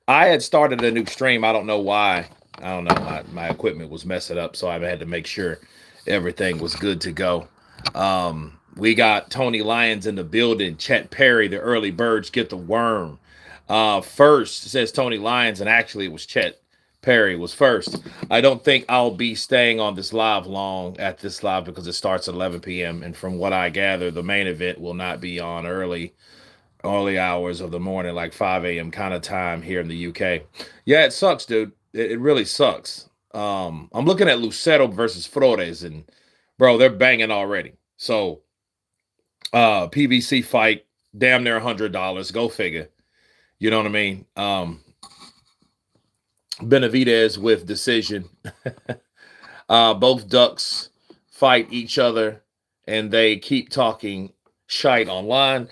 I had started a new stream. I don't know why. I don't know. My equipment was messing up, so I had to make sure everything was good to go. We got Tony Lyons in the building. Chet Perry, the early birds get the worm. First says Tony Lyons, and actually it was Chet Perry was first. I don't think I'll be staying on this live long at this live because it starts at 11 p.m. And from what I gather, the main event will not be on early hours of the morning, like 5 a.m. kind of time here in the UK. Yeah, it sucks, dude. It really sucks. I'm looking at Lucero versus Flores, and bro, they're banging already. So, PBC fight, damn near $100. Go figure. You know what I mean? Benavidez with decision. Both ducks fight each other, and they keep talking shite online.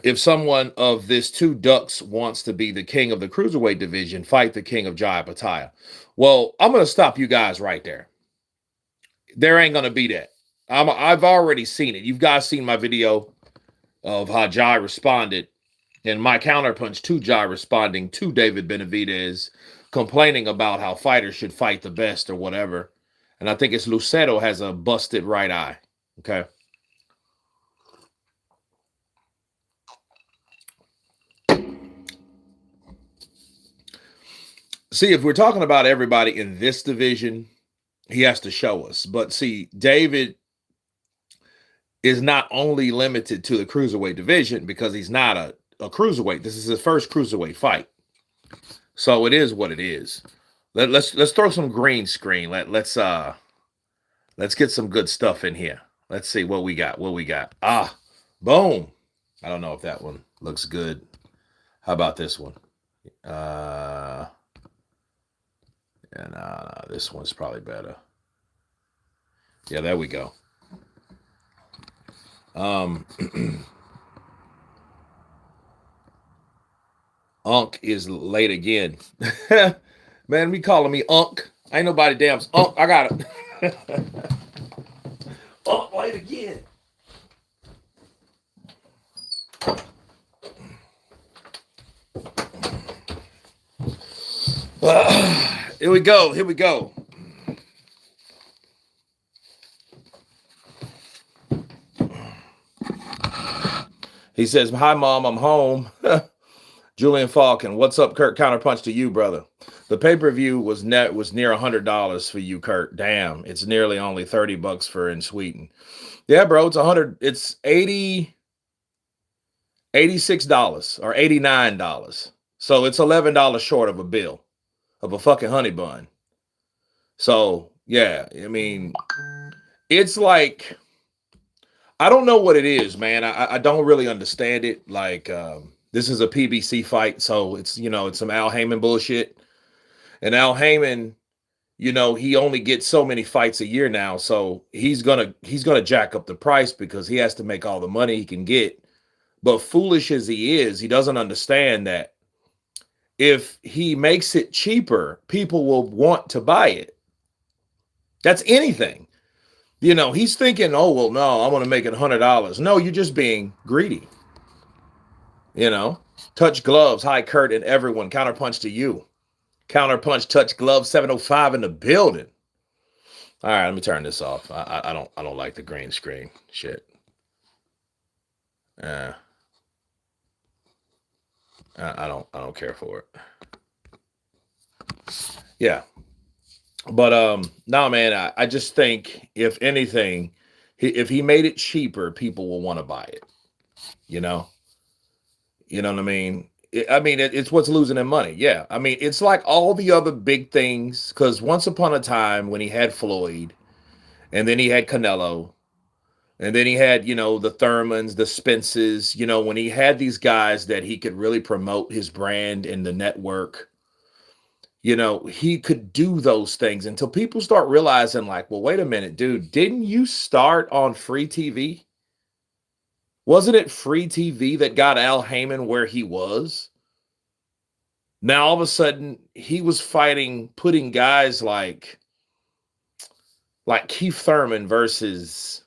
If someone of this two ducks wants to be the king of the cruiserweight division, fight the king of Jaya Pattaya. Well, I'm going to stop you guys right there. There ain't going to be that. I've already seen it. You guys seen my video of how Jai responded and my counterpunch to Jai responding to David Benavidez, complaining about how fighters should fight the best or whatever. And I think it's Lucero has a busted right eye. Okay. See, if we're talking about everybody in this division, he has to show us. But see, David is not only limited to the cruiserweight division because he's not a cruiserweight. This is his first cruiserweight fight. So it is what it is. Let's throw some green screen. Let's get some good stuff in here. Let's see what we got. What we got. Boom. I don't know if that one looks good. How about this one? This one's probably better. Yeah, there we go. Unk is late again. Man, be calling me Unk. Ain't nobody damn Unk. I got it. Unk late again. Here we go. Here we go. He says, "Hi, Mom. I'm home." Julian Falcon, what's up, Kurt? Counterpunch to you, brother. The pay-per-view was near $100 for you, Kurt. Damn, it's nearly only $30 for in Sweden. Yeah, bro, it's 100. It's $86 or $89. So it's $11 short of a bill of a fucking honey bun. So yeah, I mean, it's like I don't know what it is, man. I don't really understand it. Like this is a PBC fight, so it's it's some Al Heyman bullshit. And Al Heyman, he only gets so many fights a year now, so he's gonna jack up the price because he has to make all the money he can get. But foolish as he is, he doesn't understand that if he makes it cheaper, people will want to buy it. That's anything. He's thinking, oh, well, no, I'm going to make it $100. No, you're just being greedy. Touch gloves. Hi, Kurt and everyone. Counterpunch to you. Counterpunch, touch gloves, 705 in the building. All right, let me turn this off. I don't like the green screen shit. I don't care for it. Yeah. But no, man, I just think if anything, if he made it cheaper, people will want to buy it. You know what I mean? It's what's losing him money. Yeah. I mean, it's like all the other big things. Because once upon a time when he had Floyd, and then he had Canelo, and then he had, the Thurmans, the Spences, when he had these guys that he could really promote his brand in the network, he could do those things until people start realizing, like, well, wait a minute, dude, didn't you start on free TV? Wasn't it free TV that got Al Heyman where he was? Now, all of a sudden, he was putting guys like Keith Thurman versus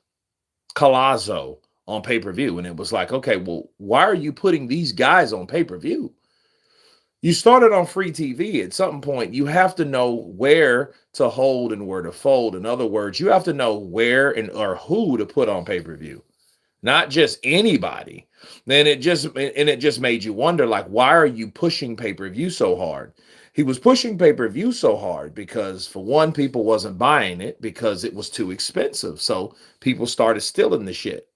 Collazo on pay-per-view. And it was like, okay, well, why are you putting these guys on pay-per-view? You started on free TV. At some point, you have to know where to hold and where to fold. In other words, you have to know where and or who to put on pay-per-view, not just anybody. Then it just made you wonder, like, why are you pushing pay-per-view so hard? He was pushing pay-per-view so hard because, for one, people wasn't buying it because it was too expensive. So people started stealing the shit.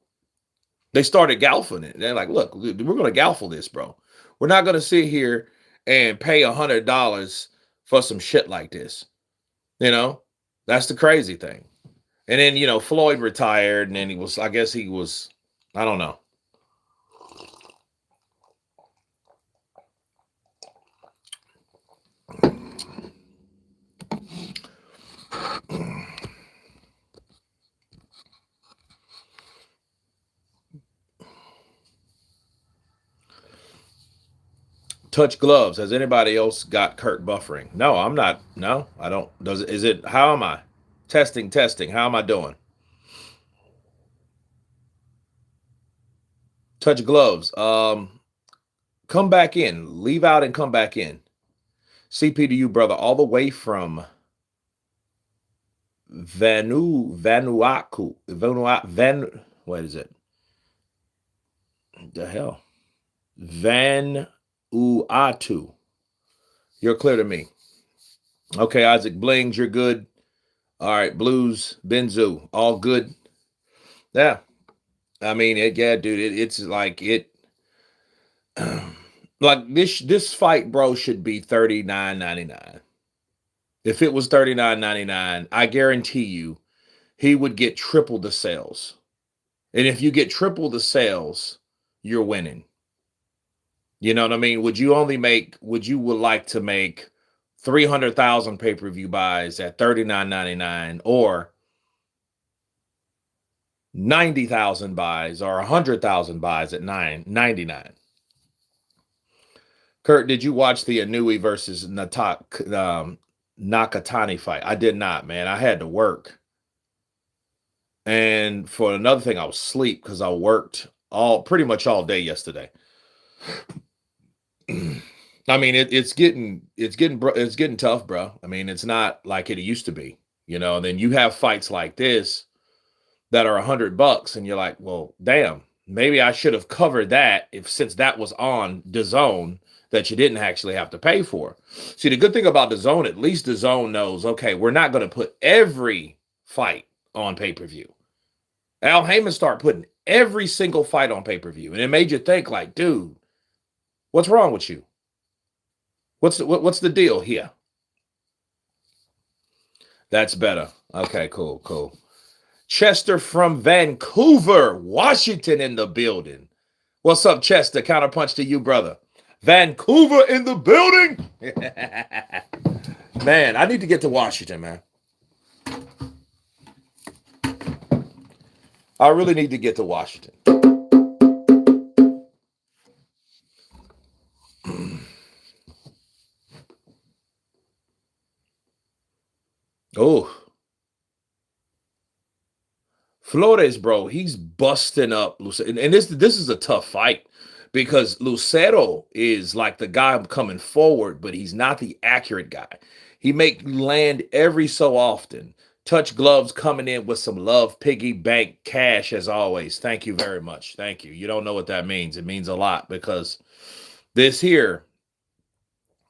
They started galfing it. They're like, look, we're going to galfle this, bro. We're not going to sit here and pay $100 for some shit like this. You know, that's the crazy thing. And then, Floyd retired, and then I guess he was, I don't know. Touch gloves. Has anybody else got Kurt buffering? No, I'm not. No, I don't. How am I? Testing. How am I doing? Touch gloves. Come back in. Leave out and come back in. CP to you, brother, all the way from Vanuatu. What is it? The hell? Vanuatu. You're clear to me. Okay, Isaac Blings, you're good. All right, Blues, Benzu, all good. Yeah. I mean, dude, it's like it. Like this fight, bro, should be $39.99. If it was $39.99, I guarantee you he would get triple the sales. And if you get triple the sales, you're winning. You know what I mean? Would you like to make 300,000 pay-per-view buys at $39.99 or 90,000 buys or 100,000 buys at $9.99? Kurt, did you watch the Inui versus Nakatani fight? I did not, man. I had to work. And for another thing, I was asleep because I worked pretty much all day yesterday. I mean, it's getting tough, bro. I mean, it's not like it used to be, and then you have fights like this that are $100 and you're like, well, damn, maybe I should have covered that since that was on DAZN that you didn't actually have to pay for. See, the good thing about DAZN, at least DAZN knows, okay, we're not going to put every fight on pay-per-view. Al Heyman started putting every single fight on pay-per-view. And it made you think like, dude, what's wrong with you? What's the deal here? That's better. Okay, cool. Chester from Vancouver, Washington in the building. What's up, Chester? Counterpunch to you, brother. Vancouver in the building. Man, I need to get to Washington, man. I really need to get to Washington. Oh. Flores, bro, he's busting up Lucero. And this is a tough fight because Lucero is like the guy coming forward, but he's not the accurate guy. He make land every so often. Touch gloves coming in with some love, piggy bank cash as always. Thank you very much. Thank you. You don't know what that means. It means a lot because this here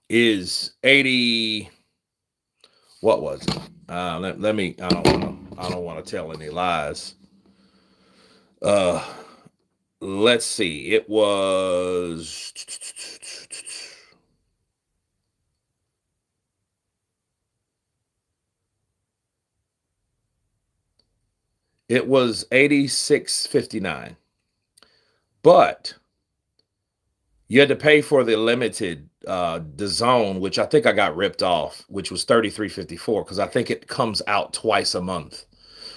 is 80. What was it? Let me. I don't want to tell any lies. Let's see. It was. It was 86.59. But you had to pay for the limited DAZN, which I think I got ripped off, which was 33.54 because I think it comes out twice a month.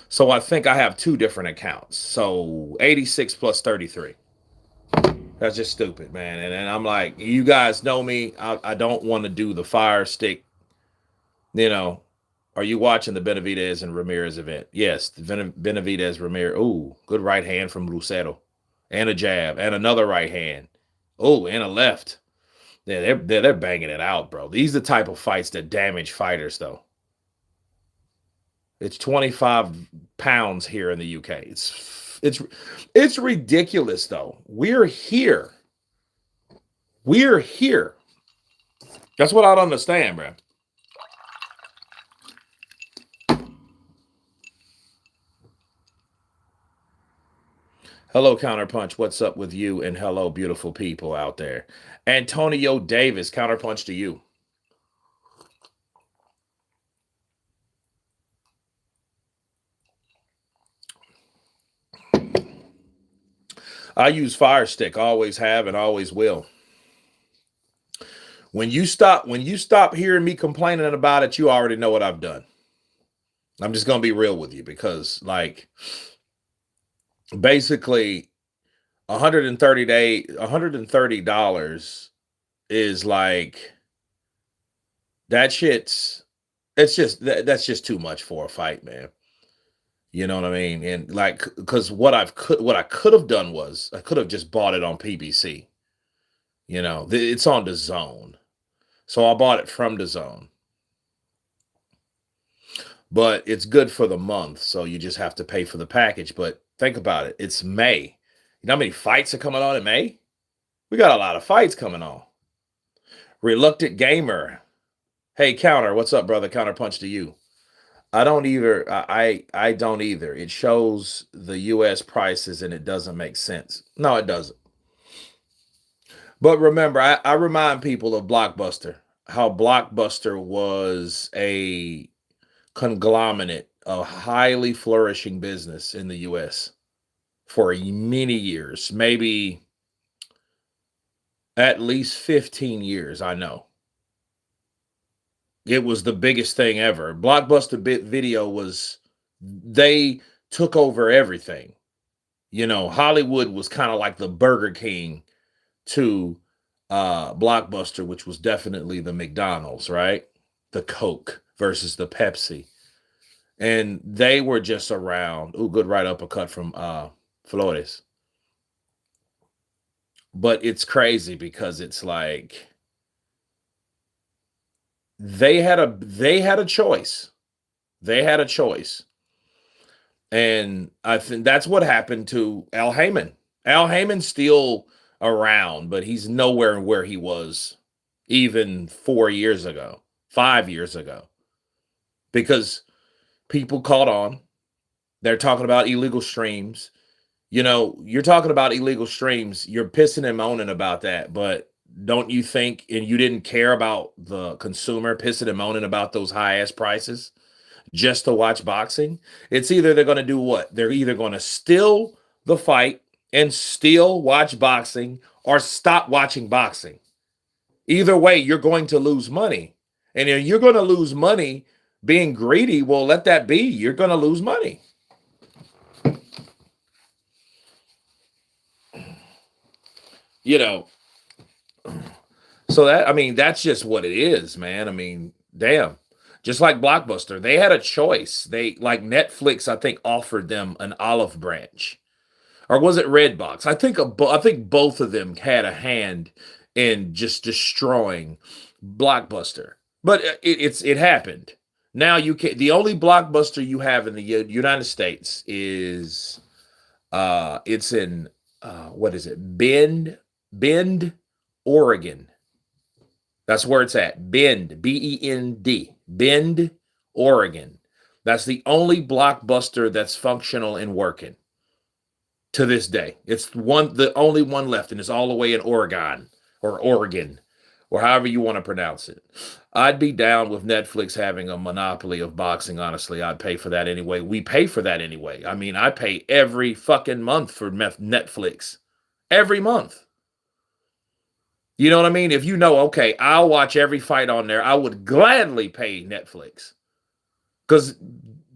So I think I have two different accounts. So 86 plus 33. That's just stupid, man. And I'm like, you guys know me. I don't want to do the fire stick. Are you watching the Benavidez and Ramirez event? Yes, the Benavidez Ramirez. Ooh, good right hand from Lucero. And a jab. And another right hand. Oh, and a left. Yeah, they're banging it out, bro. These are the type of fights that damage fighters, though. It's 25 pounds here in the UK. It's ridiculous, though. We're here. We're here. That's what I don't understand, bro. Hello, Counterpunch. What's up with you? And hello, beautiful people out there. Antonio Davis, Counterpunch to you. I use Fire Stick, always have and always will. When you stop hearing me complaining about it, you already know what I've done. I'm just gonna be real with you because, like, basically, $130 is like that shit's. It's just that's just too much for a fight, man. You know what I mean? And like, because what I could have done was I could have just bought it on PBC. You know, it's on the Zone, so I bought it from the Zone. But it's good for the month, so you just have to pay for the package. But think about it. It's May. You know how many fights are coming on in May? We got a lot of fights coming on. Reluctant Gamer. Hey, Counter. What's up, brother? Counterpunch to you. I don't either. I don't either. It shows the U.S. prices and it doesn't make sense. No, it doesn't. But remember, I remind people of Blockbuster. How Blockbuster was a conglomerate, a highly flourishing business in the U.S. for many years, maybe at least 15 years, I know. It was the biggest thing ever. Blockbuster Video they took over everything. You know, Hollywood was kind of like the Burger King to Blockbuster, which was definitely the McDonald's, right? The Coke versus the Pepsi. And they were just around. Ooh, good right uppercut from Flores. But it's crazy because it's like they had a choice. They had a choice. And I think that's what happened to Al Heyman. Al Heyman's still around, but he's nowhere where he was even 4 years ago, 5 years ago. Because people caught on. They're talking about illegal streams. You know, you're talking about illegal streams. You're pissing and moaning about that, but don't you think, and you didn't care about the consumer pissing and moaning about those high-ass prices just to watch boxing? It's either they're going to do what? They're either going to steal the fight and still watch boxing or stop watching boxing. Either way, you're going to lose money. And if you're going to lose money being greedy, well, let that be. You're going to lose money. You know, so that's just what it is, man. I mean, damn. Just like Blockbuster, they had a choice. Like Netflix, I think, offered them an olive branch. Or was it Redbox? I think both of them had a hand in just destroying Blockbuster. But it happened. Now the only Blockbuster you have in the United States is it's in what is it? Bend, Oregon. That's where it's at. Bend, B-E-N-D. Bend, Oregon. That's the only Blockbuster that's functional and working to this day. It's the only one left, and it's all the way in Oregon, or however you want to pronounce it. I'd be down with Netflix having a monopoly of boxing, honestly. I'd pay for that anyway. We pay for that anyway. I mean, I pay every fucking month for Netflix. Every month. You know what I mean? If you know, okay, I'll watch every fight on there, I would gladly pay Netflix. Because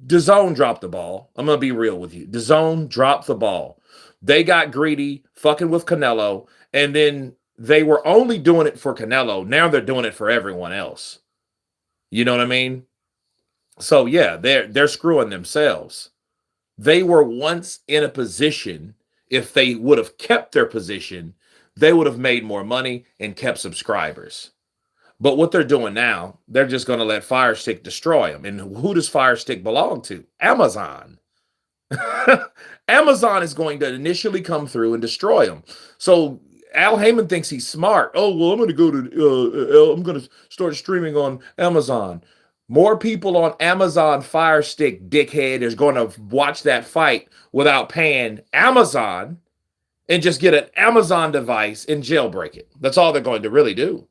DAZN dropped the ball. I'm going to be real with you. DAZN dropped the ball. They got greedy, fucking with Canelo, and then they were only doing it for Canelo. Now they're doing it for everyone else. You know what I mean? So yeah, they're screwing themselves. They were once in a position, if they would have kept their position, they would have made more money and kept subscribers. But what they're doing now, they're just going to let Fire Stick destroy them. And who does Fire Stick belong to? Amazon. Amazon is going to initially come through and destroy them. So Al Heyman thinks he's smart. Oh, well, I'm going to go to, I'm going to start streaming on Amazon. More people on Amazon Fire Stick, dickhead, is going to watch that fight without paying Amazon and just get an Amazon device and jailbreak it. That's all they're going to really do.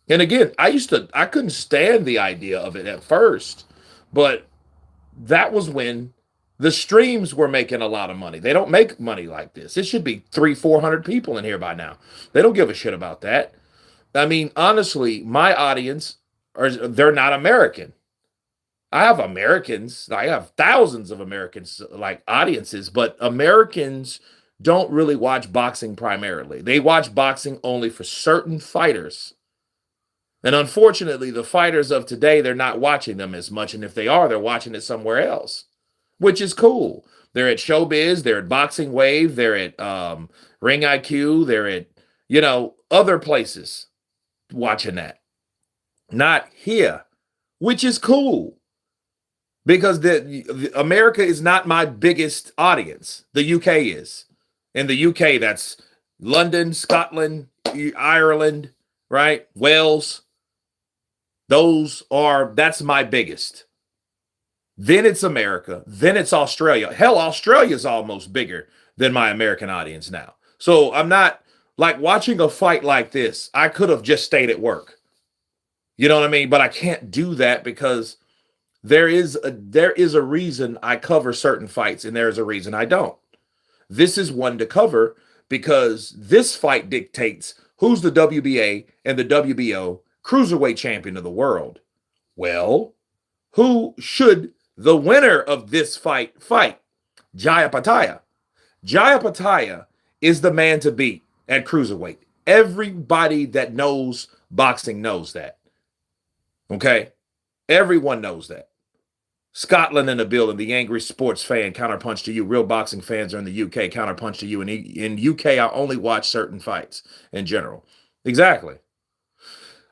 And again, I couldn't stand the idea of it at first, but that was when the streams were making a lot of money. They don't make money like this. It should be 300-400 people in here by now. They don't give a shit about that. I mean, honestly, my audience they're not American. I have Americans. I have thousands of Americans like audiences, but Americans don't really watch boxing primarily. They watch boxing only for certain fighters. And unfortunately, the fighters of today, they're not watching them as much. And if they are, they're watching it somewhere else, which is cool. They're at Showbiz, they're at Boxing Wave, they're at Ring IQ, they're at, other places watching that. Not here, which is cool. Because the America is not my biggest audience. The UK is. In the UK, that's London, Scotland, Ireland, right? Wales. That's my biggest. Then it's America. Then it's Australia. Hell, Australia's almost bigger than my American audience now. So I'm not like watching a fight like this. I could have just stayed at work. You know what I mean? But I can't do that because there is a reason I cover certain fights and there's a reason I don't. This is one to cover because this fight dictates who's the WBA and the WBO Cruiserweight champion of the world. Well, who should the winner of this fight? Jaya Pataya. Jaya Pataya is the man to beat at Cruiserweight. Everybody that knows boxing knows that. Okay? Everyone knows that. Scotland in the building, the angry sports fan, counterpunch to you. Real boxing fans are in the UK, counterpunch to you. And in UK, I only watch certain fights in general. Exactly.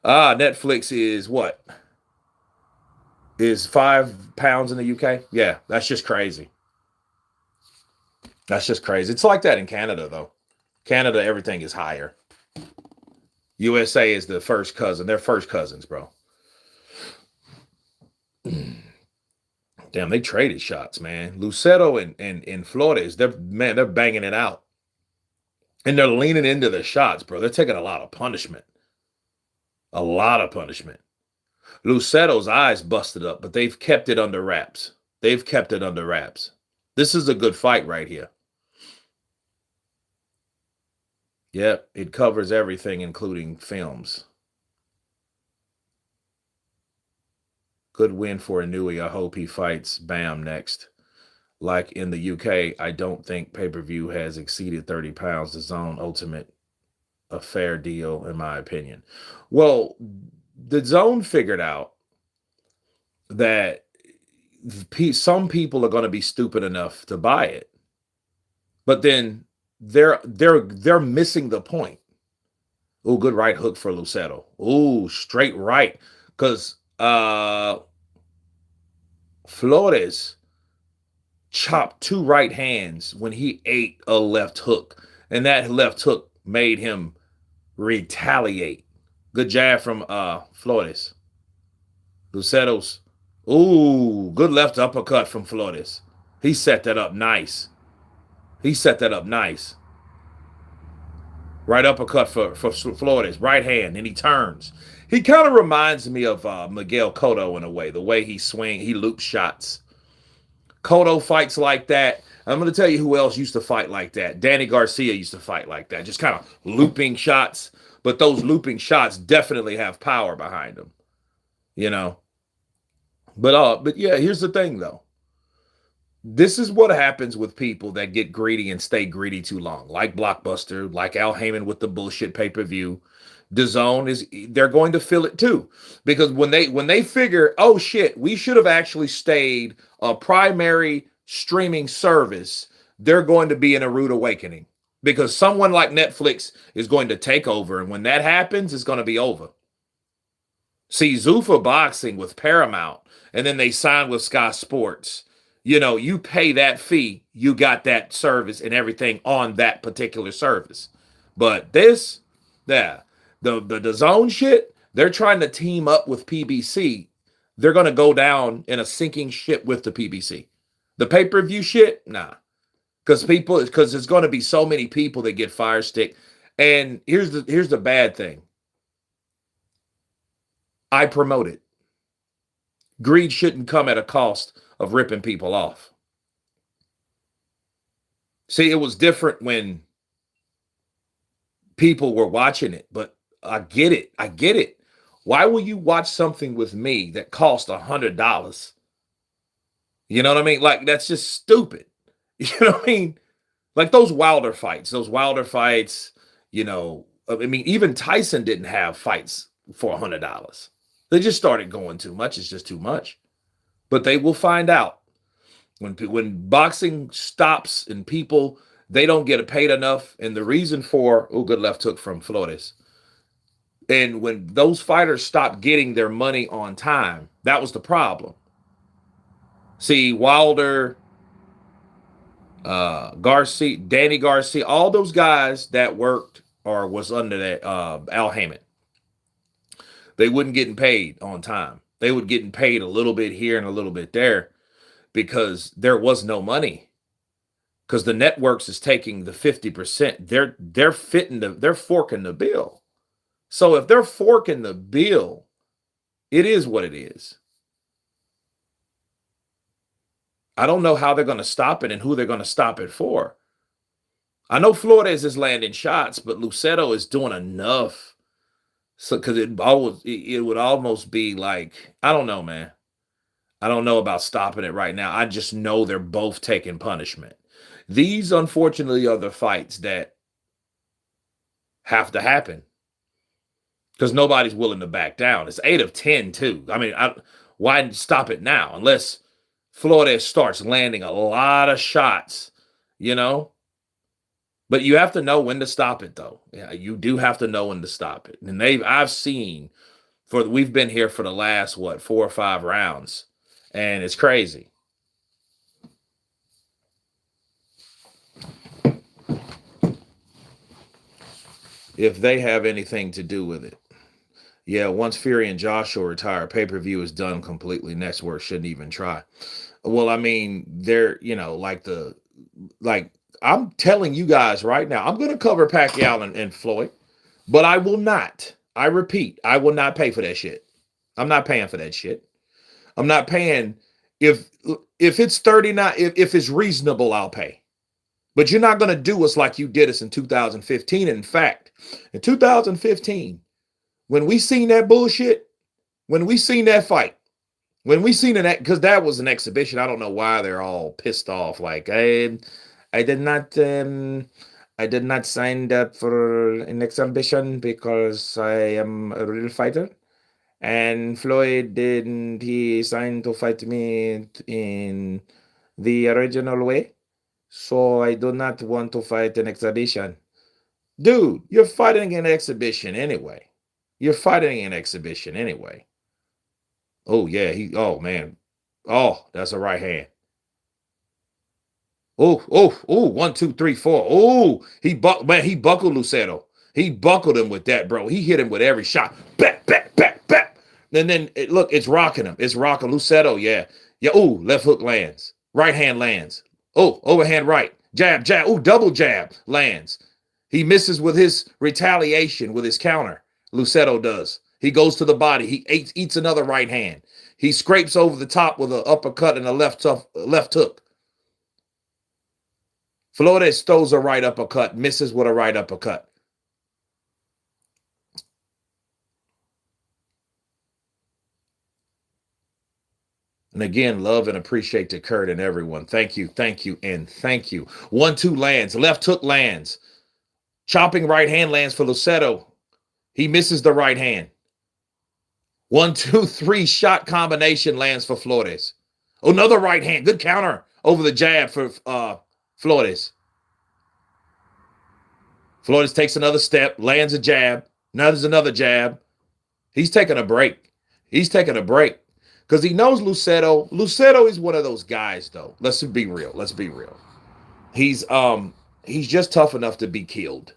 Netflix is what? Is £5 in the UK? Yeah, that's just crazy. That's just crazy. It's like that in Canada, though. Canada, everything is higher. USA is the first cousin. They're first cousins, bro. Damn, they traded shots, man. Lucero and Flores, they're banging it out. And they're leaning into the shots, bro. They're taking a lot of punishment. A lot of punishment. Lucero's eyes busted up, but they've kept it under wraps. They've kept it under wraps. This is a good fight right here. Yep, it covers everything, including films. Good win for Inouye. I hope he fights Bam next. Like in the UK, I don't think pay-per-view has exceeded 30 pounds. The Zone Ultimate, a fair deal, in my opinion. Well, the Zone figured out that some people are going to be stupid enough to buy it, but then they're missing the point. Oh, good right hook for Lucero. Oh, straight right, because Flores chopped 2 right hands when he ate a left hook, and that left hook made him retaliate. Good jab from Flores. Lucero's. Ooh, good left uppercut from Flores. He set that up nice. Right uppercut for Flores. Right hand, and he turns. He kind of reminds me of Miguel Cotto in a way. The way he swings, he loops shots. Cotto fights like that. I'm going to tell you who else used to fight like that. Danny Garcia used to fight like that. Just kind of looping shots. But those looping shots definitely have power behind them. But yeah, here's the thing, though. This is what happens with people that get greedy and stay greedy too long. Like Blockbuster, like Al Heyman with the bullshit pay-per-view. DAZN they're going to feel it too. Because when they figure, oh shit, we should have actually stayed a primary streaming service, they're going to be in a rude awakening. because someone like Netflix is going to take over. And when that happens, it's going to be over. See, Zuffa Boxing with Paramount, and then they signed with Sky Sports. You know, you pay that fee, you got that service and everything on that particular service. But this, yeah, the zone shit, they're trying to team up with PBC. They're going to go down in a sinking ship with the PBC. The pay-per-view shit, nah. Because it's going to be so many people that get Fire Stick. And here's the bad thing. I promote it. Greed shouldn't come at a cost of ripping people off. See, it was different when people were watching it, but I get it. I get it. Why will you watch something with me that cost $100? You know what I mean? Like, that's just stupid. You know what I mean? Like those Wilder fights, you know, I mean, even Tyson didn't have fights for $100. They just started going too much. It's just too much. But they will find out when boxing stops and people, they don't get paid enough. And the reason for, good left hook from Flores. And when those fighters stop getting their money on time, that was the problem. See, Wilder, Garcia, Danny Garcia, all those guys that worked or was under that Al Heyman, they wouldn't getting paid on time. They would getting paid a little bit here and a little bit there because there was no money. Because the networks is taking the 50%. They're forking the bill. So if they're forking the bill, it is what it is. I don't know how they're going to stop it and who they're going to stop it for. I know Flores is landing shots, but Lucero is doing enough. So, because it would almost be like, I don't know, man. I don't know about stopping it right now. I just know they're both taking punishment. These, unfortunately, are the fights that have to happen because nobody's willing to back down. It's 8 of 10, too. I mean, why stop it now? Unless Flores starts landing a lot of shots, you know? But you have to know when to stop it, though. Yeah, you do have to know when to stop it. And I've seen, we've been here for the last, 4 or 5 rounds, and it's crazy. If they have anything to do with it. Yeah, once Fury and Joshua retire, pay-per-view is done completely. Next work shouldn't even try. Well, I mean, they're, you know, like I'm telling you guys right now, I'm going to cover Pacquiao and Floyd, but I will not. I repeat, I will not pay for that shit. I'm not paying for that shit. I'm not paying. If it's 39, if it's reasonable, I'll pay. But you're not going to do us like you did us in 2015. In fact, in 2015, when we seen that bullshit, when we seen that fight, when we seen it, because that was an exhibition. I don't know why they're all pissed off. Like, I did not sign up for an exhibition because I am a real fighter. And Floyd didn't he sign to fight me in the original way. So I do not want to fight an exhibition. Dude, you're fighting an exhibition anyway. You're fighting an exhibition anyway. Oh, yeah. Oh, man. Oh, that's a right hand. Oh, 1, 2, 3, 4. Oh, he buckled Lucero. He buckled him with that, bro. He hit him with every shot. Back. And then, look, it's rocking him. It's rocking Lucero, yeah. Yeah, oh, left hook lands. Right hand lands. Oh, overhand right. Jab. Oh, double jab lands. He misses with his retaliation, with his counter. Lucero does. He goes to the body. He eats another right hand. He scrapes over the top with an uppercut and a left hook. Flores throws a right uppercut, misses with a right uppercut. And again, love and appreciate to Kurt and everyone. Thank you, and thank you. 1-2 lands. Left hook lands. Chopping right hand lands for Lucero. He misses the right hand. 1, 2, 3 shot combination lands for Flores. Another right hand. Good counter over the jab for Flores. Floyd takes another step, lands a jab. Now there's another jab. He's taking a break. He's taking a break because he knows Luceto. Luceto is one of those guys, though. Let's be real. Let's be real. He's just tough enough to be killed.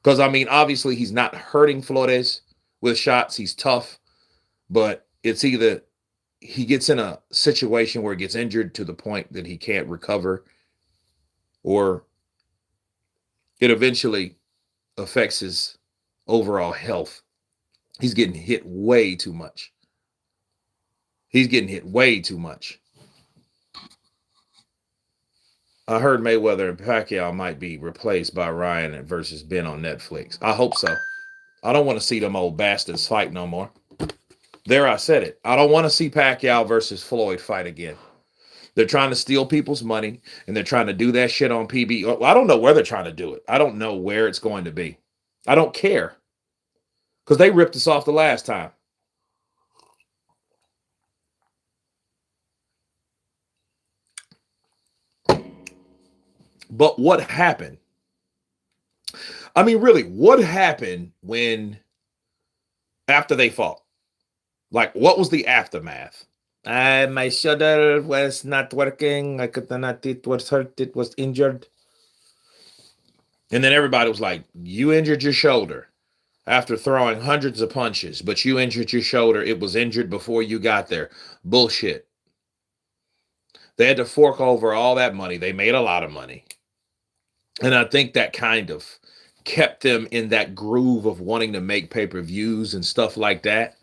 Because, I mean, obviously he's not hurting Flores with shots. He's tough. But it's either he gets in a situation where he gets injured to the point that he can't recover, or it eventually affects his overall health. He's getting hit way too much. He's getting hit way too much. I heard Mayweather and Pacquiao might be replaced by Ryan versus Ben on Netflix. I hope so. I don't want to see them old bastards fight no more. There, I said it. I don't want to see Pacquiao versus Floyd fight again. They're trying to steal people's money, and they're trying to do that shit on PB. I don't know where they're trying to do it. I don't know where it's going to be. I don't care. Because they ripped us off the last time. But what happened? I mean, really, what happened after they fought? Like, what was the aftermath? My shoulder was not working. I could not, it was hurt, it was injured. And then everybody was like, you injured your shoulder after throwing hundreds of punches, but you injured your shoulder. It was injured before you got there. Bullshit. They had to fork over all that money. They made a lot of money. And I think that kind of kept them in that groove of wanting to make pay-per-views and stuff like that.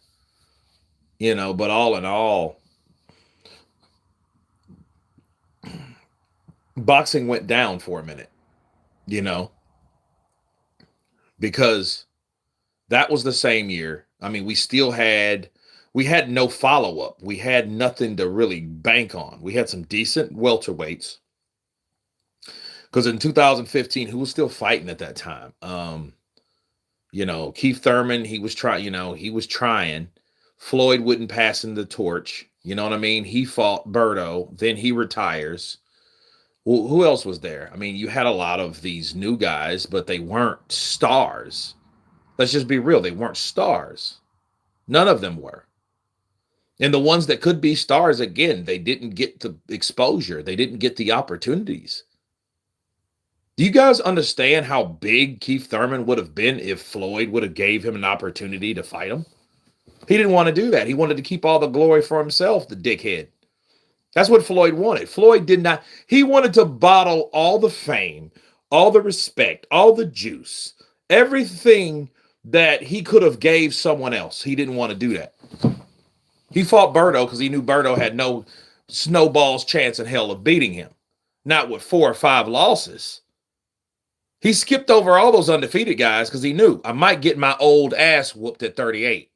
You know, but all in all, boxing went down for a minute, you know, because that was the same year. I mean, we had no follow-up. We had nothing to really bank on. We had some decent welterweights. Because in 2015, who was still fighting at that time? You know, Keith Thurman, he was trying. Floyd wouldn't pass him the torch. You know what I mean? He fought Zurdo, then he retires. Well, who else was there? I mean, you had a lot of these new guys, but they weren't stars. Let's just be real. They weren't stars. None of them were. And the ones that could be stars, again, they didn't get the exposure. They didn't get the opportunities. Do you guys understand how big Keith Thurman would have been if Floyd would have gave him an opportunity to fight him? He didn't want to do that. He wanted to keep all the glory for himself, the dickhead. That's what Floyd wanted. Floyd did not. He wanted to bottle all the fame, all the respect, all the juice, everything that he could have gave someone else. He didn't want to do that. He fought Zurdo because he knew Zurdo had no snowball's chance in hell of beating him. Not with 4 or 5 losses. He skipped over all those undefeated guys because he knew I might get my old ass whooped at 38.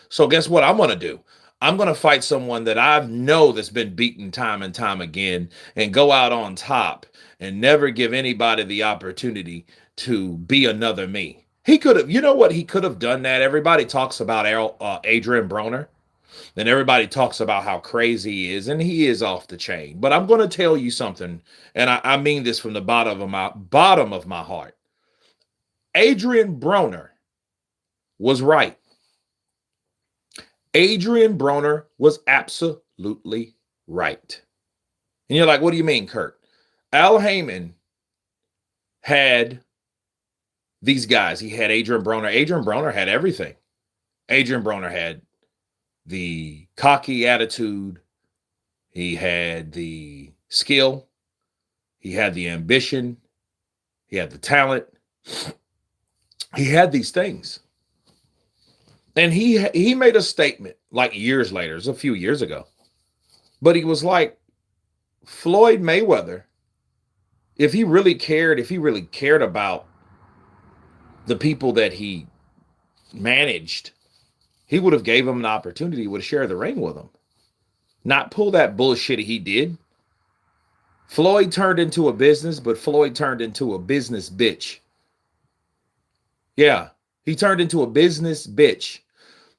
So guess what I'm going to do? I'm going to fight someone that I know that's been beaten time and time again and go out on top and never give anybody the opportunity to be another me. He could have, you know what? He could have done that. Everybody talks about Adrian Broner, and everybody talks about how crazy he is, and he is off the chain. But I'm going to tell you something, and I mean this from the bottom of my heart. Adrian Broner was right. Adrian Broner was absolutely right. And you're like, what do you mean, Kurt? Al Heyman had these guys. He had Adrian Broner. Adrian Broner had everything. Adrian Broner had the cocky attitude. He had the skill. He had the ambition. He had the talent. He had these things. And he made a statement like years later, it was a few years ago. But he was like, Floyd Mayweather, if he really cared about the people that he managed, he would have gave him an opportunity, would have shared the ring with him. Not pull that bullshit he did. Floyd turned into a business, but Floyd turned into a business bitch. Yeah, he turned into a business bitch.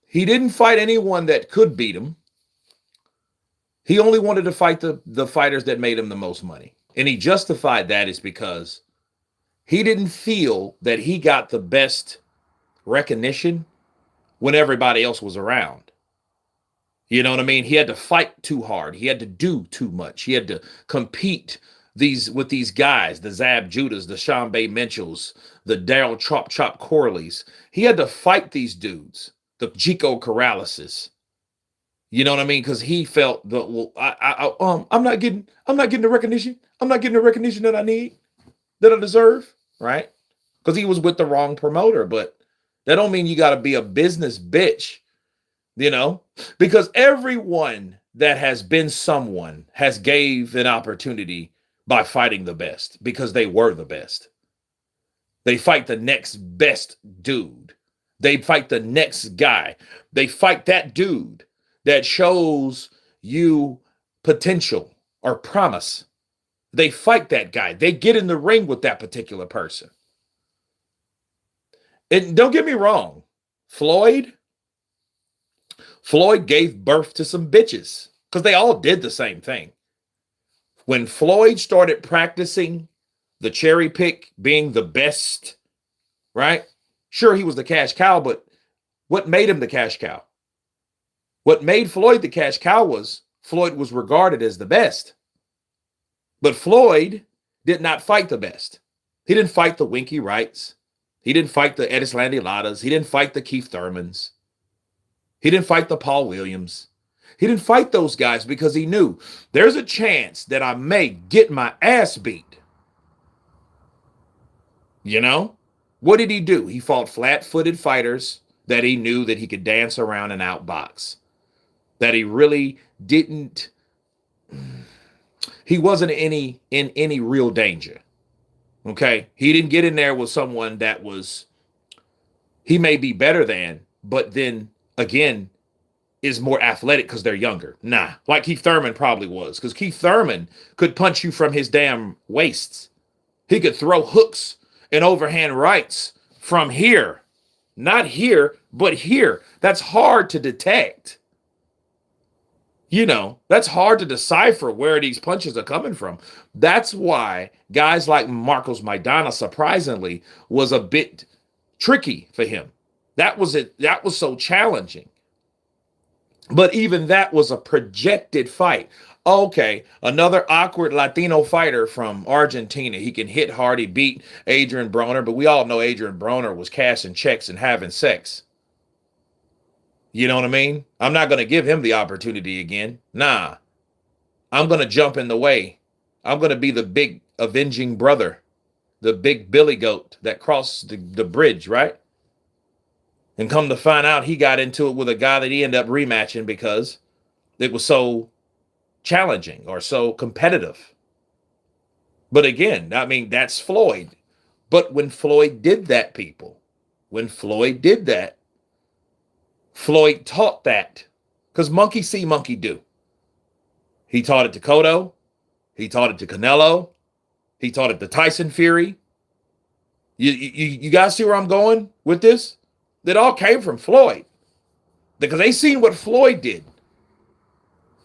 He didn't fight anyone that could beat him. He only wanted to fight the fighters that made him the most money. And he justified that is because He didn't feel that he got the best recognition when everybody else was around. You know what I mean? He had to fight too hard. He had to do too much. He had to compete with these guys, the Zab Judas, the Sean Bay Mitchells, the Daryl Chop Chop Corleys. He had to fight these dudes, the Chico Corraleses. You know what I mean? Because he felt I'm not getting the recognition. I'm not getting the recognition that I need, that I deserve, right? Because he was with the wrong promoter. But that don't mean you got to be a business bitch, you know, because everyone that has been someone has gave an opportunity by fighting the best, because they were the best. They fight the next best dude. They fight the next guy. They fight that dude that shows you potential or promise. They fight that guy. They get in the ring with that particular person. And don't get me wrong, Floyd gave birth to some bitches, because they all did the same thing. When Floyd started practicing the cherry pick, being the best, right? Sure, he was the cash cow, but what made him the cash cow? What made Floyd the cash cow was Floyd was regarded as the best. But Floyd did not fight the best. He didn't fight the Winky Wrights. He didn't fight the Edislandi Latas. He didn't fight the Keith Thurmans. He didn't fight the Paul Williams. He didn't fight those guys because he knew there's a chance that I may get my ass beat. You know? What did he do? He fought flat-footed fighters that he knew that he could dance around and outbox. That he really didn't, he wasn't in any real danger. Okay? He didn't get in there with someone that was, he may be better than, but then again, is more athletic because they're younger. Nah, like Keith Thurman probably was, because Keith Thurman could punch you from his damn waists. He could throw hooks and overhand rights from here. Not here, but here. That's hard to detect. You know, that's hard to decipher where these punches are coming from. That's why guys like Marcos Maidana, surprisingly, was a bit tricky for him. That was it. That was so challenging. But even that was a projected fight. Okay, another awkward Latino fighter from Argentina. He can hit hard. He beat Adrian Broner, but we all know Adrian Broner was cashing checks and having sex. You know what I mean? I'm not going to give him the opportunity again. Nah. I'm going to jump in the way. I'm going to be the big avenging brother, the big billy goat that crossed the bridge, right? And come to find out, he got into it with a guy that he ended up rematching because it was so challenging or so competitive. But again, I mean, that's Floyd. But when Floyd did that, people, when Floyd did that, Floyd taught that, because monkey see, monkey do. He taught it to Cotto. He taught it to Canelo. He taught it to Tyson Fury. You guys see where I'm going with this? That all came from Floyd, because they seen what Floyd did.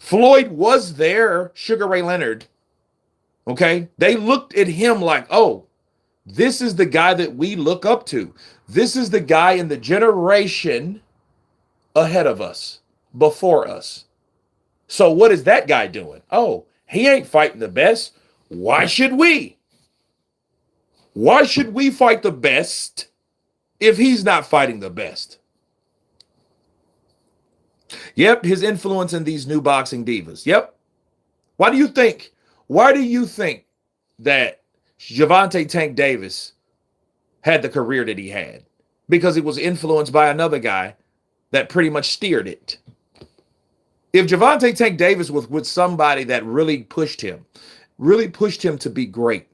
Floyd was their Sugar Ray Leonard. Okay? They looked at him like, oh, this is the guy that we look up to. This is the guy in the generation ahead of us, before us. So what is that guy doing? Oh, he ain't fighting the best. Why should we? Why should we fight the best if he's not fighting the best? Yep, his influence in these new boxing divas. Yep. Why do you think that Gervonta Tank Davis had the career that he had? Because he was influenced by another guy that pretty much steered it. If Gervonta Tank Davis was with somebody that really pushed him to be great,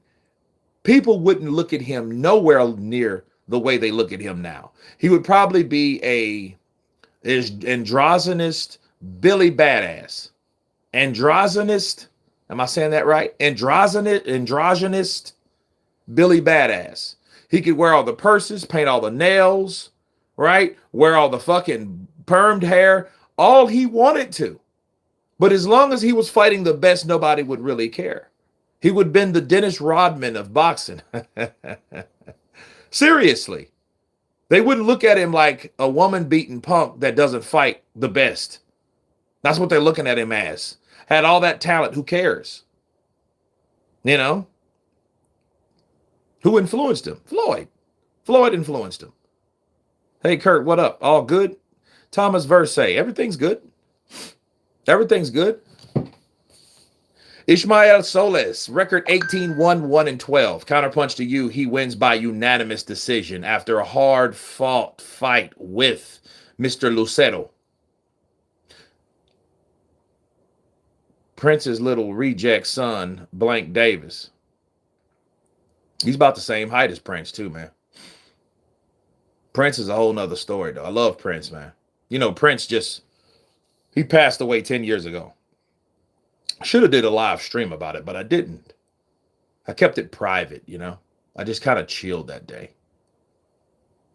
people wouldn't look at him nowhere near the way they look at him now. He would probably be a androgynous Billy Badass. Androgynous, am I saying that right? Androgynous Billy Badass. He could wear all the purses, paint all the nails, right? Wear all the fucking permed hair, all he wanted to. But as long as he was fighting the best, nobody would really care. He would have been the Dennis Rodman of boxing. Seriously. They wouldn't look at him like a woman beating punk that doesn't fight the best. That's what they're looking at him as. Had all that talent, who cares? You know? Who influenced him? Floyd. Floyd influenced him. Hey, Kurt, what up? All good? Thomas Verse, everything's good. Everything's good. Ishmael Solis, record 18-1-1-12. Counterpunch to you. He wins by unanimous decision after a hard-fought fight with Mr. Lucero. Prince's little reject son, Blank Davis. He's about the same height as Prince, too, man. Prince is a whole nother story, though. I love Prince, man. You know, Prince he passed away 10 years ago. Should have did a live stream about it, but I didn't. I kept it private, you know. I just kind of chilled that day.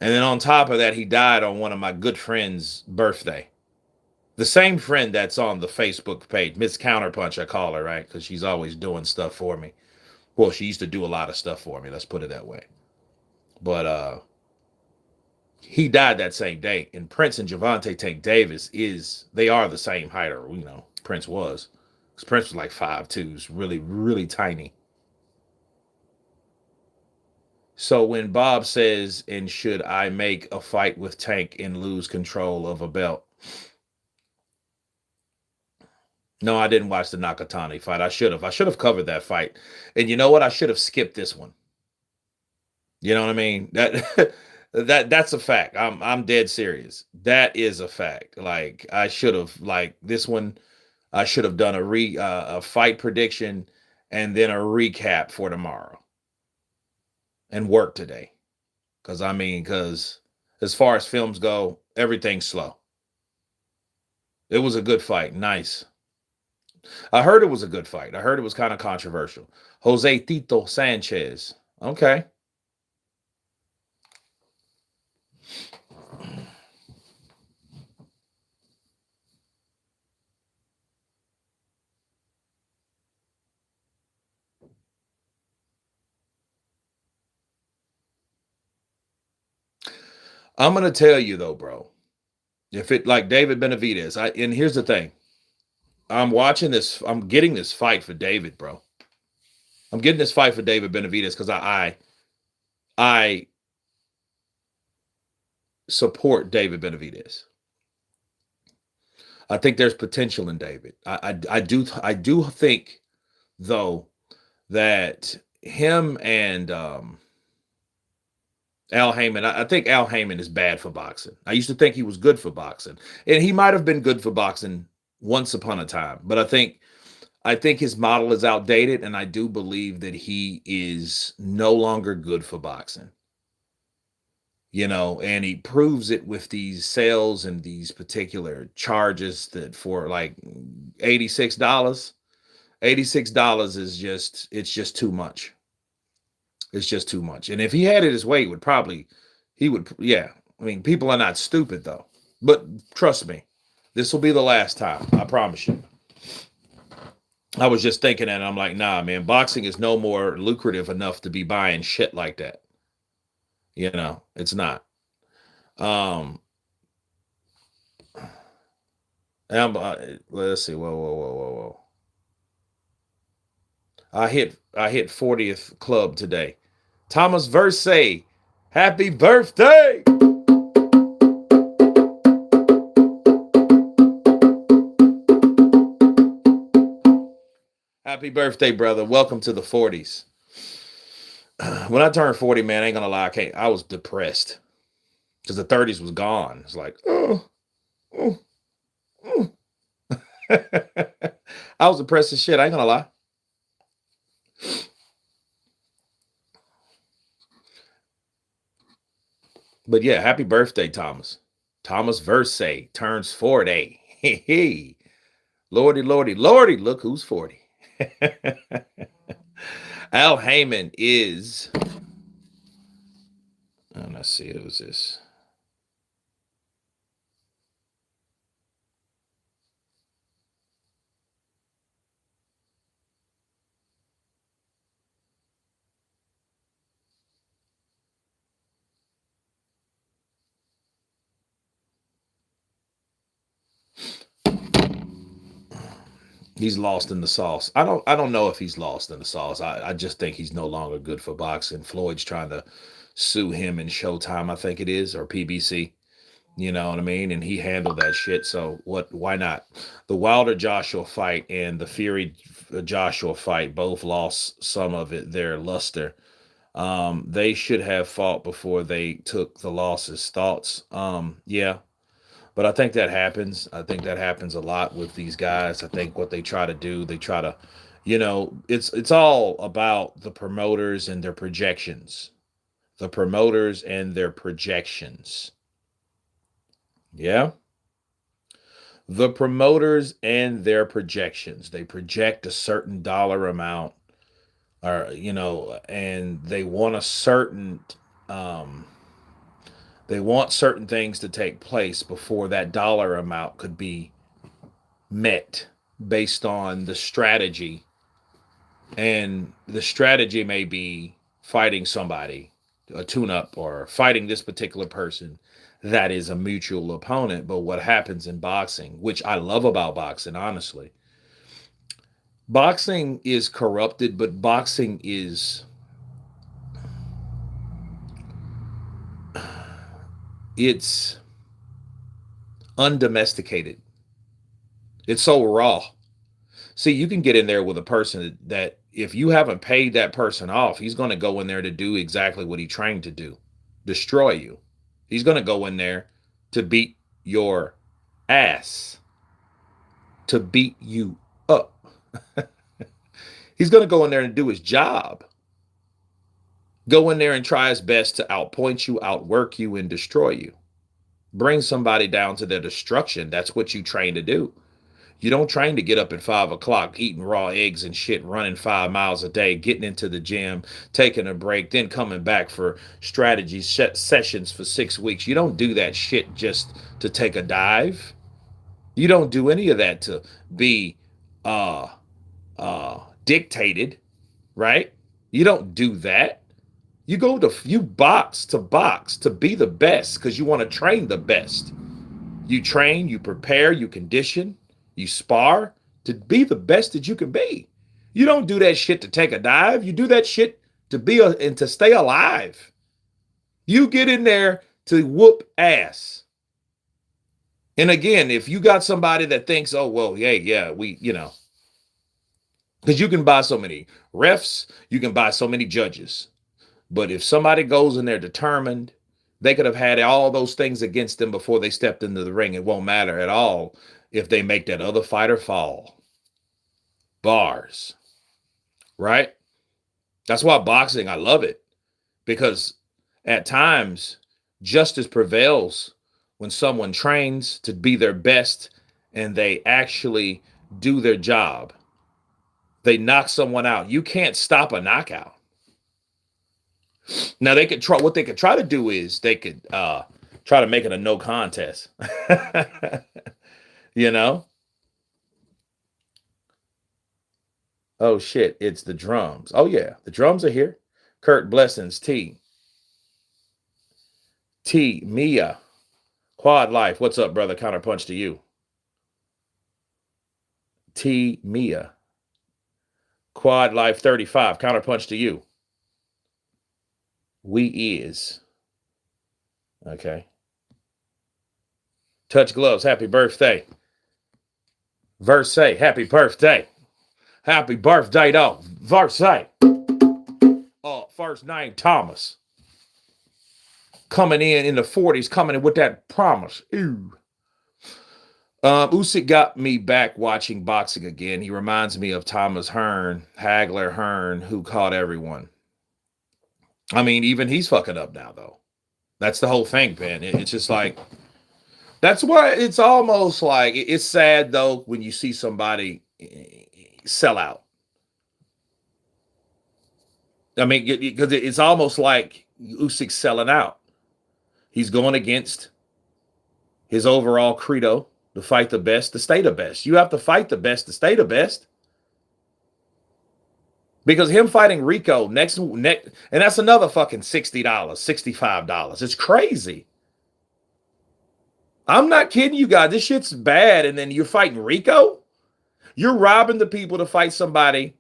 And then on top of that, he died on one of my good friends' birthday. The same friend that's on the Facebook page, Miss Counterpunch, I call her, right? Because she's always doing stuff for me. Well, she used to do a lot of stuff for me. Let's put it that way. But he died that same day. And Prince and Gervonta Tank Davis they are the same height, or, you know, Prince was. Because Prince was like 5'2", really, really tiny. So when Bob says, and should I make a fight with Tank and lose control of a belt? No, I didn't watch the Nakatani fight. I should have. I should have covered that fight. And you know what? I should have skipped this one. You know what I mean? That's a fact. I'm dead serious. That is a fact. Like, I should have, like, this one, I should have done a fight prediction and then a recap for tomorrow and work today. Because as far as films go, everything's slow. It was a good fight. Nice. I heard it was a good fight. I heard it was kind of controversial. Jose Tito Sanchez. Okay. I'm going to tell you, though, bro. If it, like David Benavidez, and here's the thing. I'm watching this. I'm getting this fight for David, bro. I'm getting this fight for David Benavidez because I support David Benavidez. I think there's potential in David. I do think, though, that him and Al Heyman, I think Al Heyman is bad for boxing. I used to think he was good for boxing, and he might have been good for boxing once upon a time, but I think his model is outdated, and I do believe that he is no longer good for boxing. You know, and he proves it with these sales and these particular charges that for like $86. $86 is it's just too much. It's just too much. And if he had it his way, yeah. I mean, people are not stupid though. But trust me, this will be the last time. I promise you. I was just thinking that, and I'm like, nah, man, boxing is no more lucrative enough to be buying shit like that. You know, it's not. Let's see. Whoa. I hit 40th club today. Thomas Verse, happy birthday! Happy birthday, brother. Welcome to the 40s. When I turned 40, man, I ain't gonna lie, I was depressed. Because the 30s was gone. It's like, oh. I was depressed as shit, I ain't gonna lie. But yeah, happy birthday, Thomas. Thomas Verse turns 40. Hey. Lordy, look who's 40. Al Heyman is, let's see, it was this. He's lost in the sauce. I don't know if he's lost in the sauce. I just think he's no longer good for boxing. Floyd's trying to sue him in Showtime, I think it is, or PBC. You know what I mean? And he handled that shit. So what? Why not? The Wilder Joshua fight and the Fury Joshua fight both lost some of their luster. They should have fought before they took the losses. Thoughts? Yeah, but I think that happens. I think that happens a lot with these guys. I think what they try to do, they try to, it's all about the promoters and their projections. The promoters and their projections. Yeah. The promoters and their projections. They project a certain dollar amount, or and um they want certain things to take place before that dollar amount could be met based on the strategy. And the strategy may be fighting somebody, a tune up, or fighting this particular person that is a mutual opponent. But what happens in boxing, which I love about boxing, honestly, boxing is corrupted, but boxing is, it's undomesticated. It's so raw. See, you can get in there with a person that if you haven't paid that person off, he's going to go in there to do exactly what he trained to do, destroy you. He's going to go in there to beat your ass, to beat you up. He's going to go in there and do his job. Go in there and try his best to outpoint you, outwork you, and destroy you. Bring somebody down to their destruction. That's what you train to do. You don't train to get up at 5 o'clock, eating raw eggs and shit, running 5 miles a day, getting into the gym, taking a break, then coming back for strategy sessions for 6 weeks. You don't do that shit just to take a dive. You don't do any of that to be dictated, right? You don't do that. You box to be the best because you want to train the best. You train, you prepare, you condition, you spar to be the best that you can be. You don't do that shit to take a dive. You do that shit to and to stay alive. You get in there to whoop ass. And again, if you got somebody that thinks, oh, well, yeah, because you can buy so many refs, you can buy so many judges. But if somebody goes in there determined, they could have had all those things against them before they stepped into the ring. It won't matter at all if they make that other fighter fall. Bars. Right? That's why boxing, I love it. Because at times, justice prevails when someone trains to be their best and they actually do their job. They knock someone out. You can't stop a knockout. Now they could try. What they could try to do is they could try to make it a no contest. You know? Oh shit! It's the drums. Oh yeah, the drums are here. Kurt Blessings, T Mia, Quad Life. What's up, brother? Counterpunch to you. T Mia, Quad Life 35. Counterpunch to you. We is. Okay. Touch Gloves, happy birthday. Verse, happy birthday. Happy birthday, dog. Verse. First name Thomas. Coming in the 40s, coming in with that promise. Ooh. Usyk got me back watching boxing again. He reminds me of Thomas Hagler Hearn, who caught everyone. I mean, even he's fucking up now, though. That's the whole thing, man. It's just like, that's why it's almost like, it's sad, though, when you see somebody sell out. I mean, because it's almost like Usyk selling out. He's going against his overall credo to fight the best, to stay the best. You have to fight the best to stay the best. Because him fighting Rico next, and that's another fucking $60, $65. It's crazy. I'm not kidding you guys. This shit's bad. And then you're fighting Rico? You're robbing the people to fight somebody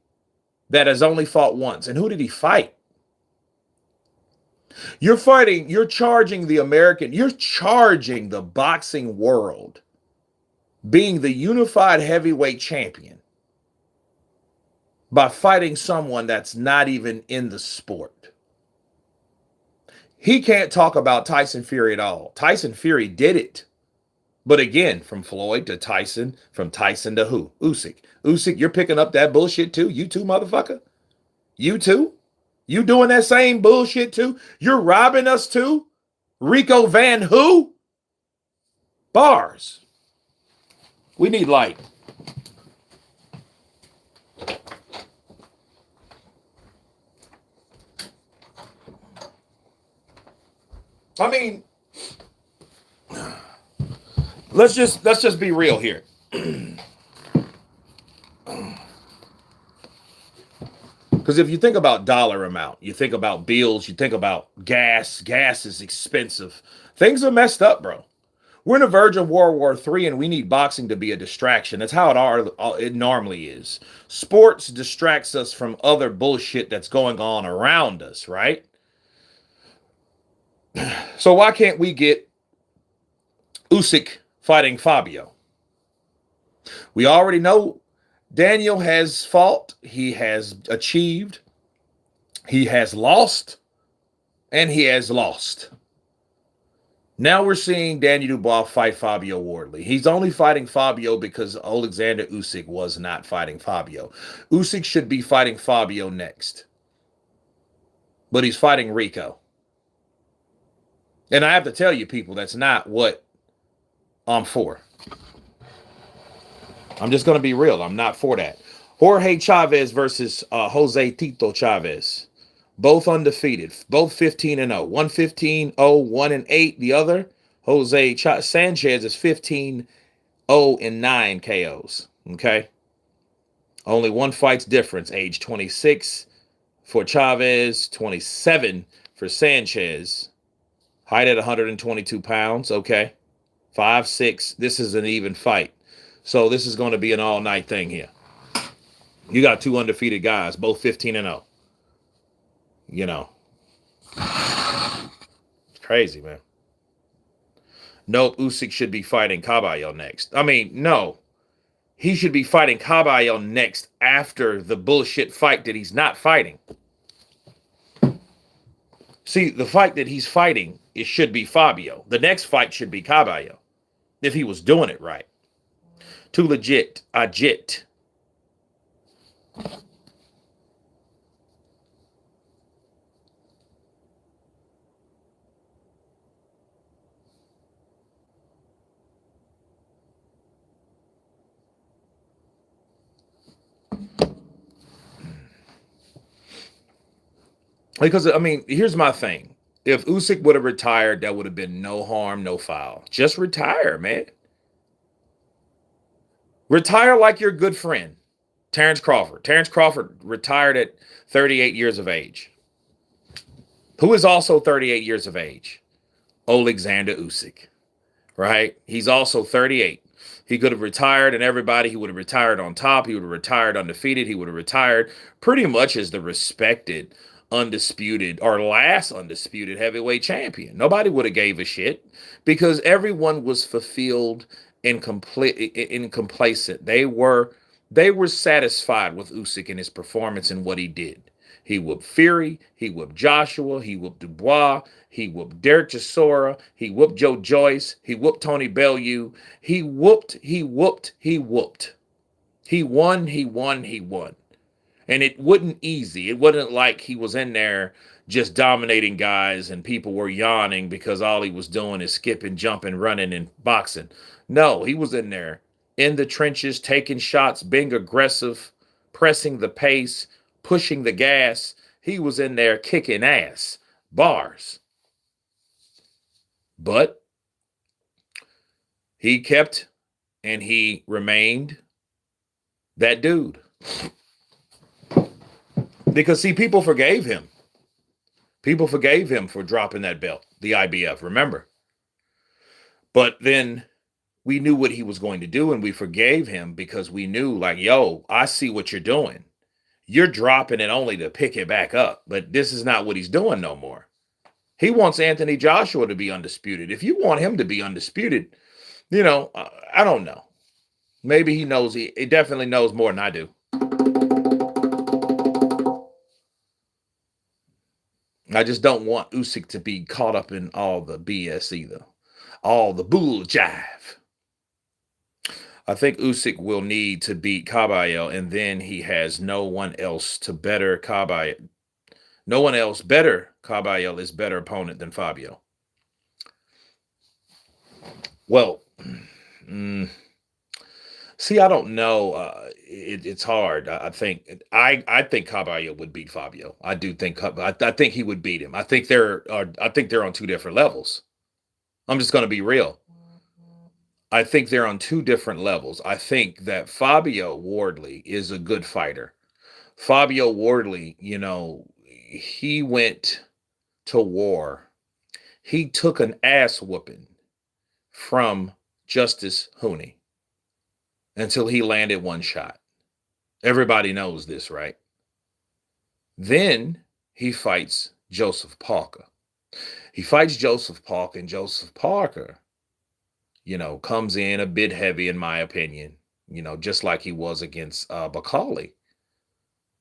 that has only fought once. And who did he fight? You're charging you're charging the boxing world being the unified heavyweight champion by fighting someone that's not even in the sport. He can't talk about Tyson Fury at all. Tyson Fury did it. But again, from Floyd to Tyson, from Tyson to who? Usyk. Usyk, you're picking up that bullshit too? You too, motherfucker? You too? You doing that same bullshit too? You're robbing us too? Rico Van who? Bars. We need light. I mean, let's just be real here. Because if you think about dollar amount, you think about bills, you think about gas. Gas is expensive. Things are messed up, bro. We're on the verge of World War III, and we need boxing to be a distraction. That's how it normally is. Sports distracts us from other bullshit that's going on around us, right? So why can't we get Usyk fighting Fabio? We already know Daniel has fought, he has achieved, he has lost, and he has lost. Now we're seeing Daniel Dubois fight Fabio Wardley. He's only fighting Fabio because Alexander Usyk was not fighting Fabio. Usyk should be fighting Fabio next. But he's fighting Rico. And I have to tell you, people, that's not what I'm for. I'm just going to be real. I'm not for that. Jorge Chavez versus Jose Tito Chavez. Both undefeated. Both 15-0. One 15-0, 1-8. The other, Sanchez, is 15-0 and 9 KOs. Okay? Only one fight's difference. Age 26 for Chavez, 27 for Sanchez. Height at 122 pounds. Okay. 5'6". This is an even fight. So this is going to be an all-night thing here. You got two undefeated guys, both 15-0. You know. It's crazy, man. Nope, Usyk should be fighting Caballo next. I mean, no. He should be fighting Caballo next after the bullshit fight that he's not fighting. See, the fight that he's fighting, it should be Fabio. The next fight should be Caballo, if he was doing it right. Too legit. Ajit. Because, I mean, here's my thing. If Usyk would have retired, that would have been no harm, no foul. Just retire, man. Retire like your good friend, Terrence Crawford. Terrence Crawford retired at 38 years of age. Who is also 38 years of age? Alexander Usyk, right? He's also 38. He could have retired, and he would have retired on top. He would have retired undefeated. He would have retired pretty much as the respected, undisputed, or last undisputed heavyweight champion. Nobody would have gave a shit because everyone was fulfilled and complacent. They were satisfied with Usyk and his performance and what he did. He whooped Fury, he whooped Joshua, he whooped Dubois, he whooped Derek Chisora, he whooped Joe Joyce, he whooped Tony Bellew. He whooped. He won. And it wasn't easy. It wasn't like he was in there just dominating guys and people were yawning because all he was doing is skipping, jumping, running, and boxing. No, he was in there in the trenches, taking shots, being aggressive, pressing the pace, pushing the gas. He was in there kicking ass. Bars. But he kept and he remained that dude. Because, see, people forgave him. People forgave him for dropping that belt, the IBF, remember? But then we knew what he was going to do, and we forgave him because we knew, like, yo, I see what you're doing. You're dropping it only to pick it back up, but this is not what he's doing no more. He wants Anthony Joshua to be undisputed. If you want him to be undisputed, I don't know. Maybe he knows. He definitely knows more than I do. I just don't want Usyk to be caught up in all the BS either. All the bull jive. I think Usyk will need to beat Caballo, and then he has no one else to better Caballo. No one else better. Caballo is better opponent than Fabio. Well, see, I don't know. It's hard. I think Caballo would beat Fabio. I do think. I think he would beat him. I think they're on two different levels. I'm just going to be real. I think they're on two different levels. I think that Fabio Wardley is a good fighter. Fabio Wardley, he went to war. He took an ass whooping from Justice Hooney until he landed one shot. Everybody knows this, right? Then he fights Joseph Parker. He fights Joseph Parker, and Joseph Parker, comes in a bit heavy, in my opinion, just like he was against Bakali.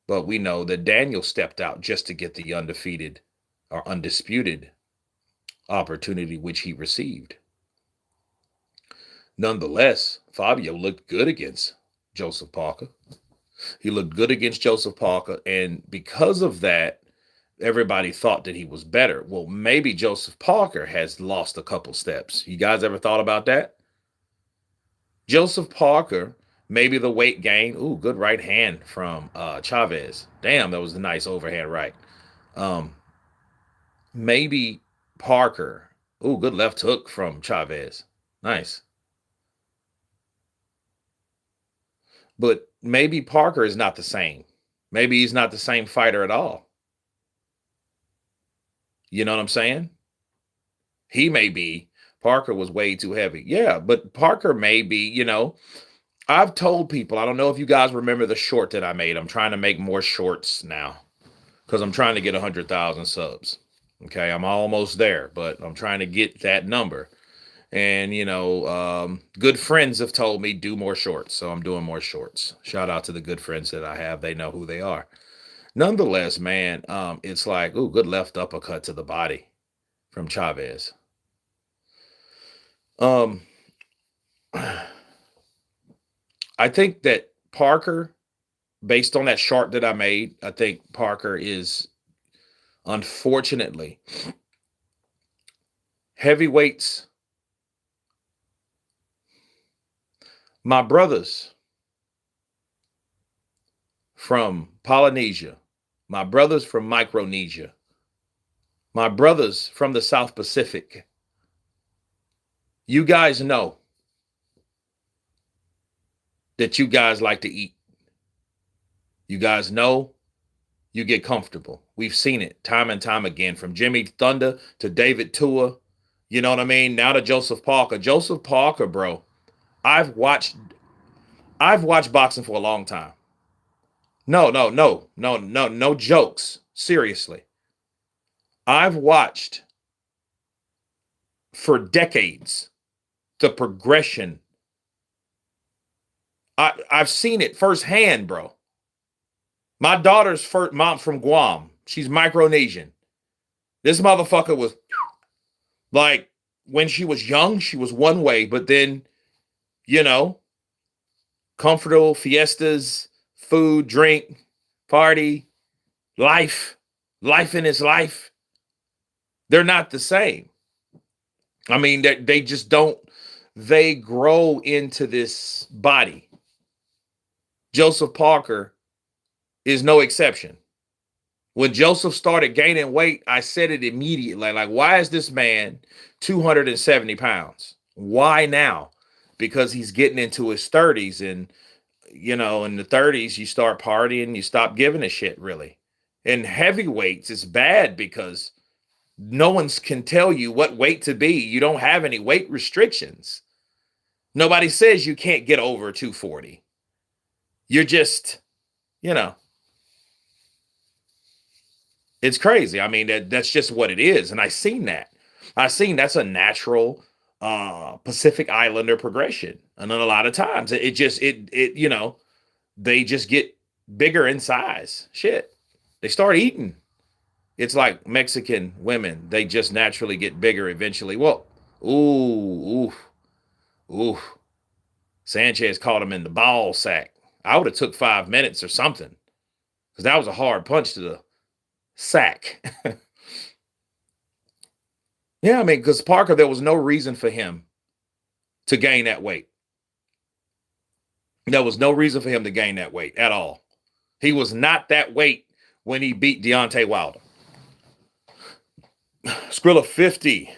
But we know that Daniel stepped out just to get the undefeated or undisputed opportunity, which he received. Nonetheless, Fabio looked good against Joseph Parker. He looked good against Joseph Parker, and because of that, everybody thought that he was better. Well, maybe Joseph Parker has lost a couple steps. You guys ever thought about that? Joseph Parker, maybe the weight gain. Ooh, good right hand from Chavez. Damn, that was a nice overhand right. Maybe Parker. Ooh, good left hook from Chavez. Nice. But maybe Parker is not the same. Maybe he's not the same fighter at all. You know what I'm saying? He may be. Parker was way too heavy. Yeah, but Parker may be, I've told people, I don't know if you guys remember the short that I made. I'm trying to make more shorts now because I'm trying to get 100,000 subs. Okay, I'm almost there, but I'm trying to get that number. And, good friends have told me do more shorts. So I'm doing more shorts. Shout out to the good friends that I have. They know who they are. Nonetheless, man, it's like, ooh, good left uppercut to the body from Chavez. I think that Parker, based on that chart that I made, I think Parker is, unfortunately, heavyweights. My brothers from Polynesia, my brothers from Micronesia, my brothers from the South Pacific, you guys know that you guys like to eat. You guys know you get comfortable. We've seen it time and time again, from Jimmy Thunder to David Tua. You know what I mean? Now to Joseph Parker. Joseph Parker, bro. I've watched boxing for a long time. No jokes. Seriously. I've watched for decades the progression. I've seen it firsthand, bro. My daughter's first mom from Guam. She's Micronesian. This motherfucker was like, when she was young, she was one way, but then, comfortable fiestas, food, drink, party, life in his life. They're not the same. I mean, they just don't, they grow into this body. Joseph Parker is no exception. When Joseph started gaining weight, I said it immediately. Like, why is this man 270 pounds? Why now? Because he's getting into his 30s. And, in the 30s, you start partying, you stop giving a shit, really. And heavyweights is bad because no one can tell you what weight to be. You don't have any weight restrictions. Nobody says you can't get over 240. You're just, you know, it's crazy. I mean, that's just what it is. And I seen that. I seen that's a natural Pacific Islander progression. And then a lot of times it just they just get bigger in size. Shit. They start eating. It's like Mexican women. They just naturally get bigger eventually. Well, ooh, ooh. Sanchez caught him in the ball sack. I would have took 5 minutes or something. Because that was a hard punch to the sack. Yeah, I mean, because Parker, there was no reason for him to gain that weight. There was no reason for him to gain that weight at all. He was not that weight when he beat Deontay Wilder. Skrilla 50.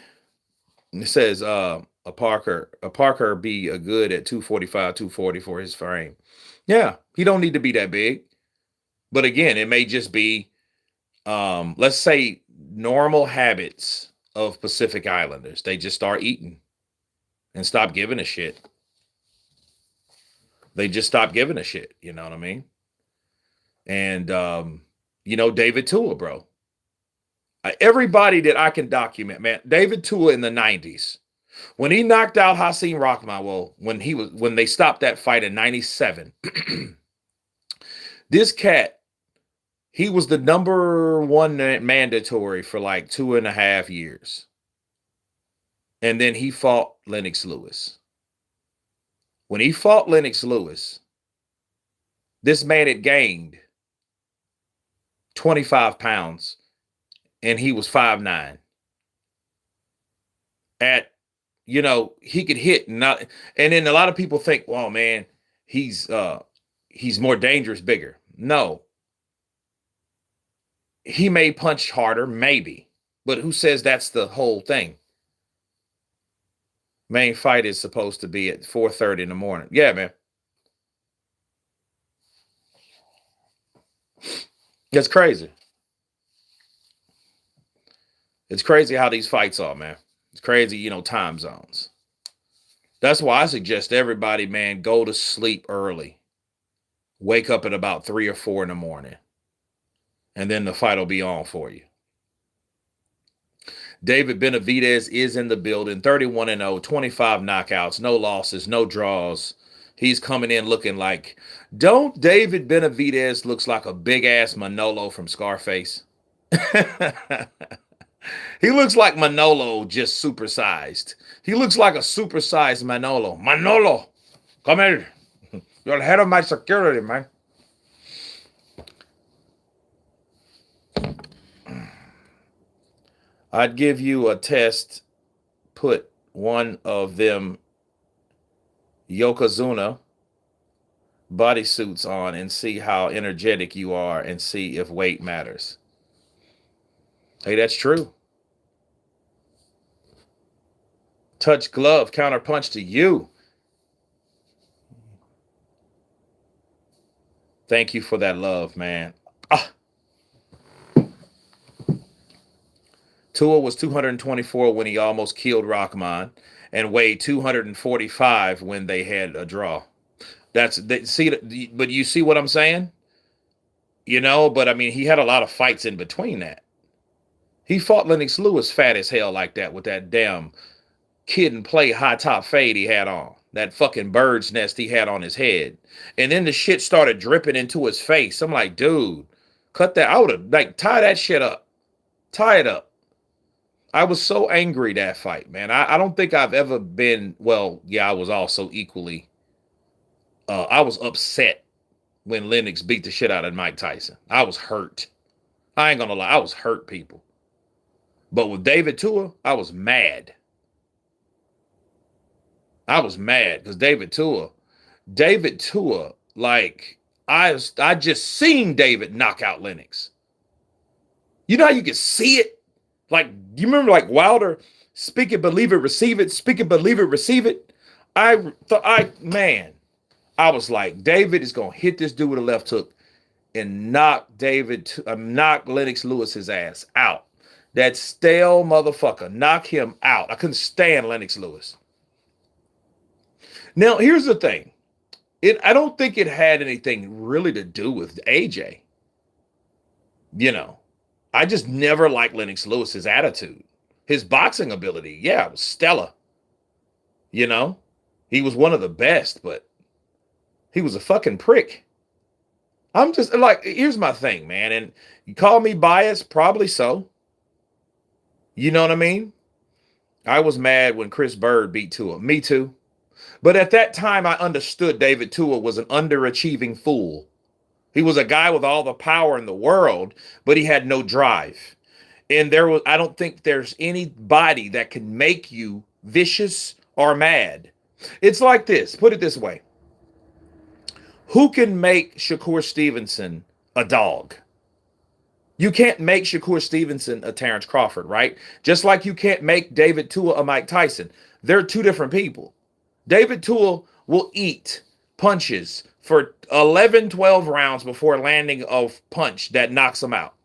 It says a Parker be a good at 245, 240 for his frame. Yeah, he don't need to be that big. But again, it may just be let's say normal habits of Pacific Islanders. They just start eating and stop giving a shit. They just stop giving a shit. You know what I mean? And, David Tua, bro. Everybody that I can document, man, David Tua in the 90s, when he knocked out Hasim Rahman, well, when they stopped that fight in 97, this cat, he was the number one mandatory for like 2.5 years. And then he fought Lennox Lewis. When he fought Lennox Lewis, this man had gained 25 pounds and he was 5'9". He could hit and then a lot of people think, well, man, he's more dangerous, bigger. No. He may punch harder, maybe, but who says that's the whole thing? Main fight is supposed to be at 4:30 in the morning. Yeah, man. It's crazy. It's crazy how these fights are, man. It's crazy, time zones. That's why I suggest everybody, man, go to sleep early. Wake up at about 3 or 4 in the morning. And then the fight will be on for you. David Benavidez is in the building, 31-0, 25 knockouts, no losses, no draws. He's coming in looking like, don't David Benavidez looks like a big-ass Manolo from Scarface? He looks like Manolo, just supersized. He looks like a supersized Manolo. Manolo, come here. You're the head of my security, man. I'd give you a test. Put one of them Yokozuna bodysuits on and see how energetic you are and see if weight matters. Hey, that's true. Touch glove, counter punch to you. Thank you for that love, man. Tua was 224 when he almost killed Rahman and weighed 245 when they had a draw. But you see what I'm saying? But I mean, he had a lot of fights in between that. He fought Lennox Lewis fat as hell like that with that damn kid and play high top fade he had on. That fucking bird's nest he had on his head. And then the shit started dripping into his face. I'm like, dude, cut that. I would have tie that shit up. Tie it up. I was so angry that fight, man. I don't think I've ever been, well, yeah, I was also equally, I was upset when Lennox beat the shit out of Mike Tyson. I was hurt. I ain't gonna lie, I was hurt, people. But with David Tua, I was mad. I was mad because David Tua, like, I just seen David knock out Lennox. You know how you can see it? Like, you remember like Wilder, speak it, believe it, receive it, speak it, believe it, receive it. I was like, David is going to hit this dude with a left hook and knock Lennox Lewis's ass out. That stale motherfucker, knock him out. I couldn't stand Lennox Lewis. Now, here's the thing. I don't think it had anything really to do with AJ. You know, I just never liked Lennox Lewis's attitude. His boxing ability, yeah, it was stellar. You know, he was one of the best, but he was a fucking prick. I'm just like, here's my thing, man. And you call me biased, probably so. You know what I mean? I was mad when Chris Bird beat Tua. Me too. But at that time, I understood David Tua was an underachieving fool. He was a guy with all the power in the world, but he had no drive. And I don't think there's anybody that can make you vicious or mad. It's like this. Put it this way. Who can make Shakur Stevenson a dog? You can't make Shakur Stevenson a Terrence Crawford, right? Just like you can't make David Tua a Mike Tyson. They're two different people. David Tua will eat punches for 11, 12 rounds before landing a punch that knocks him out.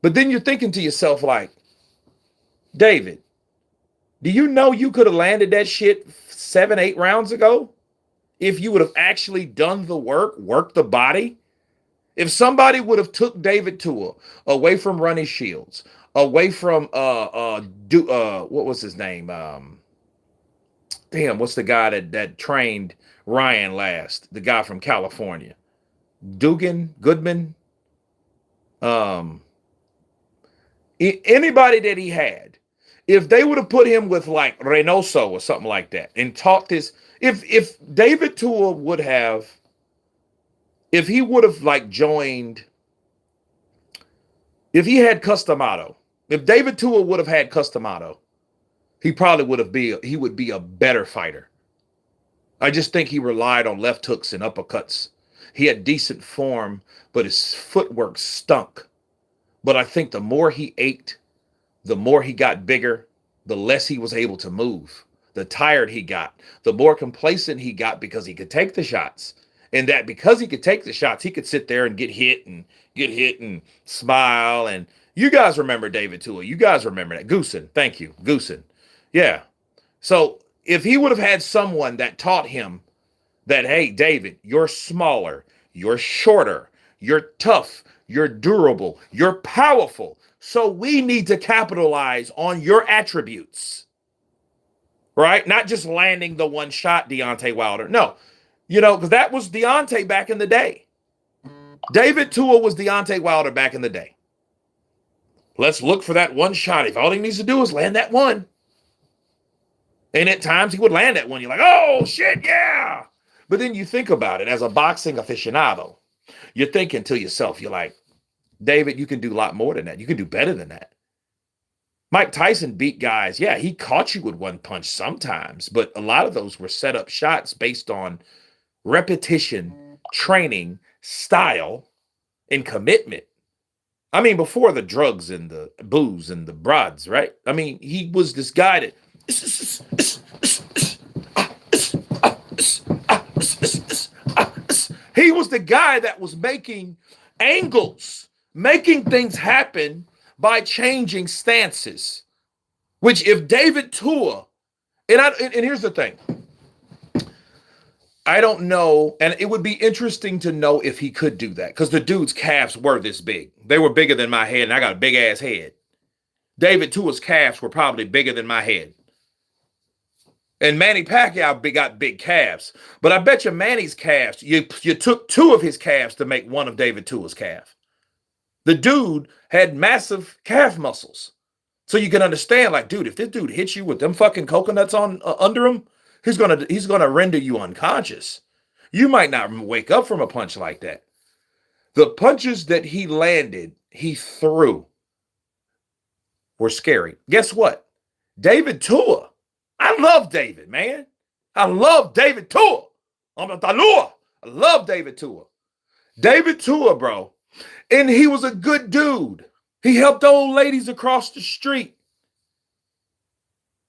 But then you're thinking to yourself like, David, do you know you could have landed that shit 7, 8 rounds ago? If you would have actually done the work, worked the body? If somebody would have took David Tua away from Ronnie Shields, away from what was his name? What's the guy that trained Ryan last? The guy from California. Goodman. Anybody that he had, if they would have put him with like Reynoso or something like that and taught this, if David Tua would have, if he would have like joined, if he had Customato, if David Tua would have had Customato, he probably would be a better fighter. I just think he relied on left hooks and uppercuts. He had decent form, but his footwork stunk. But I think the more he ate, the more he got bigger, the less he was able to move. The tired he got, the more complacent he got because he could take the shots. And that because he could take the shots, he could sit there and get hit and smile. And you guys remember David Tua. You guys remember that. Goosen. Thank you. Goosen. Yeah. So if he would have had someone that taught him that, hey, David, you're smaller, you're shorter, you're tough, you're durable, you're powerful. So we need to capitalize on your attributes, right? Not just landing the one shot, Deontay Wilder. No, because that was Deontay back in the day. David Tua was Deontay Wilder back in the day. Let's look for that one shot. If all he needs to do is land that one. And at times he would land that one. You're like, oh, shit, yeah. But then you think about it as a boxing aficionado. You're thinking to yourself, you're like, David, you can do a lot more than that. You can do better than that. Mike Tyson beat guys. Yeah, he caught you with one punch sometimes, but a lot of those were set up shots based on repetition, training, style, and commitment. I mean, before the drugs and the booze and the broads, right? I mean, he was this guy that he was the guy that was making angles, making things happen by changing stances. Which if David Tua, and here's the thing, I don't know, and it would be interesting to know if he could do that, because the dude's calves were this big. They were bigger than my head, and I got a big ass head. David Tua's calves were probably bigger than my head. And Manny Pacquiao got big calves. But I bet you Manny's calves, you took 2 of his calves to make one of David Tua's calf. The dude had massive calf muscles. So you can understand, like, dude, if this dude hits you with them fucking coconuts on under him, he's gonna render you unconscious. You might not wake up from a punch like that. The punches that he landed, he threw, were scary. Guess what? David Tua. I love David, man. I love David Tua. I love David Tua. David Tua, bro. And he was a good dude. He helped old ladies across the street.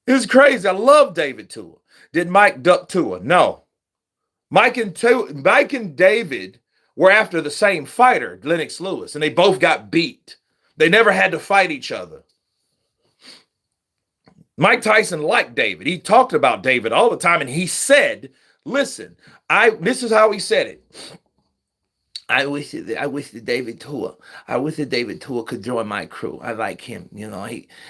It was crazy. I love David Tua. Did Mike duck Tua? No. Mike and David were after the same fighter, Lennox Lewis, and they both got beat. They never had to fight each other. Mike Tyson liked David. He talked about David all the time, and he said Listen, this is how he said it. I wish that David Tua. I wish that David Tua could join my crew. I like him.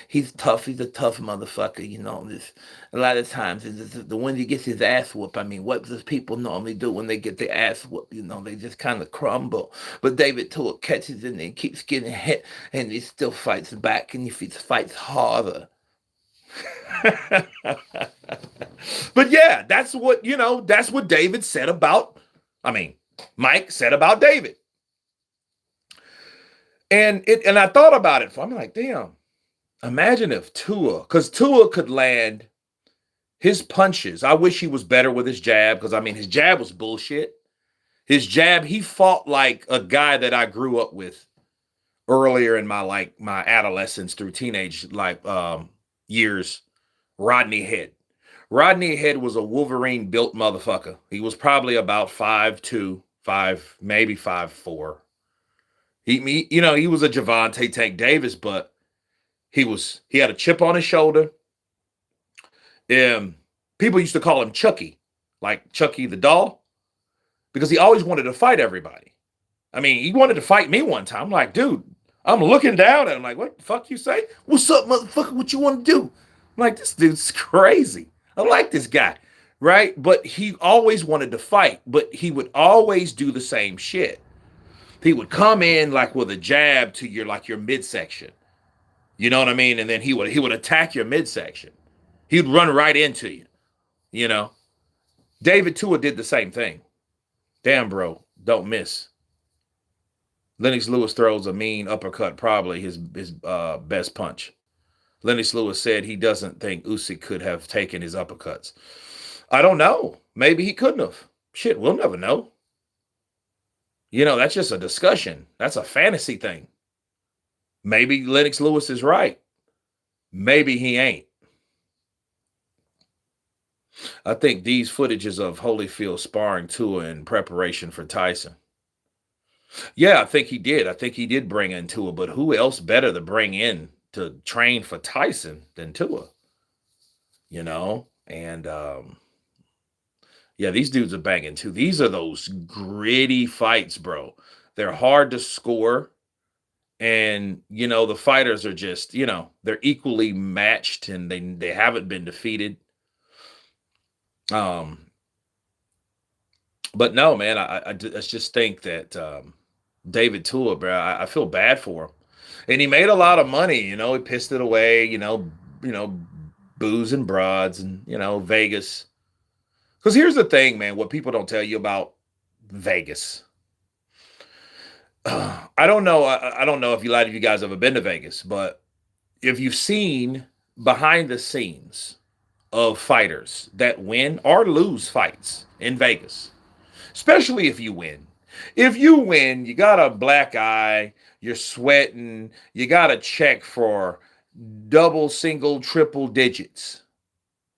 He's tough. He's a tough motherfucker. This a lot of times the when he gets his ass whooped. I mean, what does people normally do when they get their ass whooped? They just kind of crumble. But David Tua catches it and keeps getting hit, and he still fights back, and he fights harder. But yeah, that's what David said about. I mean, Mike said about David. And I thought about it. I'm like, damn, imagine if because Tua could land his punches. I wish he was better with his jab, because I mean, his jab was bullshit. His jab, he fought like a guy that I grew up with earlier in my adolescence through teenage years, Rodney Head. Rodney Head was a Wolverine built motherfucker. He was probably about 5'2", maybe 5'4". He was a Javante Tank Davis, but he had a chip on his shoulder. People used to call him Chucky, like Chucky the doll, because he always wanted to fight everybody. I mean, he wanted to fight me one time. I'm like, dude, I'm looking down at him like, what the fuck you say? What's up, motherfucker? What you want to do? I'm like, this dude's crazy. I like this guy, right? But he always wanted to fight, but he would always do the same shit. He would come in like with a jab to your midsection. You know what I mean? And then he would attack your midsection. He'd run right into you. David Tua did the same thing. Damn, bro, don't miss. Lennox Lewis throws a mean uppercut, probably his best punch. Lennox Lewis said he doesn't think Usyk could have taken his uppercuts. I don't know. Maybe he couldn't have. Shit, we'll never know. That's just a discussion. That's a fantasy thing. Maybe Lennox Lewis is right. Maybe he ain't. I think these footages of Holyfield sparring Tua in preparation for Tyson. Yeah, I think he did. I think he did bring in Tua, but who else better to bring in to train for Tyson than Tua? And yeah, these dudes are banging too. These are those gritty fights, bro. They're hard to score. And, the fighters are just, they're equally matched, and they haven't been defeated. But no, man, I just think that David Tua, bro, I feel bad for him. And he made a lot of money, he pissed it away, booze and broads and, Vegas. Because here's the thing, man, what people don't tell you about Vegas. I don't know. I don't know if a lot of you guys have ever been to Vegas, but if you've seen behind the scenes of fighters that win or lose fights in Vegas, especially if you win. If you win, you got a black eye, you're sweating, you got a check for double, single, triple digits.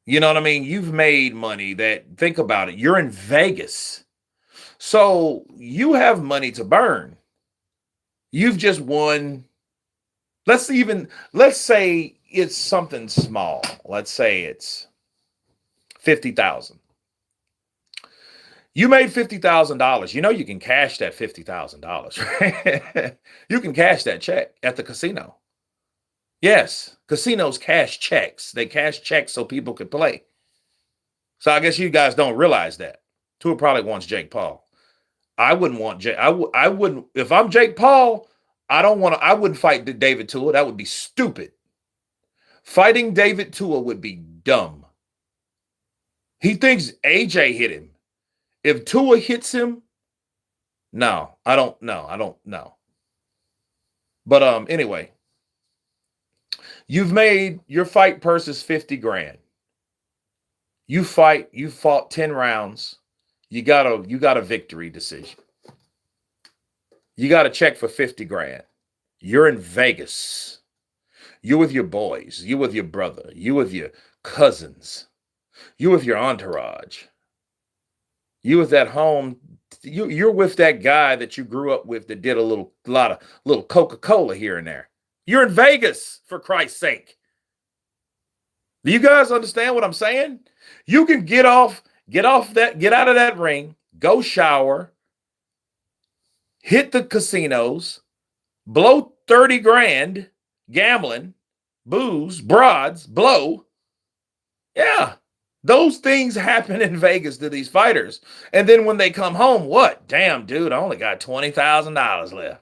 You know what I mean? You've made money think about it. You're in Vegas. So you have money to burn. You've just won. Let's say it's something small. Let's say it's $50,000. You made $50,000. You can cash that $50,000, right? You can cash that check at the casino. Yes, casinos cash checks. They cash checks so people could play. So I guess you guys don't realize that. Tua probably wants Jake Paul. I wouldn't want Jake. I wouldn't. If I'm Jake Paul, I wouldn't fight David Tua. That would be stupid. Fighting David Tua would be dumb. He thinks AJ hit him. If Tua hits him, no, I don't know. But anyway, you've made your fight purse is $50,000. You fought 10 rounds. You got a victory decision. You got a check for $50,000. You're in Vegas. You with your boys. You with your brother. You with your cousins. You with your entourage. You with that home. You're with that guy that you grew up with that did a lot of little Coca-Cola here and there. You're in Vegas, for Christ's sake. Do you guys understand what I'm saying? You can get off Get out of that ring, go shower, hit the casinos, blow 30 grand gambling, booze, broads, blow. Yeah. Those things happen in Vegas to these fighters. And then when they come home, what? Damn, dude, I only got $20,000 left.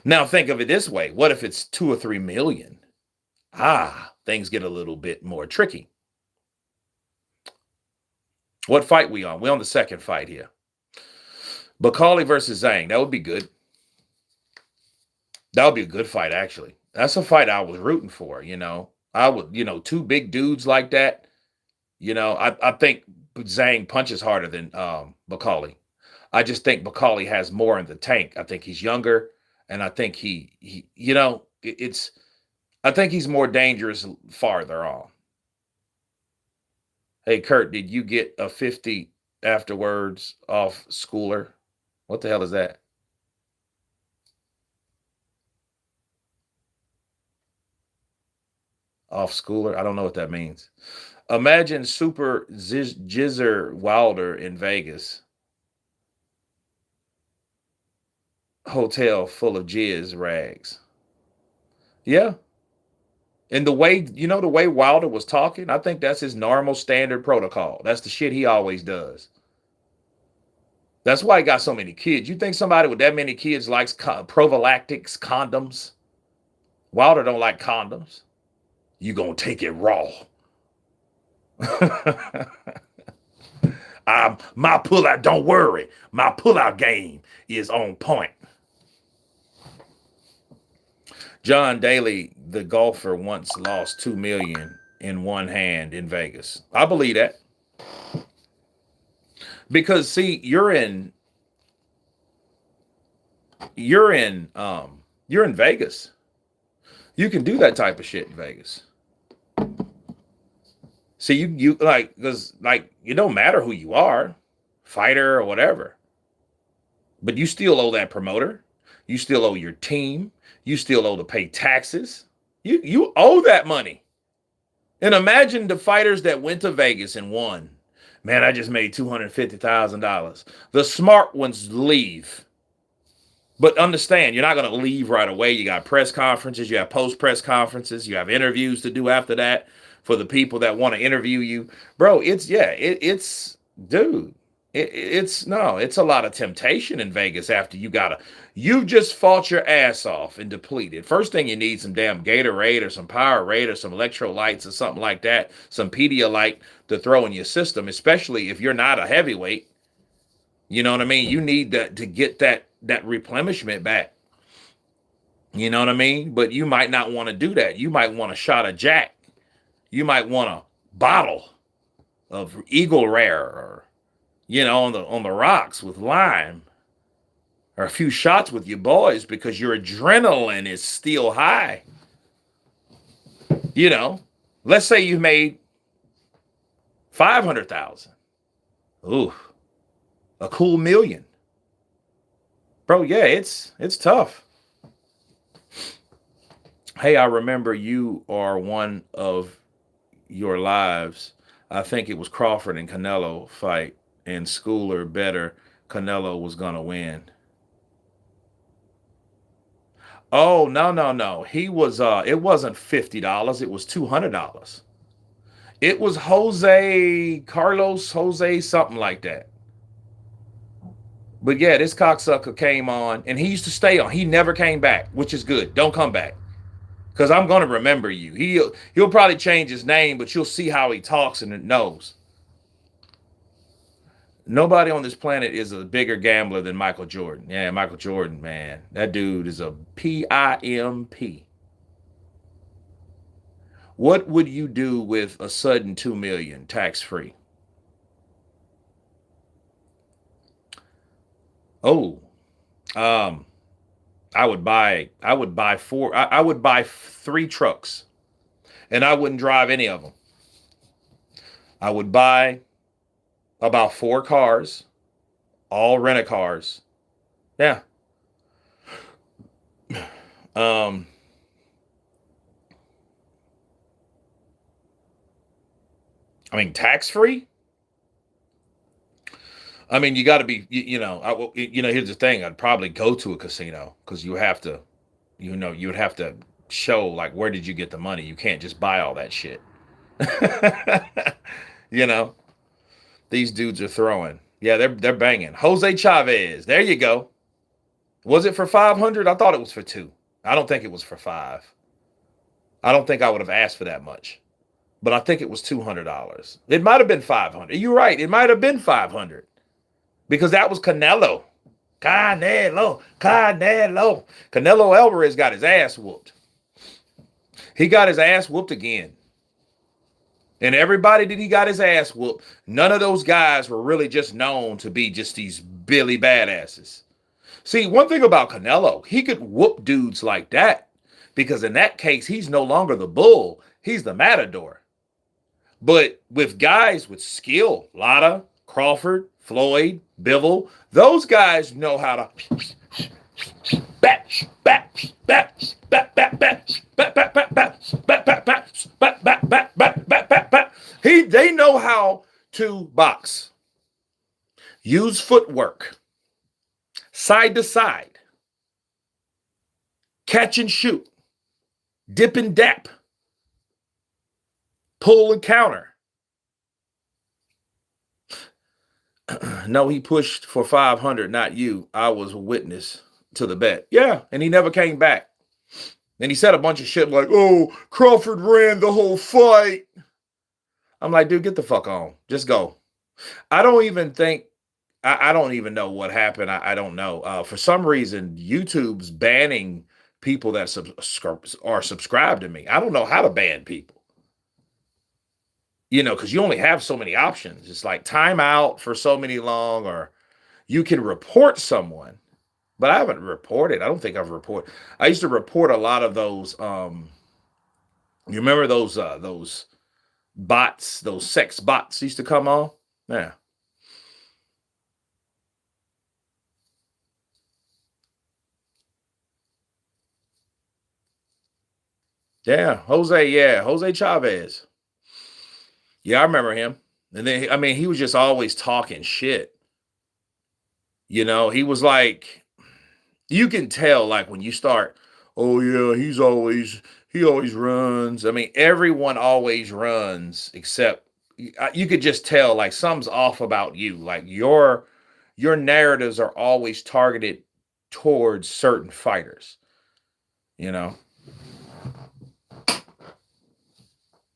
Now think of it this way. What if it's 2 or 3 million? Things get a little bit more tricky. What fight we on? We're on the second fight here. Bakali versus Zhang. That would be good. That would be a good fight, actually. That's a fight I was rooting for, I would, two big dudes like that. I think Zhang punches harder than Bakali. I just think Bakali has more in the tank. I think he's younger, and I think I think he's more dangerous farther on. Hey, Kurt, did you get a 50 afterwards off Schooler? What the hell is that? Off Schooler? I don't know what that means. Imagine Super Jizzer Wilder in Vegas. Hotel full of jizz rags. Yeah. And the way Wilder was talking, I think that's his normal standard protocol. That's the shit he always does. That's why he got so many kids. You think somebody with that many kids likes prophylactics, condoms? Wilder don't like condoms. You gonna take it raw. My pullout, don't worry. My pullout game is on point. John Daly, the golfer, once lost $2 million in one hand in Vegas. I believe that. Because see, you're in Vegas. You can do that type of shit in Vegas. See, you because it don't matter who you are, fighter or whatever. But you still owe that promoter. You still owe your team. You still owe to pay taxes. You owe that money. And imagine the fighters that went to Vegas and won. Man, I just made $250,000. The smart ones leave. But understand, you're not going to leave right away. You got press conferences. You have post-press conferences. You have interviews to do after that for the people that want to interview you. Bro, it's a lot of temptation in Vegas after you've just fought your ass off and depleted. First thing you need some damn Gatorade or some Powerade or some electrolytes or something like that, some Pedialyte to throw in your system, especially if you're not a heavyweight. You know what I mean? You need that to get that replenishment back. You know what I mean? But you might not want to do that. You might want a shot of Jack. You might want a bottle of Eagle Rare or on the rocks with lime, or a few shots with your boys because your adrenaline is still high. Let's say you made 500,000. Ooh, a cool million. Bro, yeah, it's tough. Hey, I remember you are one of your lives. I think it was Crawford and Canelo fight, and Schooler better. Canelo was going to win. Oh, no. He was, it wasn't $50. It was $200. It was Carlos Jose, something like that. But yeah, this cocksucker came on, and he used to stay on. He never came back, which is good. Don't come back, because I'm going to remember you. He'll probably change his name, but you'll see how he talks and it knows. Nobody on this planet is a bigger gambler than Michael Jordan. Yeah, Michael Jordan, man. That dude is a PIMP. What would you do with a sudden $2 million tax-free? Oh, I would buy 3 trucks, and I wouldn't drive any of them. I would buy about 4 cars, all rent-a-cars. Yeah. I mean, tax free. I mean, you got to be, here's the thing. I'd probably go to a casino because you have to, you would have to show like where did you get the money. You can't just buy all that shit. you know, these dudes are throwing. Yeah, they're banging. Jose Chavez. There you go. Was it for 500? I thought it was for 2. I don't think it was for 5. I don't think I would have asked for that much. But I think it was $200. It might have been 500. You're right. It might have been 500 because that was Canelo. Canelo Alvarez got his ass whooped. He got his ass whooped again. And everybody that he got his ass whooped, none of those guys were really just known to be just these Billy badasses. See, one thing about Canelo, he could whoop dudes like that because in that case, he's no longer the bull. He's the matador. But with guys with skill, Lotta, Crawford, Floyd, Bivol, those guys know how to they know how to box. Use footwork. Side to side. Catch and shoot. Dip and dap. Pull and counter. No, he pushed for 500, not you. I was a witness to the bet. Yeah, and he never came back. And he said a bunch of shit like, oh, Crawford ran the whole fight. I'm like, dude, get the fuck on. Just go. I don't even think, I don't even know what happened. I don't know. For some reason, YouTube's banning people that are subscribed to me. I don't know how to ban people. Because you only have so many options. It's like timeout for so many long, or you can report someone. But I haven't reported. I don't think I've reported. I used to report a lot of those. You remember those bots, those sex bots used to come on? Yeah. Yeah, Jose Chavez. Yeah, I remember him. And then, I mean, he was just always talking shit. He was like, you can tell, like, when you start, oh, yeah, he always runs. I mean, everyone always runs, except you could just tell, like, something's off about you. Like, your narratives are always targeted towards certain fighters,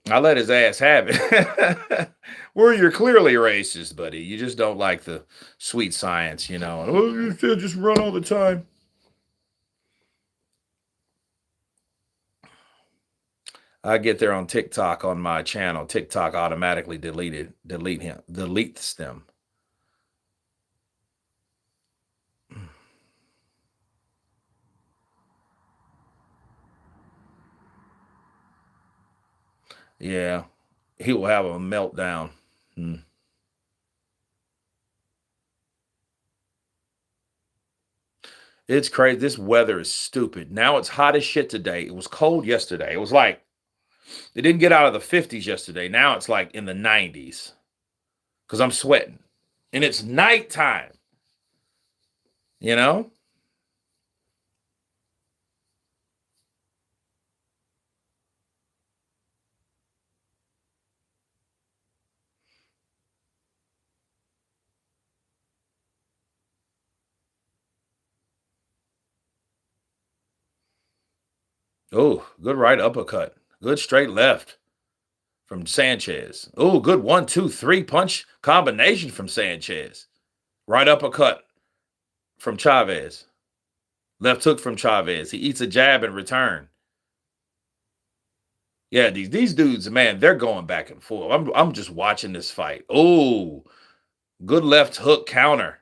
I let his ass have it. Well, you're clearly racist, buddy. You just don't like the sweet science, Oh, you should just run all the time. I get there on TikTok on my channel. TikTok automatically deletes them. Yeah, he will have a meltdown. It's crazy. This weather is stupid. Now it's hot as shit today. It was cold yesterday. It was like, it didn't get out of the 50s yesterday. Now it's like in the 90s because I'm sweating. And it's nighttime. Oh, good right uppercut. Good straight left from Sanchez. Oh, good 1, 2, 3 punch combination from Sanchez. Right uppercut from Chavez. Left hook from Chavez. He eats a jab in return. Yeah, these dudes, man, they're going back and forth. I'm just watching this fight. Oh, good left hook counter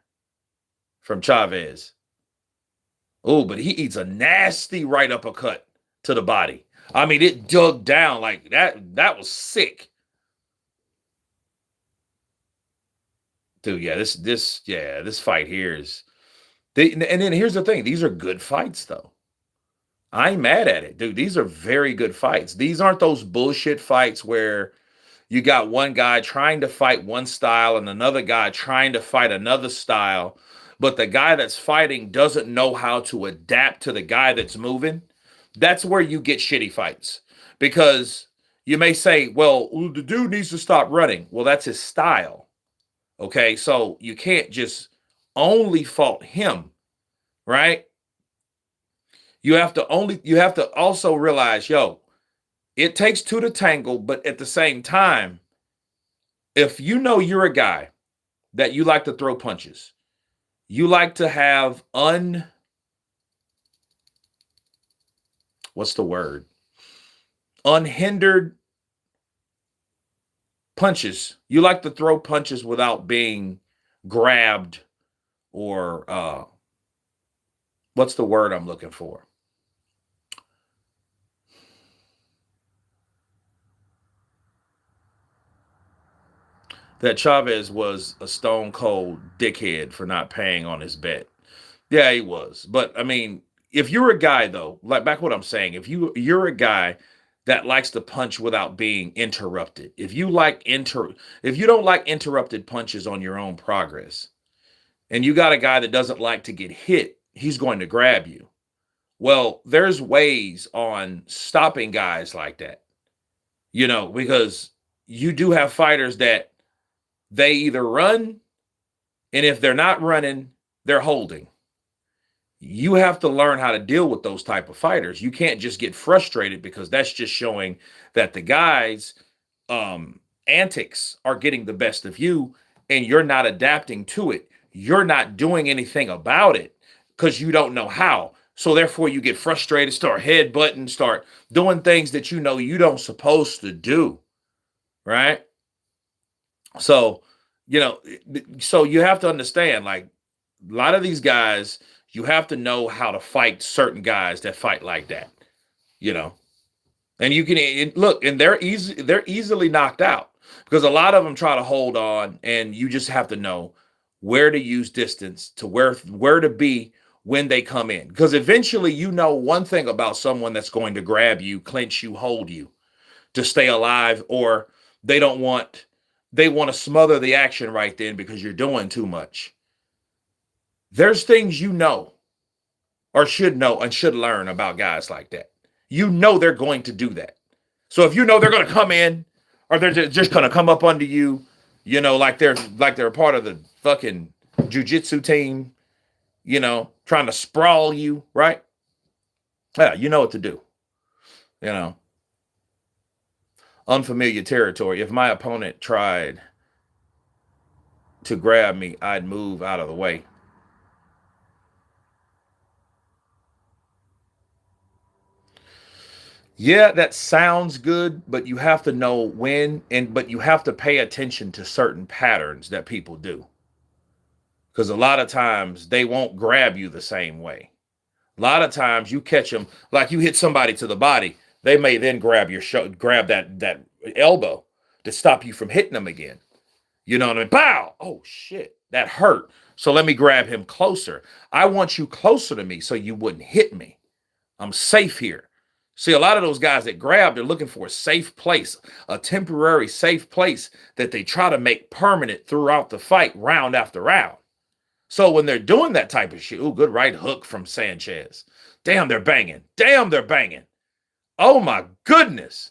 from Chavez. Oh, but he eats a nasty right uppercut to the body. I mean, it dug down like that. That was sick. Dude, yeah, this fight here is and then here's the thing. These are good fights, though. I ain't mad at it, dude. These are very good fights. These aren't those bullshit fights where, You got one guy trying to fight one style and another guy trying to fight another style, but the guy that's fighting doesn't know how to adapt to the guy that's moving. That's where you get shitty fights, because you may say, well, the dude needs to stop running. Well, that's his style. Okay, so you can't just only fault him, right? You have to also realize, yo, it takes two to tangle, but at the same time, if you know you're a guy that you like to throw punches, you like to have what's the word? Unhindered punches. You like to throw punches without being grabbed or what's the word I'm looking for? That Chavez was a stone cold dickhead for not paying on his bet. Yeah, he was. But I mean, if you're a guy though, like back what I'm saying, if you're a guy that likes to punch without being interrupted, if you don't like interrupted punches on your own progress, and you got a guy that doesn't like to get hit, he's going to grab you. Well, there's ways on stopping guys like that, because you do have fighters that they either run, and if they're not running, they're holding. You have to learn how to deal with those type of fighters. You can't just get frustrated, because that's just showing that the guys' antics are getting the best of you, and you're not adapting to it. You're not doing anything about it because you don't know how. So therefore you get frustrated, start headbutting, start doing things that you don't supposed to do, right? So, so you have to understand, like, a lot of these guys, you have to know how to fight certain guys that fight like that, and you can look, and they're easily knocked out, because a lot of them try to hold on, and you just have to know where to use distance to where to be when they come in, because eventually one thing about someone that's going to grab you, clinch you, hold you to stay alive, or they want to smother the action right then because you're doing too much. There's things or should know and should learn about guys like that. They're going to do that. So if they're going to come in, or they're just going to come up under you, like they're a part of the fucking jiu-jitsu team, trying to sprawl you, right? Yeah, you know what to do. Unfamiliar territory. If my opponent tried to grab me, I'd move out of the way. Yeah, that sounds good, but you have to know when, but you have to pay attention to certain patterns that people do. Because a lot of times they won't grab you the same way. A lot of times you catch them, like you hit somebody to the body, they may then grab that elbow to stop you from hitting them again. You know what I mean? Bow! Oh shit, that hurt. So let me grab him closer. I want you closer to me so you wouldn't hit me. I'm safe here. See, a lot of those guys that grab, they're looking for a safe place, a temporary safe place that they try to make permanent throughout the fight, round after round. So when they're doing that type of shit, ooh, good right hook from Sanchez. Damn, they're banging. Damn, they're banging. Oh my goodness.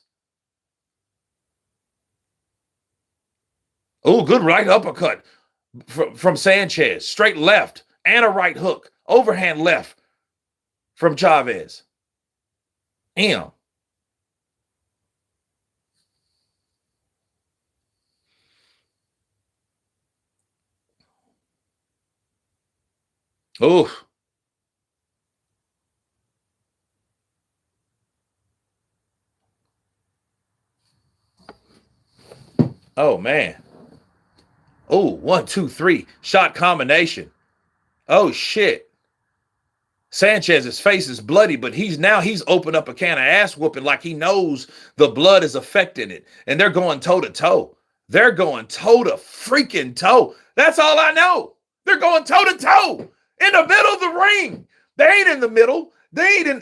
Oh, good right uppercut from Sanchez. Straight left and a right hook. Overhand left from Chavez. Damn. Oh. Oh, man. Oh, 1, 2, 3. Shot combination. Oh, shit. Sanchez's face is bloody, but he's opened up a can of ass whooping, like he knows the blood is affecting it. And they're going toe to toe. They're going toe to freaking toe. That's all I know. They're going toe to toe in the middle of the ring. They ain't in the middle. They're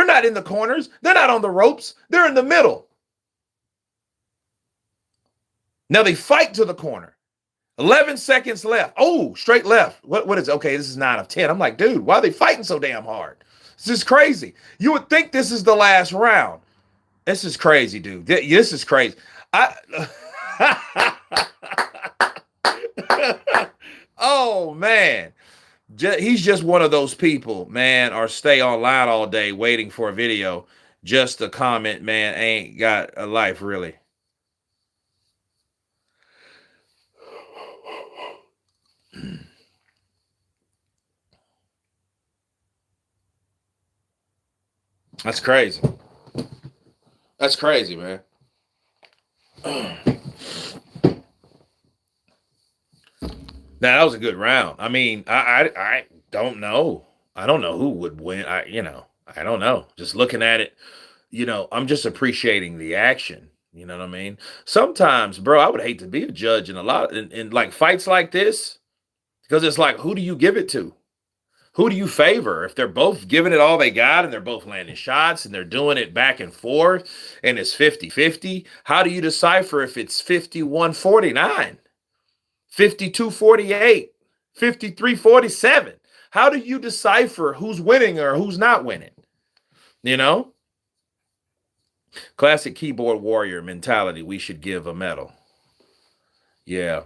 not in the corners. They're not on the ropes. They're in the middle. Now they fight to the corner. 11 seconds left. Oh, straight left. What is it? Okay, this is 9 of 10. I'm like, dude, why are they fighting so damn hard? This is crazy. You would think this is the last round. This is crazy, dude. This is crazy. Oh, man. He's just one of those people, man, or stay online all day waiting for a video just to comment, man, ain't got a life, really. That's crazy. That's crazy, man. Now, that was a good round. I mean, I don't know. I don't know who would win. I don't know. Just looking at it, I'm just appreciating the action. You know what I mean? Sometimes, bro, I would hate to be a judge in like fights like this, because it's like, who do you give it to? Who do you favor? If they're both giving it all they got and they're both landing shots and they're doing it back and forth and it's 50-50, how do you decipher if it's 51-49, 52-48, 53-47? How do you decipher who's winning or who's not winning? Classic keyboard warrior mentality. We should give a medal. Yeah.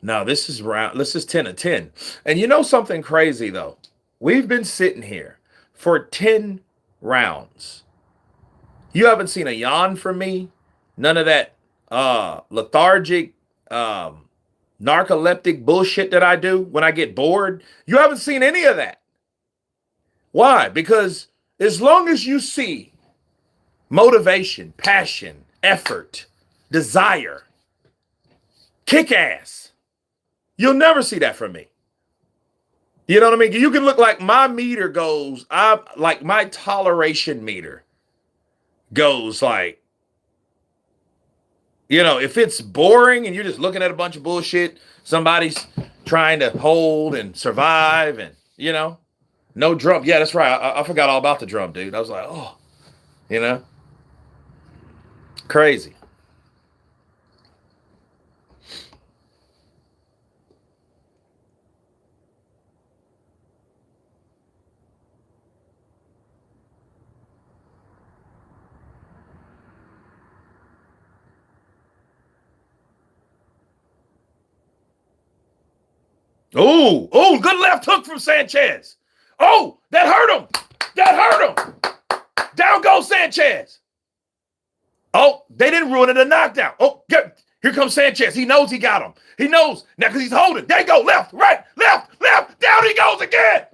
Now, this is 10 of 10. And you know something crazy, though? We've been sitting here for 10 rounds. You haven't seen a yawn from me. None of that lethargic, narcoleptic bullshit that I do when I get bored. You haven't seen any of that. Why? Because as long as you see motivation, passion, effort, desire, kick ass, you'll never see that from me. You know what I mean? You can look like my meter goes, like my toleration meter goes like, if it's boring and you're just looking at a bunch of bullshit, somebody's trying to hold and survive and, no drum. Yeah, that's right. I forgot all about the drum, dude. I was like, oh, crazy. Oh, good left hook from Sanchez. Oh, that hurt him. That hurt him. Down goes Sanchez. Oh, they didn't ruin it, a knockdown. Oh, here comes Sanchez. He knows he got him. He knows. Now, because he's holding. There you go. Left, right, left. Down he goes again.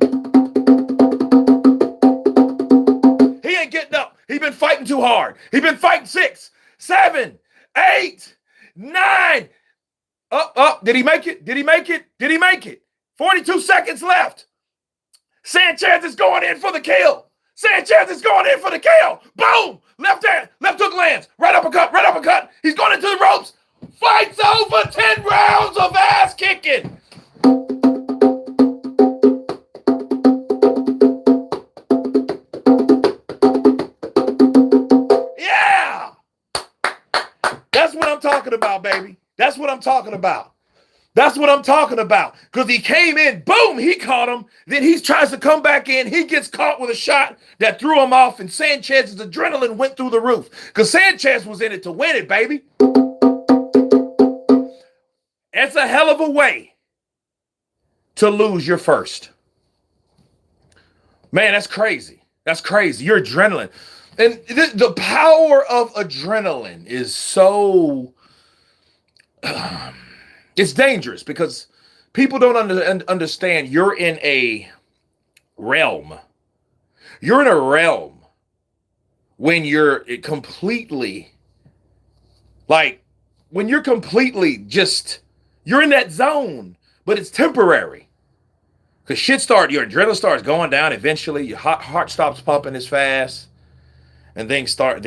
He ain't getting up. He been fighting too hard. He been fighting 6, 7, 8, 9. Up. Did he make it? 42 seconds left. Sanchez is going in for the kill. Boom. Left hand. Left hook lands. Right uppercut. He's going into the ropes. Fight's over. 10 rounds of ass kicking. Yeah. That's what I'm talking about, baby. That's what I'm talking about. Because he came in, boom, he caught him. Then he tries to come back in. He gets caught with a shot that threw him off, and Sanchez's adrenaline went through the roof. Because Sanchez was in it to win it, baby. It's a hell of a way to lose your first. Man, that's crazy. Your adrenaline. And the power of adrenaline is so... it's dangerous because people don't understand you're in a realm. You're in a realm when you're completely you're in that zone, but it's temporary. Because your adrenaline starts going down eventually. Your heart stops pumping as fast. And things start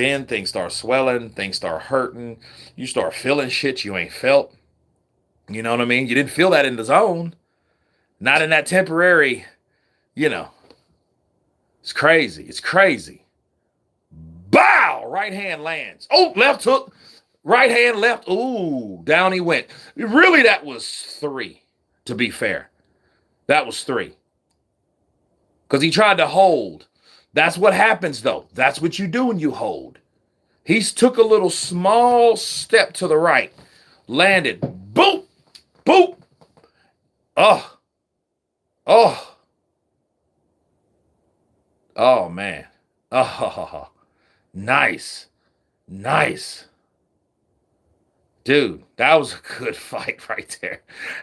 swelling, things start hurting. You start feeling shit you ain't felt. You know what I mean? You didn't feel that in the zone. Not in that temporary, you know. It's crazy. It's crazy. Bow! Right hand lands. Oh, left hook. Right hand, left. Ooh, down he went. Really, that was 3, to be fair. That was 3. Because he tried to hold. That's what happens, though. That's what you do when you hold. He's took a little small step to the right. Landed. Boop! Boop! Oh. Oh. Oh, man. Oh. Nice. Nice. Dude, that was a good fight right there.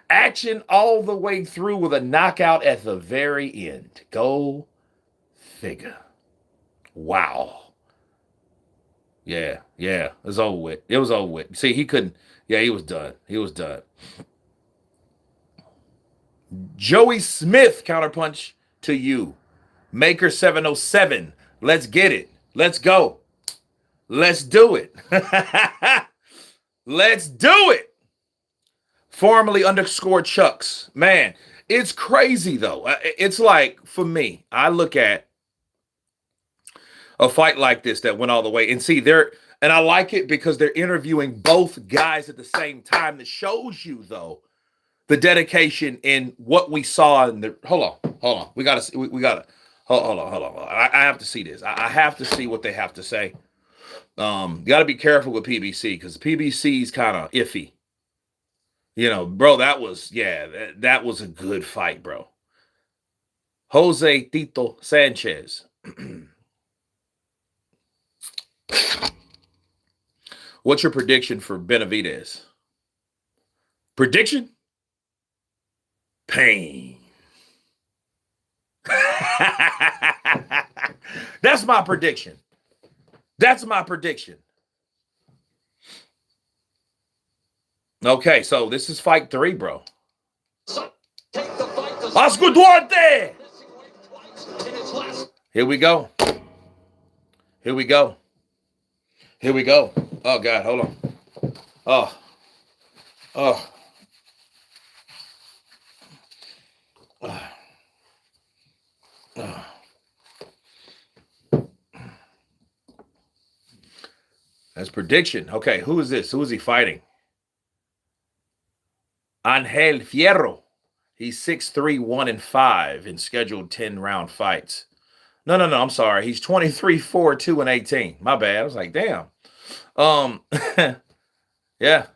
Action all the way through with a knockout at the very end. Go figure. Wow. Yeah. It was over with. It was over with. See, he couldn't. Yeah, he was done. He was done. Joey Smith counterpunch to you. Maker 707. Let's get it. Let's go. Let's do it. Let's do it. Formerly _ Chucks. Man, it's crazy, though. It's like, for me, I look at a fight like this that went all the way. And see, and I like it because they're interviewing both guys at the same time. That shows you, though, the dedication in what we saw in the. Hold on. We gotta. Hold on. I have to see this. I have to see what they have to say. You got to be careful with PBC because PBC's kind of iffy. You know, bro, that was a good fight, bro. Jose Tito Sanchez. What's your prediction for Benavidez? Prediction? Pain. That's my prediction. That's my prediction. Okay, so this is fight 3, bro. Oscar Duarte! Here we go. Here we go. Here we go. Oh, God, hold on. Oh. Oh. Oh. Oh. That's prediction. Okay, who is this? Who is he fighting? Angel Fierro. He's 6'3", 1-5 in scheduled 10-round fights. No, I'm sorry. He's 23, 4, 2, and 18. My bad. I was like, damn. Yeah. Yeah,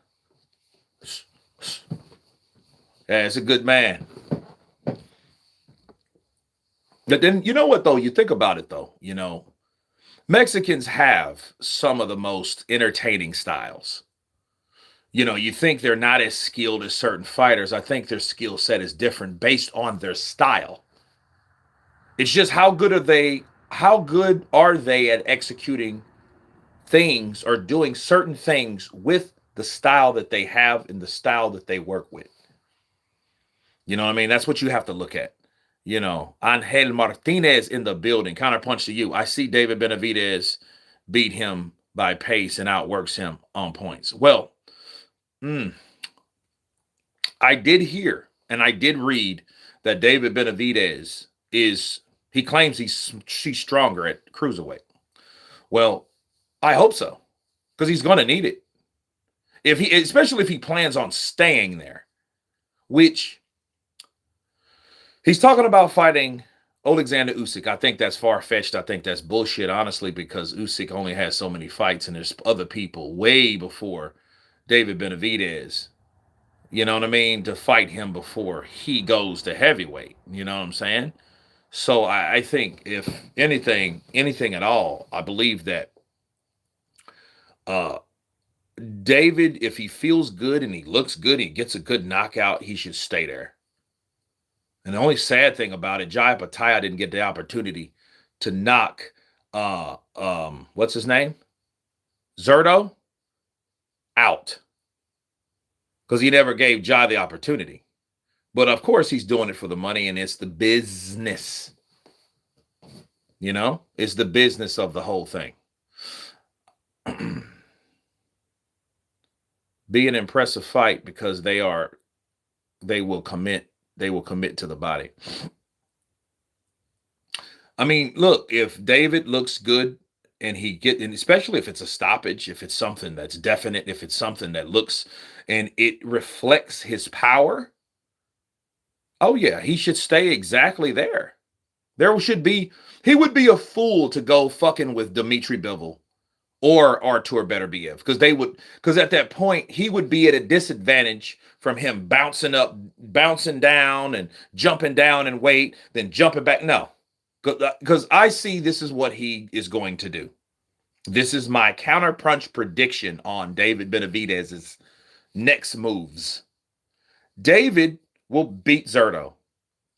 it's a good man. But then, you know what, though? You think about it, though. You know, Mexicans have some of the most entertaining styles. You know, you think they're not as skilled as certain fighters. I think their skill set is different based on their style. It's just how good are they at executing things or doing certain things with the style that they have and the style that they work with. You know what I mean? That's what you have to look at. You know, Angel Martinez in the building. Counterpunch to you. I see David Benavidez beat him by pace and outworks him on points. Well, I did hear and I did read that David Benavidez he claims he's stronger at Cruiserweight. Well, I hope so, because he's going to need it. Especially if he plans on staying there, which he's talking about fighting Alexander Usyk. I think that's far-fetched. I think that's bullshit, honestly, because Usyk only has so many fights and there's other people way before David Benavidez, you know what I mean, to fight him before he goes to heavyweight. You know what I'm saying? So I think if anything at all, I believe that David, if he feels good and he looks good, he gets a good knockout, he should stay there. And the only sad thing about it, Jai Pataya didn't get the opportunity to knock what's his name? Zurdo out. Because he never gave Jai the opportunity. But of course he's doing it for the money, and it's the business. You know? It's the business of the whole thing. Be an impressive fight because they are they will commit to the body. I mean, look, if David looks good and and especially if it's a stoppage, if it's something that's definite, if it's something that looks and it reflects his power, oh yeah, he should stay exactly there. He would be a fool to go fucking with Dmitry Bivol or Artur Beterbiev because at that point he would be at a disadvantage from him bouncing up, bouncing down, and jumping down and weight, then jumping back. No, because I see this is what he is going to do. This is my counterpunch prediction on David Benavidez's next moves. David will beat Zurdo.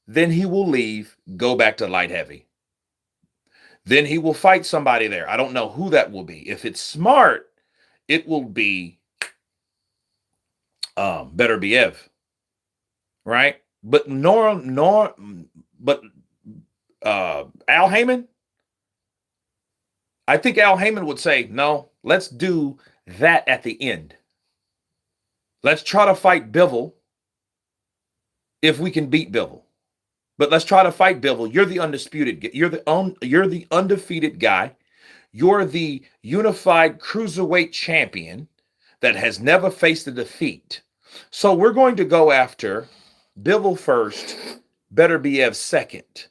Then he will leave, go back to light heavy. Then he will fight somebody there. I don't know who that will be. If it's smart, it will be Beterbiev, right? But Al Heyman, I think Al Heyman would say, no, let's do that at the end. Let's try to fight Bivol if we can beat Bivol. But let's try to fight Bivol. You're the undisputed. You're the undefeated guy. You're the unified cruiserweight champion that has never faced a defeat. So we're going to go after Bivol first, Beterbiev second.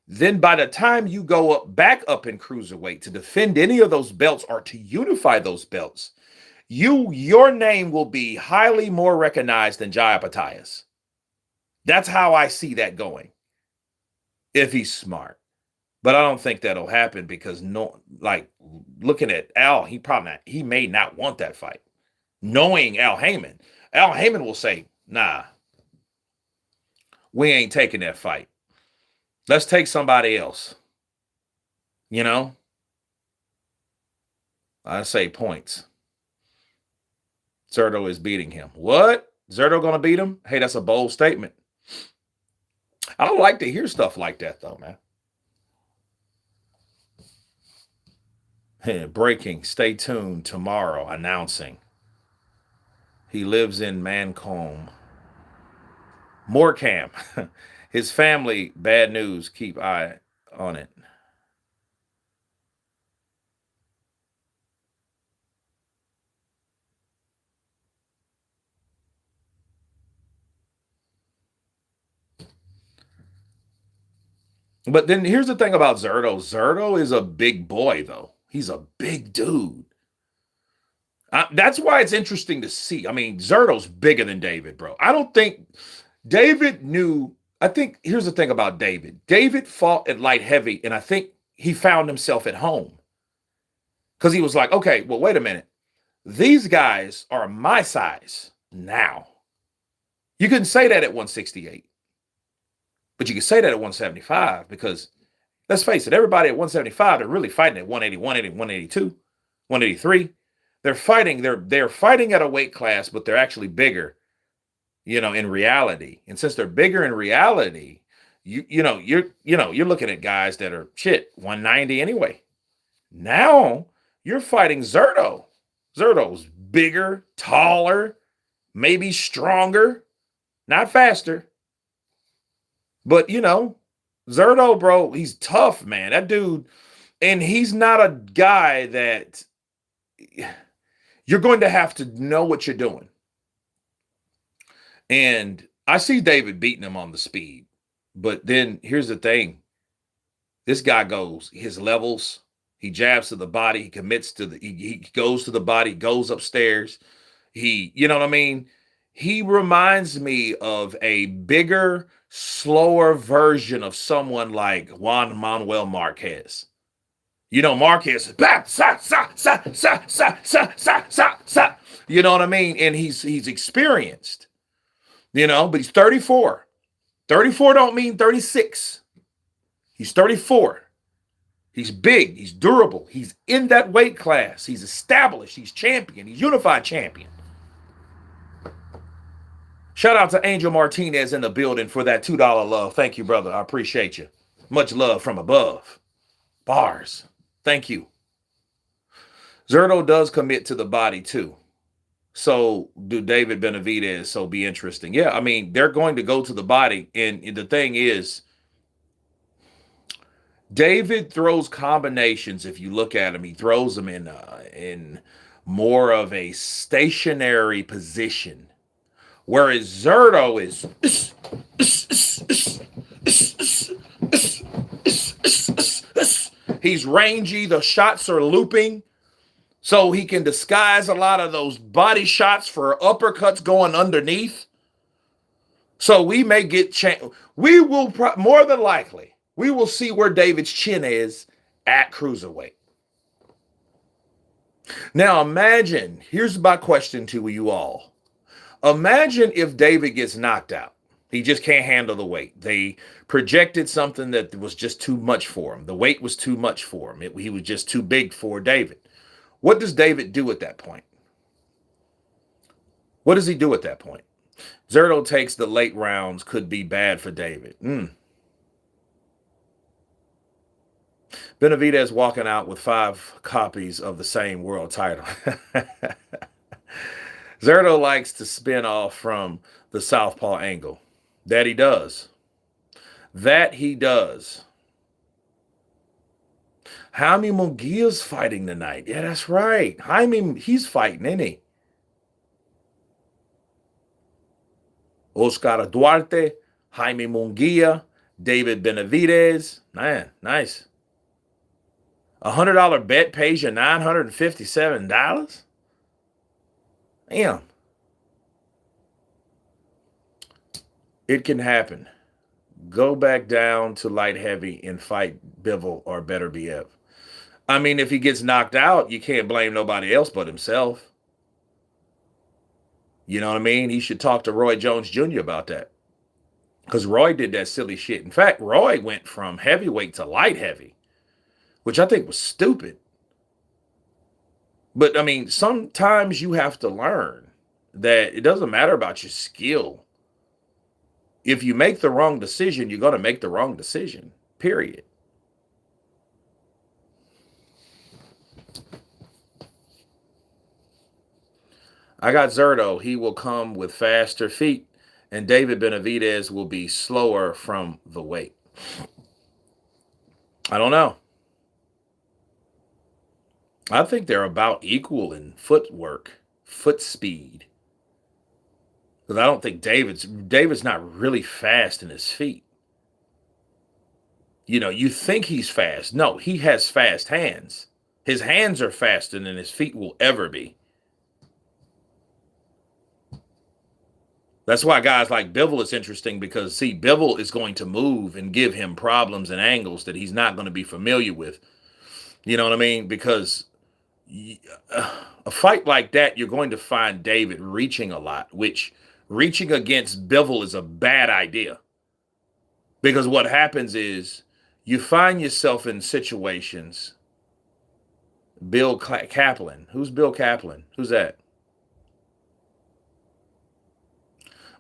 Then by the time you go back up in cruiserweight to defend any of those belts or to unify those belts, your name will be highly more recognized than Jayapatia's. That's how I see that going. If he's smart. But I don't think that'll happen because looking at Al, he may not want that fight. Knowing Al Heyman will say, nah, we ain't taking that fight. Let's take somebody else. You know? I say points. Zurdo is beating him. What? Zurdo gonna beat him? Hey, that's a bold statement. I don't like to hear stuff like that, though, man. Hey, breaking. Stay tuned tomorrow. Announcing. He lives in Mancomb. Morecambe. His family, bad news. Keep eye on it. But then here's the thing about Zurdo. Zurdo is a big boy, though. He's a big dude. That's why it's interesting to see. I mean, Zurdo's bigger than David, bro. I don't think David knew. I think here's the thing about David. David fought at light heavy, and I think he found himself at home. Because he was like, okay, well, wait a minute. These guys are my size now. You couldn't say that at 168. But you can say that at 175 because, let's face it, everybody at 175, they're really fighting at 180, 180, 182, 183. They're fighting at a weight class, but they're actually bigger, in reality. And since they're bigger in reality, you're looking at guys that are 190 anyway. Now you're fighting Zurdo. Zurdo's bigger, taller, maybe stronger, not faster. But, Zurdo, bro, he's tough, man. That dude, and he's not a guy that you're going to have to know what you're doing. And I see David beating him on the speed. But then here's the thing. This guy his levels, he jabs to the body, he commits to he goes to the body, goes upstairs. You know what I mean? He reminds me of a bigger, slower version of someone like Juan Manuel Marquez. Marquez is back, you know what I mean? And he's experienced, but he's 34. 34 don't mean 36. He's 34. He's big. He's durable. He's in that weight class. He's established. He's champion. He's unified champion. Shout out to Angel Martinez in the building for that $2 love. Thank you, brother. I appreciate you. Much love from above. Bars. Thank you. Zurdo does commit to the body, too. So do David Benavidez. So be interesting. Yeah, I mean, they're going to go to the body. And the thing is, David throws combinations. If you look at him, he throws them in more of a stationary position. Whereas Zurdo is he's rangy, the shots are looping, so he can disguise a lot of those body shots for uppercuts going underneath. So we may get we will more than likely we will see where David's chin is at cruiserweight. Now imagine, here's my question to you all. Imagine if David gets knocked out. He just can't handle the weight. They projected something that was just too much for him. The weight was too much for him. He was just too big for David. What does David do at that point? What does he do at that point? Zurdo takes the late rounds, could be bad for David. Benavidez walking out with 5 copies of the same world title. Zurdo likes to spin off from the southpaw angle. That he does. That he does. Jaime Munguia's fighting tonight. Yeah, that's right. Jaime, he's fighting, isn't he? Oscar Duarte, Jaime Munguia, David Benavidez. Man, nice. $100 bet pays you $957? Damn. It can happen. Go back down to light heavy and fight Bivol or Beterbiev. I mean, if he gets knocked out, you can't blame nobody else but himself. You know what I mean? He should talk to Roy Jones Jr. about that. Because Roy did that silly shit. In fact, Roy went from heavyweight to light heavy, which I think was stupid. But, I mean, sometimes you have to learn that it doesn't matter about your skill. If you make the wrong decision, you're going to make the wrong decision, period. I got Zurdo. He will come with faster feet, and David Benavidez will be slower from the weight. I don't know. I think they're about equal in footwork, foot speed. Because I don't think David's not really fast in his feet. You know, you think he's fast. No, he has fast hands. His hands are faster than his feet will ever be. That's why guys like Bivol is interesting because, see, Bivol is going to move and give him problems and angles that he's not going to be familiar with. You know what I mean? Because a fight like that, you're going to find David reaching a lot, which reaching against Bivol is a bad idea. Because what happens is you find yourself in situations. Bill Kaplan. Who's Bill Kaplan? Who's that?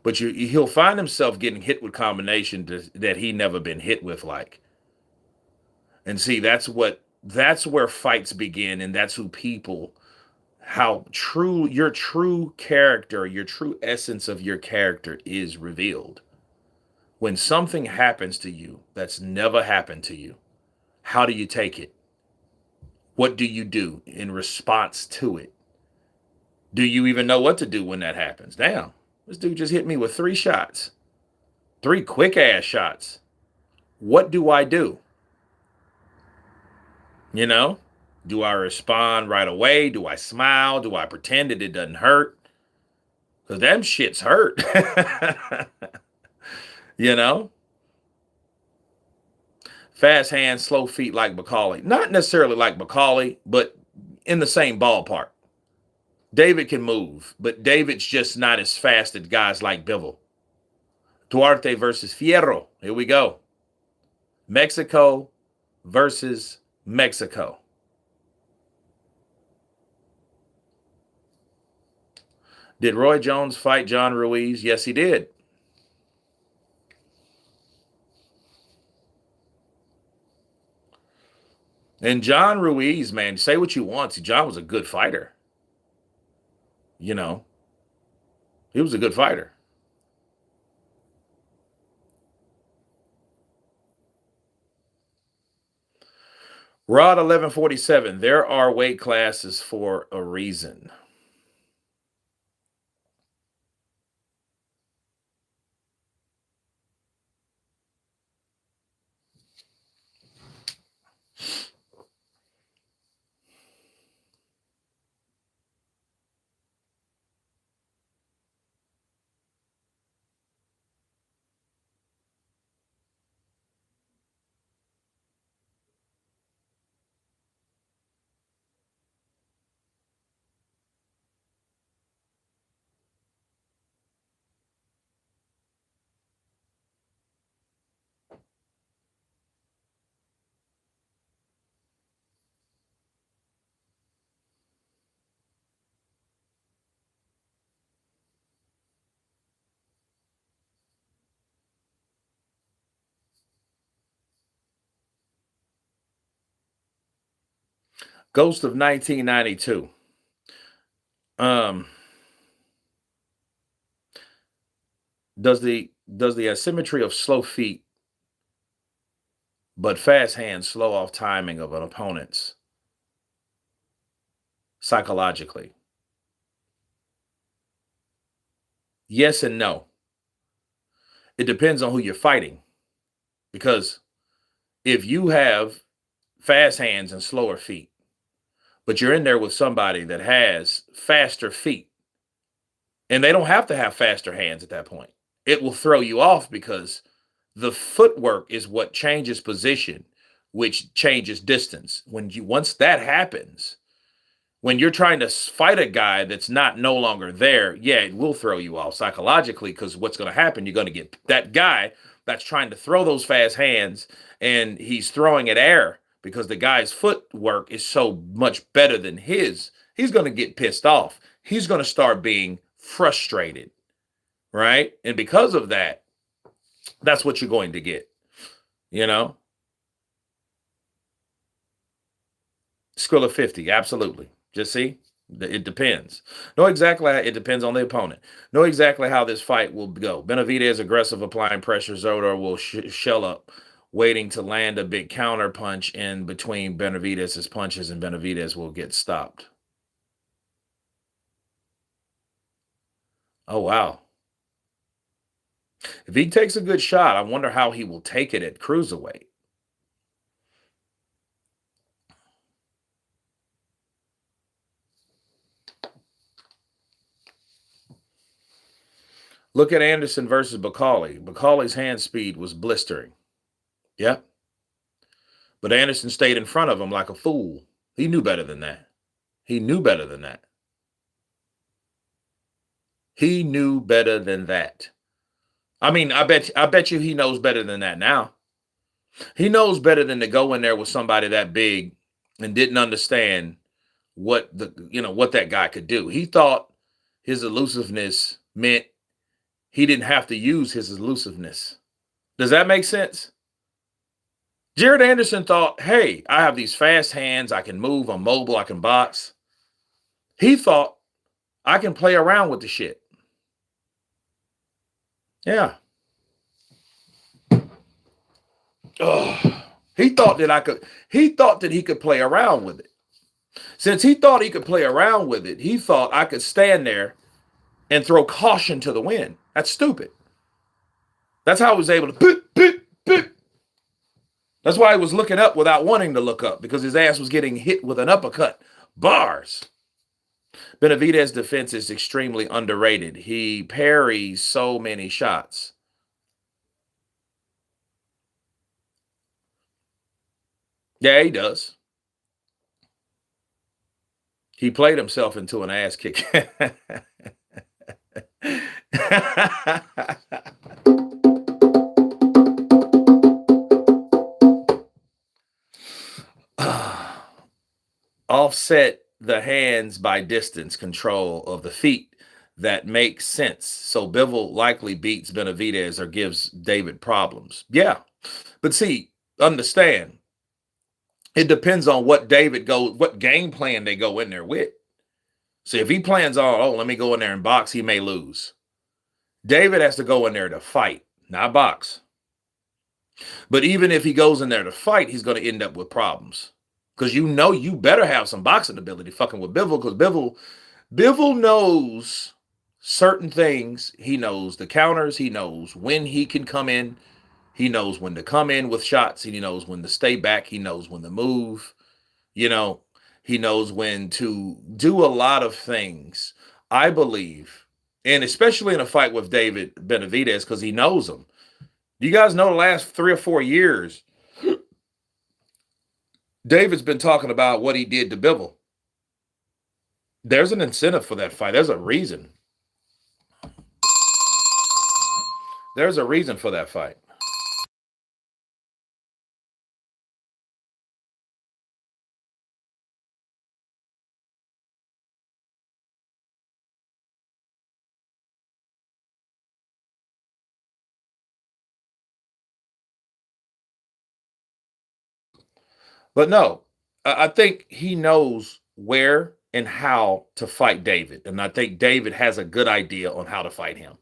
But he'll find himself getting hit with combinations that he never been hit with, like. And see, that's where fights begin, and that's who people, how true your true character, your true essence of your character is revealed. When something happens to you that's never happened to you, how do you take it? What do you do in response to it? Do you even know what to do when that happens? Damn. This dude just hit me with 3 shots. 3 quick-ass shots. What do I do? You know? Do I respond right away? Do I smile? Do I pretend that it doesn't hurt? Because them shits hurt. You know? Fast hands, slow feet like McCauley. Not necessarily like McCauley, but in the same ballpark. David can move, but David's just not as fast as guys like Bivol. Duarte versus Fierro. Here we go. Mexico versus Mexico. Did Roy Jones fight John Ruiz? Yes, he did. And John Ruiz, man, say what you want. John was a good fighter. You know, he was a good fighter. Rod 1147. There are weight classes for a reason. Ghost of 1992. Um, does the asymmetry of slow feet but fast hands slow off timing of an opponent's psychologically? Yes and no. It depends on who you're fighting. Because if you have fast hands and slower feet, but you're in there with somebody that has faster feet, and they don't have to have faster hands at that point, it will throw you off because the footwork is what changes position, which changes distance. Once that happens, when you're trying to fight a guy that's not no longer there, yeah, it will throw you off psychologically, because what's going to happen, you're going to get that guy that's trying to throw those fast hands, and he's throwing at air because the guy's footwork is so much better than his. He's going to get pissed off. He's going to start being frustrated, right? And because of that, that's what you're going to get, you know? Skrilla 50, absolutely. Just see, it depends. Know exactly how it depends on the opponent. Know exactly how this fight will go. Benavidez aggressive, applying pressure. Zurdo will shell up, waiting to land a big counter punch in between Benavidez's punches, and Benavidez will get stopped. Oh, wow. If he takes a good shot, I wonder how he will take it at cruiserweight. Look at Anderson versus Bakali. Bakali's hand speed was blistering. Yep. But Anderson stayed in front of him like a fool. He knew better than that. He knew better than that. He knew better than that. I mean, I bet you he knows better than that now. He knows better than to go in there with somebody that big and didn't understand what what that guy could do. He thought his elusiveness meant he didn't have to use his elusiveness. Does that make sense? Jared Anderson thought, hey, I have these fast hands. I can move. I'm mobile. I can box. He thought, I can play around with the shit. Yeah. Oh, he thought that he could play around with it. Since he thought he could play around with it, he thought I could stand there and throw caution to the wind. That's stupid. That's how he was able to. That's why he was looking up without wanting to look up, because his ass was getting hit with an uppercut. Bars. Benavidez's defense is extremely underrated. He parries so many shots. Yeah, he does. He played himself into an ass kick. Offset the hands by distance control of the feet. That makes sense. So Bivol likely beats Benavidez or gives David problems. Yeah. But see, understand, it depends on what game plan they go in there with. See, if he plans on, oh, let me go in there and box, he may lose. David has to go in there to fight, not box. But even if he goes in there to fight, he's going to end up with problems. Because you better have some boxing ability fucking with Bivol, because Bivol knows certain things. He knows the counters. He knows when he can come in. He knows when to come in with shots. He knows when to stay back. He knows when to move. You know, he knows when to do a lot of things, I believe. And especially in a fight with David Benavidez, because he knows him. You guys know the last 3 or 4 years, David's been talking about what he did to Bivol. There's an incentive for that fight. There's a reason. There's a reason for that fight. But no, I think he knows where and how to fight David. And I think David has a good idea on how to fight him.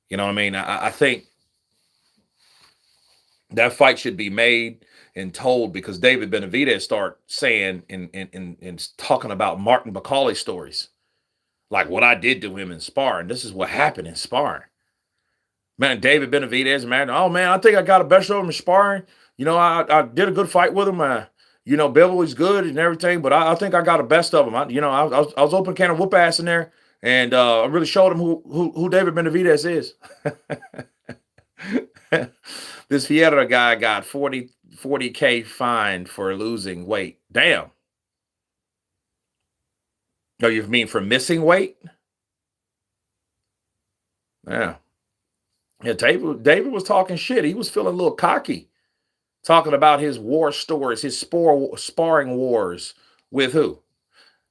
You know what I mean? I think that fight should be made and told, because David Benavidez start saying and talking about Martin McCauley stories, like what I did to him in sparring. This is what happened in sparring. Man, David Benavidez, man, oh man, I think I got a best of him in sparring. You know, I did a good fight with him. You know, Bivol is good and everything, but I think I got a best of him. I was open can of whoop ass in there, and I really showed him who David Benavidez is. This Fiera guy got 40K fined for losing weight. Damn. Oh, you mean for missing weight? Yeah. Yeah, David was talking shit. He was feeling a little cocky, talking about his war stories, his sparring wars with who?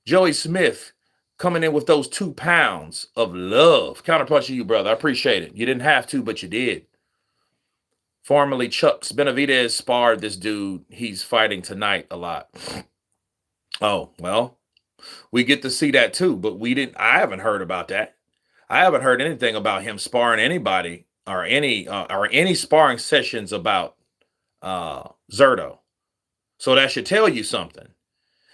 Joey Smith coming in with those 2 pounds of love. Counterpunching you, brother. I appreciate it. You didn't have to, but you did. Formerly Chuck's Benavidez sparred this dude he's fighting tonight a lot. Oh, well, we get to see that too, but I haven't heard about that. I haven't heard anything about him sparring anybody or any sparring sessions about Zurdo. So that should tell you something.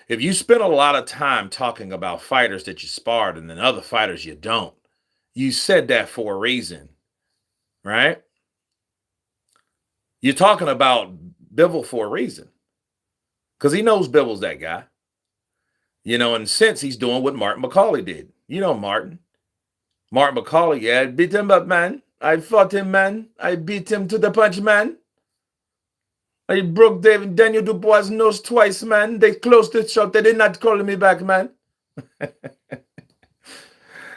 If you spend a lot of time talking about fighters that you sparred and then other fighters you don't, you said that for a reason, right? You're talking about Bivol for a reason, because he knows Bivol's that guy. You know, and since he's doing what Martin McCauley did. You know Martin McCauley, yeah, I beat him up, man. I fought him, man. I beat him to the punch, man. I broke Daniel Dubois' nose twice, man. They closed the shop. They did not call me back, man.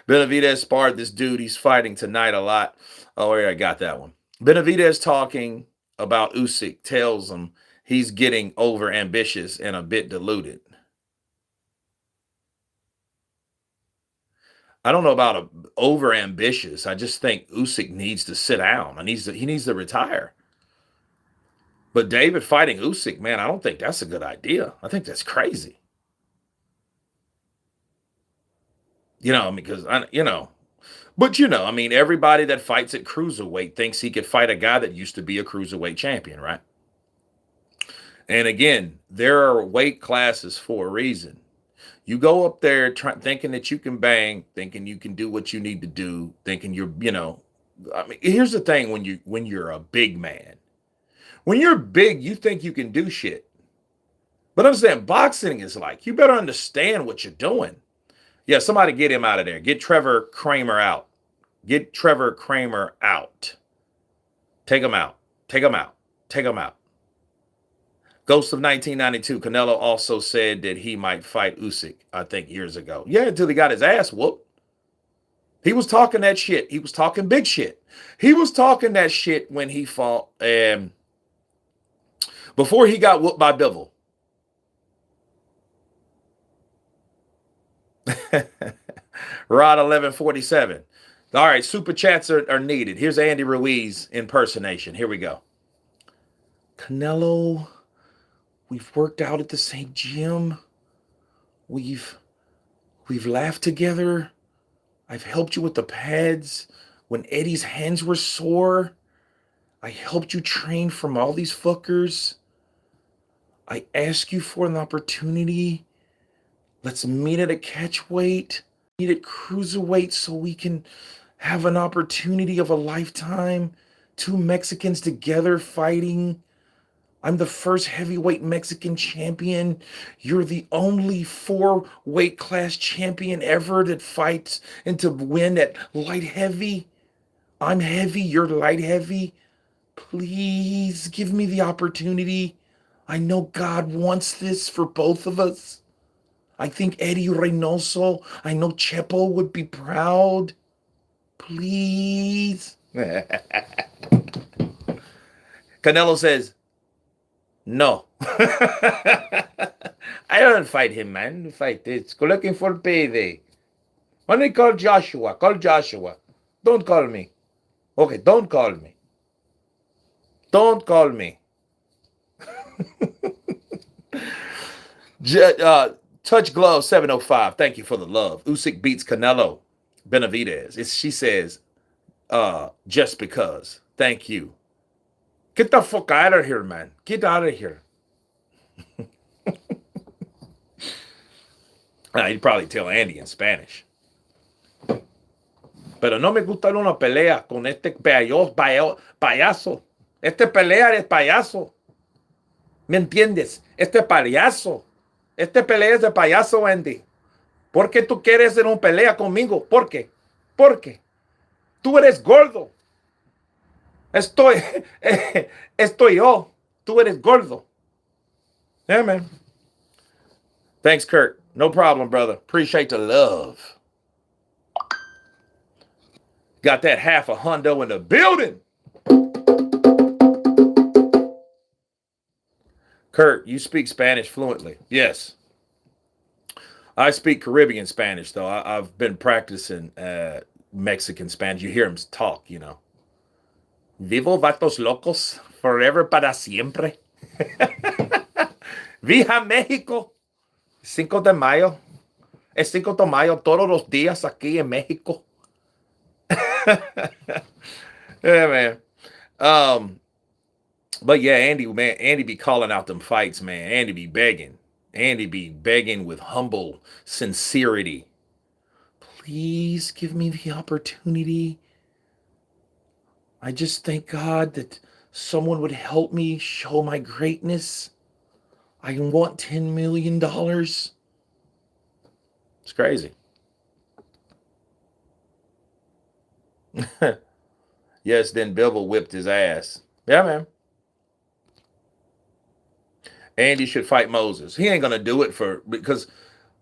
Benavidez sparred this dude he's fighting tonight a lot. Oh, yeah, I got that one. Benavidez talking about Usyk tells him he's getting over ambitious and a bit deluded. I don't know about over ambitious. I just think Usyk needs to sit down. He needs to retire. But David fighting Usyk, man, I don't think that's a good idea. I think that's crazy. Because I mean, everybody that fights at cruiserweight thinks he could fight a guy that used to be a cruiserweight champion, right? And again, there are weight classes for a reason. You go up there thinking that you can bang, thinking you can do what you need to do, thinking I mean, here's the thing: when you're a big man, when you're big, you think you can do shit. But understand, boxing is like, you better understand what you're doing. Yeah, somebody get him out of there. Get Trevor Kramer out. Get Trevor Kramer out. Take him out. Take him out. Take him out. Ghost of 1992, Canelo also said that he might fight Usyk, I think, years ago. Yeah, until he got his ass whooped. He was talking that shit. He was talking big shit. He was talking that shit when he fought, before he got whooped by Bivol. Rod 1147. All right, super chats are needed. Here's Andy Ruiz impersonation. Here we go. Canelo, we've worked out at the same gym. We've We've laughed together. I've helped you with the pads when Eddie's hands were sore. I helped you train from all these fuckers. I ask you for an opportunity. Let's meet at a catch weight. Meet at cruiserweight so we can have an opportunity of a lifetime. Two Mexicans together fighting. I'm the first heavyweight Mexican champion. You're the only 4 weight class champion ever that fights and to win at light heavy. I'm heavy, you're light heavy. Please give me the opportunity. I know God wants this for both of us. I think Eddie Reynoso, I know Chepo would be proud. Please. Canelo says, no. I don't fight him, man. Fight this. Go looking for payday. When they call Joshua, call Joshua. Don't call me. Okay, don't call me. Don't call me. Touch Glove 705. Thank you for the love. Usyk beats Canelo. Benavidez. She says, just because. Thank you. Get the fuck out of here, man. Get out of here. He'd probably tell Andy in Spanish. Pero no me gusta una pelea con este payaso. Este pelea de payaso. ¿Me entiendes? Este payaso. Este pelea es de payaso, Andy. ¿Por qué tú quieres hacer una pelea conmigo? ¿Por qué? ¿Por qué? Tú eres gordo. Estoy yo. Tú eres gordo. Yeah, man. Thanks, Kurt. No problem, brother. Appreciate the love. Got that half a hundo in the building. Kurt, you speak Spanish fluently. Yes. I speak Caribbean Spanish, though. I've been practicing Mexican Spanish. You hear them talk, you know. Vivo vatos locos, forever para siempre. Viva México. 5 de mayo. Es 5 de mayo todos los días aquí en México. Yeah, man. But yeah, Andy be calling out them fights, man. Andy be begging with humble sincerity. Please give me the opportunity. I just thank God that someone would help me show my greatness. I want $10 million. It's crazy. Yes, then Bivol whipped his ass. Yeah, man. Andy should fight Moses. He ain't going to do it because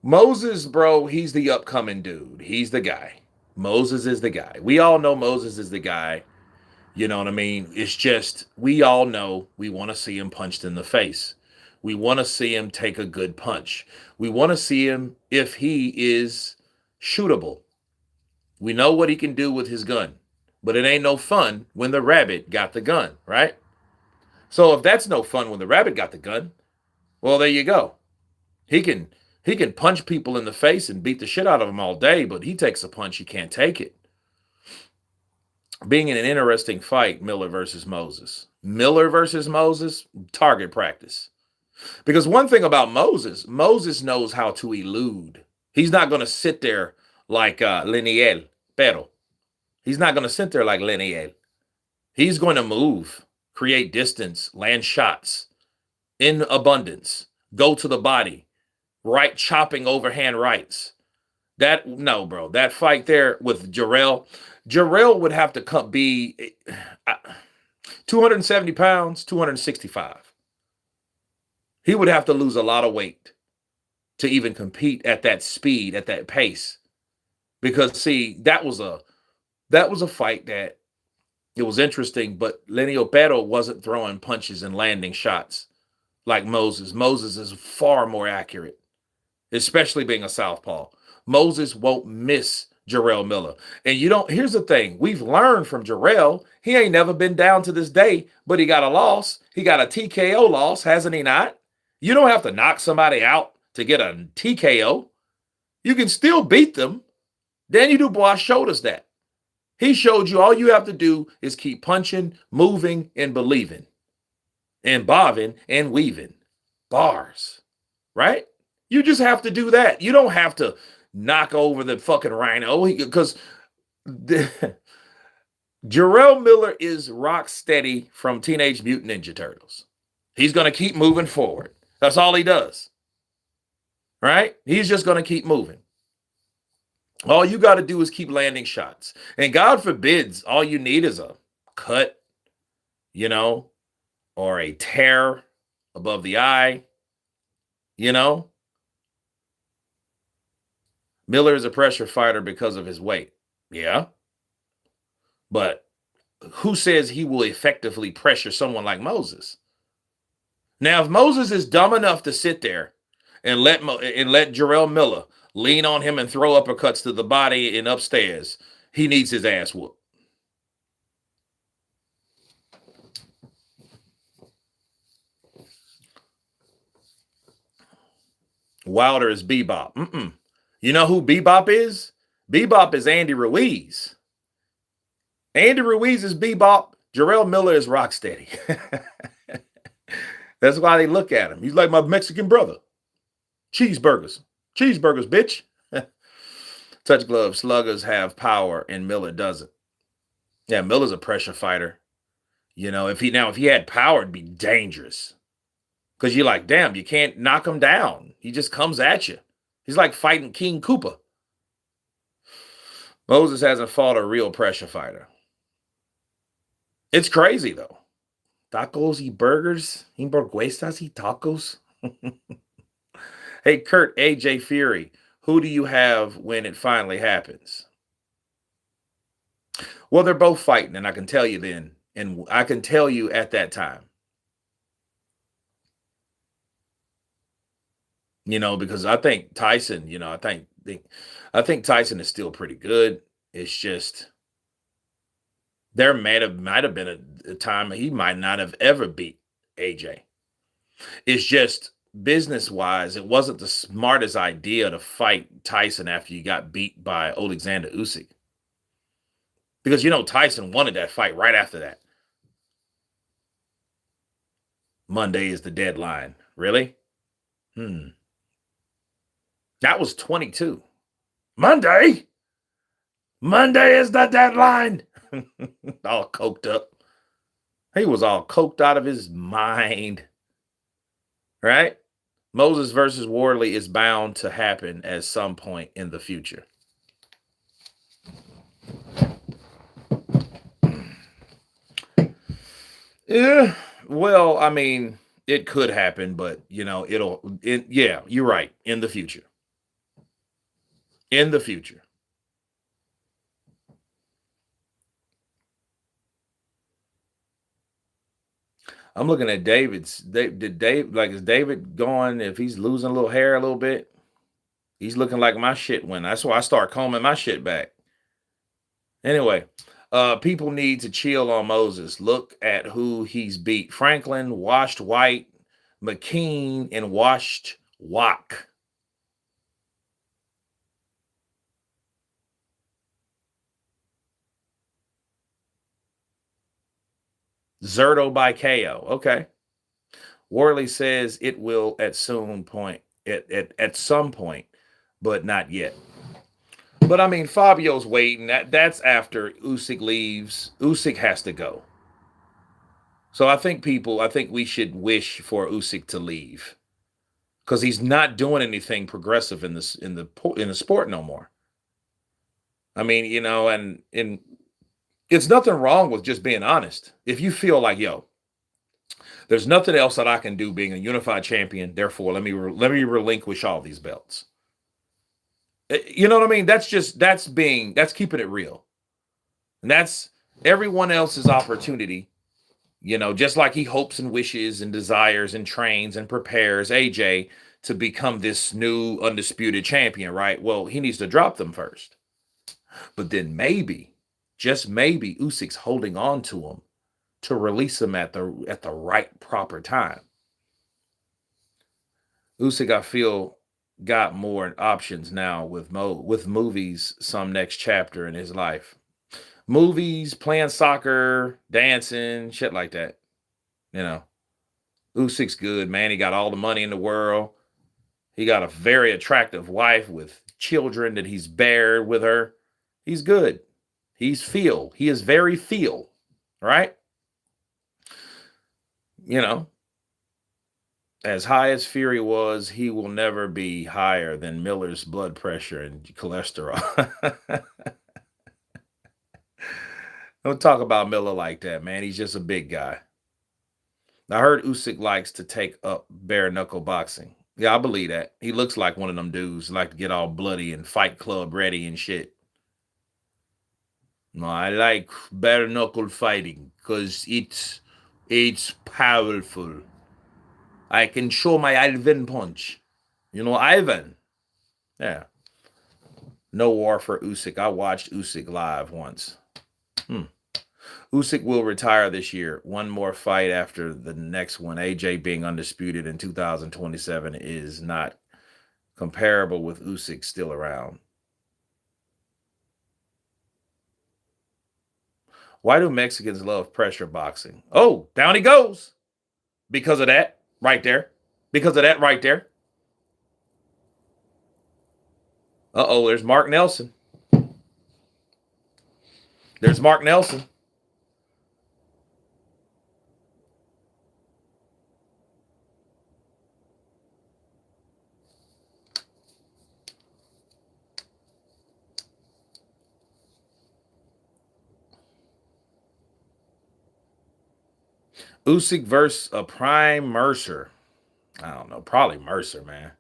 Moses, bro, he's the upcoming dude. He's the guy. Moses is the guy. We all know Moses is the guy. You know what I mean? It's just, we all know we want to see him punched in the face. We want to see him take a good punch. We want to see him if he is shootable. We know what he can do with his gun, but it ain't no fun when the rabbit got the gun, right? So if that's no fun when the rabbit got the gun, well, there you go. He can punch people in the face and beat the shit out of them all day, but he takes a punch, he can't take it. Being in an interesting fight, Miller versus Moses. Miller versus Moses, target practice. Because one thing about Moses knows how to elude. He's not going to sit there like Leniel, pero. He's not going to sit there like Leniel. He's going to move, create distance, land shots in abundance, go to the body, right chopping overhand rights. No, bro. That fight there with Jarrell would have to be 270 pounds, 265. He would have to lose a lot of weight to even compete at that speed, at that pace. Because, see, that was a fight that it was interesting, but Lenny Opero wasn't throwing punches and landing shots like Moses. Moses is far more accurate, especially being a southpaw. Moses won't miss Jarrell Miller. And here's the thing. We've learned from Jarrell, he ain't never been down to this day, but he got a loss. He got a TKO loss, hasn't he not? You don't have to knock somebody out to get a TKO. You can still beat them. Danny Dubois showed us that. He showed you all you have to do is keep punching, moving, and believing, and bobbing and weaving. Bars, right? You just have to do that. You don't have to knock over the fucking rhino because Jarrell Miller is rock steady from Teenage Mutant Ninja Turtles. He's going to keep moving forward. That's all he does. Right? He's just going to keep moving. All you got to do is keep landing shots. And God forbids, all you need is a cut, you know, or a tear above the eye, you know. Miller is a pressure fighter because of his weight. Yeah. But who says he will effectively pressure someone like Moses? Now, if Moses is dumb enough to sit there and let Jarrell Miller lean on him and throw uppercuts to the body and upstairs, he needs his ass whooped. Wilder is Bebop. You know who Bebop is? Bebop is Andy Ruiz. Andy Ruiz is Bebop. Jarrell Miller is Rocksteady. That's why they look at him. He's like my Mexican brother. Cheeseburgers. Cheeseburgers, bitch. Touch glove sluggers have power and Miller doesn't. Yeah, Miller's a pressure fighter. You know, if he had power, it'd be dangerous. Because you're like, damn, you can't knock him down. He just comes at you. He's like fighting King Koopa. Moses hasn't fought a real pressure fighter. It's crazy, though. Tacos y burgers. Hamburguesas y tacos. Hey, Kurt, AJ Fury, who do you have when it finally happens? Well, they're both fighting, and I can tell you then. And I can tell you at that time. You know, because I think Tyson, you know, I think Tyson is still pretty good. It's just there might have been a time he might not have ever beat AJ. It's just business-wise, it wasn't the smartest idea to fight Tyson after you got beat by Alexander Usyk. Because, you know, Tyson wanted that fight right after that. Monday is the deadline. Really? That was 22. Monday is the deadline. All coked up. He was all coked out of his mind. Right? Moses versus Wardley is bound to happen at some point in the future. Yeah, well, I mean, it could happen, but, you know, yeah, you're right, in the future. In the future. I'm looking at David's. Is David going, if he's losing a little hair a little bit? He's looking like my shit when. That's why I start combing my shit back. Anyway, people need to chill on Moses. Look at who he's beat. Franklin, Washed White, McKean, and Washed Wack. Zurdo by KO. Okay. Worley says it will at some point, but not yet. But I mean, Fabio's waiting. That's after Usyk leaves. Usyk has to go. So I think we should wish for Usyk to leave because he's not doing anything progressive in the sport no more. I mean, you know, and it's nothing wrong with just being honest. If you feel like, yo, there's nothing else that I can do being a unified champion, therefore let me relinquish all these belts. You know what I mean? That's keeping it real. And that's everyone else's opportunity. You know, just like he hopes and wishes and desires and trains and prepares AJ to become this new undisputed champion, right? Well, he needs to drop them first. But then maybe, just maybe, Usyk's holding on to him to release him at the right proper time. Usyk, I feel, got more options now with movies, some next chapter in his life. Movies, playing soccer, dancing, shit like that. You know, Usyk's good, man. He got all the money in the world. He got a very attractive wife with children that he's bared with her. He's good. He's feel. He is very feel, right? You know, as high as Fury was, he will never be higher than Miller's blood pressure and cholesterol. Don't talk about Miller like that, man. He's just a big guy. I heard Usyk likes to take up bare knuckle boxing. Yeah, I believe that. He looks like one of them dudes like to get all bloody and fight club ready and shit. No, I like bare knuckle fighting because it's powerful. I can show my Ivan punch. You know, Ivan. Yeah. No war for Usyk. I watched Usyk live once. Usyk will retire this year. One more fight after the next one. AJ being undisputed in 2027 is not comparable with Usyk still around. Why do Mexicans love pressure boxing? Oh, down he goes. Because of that right there. Because of that right there. Uh-oh, there's Mark Nelson. There's Mark Nelson. Usyk versus a prime Mercer. I don't know, probably Mercer, man.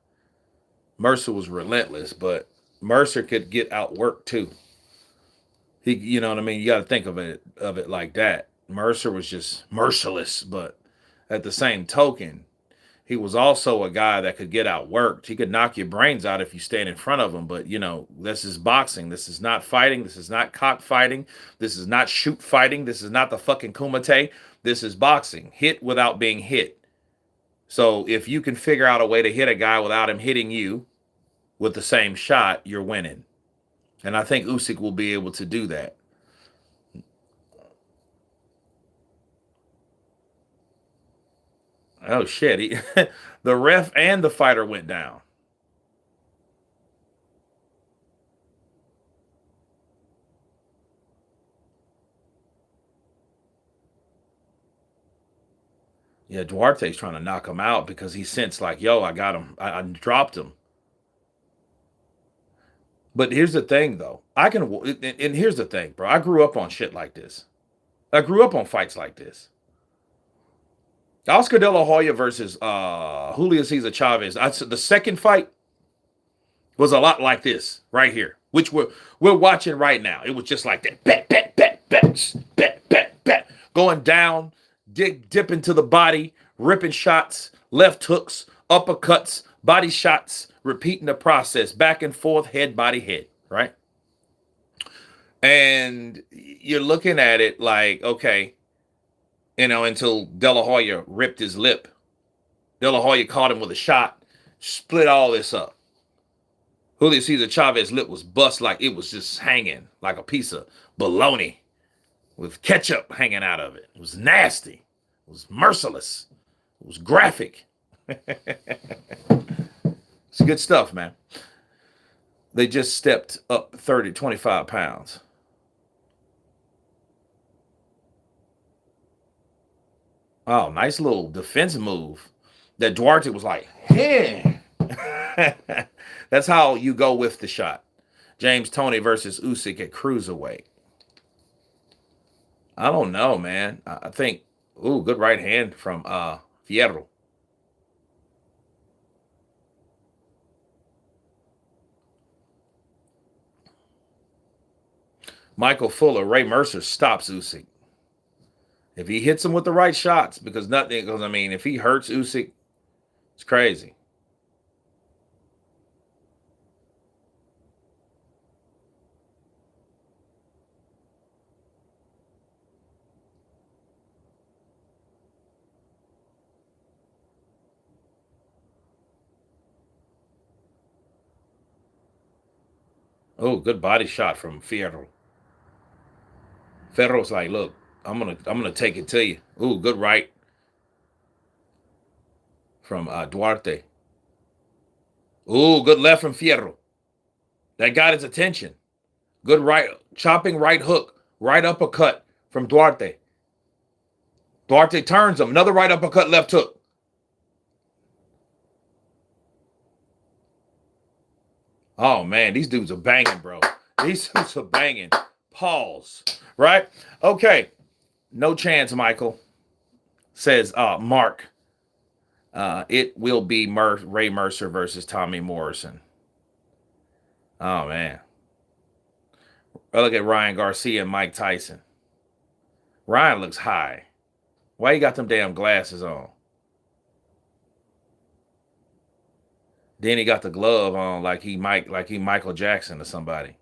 Mercer was relentless, but Mercer could get outworked too. You know what I mean? You got to think of it like that. Mercer was just merciless, but at the same token, he was also a guy that could get outworked. He could knock your brains out if you stand in front of him. But you know, this is boxing. This is not fighting. This is not cockfighting. This is not shoot fighting. This is not the fucking kumite. This is boxing. Hit without being hit. So if you can figure out a way to hit a guy without him hitting you with the same shot, you're winning. And I think Usyk will be able to do that. Oh shit! The ref and the fighter went down. Yeah, Duarte's trying to knock him out because he sensed like, yo, I got him. I dropped him. But here's the thing, though. And here's the thing, bro. I grew up on shit like this. I grew up on fights like this. Oscar De La Hoya versus Julio Cesar Chavez. The second fight was a lot like this right here, which we're watching right now. It was just like that, going down, dip into the body, ripping shots, left hooks, uppercuts, body shots, repeating the process, back and forth, head, body, head, right? And you're looking at it like, okay, you know, until De La Hoya ripped his lip. De La Hoya caught him with a shot, split all this up. Julio Cesar Chavez's lip was bust like it was just hanging like a piece of bologna with ketchup hanging out of it. It was nasty. It was merciless. It was graphic. It's good stuff, man. They just stepped up 30, 25 pounds. Oh, nice little defense move that Duarte was like, hey. That's how you go with the shot. James Toney versus Usyk at Cruiserweight. I don't know, man. I think, ooh, good right hand from Fierro. Michael Fuller, Ray Mercer stops Usyk. If he hits him with the right shots, because I mean, if he hurts Usyk, it's crazy. Oh, good body shot from Fierro. Ferro's like, look, I'm gonna take it to you. Ooh, good right from Duarte. Ooh, good left from Fierro. That got his attention. Good right, chopping right hook, right uppercut from Duarte. Duarte turns him. Another right uppercut, left hook. Oh man, these dudes are banging, bro. These dudes are banging. Pause. Right? Okay. No chance, Michael. Says Mark. It will be Ray Mercer versus Tommy Morrison. Oh man. Look at Ryan Garcia and Mike Tyson. Ryan looks high. Why you got them damn glasses on? Then he got the glove on like he Michael Jackson or somebody.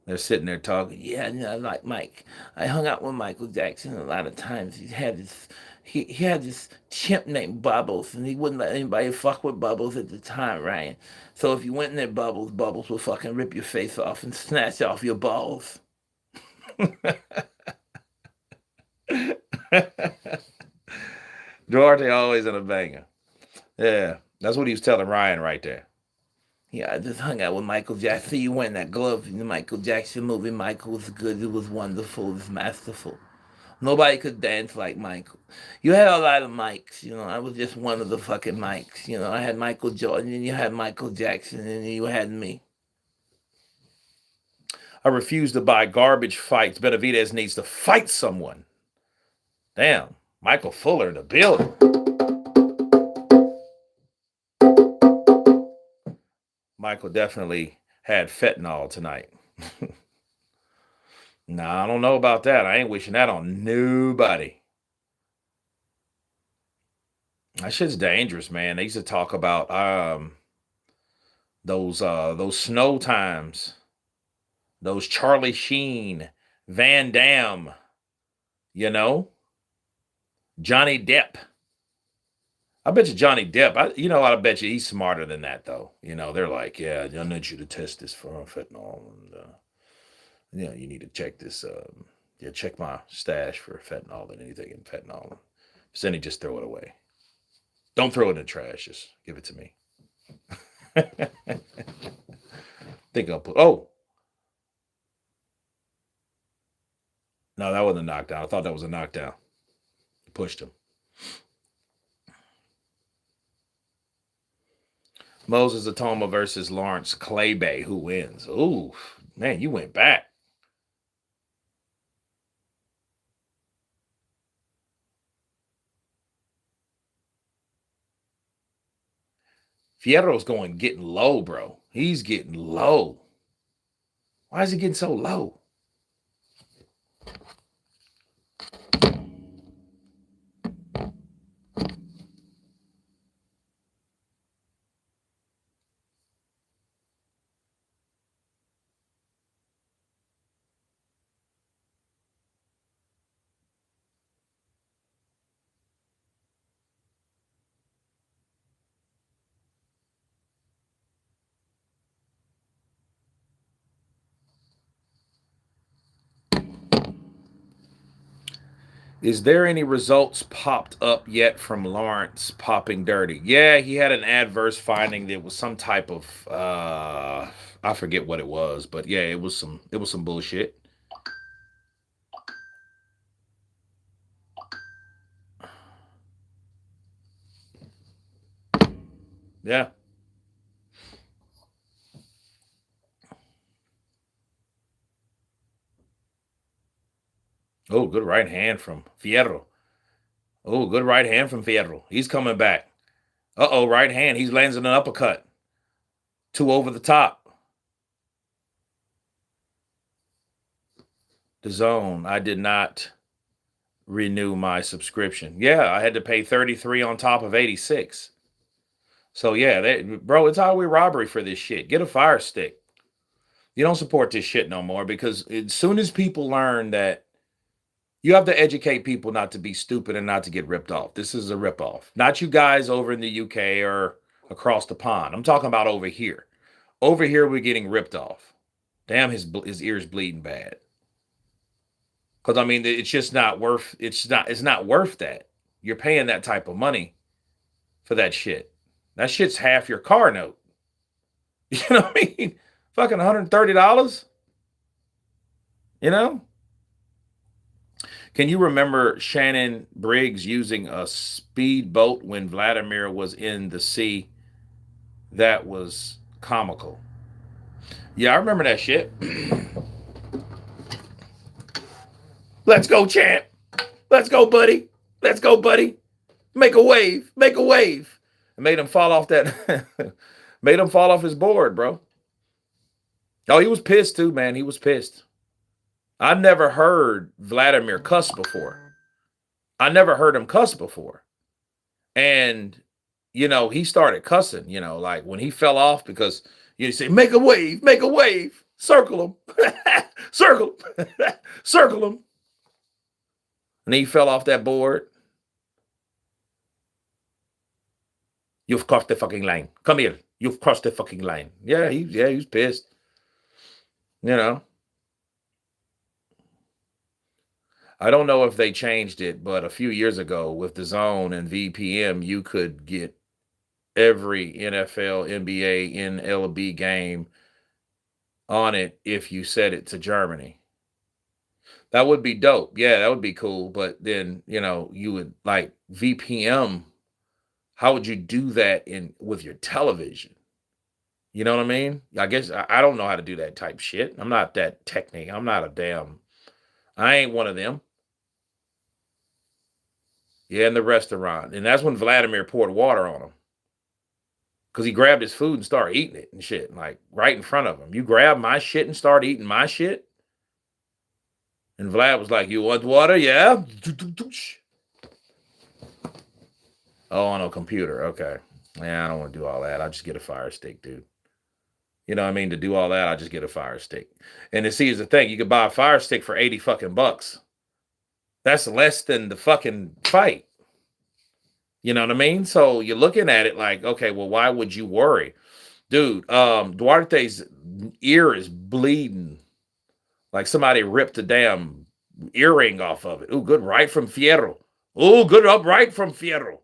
They're sitting there talking. Yeah, like Mike. I hung out with Michael Jackson a lot of times. He had this chimp named Bubbles, and he wouldn't let anybody fuck with Bubbles at the time, Ryan. So if you went in there, Bubbles will fucking rip your face off and snatch off your balls. Duarte always in a banger. Yeah, that's what he was telling Ryan right there. Yeah, I just hung out with Michael Jackson. See, you wearing that glove in the Michael Jackson movie. Michael was good. It was wonderful. It was masterful. Nobody could dance like Michael. You had a lot of Mikes, I was just one of the fucking Mikes. I had Michael Jordan, and you had Michael Jackson, and you had me. I refuse to buy garbage fights. Benavidez needs to fight someone. Damn, Michael Fuller in the building. Michael definitely had fentanyl tonight. Nah, I don't know about that. I ain't wishing that on nobody. That shit's dangerous, man. They used to talk about those snow times, those Charlie Sheen, Van Damme, Johnny Depp. I bet you Johnny Depp, I bet you he's smarter than that, though. They're like, yeah, I need you to test this for fentanyl. And, you need to check this. Check my stash for fentanyl and anything in fentanyl. Then he just throw it away. Don't throw it in the trash. Just give it to me. Think I'll put. Oh. No, that wasn't a knockdown. I thought that was a knockdown. He pushed him. Moses Atoma versus Lawrence Claybay. Who wins? Ooh, man, you went back. Fierro's getting low, bro. He's getting low. Why is he getting so low? Is there any results popped up yet from Lawrence popping dirty? Yeah, he had an adverse finding. There was some type of I forget what it was, but yeah, it was some bullshit. Yeah. Oh, good right hand from Fierro. Oh, good right hand from Fierro. He's coming back. Uh-oh, right hand. He's lands in an uppercut. 2 over the top. The zone. I did not renew my subscription. Yeah, I had to pay 33 on top of 86. So yeah, bro, it's highway robbery for this shit. Get a fire stick. You don't support this shit no more because as soon as people learn that you have to educate people not to be stupid and not to get ripped off. This is a ripoff. Not you guys over in the UK or across the pond. I'm talking about over here. Over here, we're getting ripped off. Damn, his ears bleeding bad. Because I mean, it's just not worth. It's not worth that. You're paying that type of money for that shit. That shit's half your car note. You know what I mean? Fucking $130. You know? Can you remember Shannon Briggs using a speedboat when Vladimir was in the sea? That was comical. Yeah, I remember that shit. Let's go, champ. Let's go, buddy. Let's go, buddy. Make a wave. Make a wave. And made him fall off that. Made him fall off his board, bro. Oh, he was pissed too, man. He was pissed. I've never heard Vladimir cuss before. I never heard him cuss before. And, he started cussing, like when he fell off because you say, make a wave, circle him, circle him, circle him. And he fell off that board. You've crossed the fucking line. Come here. You've crossed the fucking line. Yeah, he was pissed. I don't know if they changed it, but a few years ago with the zone and VPM, you could get every NFL, NBA, NLB game on it if you set it to Germany. That would be dope. Yeah, that would be cool. But then, you would like VPM. How would you do that with your television? You know what I mean? I guess I don't know how to do that type shit. I'm not that technique. I ain't one of them. Yeah, in the restaurant. And that's when Vladimir poured water on him. Because he grabbed his food and started eating it and shit. Like right in front of him. You grab my shit and start eating my shit? And Vlad was like, you want water? Yeah. Oh, on a computer. Okay. Yeah, I don't want to do all that. I'll just get a Fire Stick, dude. You know what I mean? To do all that, I just get a Fire Stick. And to see is the thing, you could buy a Fire Stick for 80 fucking bucks. That's less than the fucking fight. You know what I mean? So you're looking at it like, okay, well, why would you worry? Dude, Duarte's ear is bleeding. Like somebody ripped a damn earring off of it. Ooh, good right from Fierro. Ooh, good upright from Fierro.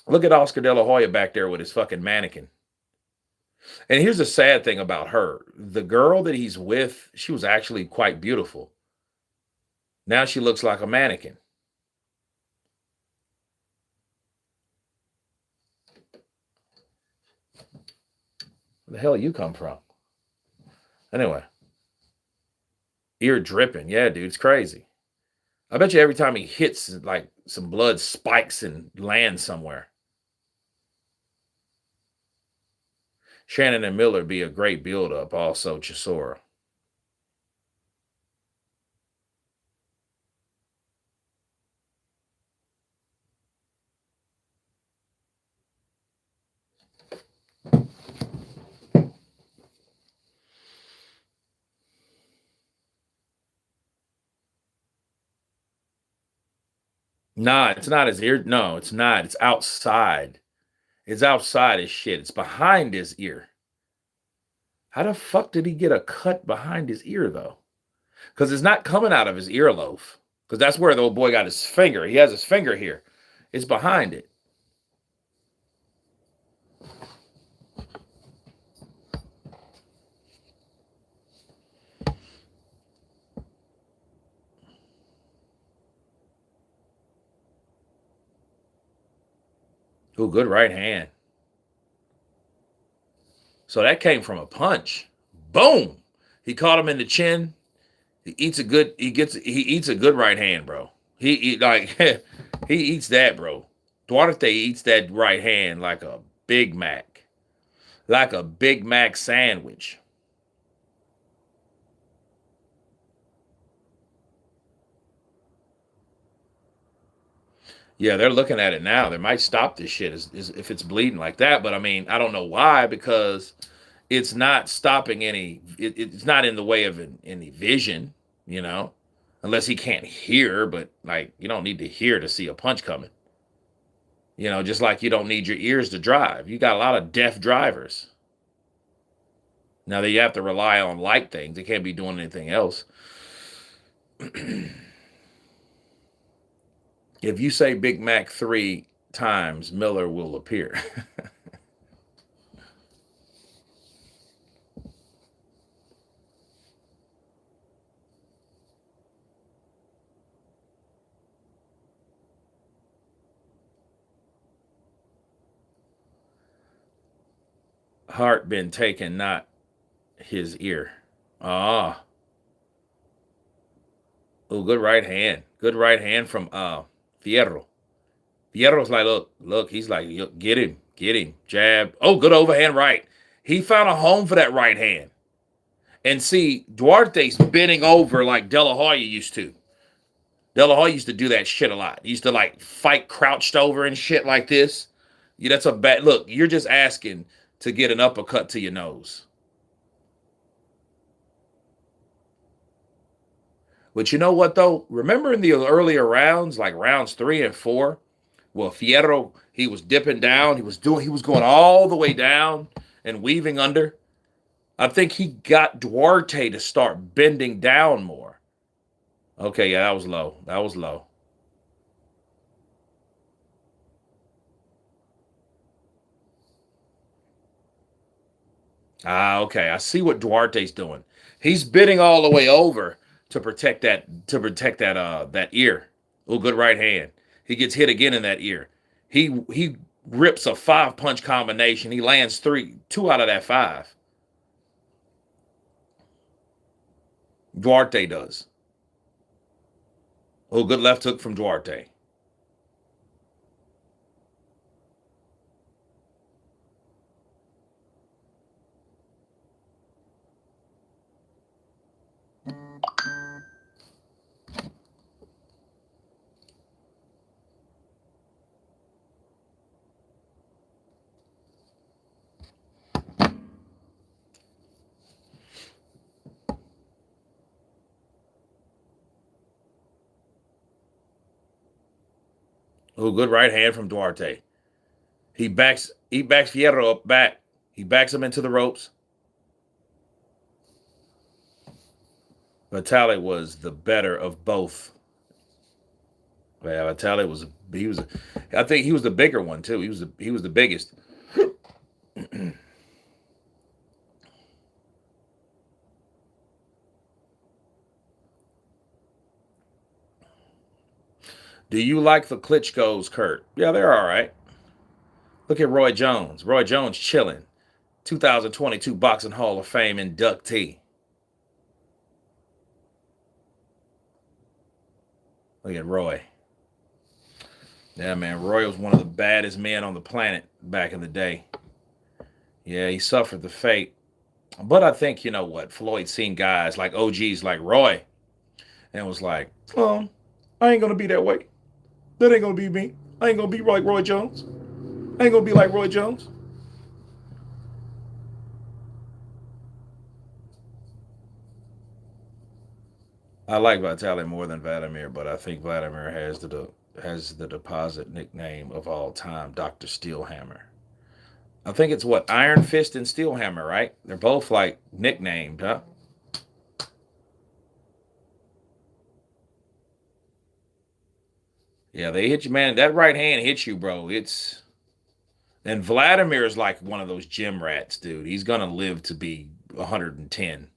Look at Oscar De La Hoya back there with his fucking mannequin. And here's the sad thing about her. The girl that he's with, she was actually quite beautiful. Now she looks like a mannequin. Where the hell you come from? Anyway. Ear dripping. Yeah, dude, it's crazy. I bet you every time he hits, like some blood spikes and lands somewhere. Shannon and Miller be a great build-up, also Chisora. Nah, it's not his ear. No, it's not. It's outside. It's outside his shit. It's behind his ear. How the fuck did he get a cut behind his ear, though? Because it's not coming out of his earlobe. Because that's where the old boy got his finger. He has his finger here. It's behind it. Ooh, good right hand. So that came from a punch. Boom. He caught him in the chin. He eats a good right hand, bro. He eats that, bro. Duarte eats that right hand like a Big Mac. Like a Big Mac sandwich. Yeah, they're looking at it now. They might stop this shit if it's bleeding like that. But I mean, I don't know why, because it's not stopping it's not in the way of any vision, unless he can't hear. But like, you don't need to hear to see a punch coming. You know, just like you don't need your ears to drive. You got a lot of deaf drivers. Now that you have to rely on light things, they can't be doing anything else. If you say Big Mac 3 times, Miller will appear. Heart been taken, not his ear. Ah. Oh, good right hand. Good right hand from Fierro. Fierro's like, look, he's like, get him, jab. Oh, good overhand right. He found a home for that right hand. And see, Duarte's bending over like De La Hoya used to. De La Hoya used to do that shit a lot. He used to like fight crouched over and shit like this. Yeah, that's a bad look. You're just asking to get an uppercut to your nose. But you know what though? Remember in the earlier rounds, like rounds 3 and 4, well, Fierro, he was dipping down. He was going all the way down and weaving under. I think he got Duarte to start bending down more. Okay, yeah, that was low. That was low. Ah, okay. I see what Duarte's doing. He's bending all the way over to protect that ear. Oh, good right hand. He gets hit again in that ear. He rips a 5-punch combination. He lands 2 out of that 5. Duarte does. Oh, good left hook from Duarte. Oh, good right hand from Duarte. He backs Fierro up back. He backs him into the ropes. Vitale was the better of both. Yeah, Vitale was he was I think he was the bigger one too. He was the biggest. Do you like the Klitschko's, Kurt? Yeah, they're all right. Look at Roy Jones. Roy Jones chilling. 2022 Boxing Hall of Fame inductee. Look at Roy. Yeah, man. Roy was one of the baddest men on the planet back in the day. Yeah, he suffered the fate. But I think, you know what? Floyd seen guys like OGs like Roy and was like, oh, I ain't going to be that way. That ain't going to be me. I ain't going to be like Roy Jones. I ain't going to be like Roy Jones. I like Vitali more than Vladimir, but I think Vladimir has the deposit nickname of all time, Dr. Steelhammer. I think it's what, Iron Fist and Steelhammer, right? They're both like nicknamed, huh? Yeah, they hit you, man. That right hand hits you, bro. It's and Vladimir is like one of those gym rats, dude. He's gonna live to be 110.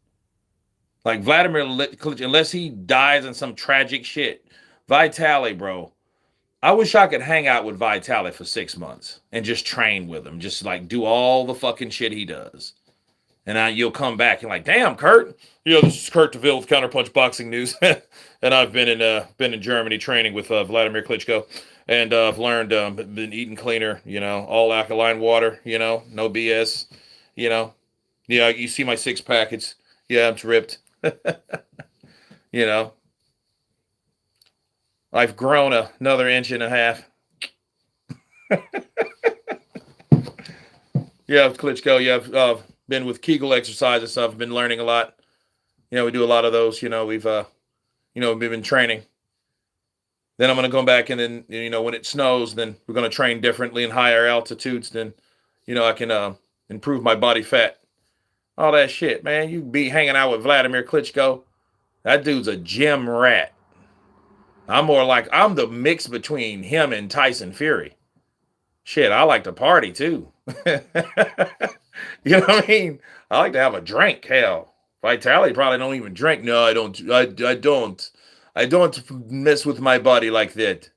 Like Vladimir, unless he dies in some tragic shit. Vitali, bro. I wish I could hang out with Vitali for 6 months and just train with him, just like do all the fucking shit he does. And you'll come back and like, damn, Kurt. Yeah, this is Kurt DeVille with Counterpunch Boxing News, and I've been in Germany training with Vladimir Klitschko, and I've learned been eating cleaner, all alkaline water, no BS, you know. Yeah, you see my 6 pack. It's ripped. you know, I've grown another inch and a half. Yeah, Klitschko. Yeah, I've been with Kegel exercises and stuff. I've been learning a lot. We do a lot of those. We've been training. Then I'm going to go back and then, when it snows, then we're going to train differently in higher altitudes. Then, I can improve my body fat. All that shit, man. You be hanging out with Vladimir Klitschko. That dude's a gym rat. I'm more like, I'm the mix between him and Tyson Fury. Shit, I like to party too. You know what I mean? I like to have a drink. Hell, Vitaly probably don't even drink. No, I don't. I don't. I don't mess with my body like that.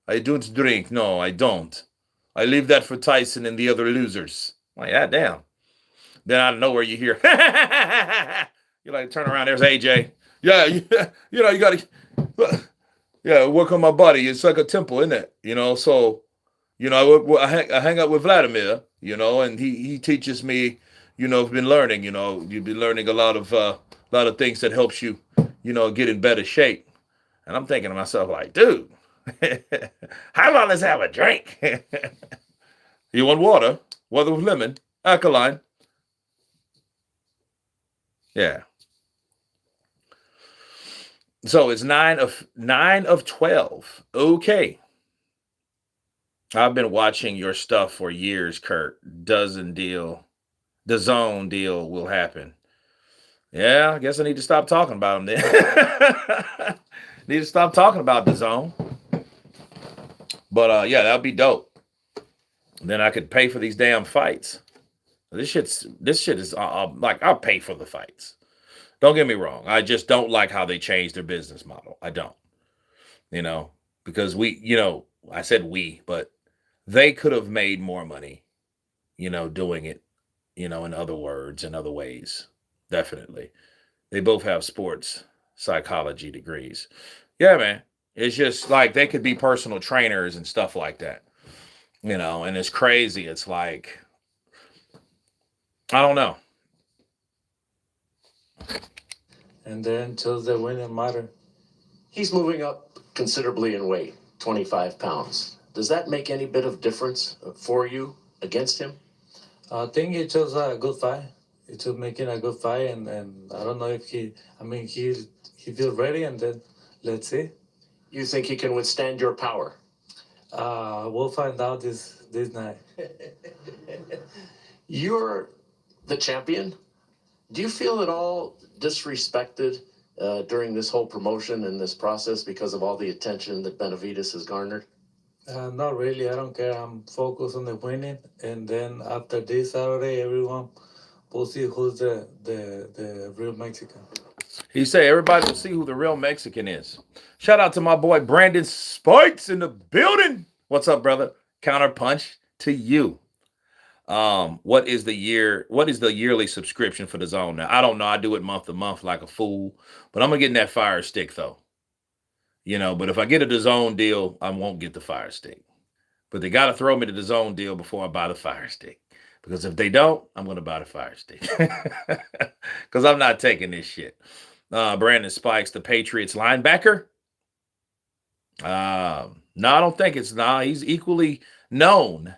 I don't drink. No, I don't. I leave that for Tyson and the other losers. Like, that damn. Then out of nowhere you hear, you like turn around. There's AJ. Yeah, you got to, yeah, work on my body. It's like a temple, isn't it? So, I hang out with Vladimir, and he teaches me, I've been learning, you've been learning a lot of things that helps you, get in better shape. And I'm thinking to myself, like, dude, how about let's have a drink? You want water? Water with lemon, alkaline. Yeah. So it's 9 of 12. Okay. I've been watching your stuff for years, Kurt. The zone deal will happen. Yeah, I guess I need to stop talking about him then. Need to stop talking about the zone. But yeah, that'd be dope. Then I could pay for these damn fights. This shit is like, I'll pay for the fights. Don't get me wrong. I just don't like how they changed their business model. I don't. Because I said we, but they could have made more money, doing it, in other words, in other ways. Definitely. They both have sports psychology degrees. Yeah, man. It's just like they could be personal trainers and stuff like that. And it's crazy. It's like, I don't know. And then till the winner matter. He's moving up considerably in weight, 25 pounds. Does that make any bit of difference for you against him? I think it was a good fight. It was making a good fight, and I don't know if he feels ready, and then let's see. You think he can withstand your power? We'll find out this night. You're the champion. Do you feel at all disrespected during this whole promotion and this process because of all the attention that Benavidez has garnered? Not really. I don't care. I'm focused on the winning, and then after this Saturday, everyone will see who's the real Mexican. He say everybody will see who the real Mexican is. Shout out to my boy Brandon Spikes in the building. What's up, brother? Counterpunch to you. What is the yearly subscription for the zone now? I don't know. I do it month to month like a fool, but I'm gonna get in that Fire Stick though. But if I get a DAZN deal, I won't get the Fire Stick. But they got to throw me the DAZN deal before I buy the Fire Stick. Because if they don't, I'm going to buy the Fire Stick. Because I'm not taking this shit. Brandon Spikes, the Patriots linebacker. No, I don't think it's not. He's equally known.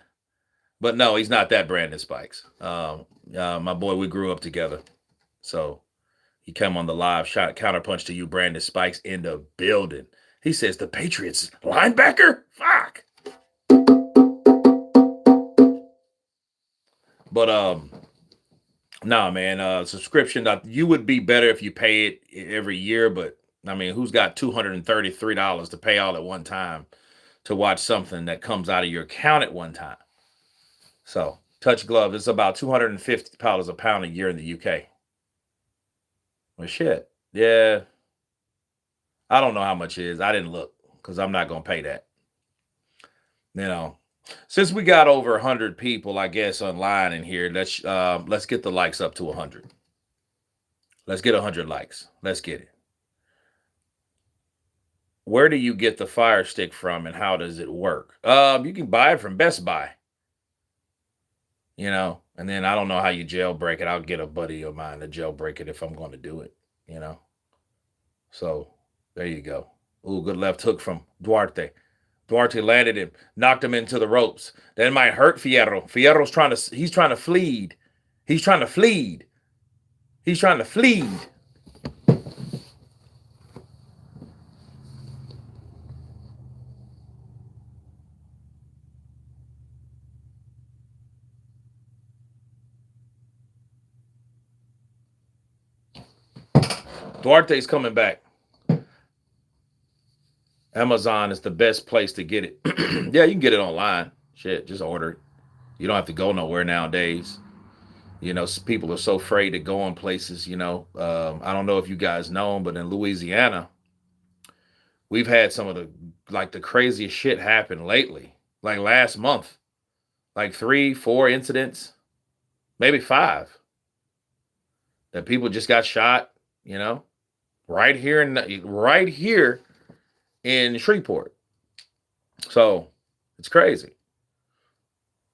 But no, he's not that Brandon Spikes. My boy, we grew up together. So he came on the live shot counterpunch to you, Brandon Spikes, in the building. He says, the Patriots linebacker? Fuck. But nah, man, subscription, you would be better if you pay it every year, but I mean, who's got $233 to pay all at one time to watch something that comes out of your account at one time? So Touch Glove, it's about $250 a pound a year in the UK. Well, shit. Yeah. I don't know how much it is. I didn't look because I'm not going to pay that. Since we got over 100 people, I guess, online in here, let's get the likes up to 100. Let's get 100 likes. Let's get it. Where do you get the Fire Stick from and how does it work? You can buy it from Best Buy. And then I don't know how you jailbreak it. I'll get a buddy of mine to jailbreak it if I'm going to do it, So there you go. Ooh, good left hook from Duarte. Duarte landed him, knocked him into the ropes. That might hurt Fierro. Fierro's trying to flee. He's trying to flee. Duarte's coming back. Amazon is the best place to get it. Yeah, you can get it online. Shit, just order it. You don't have to go nowhere nowadays. You know, people are so afraid to go in places. You know, I don't know if you guys know, but in Louisiana, we've had some of the craziest shit happen lately. Like last month, like 3, 4 incidents, maybe 5 that people just got shot. You know, right here in Shreveport. So it's crazy.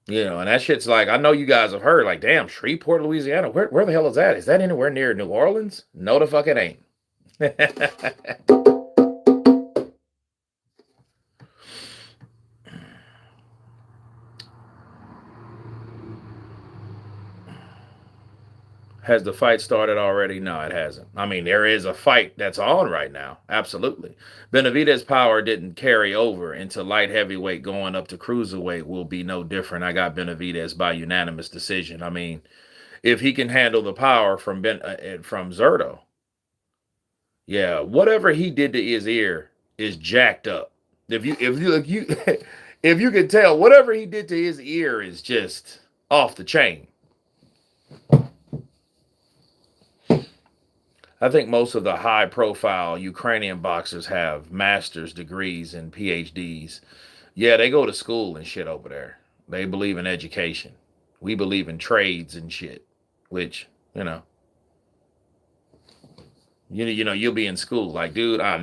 You know, and that shit's like, I know you guys have heard, like, damn, Shreveport, Louisiana, where the hell is that? Is that anywhere near New Orleans? No, the fuck it ain't. Has the fight started already? No, it hasn't. I mean, there is a fight that's on right now. Absolutely. Benavidez power didn't carry over into light heavyweight. Going up to cruiserweight will be no different. I got Benavidez by unanimous decision. I mean, if he can handle the power from Zurdo, yeah, whatever he did to his ear is jacked up. If you if you can tell, whatever he did to his ear is just off the chain. I think most of the high profile Ukrainian boxers have master's degrees and PhDs. Yeah, they go to school and shit over there. They believe in education. We believe in trades and shit, which, you'll be in school like, dude, I'll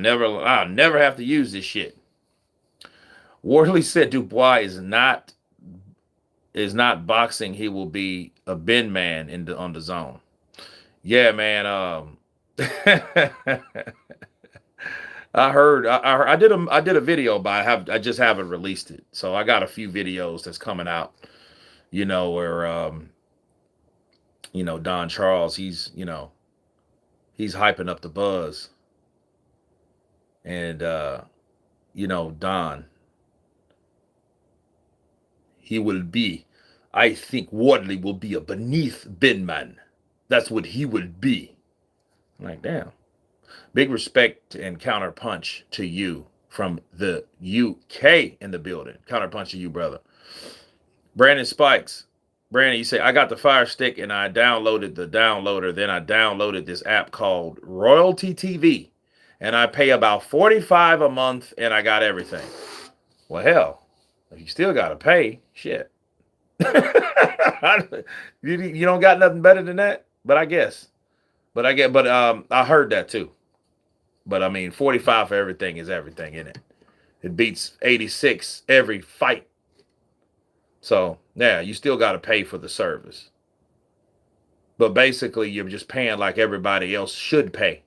never have to use this shit. Wardley said Dubois is not boxing. He will be a bin man on the zone. Yeah, man. I heard. I did a video, but I just haven't released it. So I got a few videos that's coming out. Where Don Charles, he's hyping up the buzz, and Don, he will be. I think Wardley will be a beneath bin man. That's what he will be. I'm like, damn. Big respect and counterpunch to you from the UK in the building. Counterpunch to you, brother. Brandon Spikes. Brandon, you say, I got the Fire Stick and I downloaded the downloader. Then I downloaded this app called Royalty TV. And I pay about $45 a month and I got everything. Well, hell, if you still got to pay, shit. You don't got nothing better than that? But I guess. But I heard that too. But I mean, 45 for everything is everything, isn't it? It beats 86 every fight. So, yeah, you still got to pay for the service. But basically, you're just paying like everybody else should pay.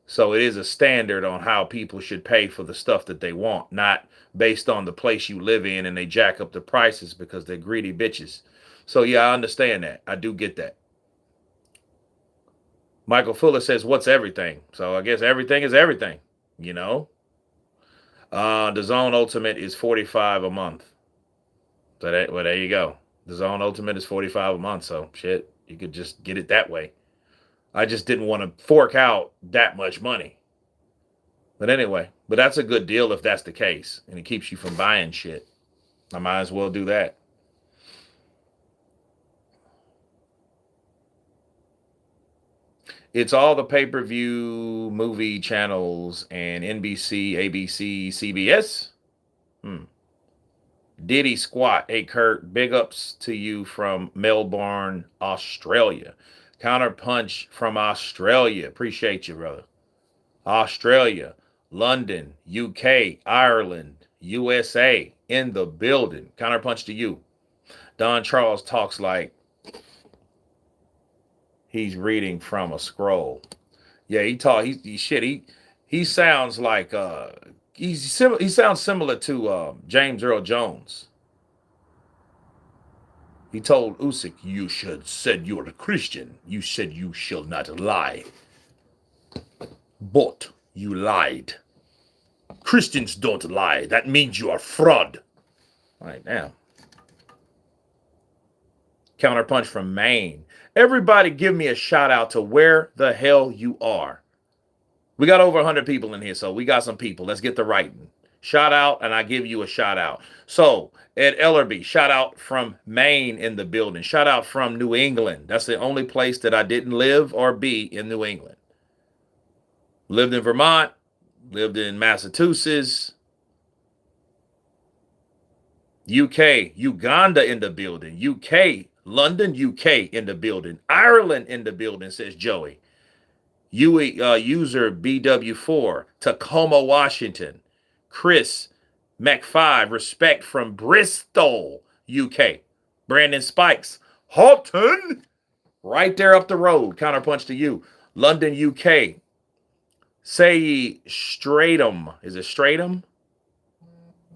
So it is a standard on how people should pay for the stuff that they want, not based on the place you live in and they jack up the prices because they're greedy bitches. So, yeah, I understand that. I do get that. Michael Fuller says, what's everything? So I guess everything is everything, The Zone Ultimate is $45 a month. So there you go. The Zone Ultimate is $45 a month. So shit, you could just get it that way. I just didn't want to fork out that much money. But anyway, that's a good deal if that's the case. And it keeps you from buying shit. I might as well do that. It's all the pay-per-view movie channels and NBC, ABC, CBS. Diddy Squat. Hey, Kurt, big ups to you from Melbourne, Australia. Counterpunch from Australia. Appreciate you, brother. Australia, London, UK, Ireland, USA in the building. Counterpunch to you. Don Charles talks like he's reading from a scroll. Yeah, he sounds like he sounds similar to James Earl Jones. He told Usyk, you said you're a Christian. You said you shall not lie. But you lied. Christians don't lie. That means you are fraud. Right now. Counterpunch from Maine. Everybody give me a shout out to where the hell you are. We got over 100 people in here, so we got some people. Let's get the writing. Shout out, and I give you a shout out. So, Ed Ellerby, shout out from Maine in the building. Shout out from New England. That's the only place that I didn't live or be in New England. Lived in Vermont, lived in Massachusetts, UK, Uganda in the building, UK, London, UK in the building, Ireland in the building, says Joey. User BW4, Tacoma, Washington. Chris Mac5, respect from Bristol, UK. Brandon Spikes, Halton, right there up the road. Counterpunch to you. London, UK. Say Stratham. Is it Stratham?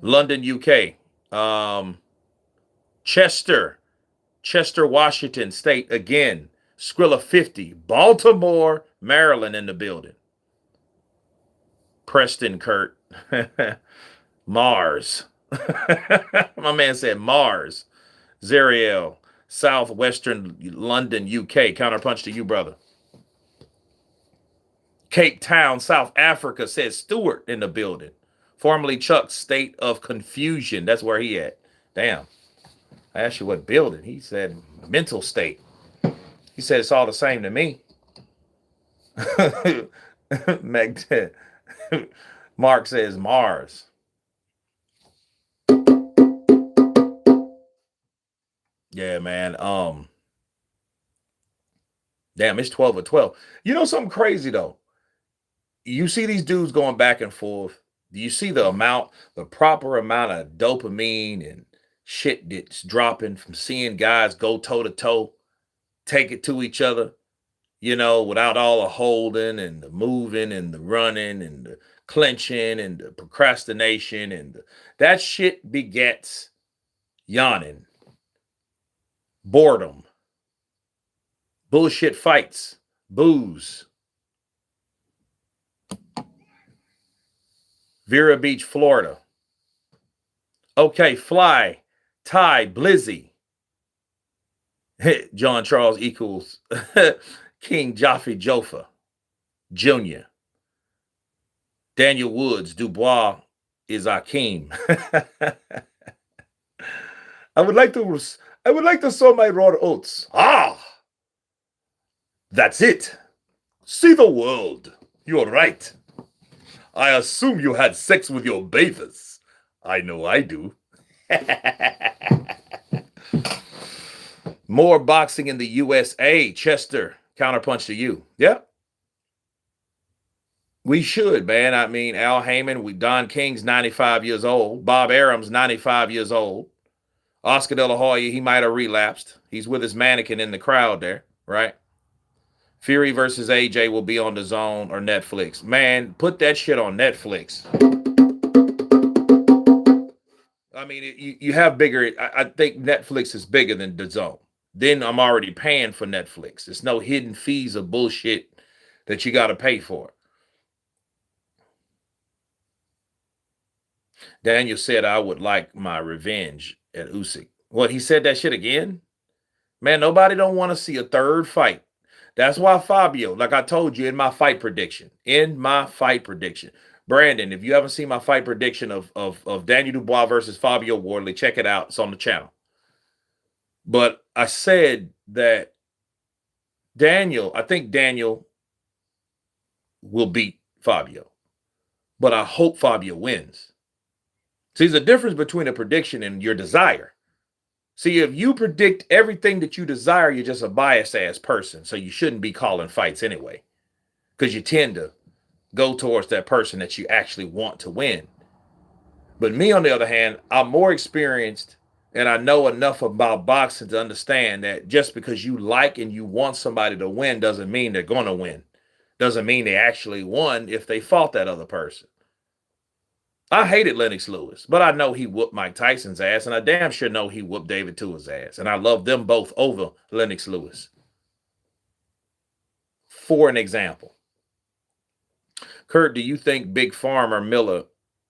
London, UK. Chester, Washington State again. Skrilla 50, Baltimore, Maryland in the building. Preston Kurt, Mars. My man said Mars. Zeriel, Southwestern London, UK. Counterpunch to you, brother. Cape Town, South Africa, says Stewart in the building. Formerly Chuck's State of Confusion. That's where he at. Damn. I asked you what building. He said mental state. He said it's all the same to me. Mark says Mars. Yeah, man. Damn, it's 12 or 12. You know something crazy though? You see these dudes going back and forth. Do you see the proper amount of dopamine and shit that's dropping from seeing guys go toe to toe, take it to each other, you know, without all the holding and the moving and the running and the clenching and the procrastination and that shit begets yawning, boredom, bullshit fights, booze. Vera Beach, Florida. Okay, Fly, Ty, Blizzy. John Charles equals King Jaffe Joffa Jr. Daniel Woods, Dubois is Akeem. I would like to sow my raw oats. That's it. See the world. You're right. I assume you had sex with your bathers. I know I do. More boxing in the USA. Chester, counterpunch to you. Yep. We should, man. I mean, Al Heyman, Don King's 95 years old. Bob Arum's 95 years old. Oscar De La Hoya, he might have relapsed. He's with his mannequin in the crowd there, right? Fury versus AJ will be on the Zone or Netflix. Man, put that shit on Netflix. I mean, you have bigger. I think Netflix is bigger than the Zone. Then I'm already paying for Netflix. There's no hidden fees or bullshit that you got to pay for. Daniel said I would like my revenge at Usyk. What, he said that shit again? Man, nobody don't want to see a third fight. That's why Fabio, like I told you in my fight prediction, Brandon, if you haven't seen my fight prediction of Daniel Dubois versus Fabio Wardley, check it out. It's on the channel. But I said that I think Daniel will beat Fabio. But I hope Fabio wins. See, there's a difference between a prediction and your desire. See, if you predict everything that you desire, you're just a biased-ass person. So you shouldn't be calling fights anyway. Because you tend to go towards that person that you actually want to win. But me, on the other hand, I'm more experienced and I know enough about boxing to understand that just because you like and you want somebody to win doesn't mean they're going to win. Doesn't mean they actually won if they fought that other person. I hated Lennox Lewis, but I know he whooped Mike Tyson's ass, and I damn sure know he whooped David Tua's ass. And I love them both over Lennox Lewis. For an example. Kurt, do you think Big Farmer Miller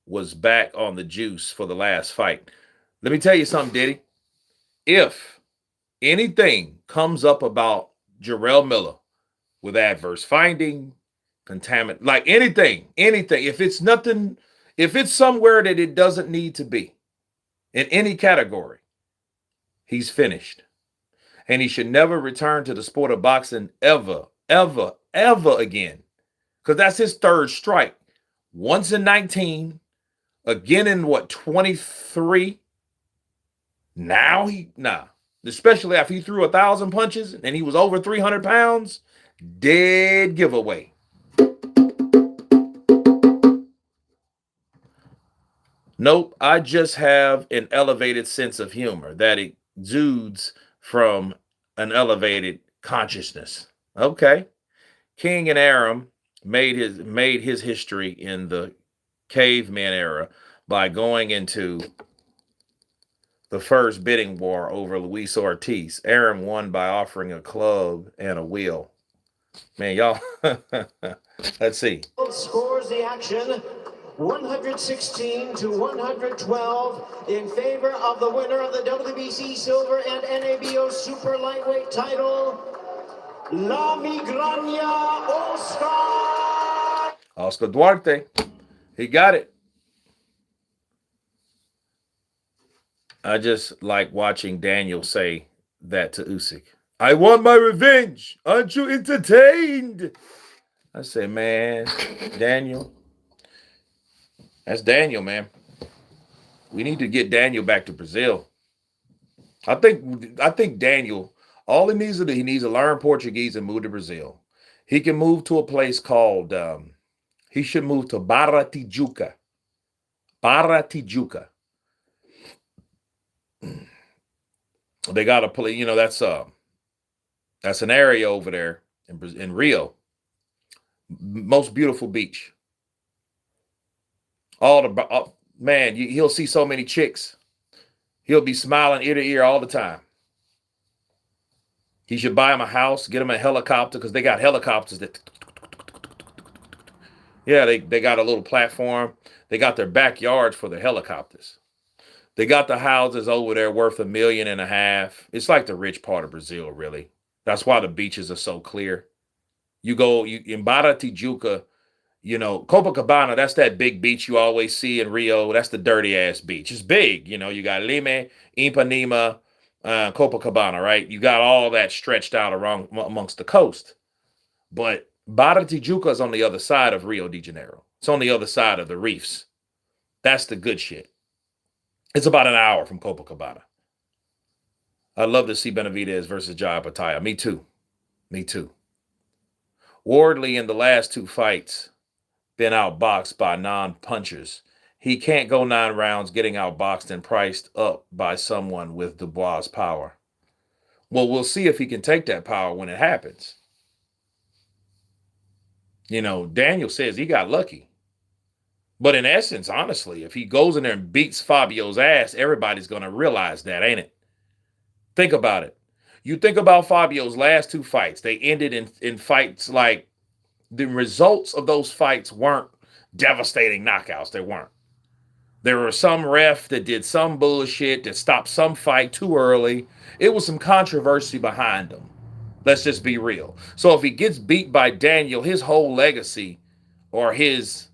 was back on the juice for the last fight? Let me tell you something, Diddy. If anything comes up about Jarrell Miller with adverse finding, contaminant, like anything. If it's nothing, if it's somewhere that it doesn't need to be in any category, he's finished. And he should never return to the sport of boxing ever, ever, ever again. Because that's his third strike. Once in 19, again in what, 23? Now especially after he threw 1,000 punches and he was over 300 pounds, dead giveaway. Nope, I just have an elevated sense of humor that exudes from an elevated consciousness. Okay. King and Aram made his history in the caveman era by going into the first bidding war over Luis Ortiz. Aram won by offering a club and a wheel. Man, y'all, let's see. Scores the action 116 to 112 in favor of the winner of the WBC Silver and NABO Super Lightweight title, La Migraña Oscar Duarte. He got it. I just like watching Daniel say that to Usyk. I want my revenge. Aren't you entertained? I say, man, Daniel. That's Daniel, man. We need to get Daniel back to Brazil. I think Daniel, all he needs to learn Portuguese and move to Brazil. He can move to a place called, he should move to Barra Tijuca. Barra Tijuca. They got a place, you know, that's an area over there in Rio. Most beautiful beach. Man, he'll see so many chicks. He'll be smiling ear to ear all the time. He should buy him a house, get him a helicopter, because they got helicopters that, yeah, they got a little platform. They got their backyards for their helicopters. They got the houses over there worth $1.5 million. It's like the rich part of Brazil, really. That's why the beaches are so clear. You in Barra Tijuca, you know, Copacabana, that's that big beach you always see in Rio. That's the dirty ass beach. It's big. You know, you got Lima, Ipanema, Copacabana, right? You got all that stretched out around amongst the coast. But Barra Tijuca is on the other side of Rio de Janeiro. It's on the other side of the reefs. That's the good shit. It's about an hour from Copacabana. I'd love to see Benavidez versus Jai Pataya. Me too. Me too. Wardley in the last 2 fights been outboxed by non-punchers. He can't go 9 rounds getting outboxed and priced up by someone with Dubois' power. Well, we'll see if he can take that power when it happens. You know, Daniel says he got lucky. But in essence, honestly, if he goes in there and beats Fabio's ass, everybody's going to realize that, ain't it? Think about it. You think about Fabio's last 2 fights. They ended in fights like the results of those fights weren't devastating knockouts. They weren't. There were some ref that did some bullshit that stopped some fight too early. It was some controversy behind them. Let's just be real. So if he gets beat by Daniel, his whole legacy or his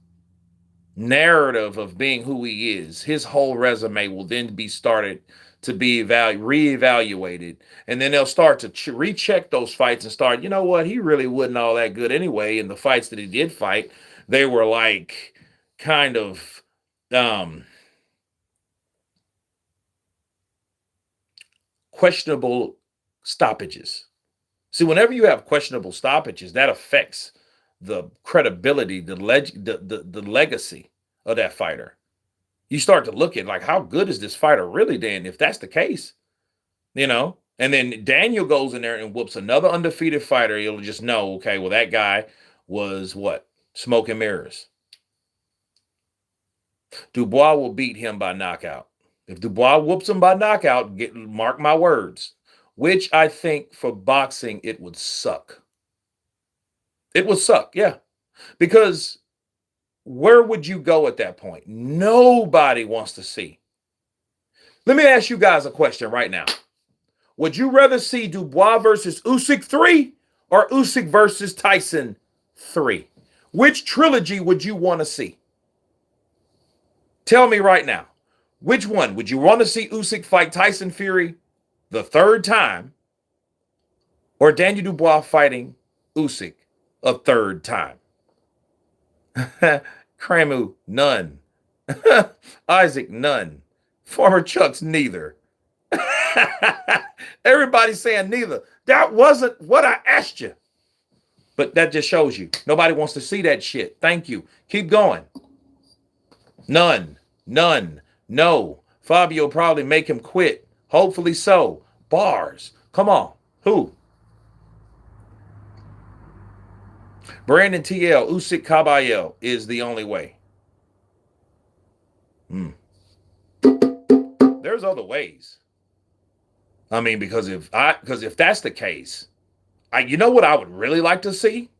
narrative of being who he is, his whole resume will then be started to be reevaluated. And then they'll start to recheck those fights and start, you know what, he really wasn't all that good anyway. And the fights that he did fight, they were like kind of questionable stoppages. See, whenever you have questionable stoppages, that affects the credibility, the legacy of that fighter. You start to look at like, how good is this fighter really then, if that's the case, you know? And then Daniel goes in there and whoops another undefeated fighter. You'll just know, okay, well, that guy was what? Smoke and mirrors. Dubois will beat him by knockout. If Dubois whoops him by knockout, mark my words, which I think for boxing, it would suck. It would suck, yeah. Because where would you go at that point? Nobody wants to see. Let me ask you guys a question right now. Would you rather see Dubois versus Usyk 3 or Usyk versus Tyson 3? Which trilogy would you want to see? Tell me right now. Which one? Would you want to see Usyk fight Tyson Fury the third time, or Daniel Dubois fighting Usyk a third time? Kramu, none. Isaac, none. Former Chucks, neither. Everybody's saying neither. That wasn't what I asked you. But that just shows you. Nobody wants to see that shit. Thank you. Keep going. None. None. No. Fabio probably make him quit. Hopefully so. Bars. Come on. Who? Brandon TL, Usyk Caballero is the only way. There's other ways. I mean, because if that's the case, you know what I would really like to see?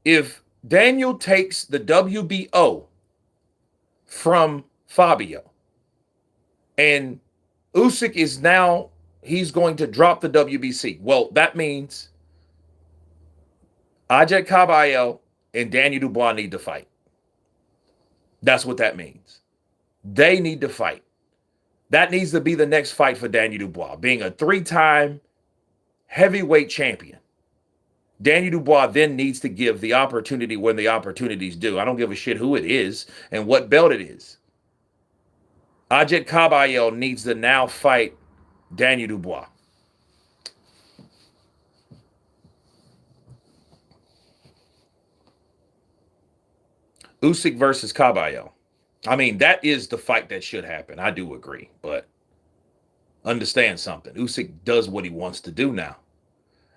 If Daniel takes the WBO from Fabio, and Usyk is now, he's going to drop the WBC. Well, that means Ajay Caballero and Daniel Dubois need to fight. That's what that means. They need to fight. That needs to be the next fight for Daniel Dubois, being a 3-time heavyweight champion. Daniel Dubois then needs to give the opportunity when the opportunities due. I don't give a shit who it is and what belt it is. Ajay Caballero needs to now fight Daniel Dubois. Usyk versus Caballero. I mean, that is the fight that should happen. I do agree, but understand something. Usyk does what he wants to do now.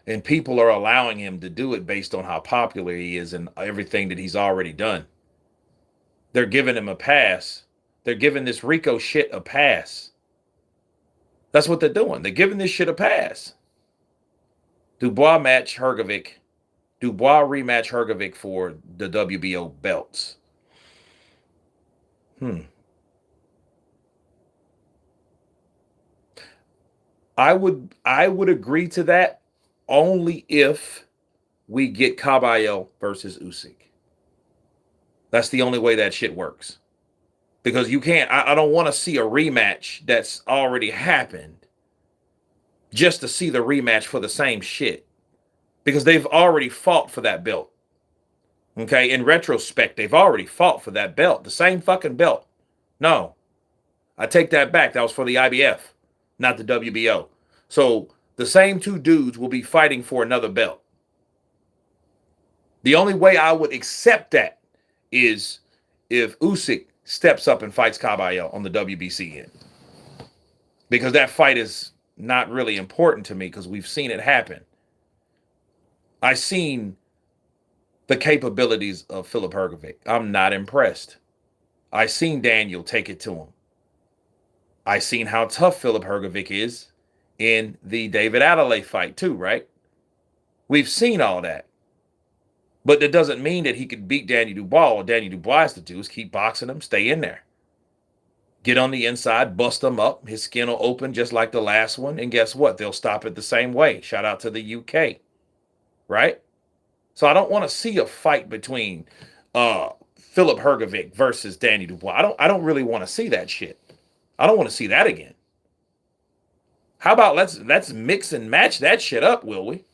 And people are allowing him to do it based on how popular he is and everything that he's already done. They're giving him a pass. They're giving this Rico shit a pass. That's what they're doing. They're giving this shit a pass. Dubois match Hrgovic. Dubois rematch Hrgovic for the WBO belts. I would agree to that only if we get Caballero versus Usyk. That's the only way that shit works. Because you can't, I don't want to see a rematch that's already happened just to see the rematch for the same shit. Because they've already fought for that belt. Okay, in retrospect, they've already fought for that belt, the same fucking belt. No, I take that back. That was for the IBF, not the WBO. So the same two dudes will be fighting for another belt. The only way I would accept that is if Usyk steps up and fights Caballero on the WBC end. Because that fight is not really important to me because we've seen it happen. I've seen the capabilities of Filip Hrgovic. I'm not impressed. I seen Daniel take it to him. I seen how tough Filip Hrgovic is in the David Adelaide fight too, right? We've seen all that. But that doesn't mean that he could beat Daniel Dubois. All Daniel Dubois has to do is keep boxing him, stay in there. Get on the inside, bust him up. His skin will open just like the last one. And guess what? They'll stop it the same way. Shout out to the UK. Right? So I don't want to see a fight between Filip Hrgovic versus Daniel Dubois. I don't really want to see that shit. I don't want to see that again. How about let's mix and match that shit up, will we?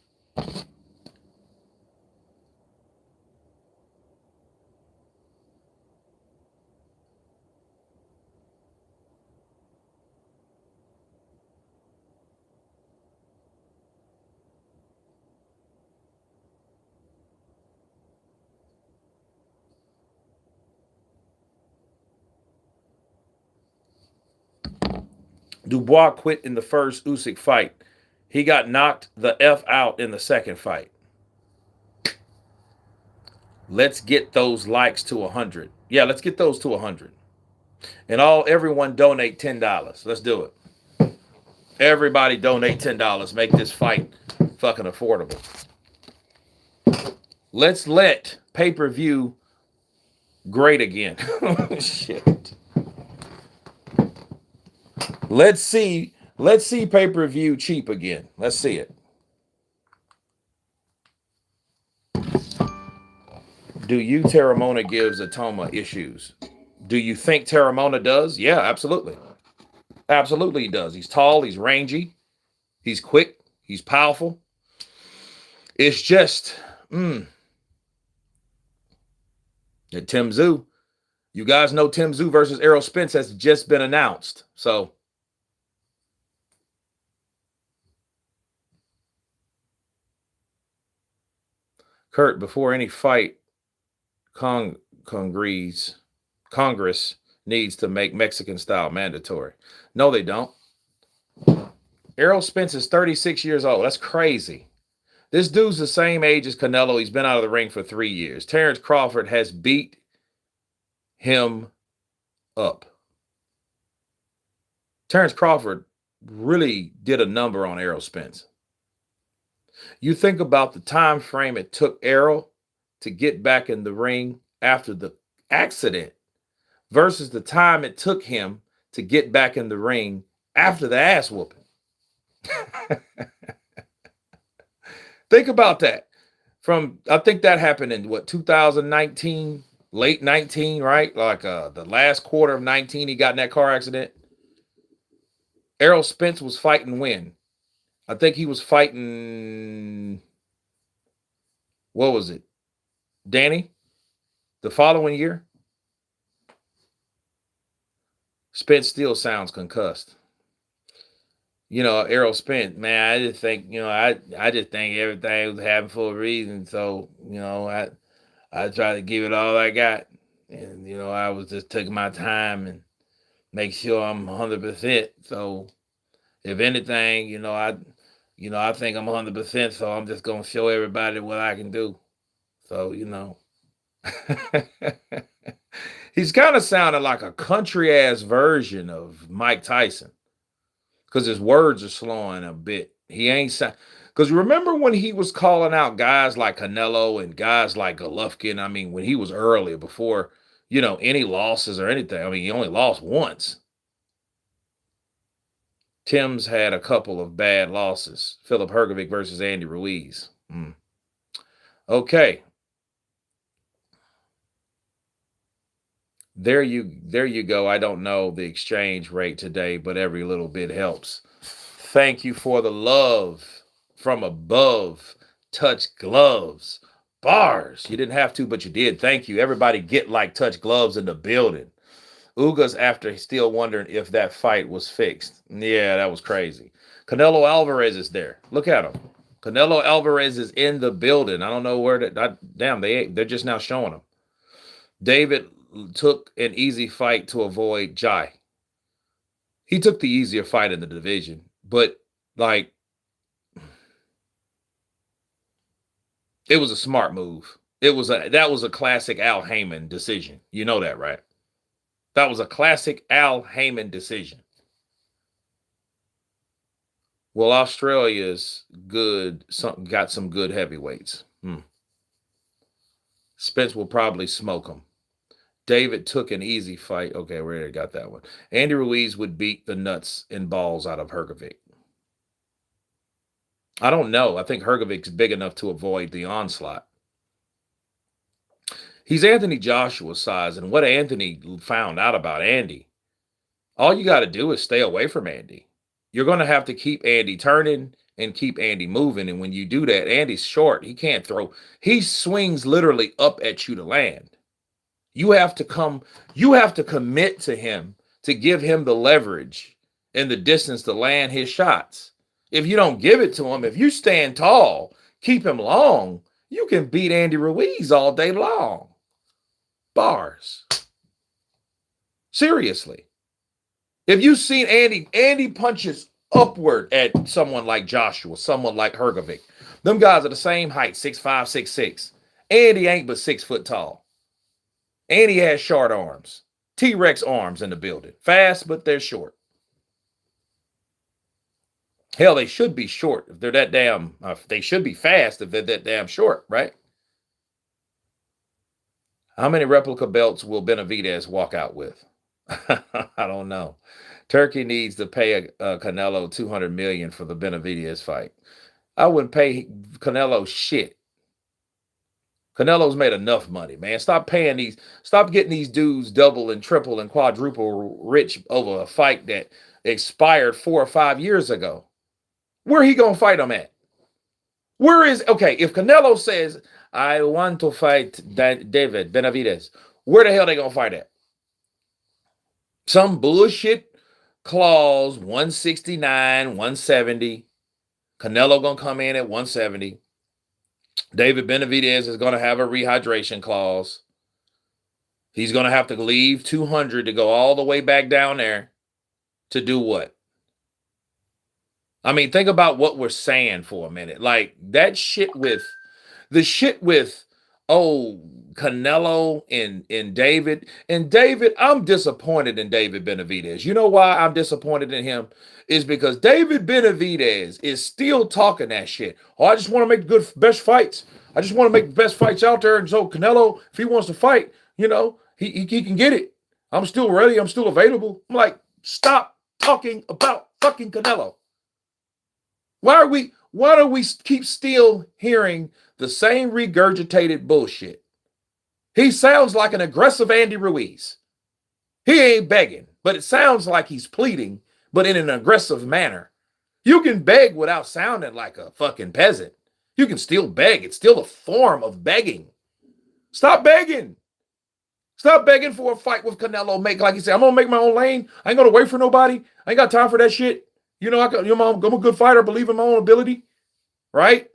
Dubois quit in the first Usyk fight. He got knocked the F out in the second fight. Let's get those likes to 100. Yeah, let's get those to 100. And everyone donate $10. Let's do it. Everybody donate $10. Make this fight fucking affordable. Let's let pay-per-view great again. Shit. Let's see pay-per-view cheap again. Let's see it. Do you Terramona gives Atoma issues? Do you think Terramona does? Yeah, absolutely. Absolutely he does. He's tall, he's rangy, he's quick, he's powerful. It's just that Tim Tszyu, you guys know Tim Tszyu versus Errol Spence has just been announced. So Kurt, before any fight, Congress needs to make Mexican style mandatory. No, they don't. Errol Spence is 36 years old. That's crazy. This dude's the same age as Canelo. He's been out of the ring for 3 years. Terrence Crawford has beat him up. Terrence Crawford really did a number on Errol Spence. You think about the time frame it took Errol to get back in the ring after the accident versus the time it took him to get back in the ring after the ass whooping. Think about that. I think that happened in 2019, late 19, right? Like the last quarter of 19, he got in that car accident. Errol Spence was fighting when? I think he was fighting, what was it? Danny? The following year? Spence still sounds concussed. Errol Spence, man, I just think, I just think everything was happening for a reason. So, I try to give it all I got. And, I was just taking my time and make sure I'm 100%. So if anything, I think I'm 100%. So I'm just going to show everybody what I can do. So, he's kind of sounding like a country ass version of Mike Tyson. Because his words are slowing a bit. He ain't because remember when he was calling out guys like Canelo and guys like Golovkin? I mean, when he was earlier, before, any losses or anything. I mean, he only lost once. Tim's had a couple of bad losses. Philip Hrgovic versus Andy Ruiz. Okay. There you go. I don't know the exchange rate today, but every little bit helps. Thank you for the love from above. Touch gloves. Bars. You didn't have to, but you did. Thank you. Everybody get like touch gloves in the building. Uga's after still wondering if that fight was fixed. Yeah, that was crazy. Canelo Alvarez is there. Look at him. Canelo Alvarez is in the building. I don't know where they're just now showing him. David took an easy fight to avoid Jai. He took the easier fight in the division, but it was a smart move. That was a classic Al Heyman decision. You know that, right? That was a classic Al Heyman decision. Well, Australia's good. Got some good heavyweights. Spence will probably smoke him. David took an easy fight. Okay, we already got that one. Andy Ruiz would beat the nuts and balls out of Hrgovic. I don't know. I think Hrgovic's big enough to avoid the onslaught. He's Anthony Joshua's size, and what Anthony found out about Andy, all you got to do is stay away from Andy. You're going to have to keep Andy turning and keep Andy moving, and when you do that, Andy's short. He can't throw. He swings literally up at you to land. You have to commit to him to give him the leverage and the distance to land his shots. If you don't give it to him, if you stand tall, keep him long, you can beat Andy Ruiz all day long. Bars. Seriously. If you've seen Andy punches upward at someone like Joshua, someone like Hrgovic. Them guys are the same height, 6'5", 6'6". Andy ain't but 6 foot tall. Andy has short arms. T-Rex arms in the building. Fast, but they're short. Hell, they should be short if they're that damn. They should be fast if they're that damn short, right? How many replica belts will Benavidez walk out with? I don't know. Turkey needs to pay Canelo $200 million for the Benavidez fight. I wouldn't pay Canelo shit. Canelo's made enough money, man. Stop getting these dudes double and triple and quadruple rich over a fight that expired 4 or 5 years ago. Where he gonna fight him at? Okay, if Canelo says, I want to fight David Benavidez, where the hell they gonna fight at? Some bullshit clause, 169, 170. Canelo gonna come in at 170. David Benavidez is gonna have a rehydration clause. He's gonna have to leave 200 to go all the way back down there to do what? I mean, think about what we're saying for a minute. Like that shit with Canelo and David. And David, I'm disappointed in David Benavidez. You know why I'm disappointed in him? Is because David Benavidez is still talking that shit. Oh, I just want to make best fights. I just want to make the best fights out there. And so Canelo, if he wants to fight, you know, he can get it. I'm still ready. I'm still available. I'm like, stop talking about fucking Canelo. Why do we keep still hearing the same regurgitated bullshit? He sounds like an aggressive Andy Ruiz. He ain't begging, but it sounds like he's pleading, but in an aggressive manner. You can beg without sounding like a fucking peasant. You can still beg. It's still a form of begging. Stop begging. Stop begging for a fight with Canelo. Like he said, I'm going to make my own lane. I ain't going to wait for nobody. I ain't got time for that shit. You know, I'm a good fighter, believe in my own ability, right?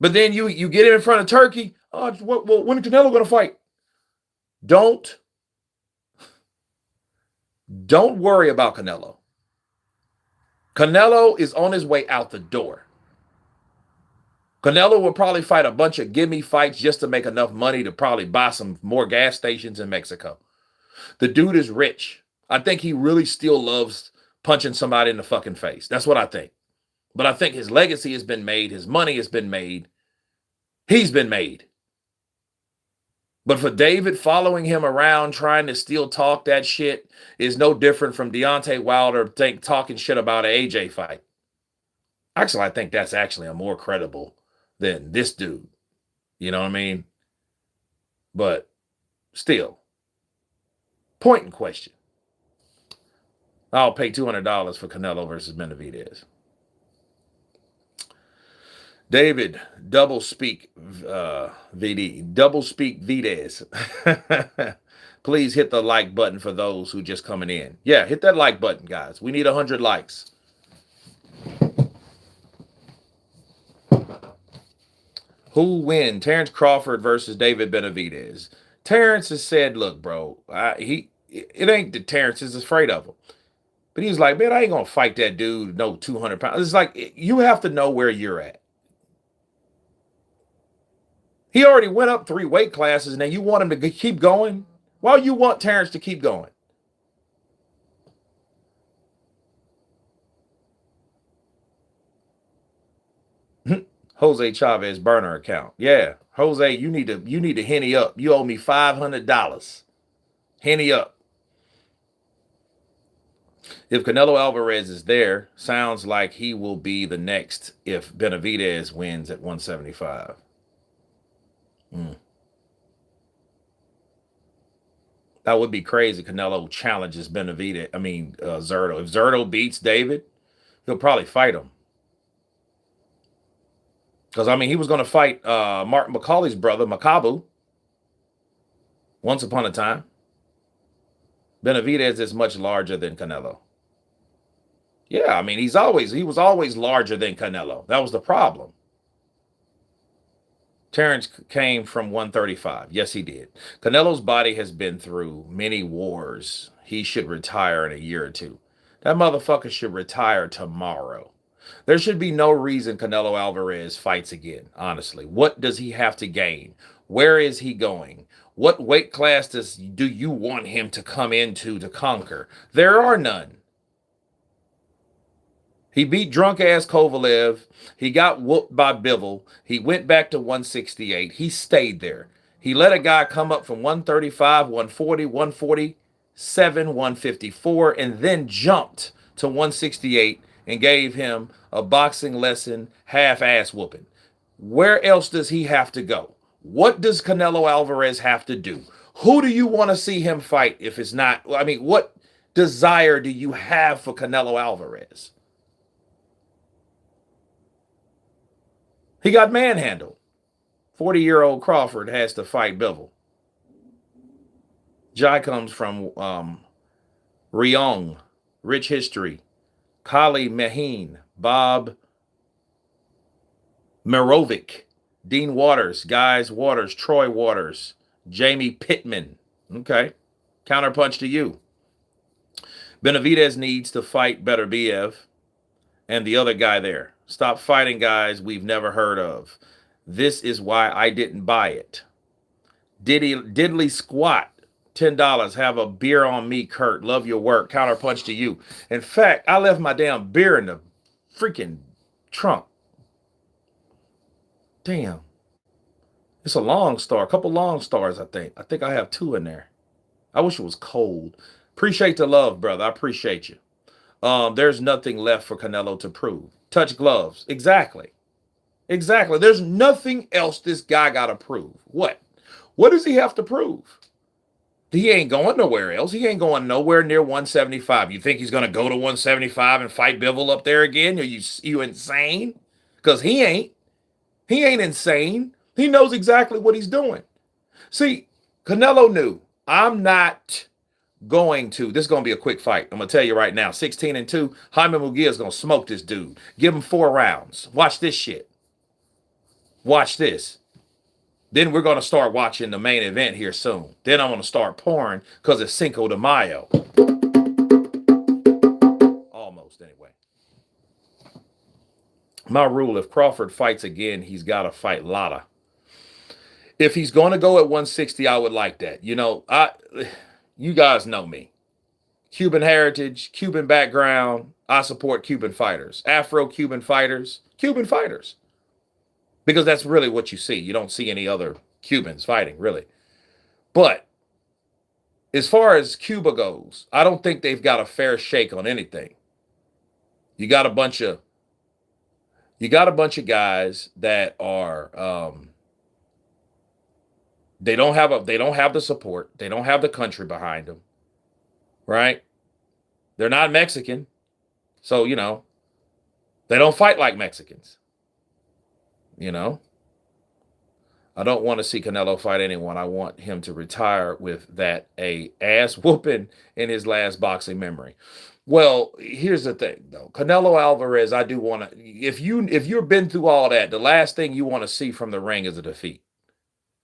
But then you get him in front of Turkey. Oh, well, when is Canelo going to fight? Don't worry about Canelo. Canelo is on his way out the door. Canelo will probably fight a bunch of gimme fights just to make enough money to probably buy some more gas stations in Mexico. The dude is rich. I think he really still loves punching somebody in the fucking face. That's what I think. But I think his legacy has been made. His money has been made. He's been made. But for David following him around trying to still talk that shit is no different from Deontay Wilder talking shit about an AJ fight. Actually, I think that's actually a more credible than this dude. You know what I mean? But still, point in question. I'll pay $200 for Canelo versus Benavidez. David, double speak Videz. Please hit the like button for those who just coming in. Yeah, hit that like button, guys. We need 100 likes. Who win? Terrence Crawford versus David Benavidez. Terrence has said, look, bro, it ain't that Terrence is afraid of him. But he was like, man, I ain't going to fight that dude, no 200 pounds. It's like, you have to know where you're at. He already went up 3 weight classes, and now you want him to keep going? Why do you want Terrence to keep going? Jose Chavez burner account. Yeah, Jose, you need to henny up. You owe me $500. Henny up. If Canelo Alvarez is there, sounds like he will be the next if Benavidez wins at 175. That would be crazy. Canelo challenges Zurdo. If Zurdo beats David, he'll probably fight him. Because, he was going to fight Martin McCauley's brother, Makabu, once upon a time. Benavidez is much larger than Canelo. Yeah, he was always larger than Canelo. That was the problem. Terrence came from 135. Yes, he did. Canelo's body has been through many wars. He should retire in a year or two. That motherfucker should retire tomorrow. There should be no reason Canelo Alvarez fights again, honestly. What does he have to gain? Where is he going? What weight class do you want him to come into to conquer? There are none. He beat drunk-ass Kovalev. He got whooped by Bivol. He went back to 168. He stayed there. He let a guy come up from 135, 140, 147, 154, and then jumped to 168 and gave him a boxing lesson, half-ass whooping. Where else does he have to go? What does Canelo Alvarez have to do? Who do you want to see him fight if it's not? I mean, what desire do you have for Canelo Alvarez? He got manhandled. 40-year-old Crawford has to fight Bivol. Jai comes from Ryong, Rich History, Kali Maheen, Bob Merovic, Dean Waters, Guys Waters, Troy Waters, Jamie Pittman. Okay. Counterpunch to you. Benavidez needs to fight Beterbiev and the other guy there. Stop fighting guys we've never heard of. This is why I didn't buy it. Diddly squat. $10. Have a beer on me, Kurt. Love your work. Counterpunch to you. In fact, I left my damn beer in the freaking trunk. Damn. It's a long star. A couple long stars, I think. I think I have 2 in there. I wish it was cold. Appreciate the love, brother. I appreciate you. There's nothing left for Canelo to prove. Touch gloves. Exactly. Exactly. There's nothing else this guy got to prove. What? What does he have to prove? He ain't going nowhere else. He ain't going nowhere near 175. You think he's going to go to 175 and fight Bivol up there again? Are you insane? Because he ain't. He ain't insane. He knows exactly what he's doing. See, Canelo knew, I'm not going to, this is going to be a quick fight. I'm going to tell you right now, 16-2, Jaime Munguia is going to smoke this dude. Give him 4 rounds. Watch this shit. Watch this. Then we're going to start watching the main event here soon. Then I'm going to start pouring because it's Cinco de Mayo. Almost, anyway. My rule, if Crawford fights again, he's got to fight Lara. If he's going to go at 160, I would like that. You know, you guys know me. Cuban heritage, Cuban background. I support Cuban fighters. Afro-Cuban fighters. Cuban fighters. Because that's really what you see. You don't see any other Cubans fighting, really. But as far as Cuba goes, I don't think they've got a fair shake on anything. You got a bunch of guys that are they don't have the support. They don't have the country behind them. Right? They're not Mexican. So, you know, they don't fight like Mexicans. You know, I don't want to see Canelo fight anyone. I want him to retire with that ass whooping in his last boxing memory. Well, here's the thing, though. Canelo Alvarez, I do want to. If you've been through all that, the last thing you want to see from the ring is a defeat.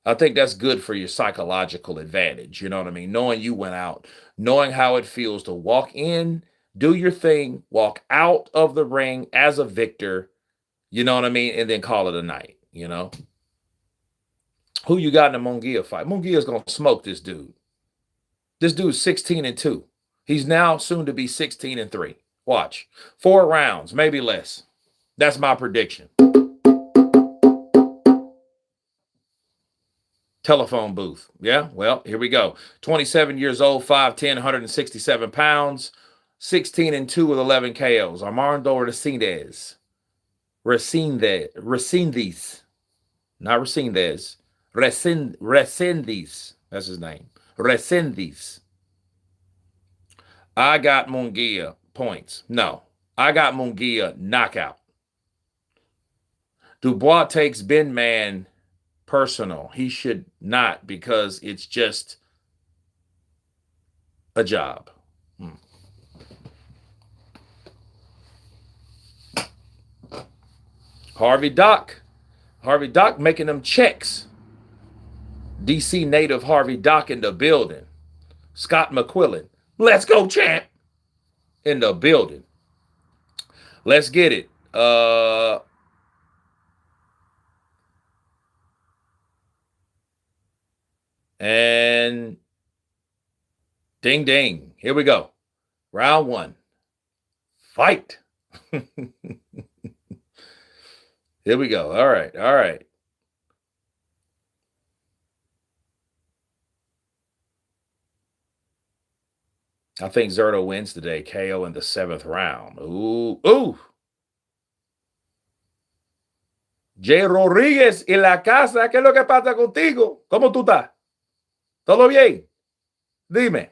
I think that's good for your psychological advantage. You know what I mean? Knowing you went out, knowing how it feels to walk in, do your thing, walk out of the ring as a victor. You know what I mean? And then call it a night, you know? Who you got in the Munguia fight? Munguia's going to smoke this dude. This dude's 16-2. He's now soon to be 16-3. Watch. 4 rounds, maybe less. That's my prediction. Telephone booth. Yeah, well, here we go. 27 years old, 5'10", 167 pounds, 16-2 with 11 KOs. Armando Resendiz. Resendiz. Not Resendiz. Resendiz. That's his name. Resendiz. I got Munguia points. No. I got Munguia knockout. Dubois takes Ben Man personal. He should not, because it's just a job. Harvey Doc making them checks. DC native Harvey Doc in the building. Scott McQuillan, let's go, champ, in the building. Let's get it. And ding, ding. Here we go. Round 1. Fight. Here we go. All right. All right. I think Zurdo wins today. KO in the 7th round. Ooh. Ooh. Jay Rodríguez y la casa, ¿qué es lo que pasa contigo? ¿Cómo tú estás? ¿Todo bien? Dime.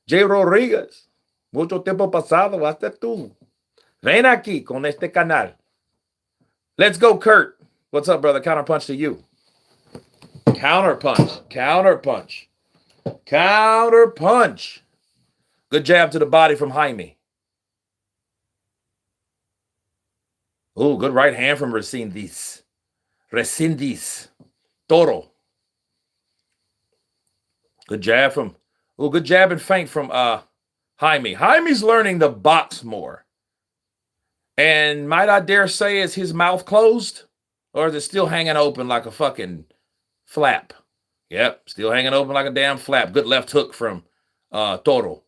Jay Rodríguez, mucho tiempo pasado, hasta tú. Ven aquí con este canal. Let's go, Kurt. What's up, brother? Counterpunch to you. Counterpunch. Counterpunch. Counterpunch. Good jab to the body from Jaime. Oh, good right hand from Resendez. Toro. Good jab from, good jab and feint from Jaime. Jaime's learning to box more. And might I dare say, is his mouth closed? Or is it still hanging open like a fucking flap? Yep, still hanging open like a damn flap. Good left hook from Toro.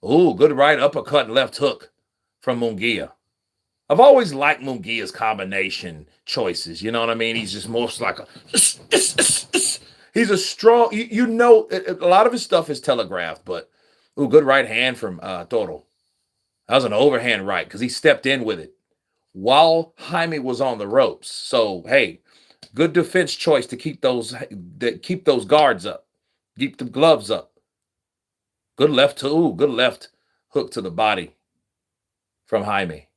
Ooh, good right uppercut and left hook from Munguia. I've always liked Munguia's combination choices. You know what I mean? He's just most like a... He's a strong... You know, a lot of his stuff is telegraphed, but... Ooh, good right hand from Toro. That was an overhand right because he stepped in with it while Jaime was on the ropes. So, hey, good defense choice to keep those guards up, keep the gloves up. Good left hook to the body from Jaime.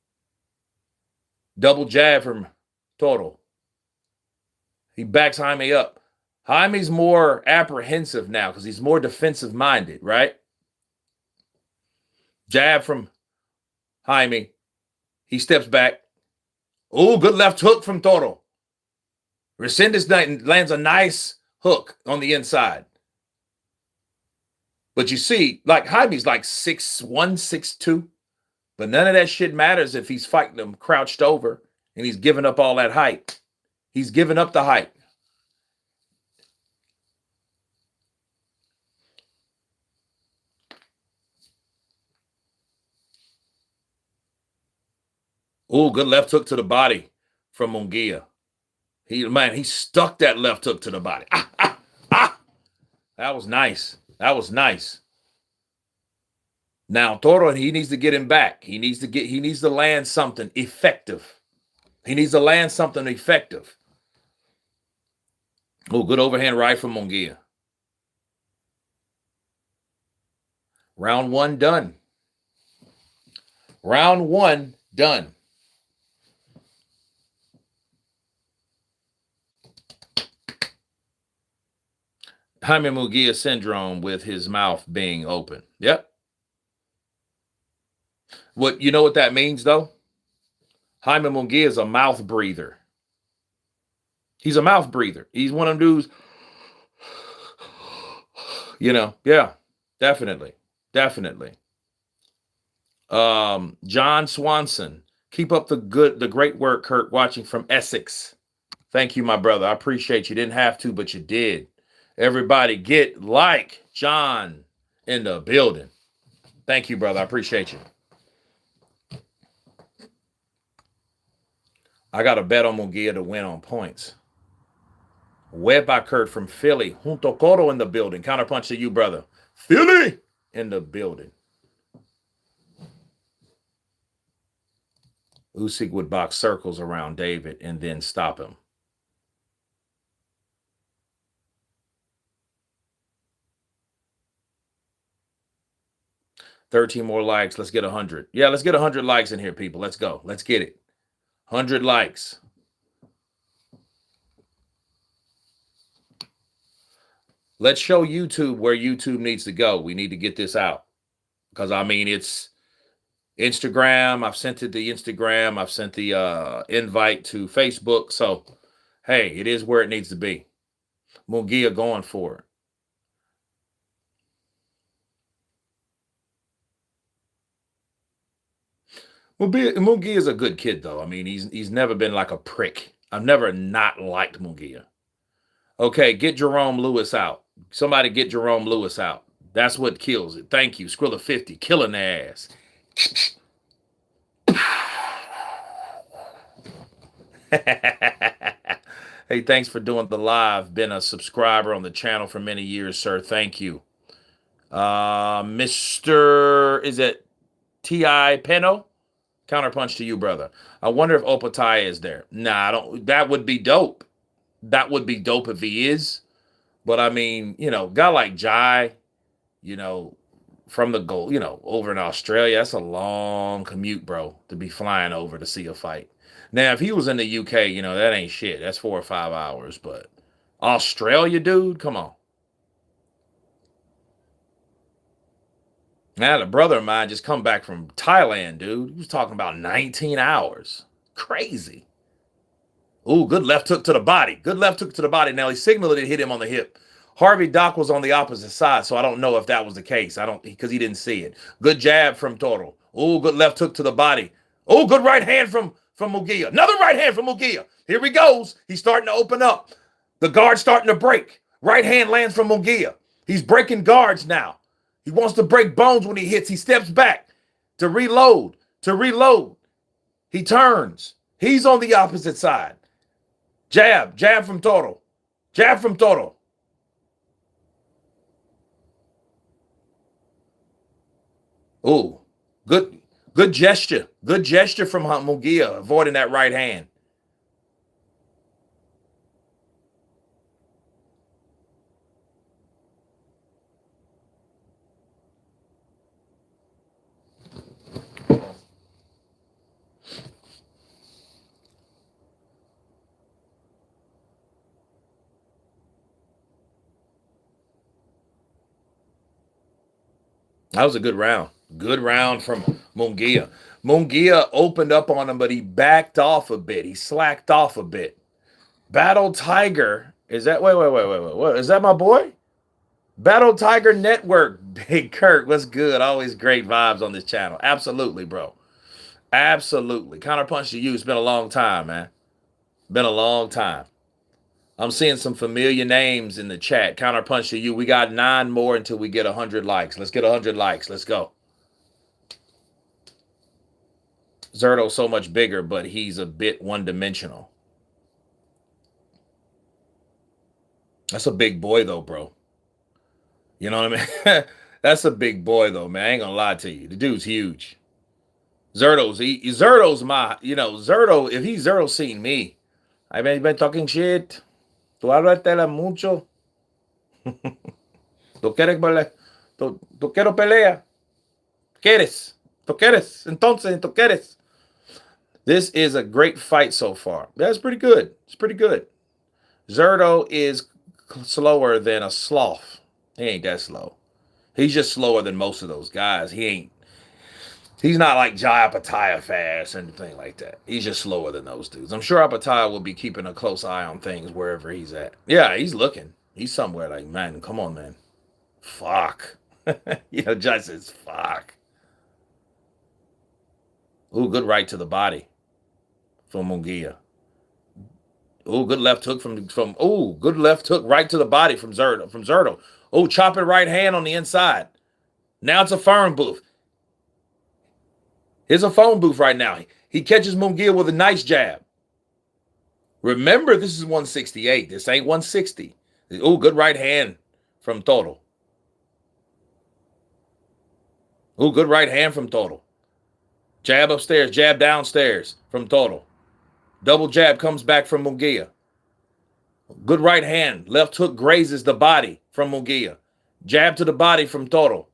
Double jab from Toro. He backs Jaime up. Jaime's more apprehensive now because he's more defensive minded, right? Jab from Jaime. He steps back. Oh, good left hook from Toro. Resendez lands a nice hook on the inside. But you see, like Jaime's like 6'1", 6'2". But none of that shit matters if he's fighting them crouched over and he's giving up all that height. He's giving up the height. Oh, good left hook to the body from Munguia. He stuck that left hook to the body. That was nice. That was nice. Now, Toro, he needs to get him back. He needs to land something effective. He needs to land something effective. Oh, good overhand right from Munguia. Round one done. Round one done. Jaime Munguia syndrome with his mouth being open. Yep. You know what that means, though? Jaime Munguia is a mouth breather. He's a mouth breather. He's one of them dudes. You know, yeah, definitely. Definitely. John Swanson. Keep up the great work, Kurt, watching from Essex. Thank you, my brother. I appreciate you. Didn't have to, but you did. Everybody get like John in the building. Thank you, brother. I appreciate you. I got a bet on Munguia to win on points. Web by Kurt from Philly. Junto Coro in the building. Counterpunch to you, brother. Philly in the building. Usyk would box circles around David and then stop him. $13 more likes. Let's get 100. Yeah, let's get 100 likes in here, people. Let's go. Let's get it. 100 likes. Let's show YouTube where YouTube needs to go. We need to get this out. Because, I mean, it's Instagram. I've sent it to Instagram. I've sent the invite to Facebook. So, hey, it is where it needs to be. Munguia going for it. Munguia is a good kid, though. I mean, he's never been like a prick. I've never not liked Munguia. Okay, get Jerome Lewis out. Somebody get Jerome Lewis out. That's what kills it. Thank you. Skrilla 50, killing their ass. Hey, thanks for doing the live. Been a subscriber on the channel for many years, sir. Thank you. Mr. Is it T.I. Peno? Counterpunch to you, brother. I wonder if Opataya is there. Nah, I don't. That would be dope. That would be dope if he is. But I mean, guy like Jai, you know, from the goal, over in Australia, that's a long commute, bro, to be flying over to see a fight. Now, if he was in the UK, that ain't shit. That's 4 or 5 hours. But Australia, dude, come on. Now, the brother of mine just come back from Thailand, dude. He was talking about 19 hours. Crazy. Ooh, good left hook to the body. Good left hook to the body. Now, he signaled it hit him on the hip. Harvey Doc was on the opposite side, so I don't know if that was the case. Because he didn't see it. Good jab from Toro. Ooh, good left hook to the body. Ooh, good right hand from Mugia. Another right hand from Mugia. Here he goes. He's starting to open up. The guard's starting to break. Right hand lands from Mugia. He's breaking guards now. He wants to break bones when he hits. He steps back to reload. He turns. He's on the opposite side. Jab from Toro. Jab from Toro. Ooh, good gesture. Good gesture from Mugia, avoiding that right hand. That was a good round. Good round from Munguia. Munguia opened up on him, but he backed off a bit. He slacked off a bit. Battle Tiger. Is that wait. What is that, my boy? Battle Tiger Network. Big Kurt, what's good? Always great vibes on this channel. Absolutely, bro. Absolutely. Counterpunch to you. It's been a long time, man. Been a long time. I'm seeing some familiar names in the chat. Counterpunch to you. We got 9 more until we get 100 likes. Let's get 100 likes. Let's go. Zurdo's so much bigger, but he's a bit one-dimensional. That's a big boy, though, bro. You know what I mean? That's a big boy, though, man. I ain't gonna lie to you. The dude's huge. Zurdo's my, Zurdo, if he's Zurdo seen me, I've been talking shit. Tú hablas mucho. Tú quieres pelea. ¿Quieres? ¿Tú quieres? Entonces, ¿tú quieres? This is a great fight so far. That's pretty good. It's pretty good. Zurdo is slower than a sloth. He ain't that slow. He's just slower than most of those guys. He's not like Jai Apataya fast or anything like that. He's just slower than those dudes. I'm sure Apataya will be keeping a close eye on things wherever he's at. Yeah, he's looking. He's somewhere like, man, come on, man. Fuck. Jai says, fuck. Ooh, good right to the body from Munguia. Ooh, good left hook good left hook right to the body from Zurdo. Ooh, chopping right hand on the inside. Now it's a phone booth. Here's a phone booth right now. He catches Munguia with a nice jab. Remember, this is 168. This ain't 160. Ooh, good right hand from Toro. Ooh, good right hand from Toro. Jab upstairs, jab downstairs from Toro. Double jab comes back from Munguia. Good right hand. Left hook grazes the body from Munguia. Jab to the body from Toro.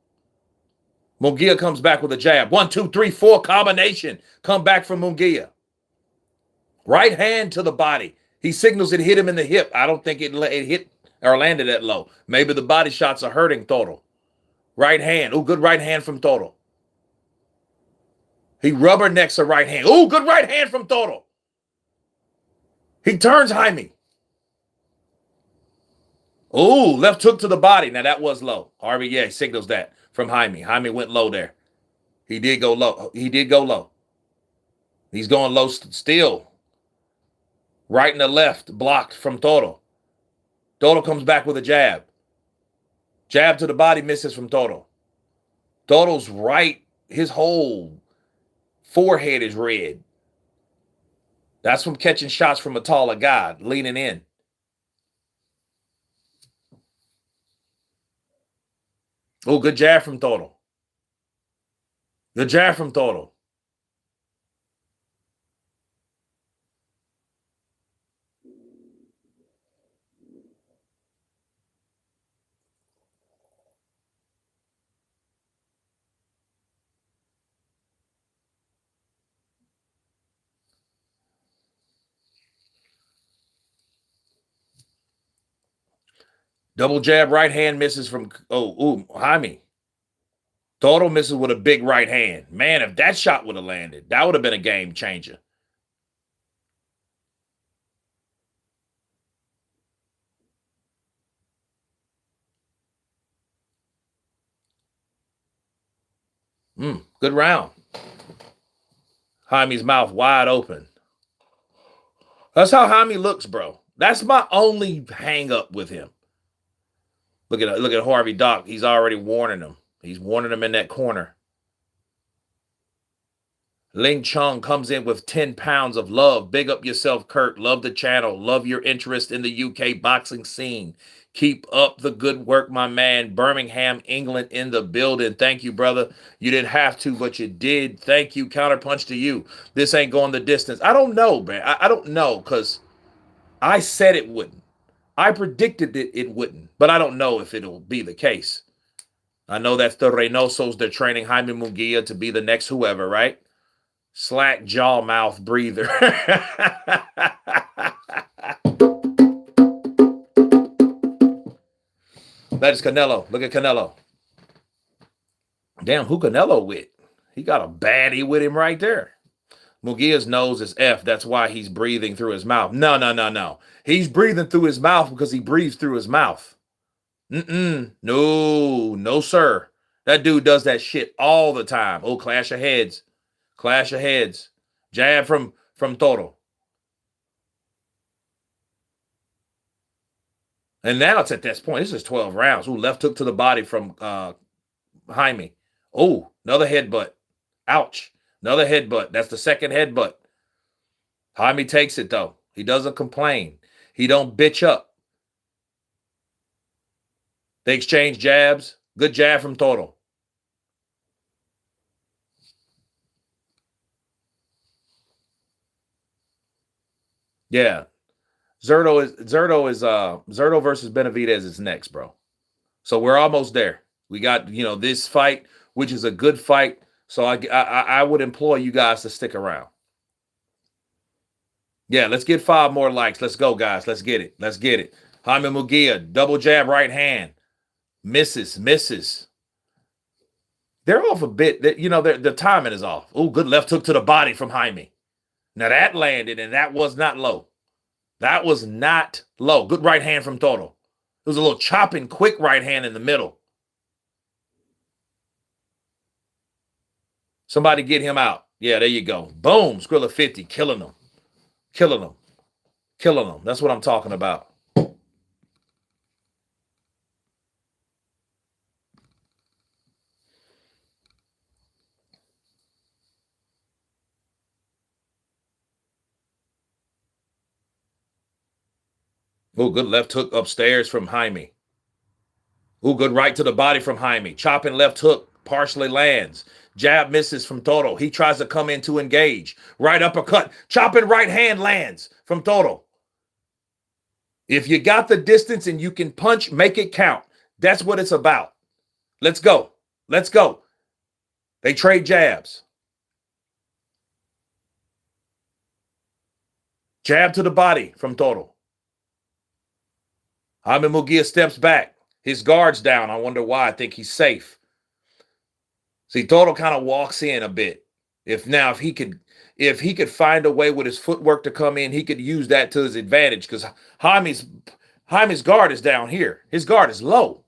Munguia comes back with a jab. 1, 2, 3, 4 combination. Come back from Munguia. Right hand to the body. He signals it hit him in the hip. I don't think it hit or landed that low. Maybe the body shots are hurting Toro. Right hand. Ooh, good right hand from Toro. He rubbernecks a right hand. Ooh, good right hand from Toro. He turns Jaime. Ooh, left hook to the body. Now that was low. Harvey, he signals that from Jaime. Jaime went low there. He did go low. He's going low still. Right and the left blocked from Toro. Toro comes back with a jab. Jab to the body misses from Toro. Toro's right, his whole forehead is red. That's from catching shots from a taller guy, leaning in. Oh, good jab from Toro. Good jab from Toro. Double jab, right hand misses from, Jaime. Toro misses with a big right hand. Man, if that shot would have landed, that would have been a game changer. Good round. Jaime's mouth wide open. That's how Jaime looks, bro. That's my only hang up with him. Look at Harvey Doc. He's already warning him. He's warning him in that corner. Ling Chung comes in with 10 pounds of love. Big up yourself, Kurt. Love the channel. Love your interest in the UK boxing scene. Keep up the good work, my man. Birmingham, England in the building. Thank you, brother. You didn't have to, but you did. Thank you. Counterpunch to you. This ain't going the distance. I don't know, man. I don't know, because I said it wouldn't. I predicted that it wouldn't, but I don't know if it'll be the case. I know that's the Reynosos. They're training Jaime Munguia to be the next whoever, right? Slack jaw mouth breather. That is Canelo. Look at Canelo. Damn, who Canelo with? He got a baddie with him right there. Munguia's nose is F. That's why he's breathing through his mouth. No. He's breathing through his mouth because he breathes through his mouth. No, sir. That dude does that shit all the time. Oh, clash of heads. Clash of heads. Jab from Toro. And now it's at this point. This is 12 rounds. Ooh, left hook to the body from Jaime. Oh, another headbutt. Ouch. Another headbutt. That's the second headbutt. Jaime takes it, though. He doesn't complain. He don't bitch up. They exchange jabs. Good jab from Toro. Yeah. Zurdo versus Benavidez is next, bro. So we're almost there. We got, this fight, which is a good fight. So I would implore you guys to stick around. Yeah, let's get 5 more likes. Let's go, guys. Let's get it. Jaime Munguia, double jab, right hand. Misses. They're off a bit. The timing is off. Oh, good left hook to the body from Jaime. Now that landed, and that was not low. That was not low. Good right hand from Toro. It was a little chopping, quick right hand in the middle. Somebody get him out. Yeah, there you go. Boom. Skrilla 50. Killing them. That's what I'm talking about. Oh, good left hook upstairs from Jaime. Oh, good right to the body from Jaime. Chopping left hook. Partially lands. Jab misses from Toro. He tries to come in to engage. Right uppercut. Chopping right hand lands from Toro. If you got the distance and you can punch, make it count. That's what it's about. Let's go. They trade jabs. Jab to the body from Toro. Jaime Munguia steps back. His guard's down. I wonder why. I think he's safe. See, Toro kind of walks in a bit. If he could find a way with his footwork to come in, he could use that to his advantage, because Jaime's guard is down here. His guard is low.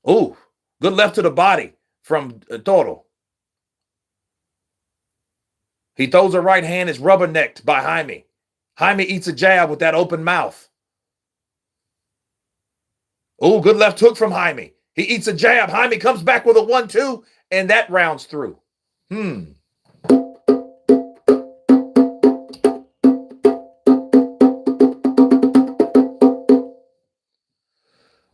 Ooh, good left to the body from Toro. He throws a right hand, is rubbernecked by Jaime. Jaime eats a jab with that open mouth. Oh, good left hook from Jaime. He eats a jab. Jaime comes back with a 1-2, and that round's through.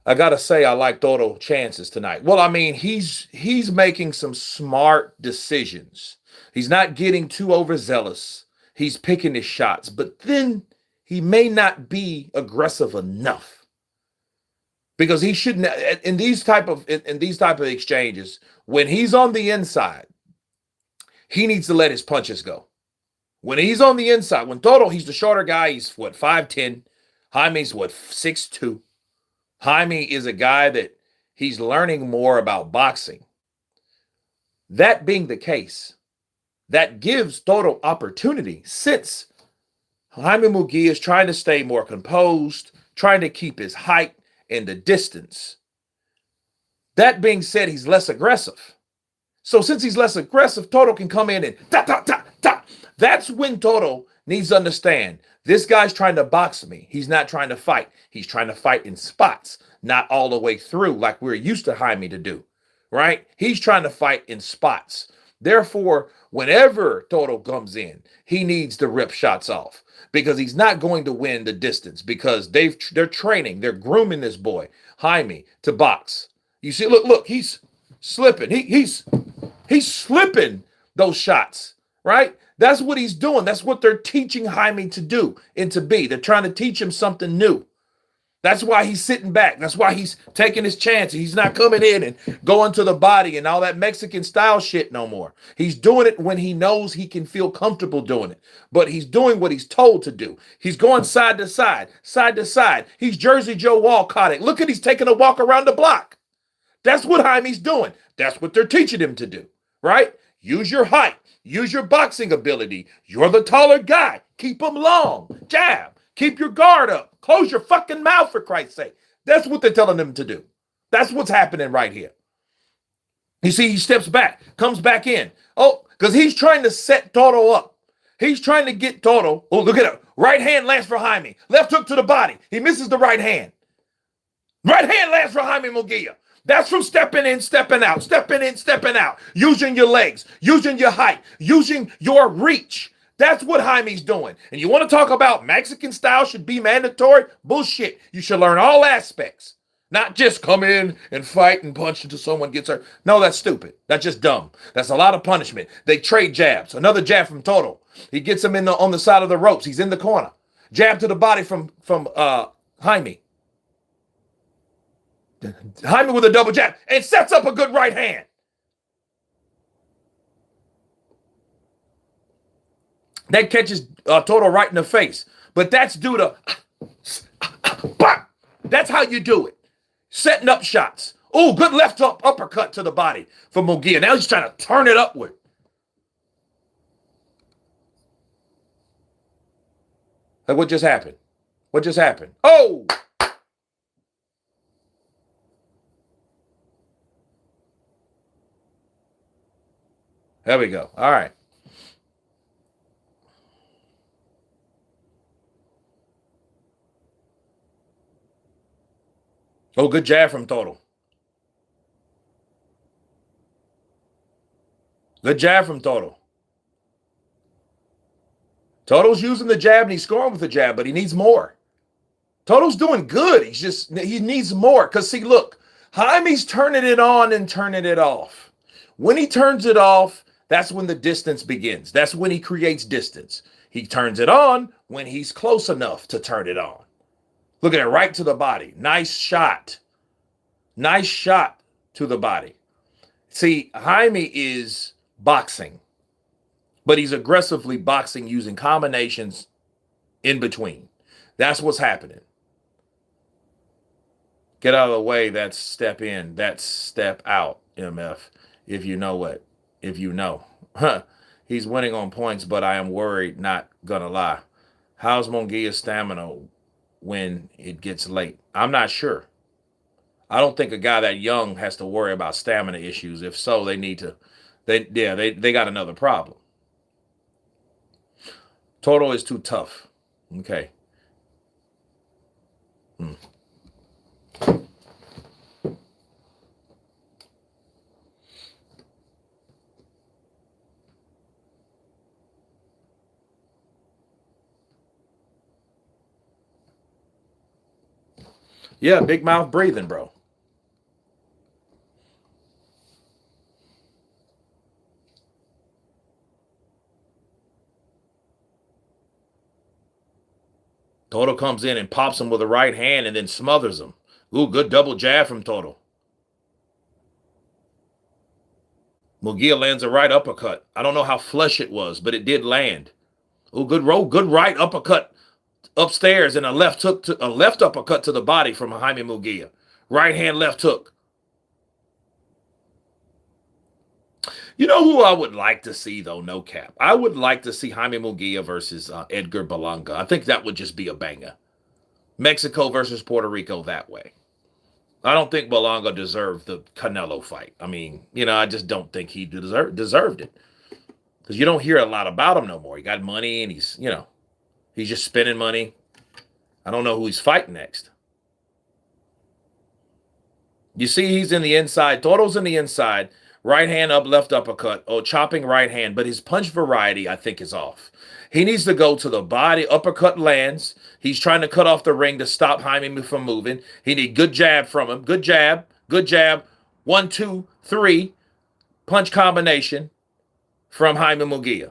I got to say, I like Toro's chances tonight. Well, I mean, he's making some smart decisions. He's not getting too overzealous. He's picking his shots, but then he may not be aggressive enough. Because he shouldn't, in these type of exchanges, when he's on the inside, he needs to let his punches go. When he's on the inside, when Toro, he's the shorter guy, he's 5'10". Jaime's 6'2". Jaime is a guy that he's learning more about boxing. That being the case, that gives Toro opportunity since Jaime Munguia is trying to stay more composed, trying to keep his height and the distance. That being said, he's less aggressive. So since he's less aggressive, Toro can come in and ta ta ta ta. That's when Toro needs to understand this guy's trying to box me. He's not trying to fight. He's trying to fight in spots, not all the way through like we're used to Jaime to do, right? He's trying to fight in spots. Therefore, whenever Toro comes in, he needs to rip shots off because he's not going to win the distance because they're training, they're grooming this boy, Jaime, to box. You see, look, he's slipping. He's slipping those shots, right? That's what he's doing. That's what they're teaching Jaime to do and to be. They're trying to teach him something new. That's why he's sitting back. That's why he's taking his chances. He's not coming in and going to the body and all that Mexican style shit no more. He's doing it when he knows he can feel comfortable doing it. But he's doing what he's told to do. He's going side to side, side to side. He's Jersey Joe Walcott. Look at he's taking a walk around the block. That's what Jaime's doing. That's what they're teaching him to do, right? Use your height. Use your boxing ability. You're the taller guy. Keep him long. Jab. Keep your guard up. Close your fucking mouth, for Christ's sake. That's what they're telling him to do. That's what's happening right here. You see, he steps back, comes back in. Oh, because he's trying to set Toro up. He's trying to get Toro. Oh, look at it. Right hand lands for Jaime. Left hook to the body. He misses the right hand. Right hand lands for Jaime Munguia. That's from stepping in, stepping out, stepping in, stepping out, using your legs, using your height, using your reach. That's what Jaime's doing. And you want to talk about Mexican style should be mandatory? Bullshit. You should learn all aspects, not just come in and fight and punch until someone gets hurt. No, that's stupid. That's just dumb. That's a lot of punishment. They trade jabs. Another jab from Toro. He gets him on the side of the ropes. He's in the corner. Jab to the body from Jaime. Jaime with a double jab and sets up a good right hand. That catches Toro right in the face. But that's due to... That's how you do it. Setting up shots. Oh, good left uppercut to the body for Munguia. Now he's trying to turn it upward. Like what just happened? What just happened? Oh! There we go. All right. Oh, good jab from Toro. Good jab from Toro. Toro's using the jab and he's scoring with the jab, but he needs more. Toro's doing good. He needs more. Because, see, look, Jaime's turning it on and turning it off. When he turns it off, that's when the distance begins. That's when he creates distance. He turns it on when he's close enough to turn it on. Look at it, right to the body. Nice shot. Nice shot to the body. See, Jaime is boxing, but he's aggressively boxing using combinations in between. That's what's happening. Get out of the way. That's step in. That's step out, MF, if you know what. If you know. He's winning on points, but I am worried, not gonna lie. How's Munguia's stamina when it gets late? I'm not sure. I don't think a guy that young has to worry about stamina issues. If so, they need to, they got another problem. Toro is too tough. Okay. Yeah, big mouth breathing, bro. Toro comes in and pops him with a right hand and then smothers him. Ooh, good double jab from Toro. Munguia lands a right uppercut. I don't know how flush it was, but it did land. Ooh, good roll, good right uppercut. upstairs and a left uppercut to the body from Jaime Munguia. Right hand, left hook. You know who I would like to see, though, no cap? I would like to see Jaime Munguia versus Edgar Berlanga. I think that would just be a banger. Mexico versus Puerto Rico that way. I don't think Berlanga deserved the Canelo fight. I mean, I just don't think he deserved it. Because you don't hear a lot about him no more. He got money and he's just spending money. I don't know who he's fighting next. You see he's in the inside. Toro's in the inside. Right hand up, left uppercut. Oh, chopping right hand. But his punch variety, I think, is off. He needs to go to the body. Uppercut lands. He's trying to cut off the ring to stop Jaime from moving. He need good jab from him. Good jab. Good jab. 1, 2, 3. Punch combination from Jaime Munguia.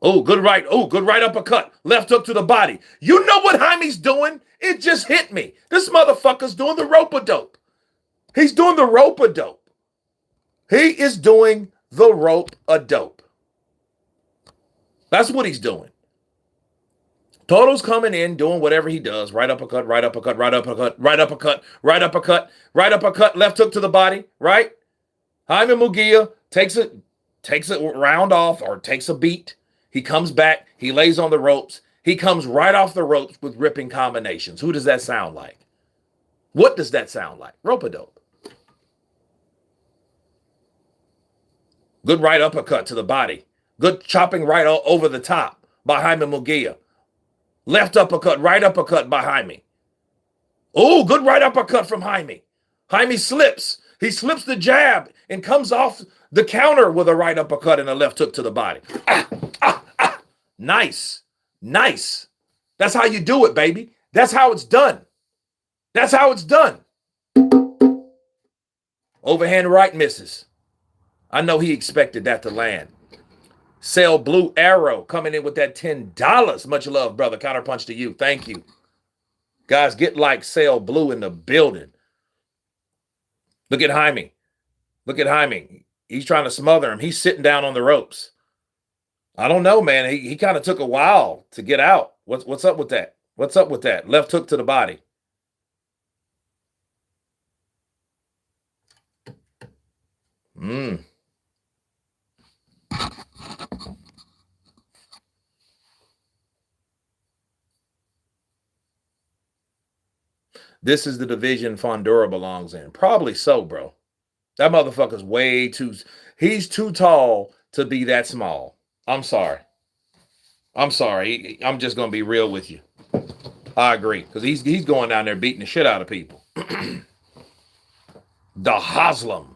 Oh, good right. Oh, good right uppercut. Left hook to the body. You know what Jaime's doing? It just hit me. This motherfucker's doing the rope-a-dope. He's doing the rope-a-dope. He is doing the rope-a-dope. That's what he's doing. Toro's coming in, doing whatever he does. Right uppercut, right uppercut, right uppercut, right uppercut, right uppercut, right uppercut, left hook to the body, right? Jaime Munguia takes a round off or takes a beat. He comes back. He lays on the ropes. He comes right off the ropes with ripping combinations. Who does that sound like? What does that sound like? Rope-a-dope. Good right uppercut to the body. Good chopping right over the top by Jaime Munguia. Left uppercut, right uppercut by Jaime. Oh, good right uppercut from Jaime. Jaime slips. He slips the jab and comes off the counter with a right uppercut and a left hook to the body. Nice. Nice. That's how you do it, baby. That's how it's done. That's how it's done. Overhand right misses. I know he expected that to land. Sell Blue Arrow coming in with that $10. Much love, brother. Counterpunch to you. Thank you. Guys, get like Sale Blue in the building. Look at Jaime. Look at Jaime. He's trying to smother him. He's sitting down on the ropes. I don't know, man. He kind of took a while to get out. What's up with that? What's up with that? Left hook to the body. This is the division Fondura belongs in. Probably so, bro. That motherfucker's way too... He's too tall to be that small. I'm sorry. I'm sorry. I'm just going to be real with you. I agree. Because he's going down there beating the shit out of people. The Haslam.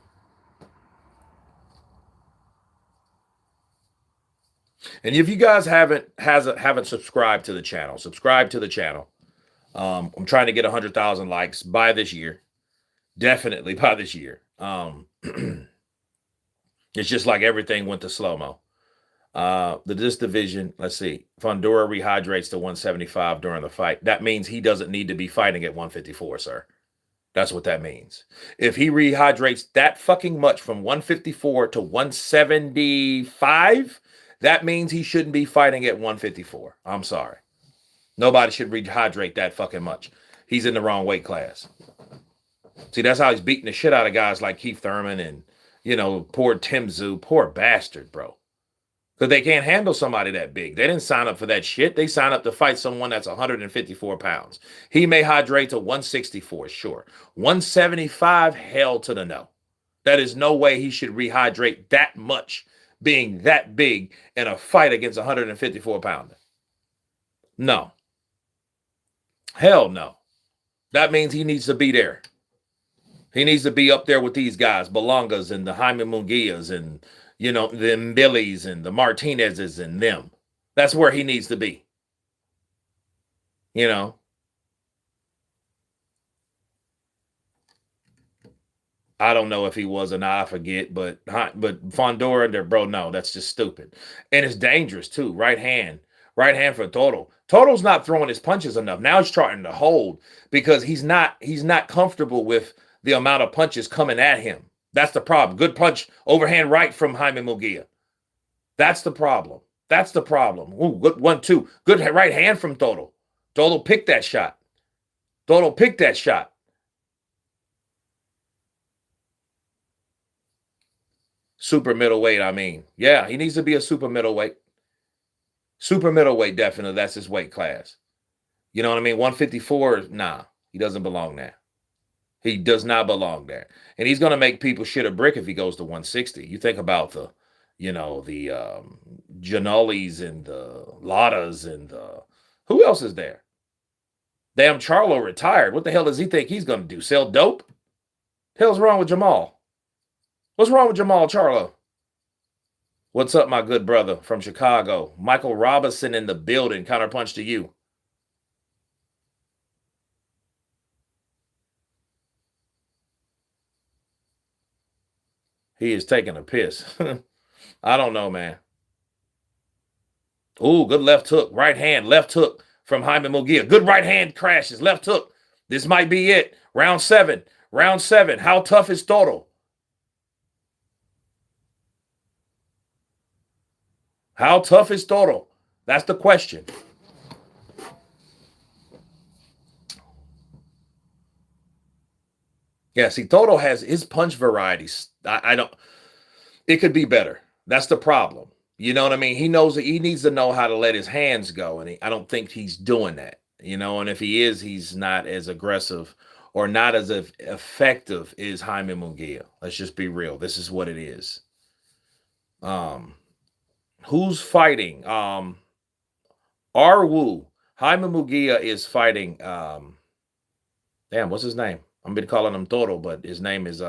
And if you guys haven't subscribed to the channel, subscribe to the channel. I'm trying to get 100,000 likes by this year. Definitely by this year. It's just like everything went to slow-mo. This division, let's see. Fondura rehydrates to 175 during the fight. That means he doesn't need to be fighting at 154, sir. That's what that means. If he rehydrates that fucking much from 154 to 175, that means he shouldn't be fighting at 154. I'm sorry. Nobody should rehydrate that fucking much. He's in the wrong weight class. See, that's how he's beating the shit out of guys like Keith Thurman and, poor Tim Tszyu. Poor bastard, bro. Because they can't handle somebody that big. They didn't sign up for that shit. They signed up to fight someone that's 154 pounds. He may hydrate to 164, sure. 175, hell to the no. That is no way he should rehydrate that much, being that big in a fight against a 154 pounder. No. Hell no. That means he needs to be there. He needs to be up there with these guys, Belangas and the Jaime Munguias and, the Billies and the Martinezes and them. That's where he needs to be. I don't know if he was or not, I forget, but Fondura, bro, no, that's just stupid. And it's dangerous too. Right hand for Toro. Toro's not throwing his punches enough. Now he's trying to hold because he's not comfortable with the amount of punches coming at him. That's the problem. Good punch, overhand right from Jaime Munguia. That's the problem. That's the problem. Ooh, good 1-2. Good right hand from Toro. Toro picked that shot. Toro picked that shot. Super middleweight, I mean. Yeah, he needs to be a super middleweight. Super middleweight, definitely. That's his weight class. You know what I mean? 154, nah, he doesn't belong there. He does not belong there. And he's going to make people shit a brick if he goes to 160. You think about the, the Giannollis and the Lottas and the, who else is there? Damn, Charlo retired. What the hell does he think he's going to do? Sell dope? The hell's wrong with Jamal? What's wrong with Jamal Charlo? What's up, my good brother from Chicago? Michael Robinson in the building. Counterpunch to you. He is taking a piss. I don't know, man. Ooh, good left hook. Right hand, left hook from Jaime Munguia. Good right hand crashes. Left hook. This might be it. Round 7. Round 7. How tough is Toro? How tough is Toro? That's the question. Yeah, see, Toro has his punch varieties. I don't. It could be better. That's the problem. You know what I mean? He knows that he needs to know how to let his hands go, and I don't think he's doing that. And if he is, he's not as aggressive or not as effective as Jaime Munguia. Let's just be real. This is what it is. Who's fighting? Arwu. Jaime Munguia is fighting. Damn, what's his name? I'm been calling him Toro, but his name is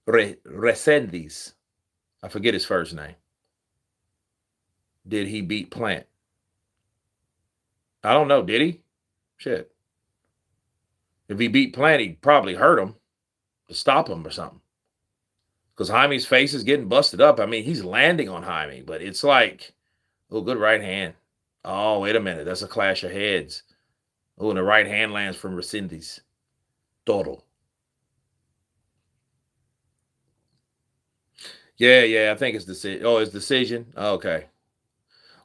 Resendiz. I forget his first name. Did he beat Plant? I don't know. Did he? Shit. If he beat Plant, he probably hurt him to stop him or something. Because Jaime's face is getting busted up. I mean, he's landing on Jaime, but it's like, oh, good right hand. Oh, wait a minute. That's a clash of heads. Oh, and the right hand lands from Resendiz. Toro. Yeah, I think it's decision. Oh, it's decision? Okay.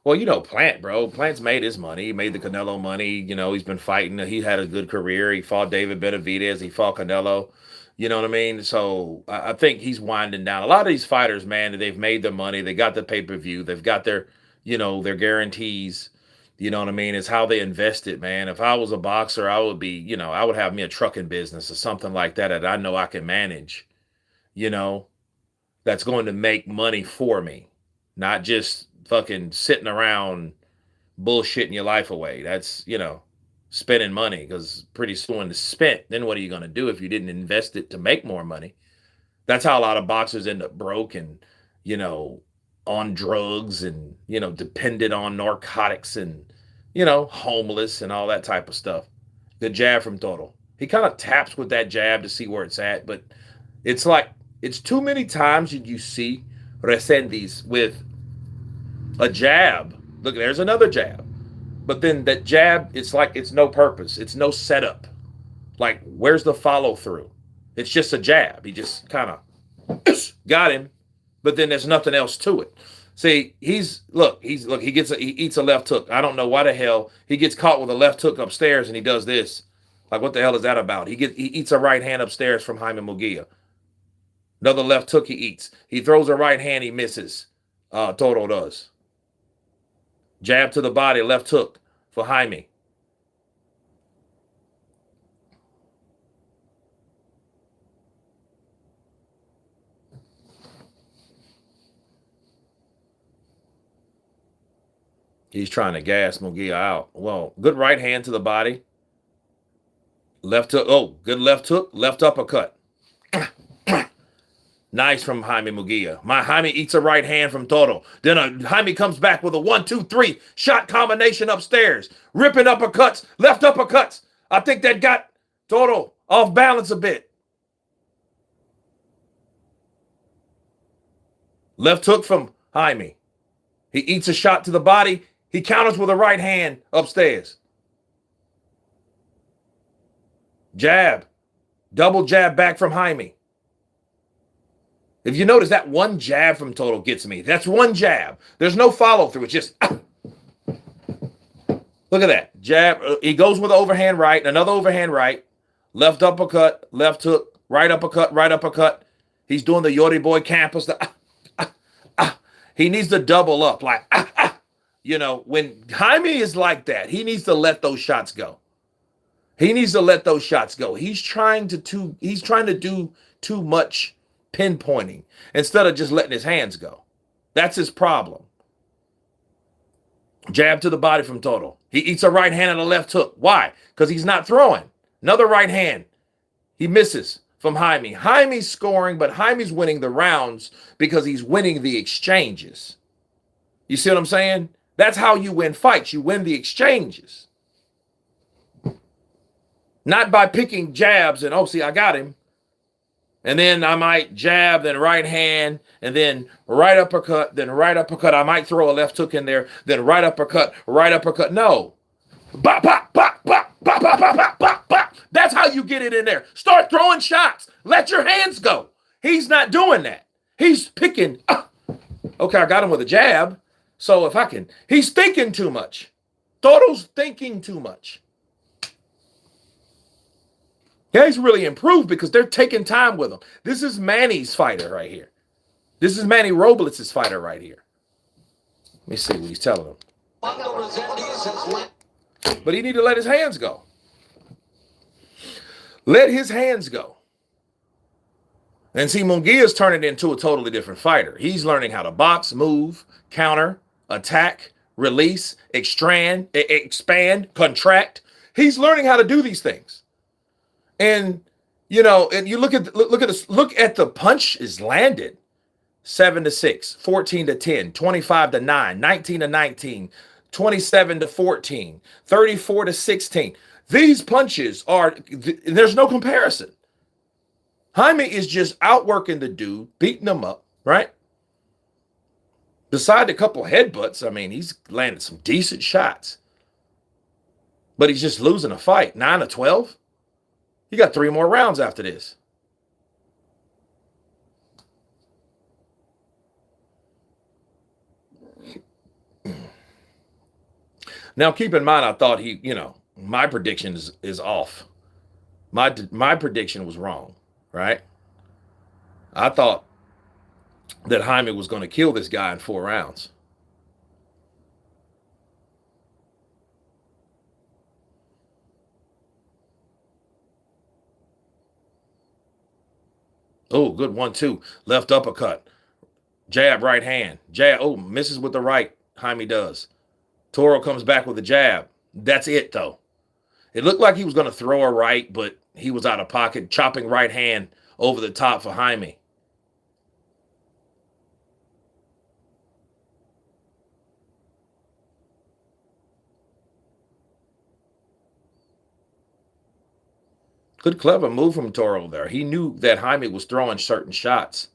Well, Plant, bro. Plant's made his money. He made the Canelo money. He's been fighting. He had a good career. He fought David Benavidez. He fought Canelo. You know what I mean? So I think he's winding down. A lot of these fighters, man, they've made their money. They got the pay-per-view. They've got their guarantees. You know what I mean? It's how they invest it, man. If I was a boxer, I would be, I would have me a trucking business or something like that I know I can manage, that's going to make money for me, not just fucking sitting around bullshitting your life away. That's, spending money, because pretty soon it's spent. Then what are you going to do if you didn't invest it to make more money? That's how a lot of boxers end up broke and, on drugs and, dependent on narcotics and, homeless and all that type of stuff. The jab from Toro. He kind of taps with that jab to see where it's at, but it's like, it's too many times you see Resendiz with a jab. Look, there's another jab. But then that jab, it's like it's no purpose. It's no setup. Like, where's the follow through? It's just a jab. He just kind of got him, but then there's nothing else to it. See, he eats a left hook. I don't know why the hell he gets caught with a left hook upstairs and he does this. Like, what the hell is that about? He eats a right hand upstairs from Jaime Munguia. Another left hook he eats. He throws a right hand, he misses. Toro does. Jab to the body, left hook for Jaime. He's trying to gas Munguia out. Well, good right hand to the body. Left hook. Oh, good left hook. Left uppercut. Nice from Jaime Munguia. Jaime eats a right hand from Toro. Then Jaime comes back with a 1-2-3 shot combination upstairs. Ripping uppercuts, left uppercuts. I think that got Toro off balance a bit. Left hook from Jaime. He eats a shot to the body. He counters with a right hand upstairs. Jab. Double jab back from Jaime. If you notice, that one jab from Toro gets me. That's one jab. There's no follow through. It's just, look at that. Jab. He goes with the overhand right, another overhand right, left uppercut, left hook, right uppercut, right uppercut. He's doing the Yori Boy Campus. He needs to double up like, you know, when Jaime is like that, he needs to let those shots go. He needs to let those shots go. He's trying to do too much pinpointing instead of just letting his hands go. That's his problem. Jab to the body from Toro. He eats a right hand and a left hook. Why? Because he's not throwing. Another right hand. He misses from Jaime. Jaime's scoring, but Jaime's winning the rounds because he's winning the exchanges. You see what I'm saying? That's how you win fights. You win the exchanges. Not by picking jabs and, oh, see, I got him. And then I might jab, then right hand, and then right uppercut, then right uppercut. I might throw a left hook in there, then right uppercut, right uppercut. No. Bop, bop, bop, bop, bop, bop, bop, bop, bop, bop. That's how you get it in there. Start throwing shots. Let your hands go. He's not doing that. He's picking. Okay, I got him with a jab. So if I can, he's thinking too much. Toro's thinking too much. Yeah, he's really improved because they're taking time with him. This is Manny's fighter right here. This is Manny Robles' fighter right here. Let me see what he's telling him. But he need to let his hands go. Let his hands go. And see, Munguia's turning into a totally different fighter. He's learning how to box, move, counter, attack, release, expand, contract. He's learning how to do these things. And you know, and you look at the punch is landed. 7-6, 14-10, 25-9, 19-19, 27-14, 34-16. These punches are, there's no comparison. Jaime is just outworking the dude, beating him up, right? Beside a couple headbutts, I mean, he's landed some decent shots. But he's just losing a fight. 9-12. You got 3 more rounds after this. Now, keep in mind, I thought my prediction is off. My prediction was wrong, right? I thought that Jaime was going to kill this guy in 4 rounds. Oh, good 1-2. Left uppercut. Jab, right hand. Jab. Oh, misses with the right. Jaime does. Toro comes back with a jab. That's it, though. It looked like he was going to throw a right, but he was out of pocket. Chopping right hand over the top for Jaime. Good, clever move from Toro there. He knew that Jaime was throwing certain shots.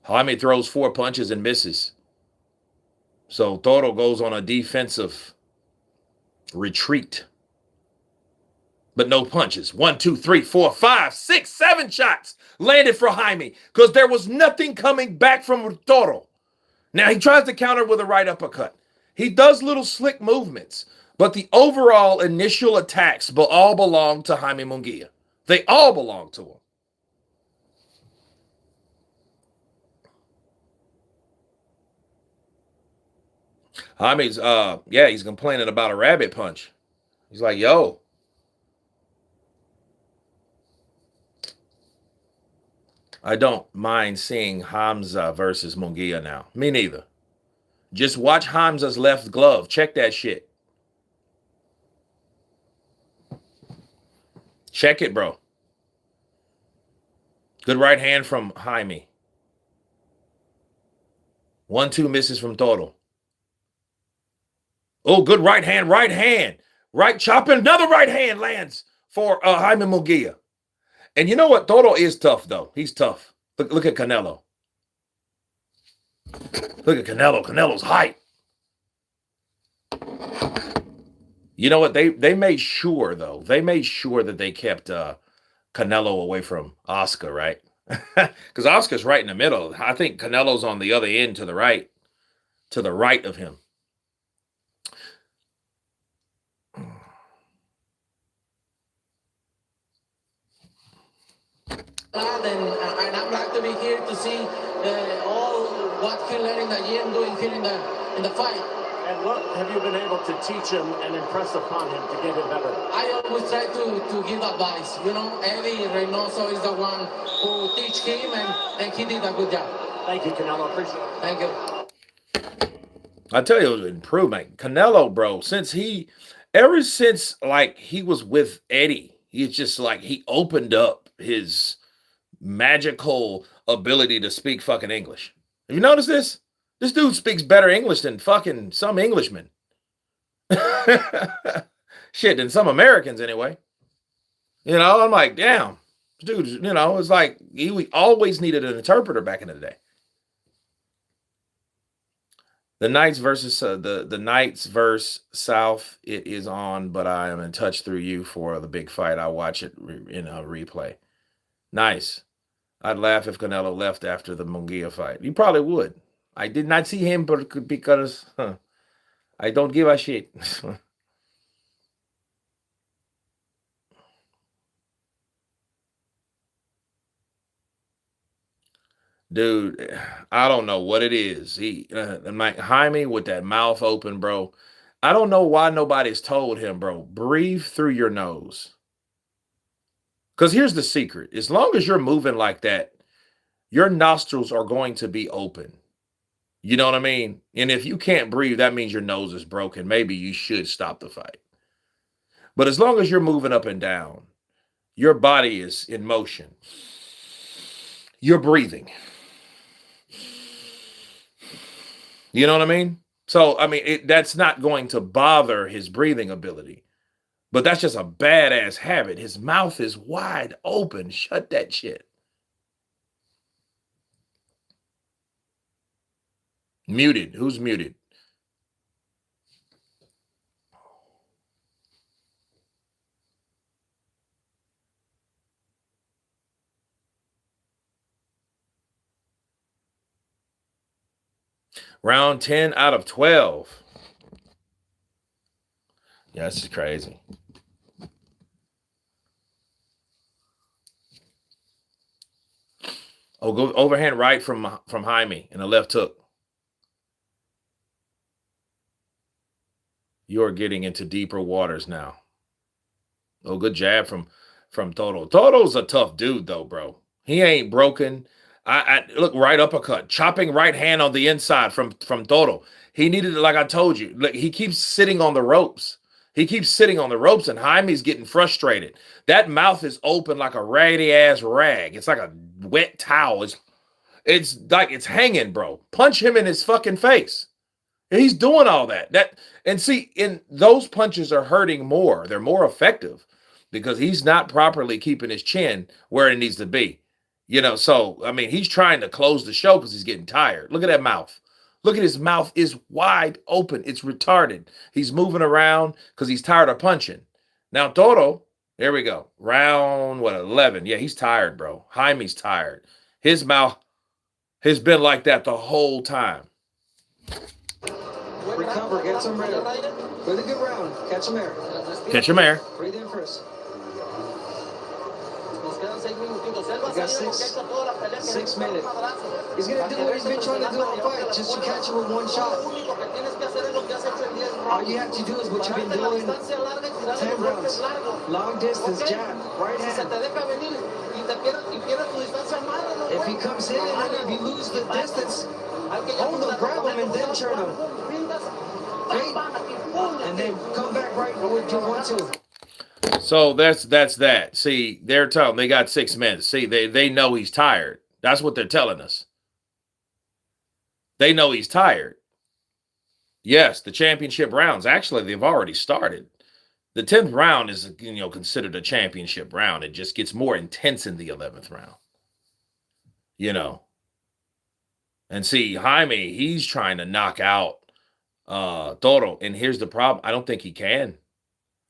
Jaime throws 4 punches and misses. So Toro goes on a defensive retreat. But no punches. 1, 2, 3, 4, 5, 6, 7 shots landed for Jaime because there was nothing coming back from Toro. Now he tries to counter with a right uppercut. He does little slick movements. But the overall initial attacks all belong to Jaime Munguia. They all belong to him. Jaime's, he's complaining about a rabbit punch. He's like, yo. I don't mind seeing Hamza versus Munguia now. Me neither. Just watch Hamza's left glove. Check that shit. Check it, bro. Good right hand from Jaime. 1-2 misses from Toro. Oh, good right hand, right hand. Right chopping, another right hand lands for Jaime Munguia. And you know what? Toro is tough, though. He's tough. Look at Canelo. Look at Canelo. Canelo's height. You know what? They made sure, though. They made sure that they kept Canelo away from Oscar, right? Because Oscar's right in the middle. I think Canelo's on the other end to the right of him. And I'm glad to be here to see all what he learned in the gym doing here in the fight. And what have you been able to teach him and impress upon him to get him better? I always try to give advice. You know, Eddie Reynoso is the one who teach him, and he did a good job. Thank you, Canelo. Appreciate it. Thank you. I tell you, it was an improvement. Canelo, bro, ever since like he was with Eddie, he's just like he opened up his magical ability to speak fucking English. Have you noticed this? This dude speaks better English than fucking some Englishmen. Shit, than some Americans anyway. You know, I'm like, damn. Dude, you know, it's like we always needed an interpreter back in the day. The Knights versus the Knights versus South. It is on, but I am in touch through you for the big fight. I watch it in a replay. Nice. I'd laugh if Canelo left after the Munguia fight. You probably would. I did not see him because I don't give a shit. Dude, I don't know what it is. Jaime with that mouth open, bro. I don't know why nobody's told him, bro, breathe through your nose. Because here's the secret. As long as you're moving like that, your nostrils are going to be open. You know what I mean? And if you can't breathe, that means your nose is broken. Maybe you should stop the fight. But as long as you're moving up and down, your body is in motion. You're breathing. You know what I mean? So, I mean, that's not going to bother his breathing ability. But that's just a badass habit. His mouth is wide open. Shut that shit. Muted. Who's muted? Round 10 out of 12. Yeah, this is crazy. Oh, go overhand right from Jaime and a left hook. You're getting into deeper waters now. Oh, good jab from Toto. Toto's a tough dude, though, bro. He ain't broken. I look, right uppercut, chopping right hand on the inside from Toto. He needed it, like I told you. Look, he keeps sitting on the ropes. He keeps sitting on the ropes, and Jaime's getting frustrated. That mouth is open like a raggedy ass rag. It's like a wet towel. It's like it's hanging, bro. Punch him in his fucking face. He's doing all that. And see, in those punches are hurting more. They're more effective because he's not properly keeping his chin where it needs to be. You know, so, I mean, he's trying to close the show because he's getting tired. Look at that mouth. Look at his mouth is wide open. It's retarded. He's moving around because he's tired of punching. Now, Toto, there we go. Round, 11? Yeah, he's tired, bro. Jaime's tired. His mouth has been like that the whole time. Recover, get some air. Really good round. Catch some air. Catch him air. Breathe in first. You got 6 minutes. He's going to do what he's been trying to do all fight, just to catch him with one shot. All you have to do is what you've been doing 10 rounds. Long distance, jab, right hand. If he comes in and if you lose the distance, hold him, grab him, and then turn him. Wait, and then come back right with your 1-2. So that's that. See, they're telling they got 6 minutes. See, they know he's tired. That's what they're telling us. They know he's tired. Yes, the championship rounds, actually, they've already started. The 10th round is, considered a championship round. It just gets more intense in the 11th round. And see, Jaime, he's trying to knock out Toro. And here's the problem. I don't think he can.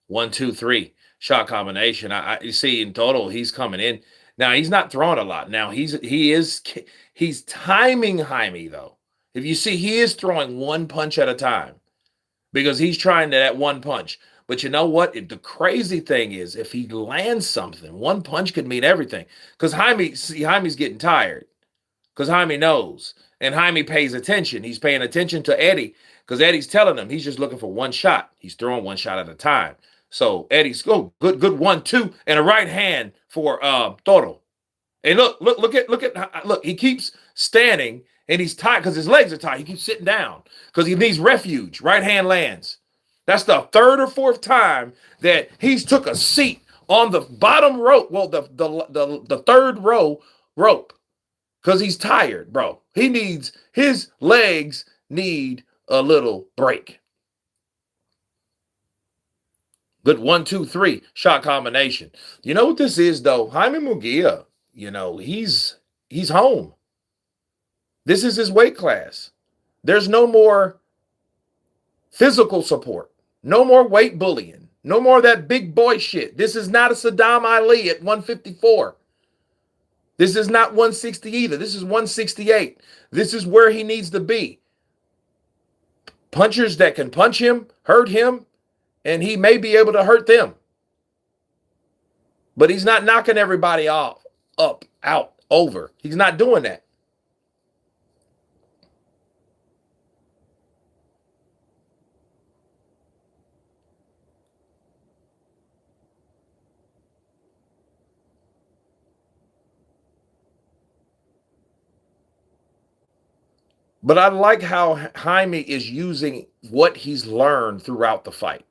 1, 2, 3. shot combination. You see in total, he's coming in. Now he's not throwing a lot. Now he's timing Jaime though. If you see, he is throwing one punch at a time because he's trying that one punch. But you know what? The crazy thing is, if he lands something, one punch could mean everything. Because Jaime's getting tired. Because Jaime knows. And Jaime pays attention. He's paying attention to Eddie. Because Eddie's telling him he's just looking for one shot. He's throwing one shot at a time. So Eddie's good 1-2, and a right hand for Toro. And look, he keeps standing and he's tight because his legs are tight. He keeps sitting down because he needs refuge. Right hand lands. That's the third or fourth time that he's took a seat on the bottom rope. Well, the third row rope because he's tired, bro. His legs need a little break. Good 1-2-3 shot combination. You know what this is though? Jaime Munguia, he's home. This is his weight class. There's no more physical support. No more weight bullying. No more of that big boy shit. This is not a Saddam Ali at 154. This is not 160 either. This is 168. This is where he needs to be. Punchers that can punch him, hurt him, and he may be able to hurt them. But he's not knocking everybody off, up, out, over. He's not doing that. But I like how Jaime is using what he's learned throughout the fight.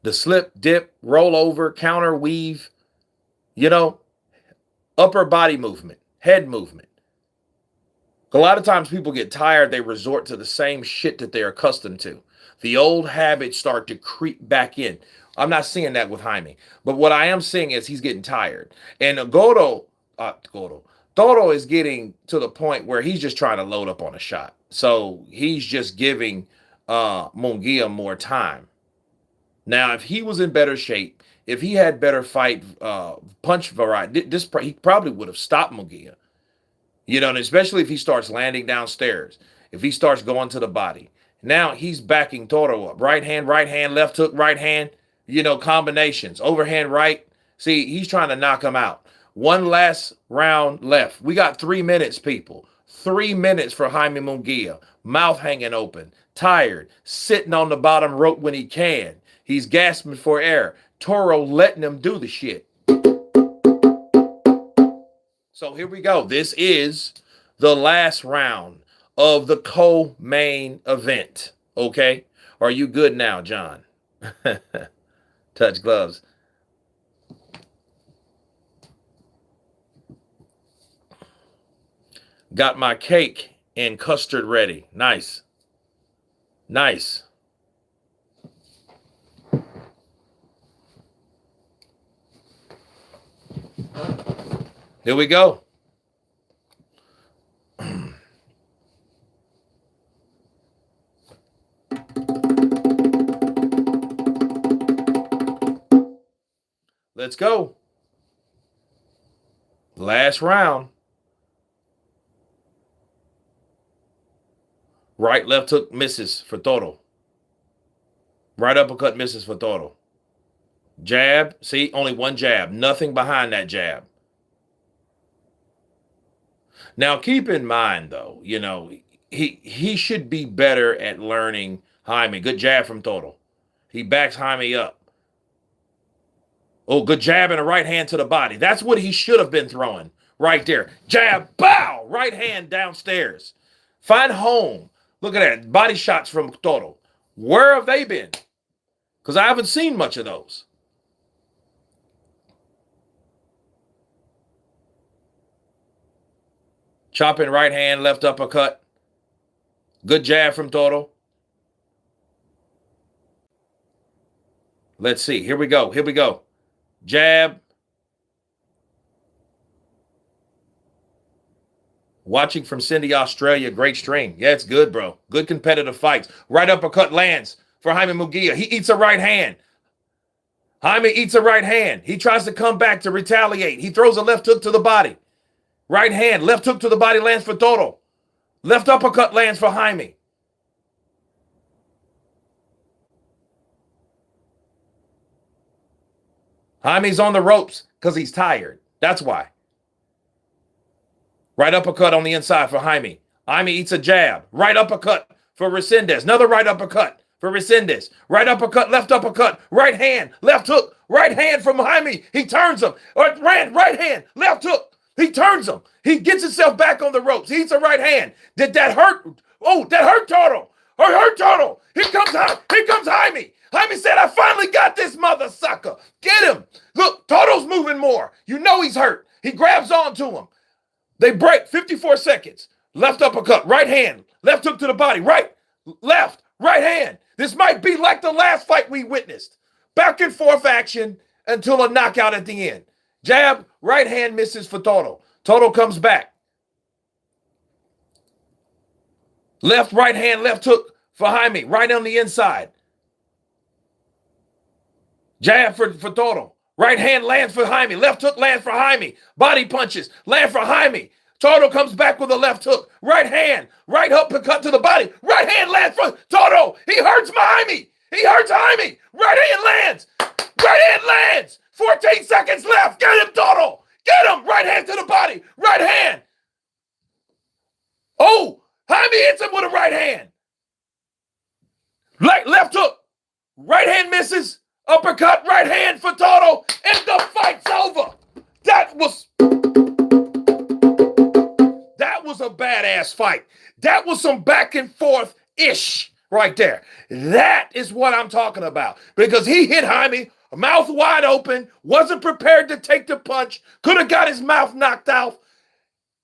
The slip, dip, roll over, counter, weave, upper body movement, head movement. A lot of times people get tired, they resort to the same shit that they're accustomed to. The old habits start to creep back in. I'm not seeing that with Jaime. But what I am seeing is he's getting tired. And Toro is getting to the point where he's just trying to load up on a shot. So he's just giving Munguia more time. Now, if he was in better shape, if he had better fight punch variety, he probably would have stopped Munguia. And especially if he starts landing downstairs, if he starts going to the body. Now he's backing Toro up. Right hand, left hook, right hand, combinations, overhand right. See, he's trying to knock him out. One last round left. We got 3 minutes, people. 3 minutes for Jaime Munguia. Mouth hanging open, tired, sitting on the bottom rope when he can. He's gasping for air. Toro letting him do the shit. So here we go. This is the last round of the co-main event. Okay? Are you good now, John? Touch gloves. Got my cake and custard ready. Nice. Nice. Here we go. Let's go. Last round. Right, left hook misses for Toro. Right uppercut misses for Toro. Jab. See, only one jab. Nothing behind that jab. Now, keep in mind, though, he should be better at learning Jaime. Good jab from Toro. He backs Jaime up. Oh, good jab and a right hand to the body. That's what he should have been throwing right there. Jab, bow, right hand downstairs. Find home. Look at that. Body shots from Toro. Where have they been? Because I haven't seen much of those. Chopping right hand, left uppercut. Good jab from Toro. Let's see. Here we go. Here we go. Jab. Watching from Cindy, Australia. Great stream. Yeah, it's good, bro. Good competitive fights. Right uppercut lands for Jaime Munguia. He eats a right hand. Jaime eats a right hand. He tries to come back to retaliate. He throws a left hook to the body. Right hand, left hook to the body lands for Toro. Left uppercut lands for Jaime. Jaime's on the ropes because he's tired. That's why. Right uppercut on the inside for Jaime. Jaime eats a jab. Right uppercut for Resendez. Another right uppercut for Resendez. Right uppercut, left uppercut, right hand, left hook, right hand from Jaime. He turns him. Right hand, left hook. He turns him. He gets himself back on the ropes. He eats a right hand. Did that hurt? Oh, that hurt Toro. Hurt Toro. Here comes Jaime. Jaime said, I finally got this mother sucker. Get him. Look, Toro's moving more. You know he's hurt. He grabs onto him. They break 54 seconds. Left uppercut, right hand, left hook to the body, right, left, right hand. This might be like the last fight we witnessed. Back and forth action until a knockout at the end. Jab, right hand misses for Toro. Toro comes back. Left, right hand, left hook for Jaime, right on the inside. Jab for Toro. Right hand lands for Jaime. Left hook lands for Jaime. Body punches land for Jaime. Toro comes back with a left hook. Right hand. Right uppercut to the body. Right hand lands for Toro. He hurts Jaime. He hurts Jaime. Right hand lands. Right hand lands. 14 seconds left. Get him, Toro. Get him. Right hand to the body. Right hand. Oh, Jaime hits him with a right hand. Left hook. Right hand misses. Uppercut, right hand for Toro, and the fight's over. That was a badass fight. That was some back and forth-ish right there. That is what I'm talking about. Because he hit Jaime, mouth wide open, wasn't prepared to take the punch, could have got his mouth knocked out,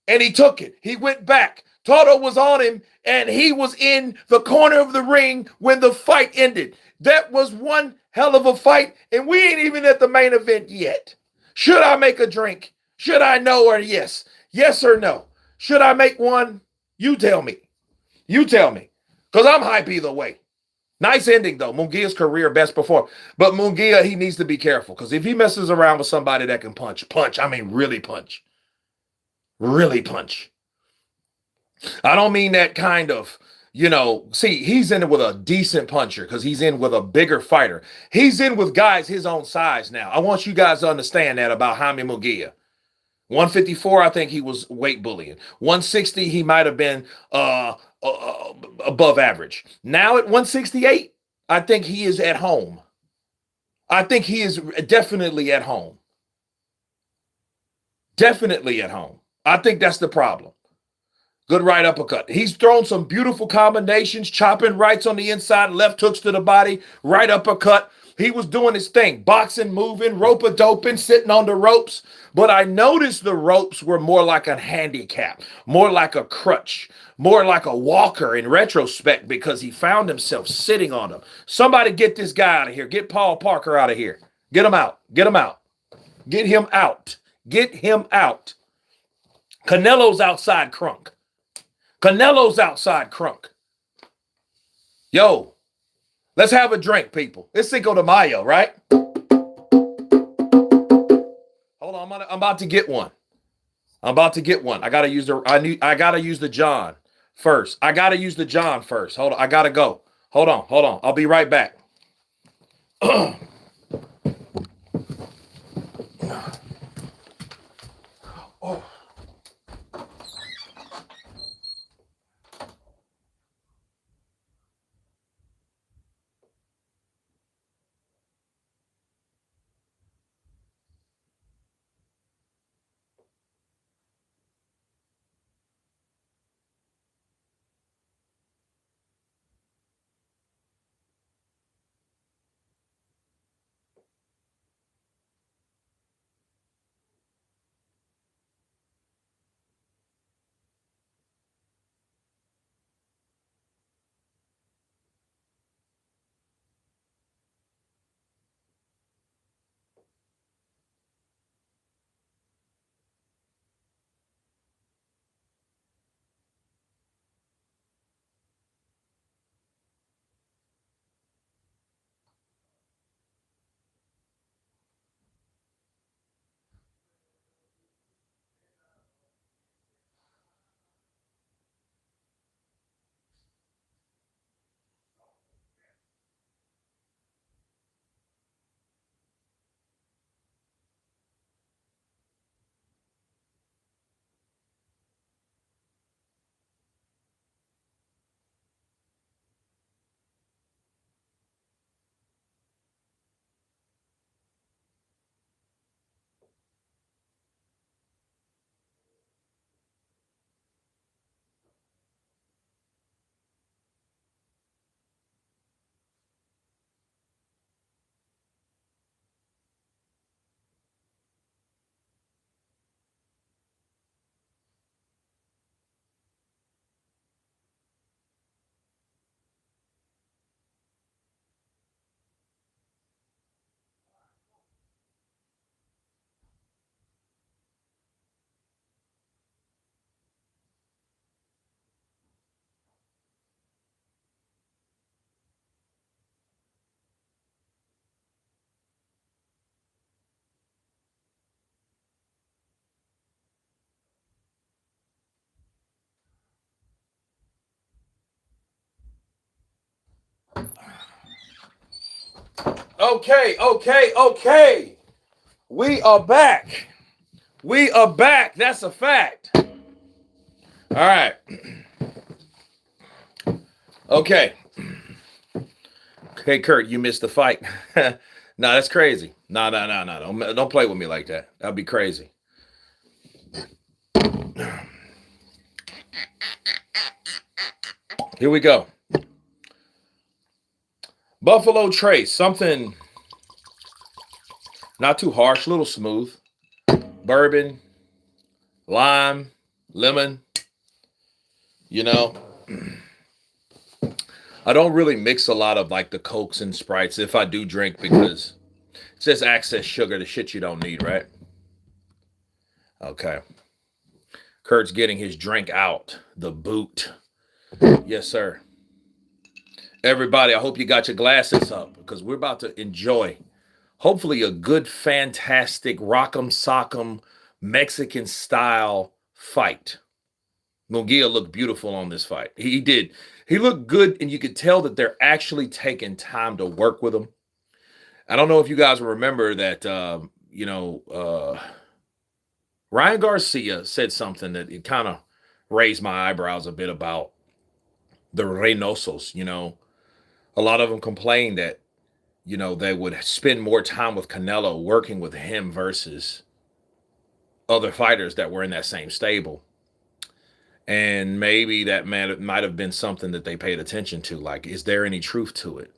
and he took it. He went back. Toro was on him, and he was in the corner of the ring when the fight ended. That was one hell of a fight, and we ain't even at the main event yet. Should I make a drink? Should I no or yes? Yes or no? Should I make one? You tell me. You tell me. Because I'm hype either way. Nice ending, though. Munguia's career best before. But Munguia, he needs to be careful. Because if he messes around with somebody that can punch, I mean really punch. Really punch. I don't mean that kind of, see, he's in it with a decent puncher because he's in with a bigger fighter. He's in with guys his own size now. I want you guys to understand that about Jaime Munguia. 154, I think he was weight bullying. 160, he might have been above average. Now at 168, I think he is at home. I think he is definitely at home. Definitely at home. I think that's the problem. Good right uppercut. He's thrown some beautiful combinations, chopping rights on the inside, left hooks to the body, right uppercut. He was doing his thing, boxing, moving, rope-a-doping, sitting on the ropes. But I noticed the ropes were more like a handicap, more like a crutch, more like a walker in retrospect because he found himself sitting on them. Somebody get this guy out of here. Get Paul Parker out of here. Get him out. Get him out. Get him out. Get him out. Canelo's outside crunk. Canelo's outside crunk. Yo, let's have a drink, people. It's Cinco de Mayo, right? Hold on, I'm about to get one. I gotta use the John first. Hold on, I gotta go. Hold on. I'll be right back. Oh. Okay. We are back. That's a fact. All right. Okay. Hey, Kurt, you missed the fight. No, that's crazy. No. Don't play with me like that. That'd be crazy. Here we go. Buffalo Trace, something not too harsh, a little smooth. Bourbon, lime, lemon. You know, I don't really mix a lot of like the Cokes and Sprites if I do drink, because it's just excess sugar, the shit you don't need, right? Okay. Kurt's getting his drink out, the boot. Yes, sir. Everybody, I hope you got your glasses up, because we're about to enjoy, hopefully, a good, fantastic, rock'em sock'em Mexican style fight. Munguia looked beautiful on this fight. He did. He looked good, and you could tell that they're actually taking time to work with him. I don't know if you guys remember that, Ryan Garcia said something that it kind of raised my eyebrows a bit about the Reynosos. A lot of them complained that, they would spend more time with Canelo working with him versus other fighters that were in that same stable. And maybe that might have been something that they paid attention to. Like, is there any truth to it?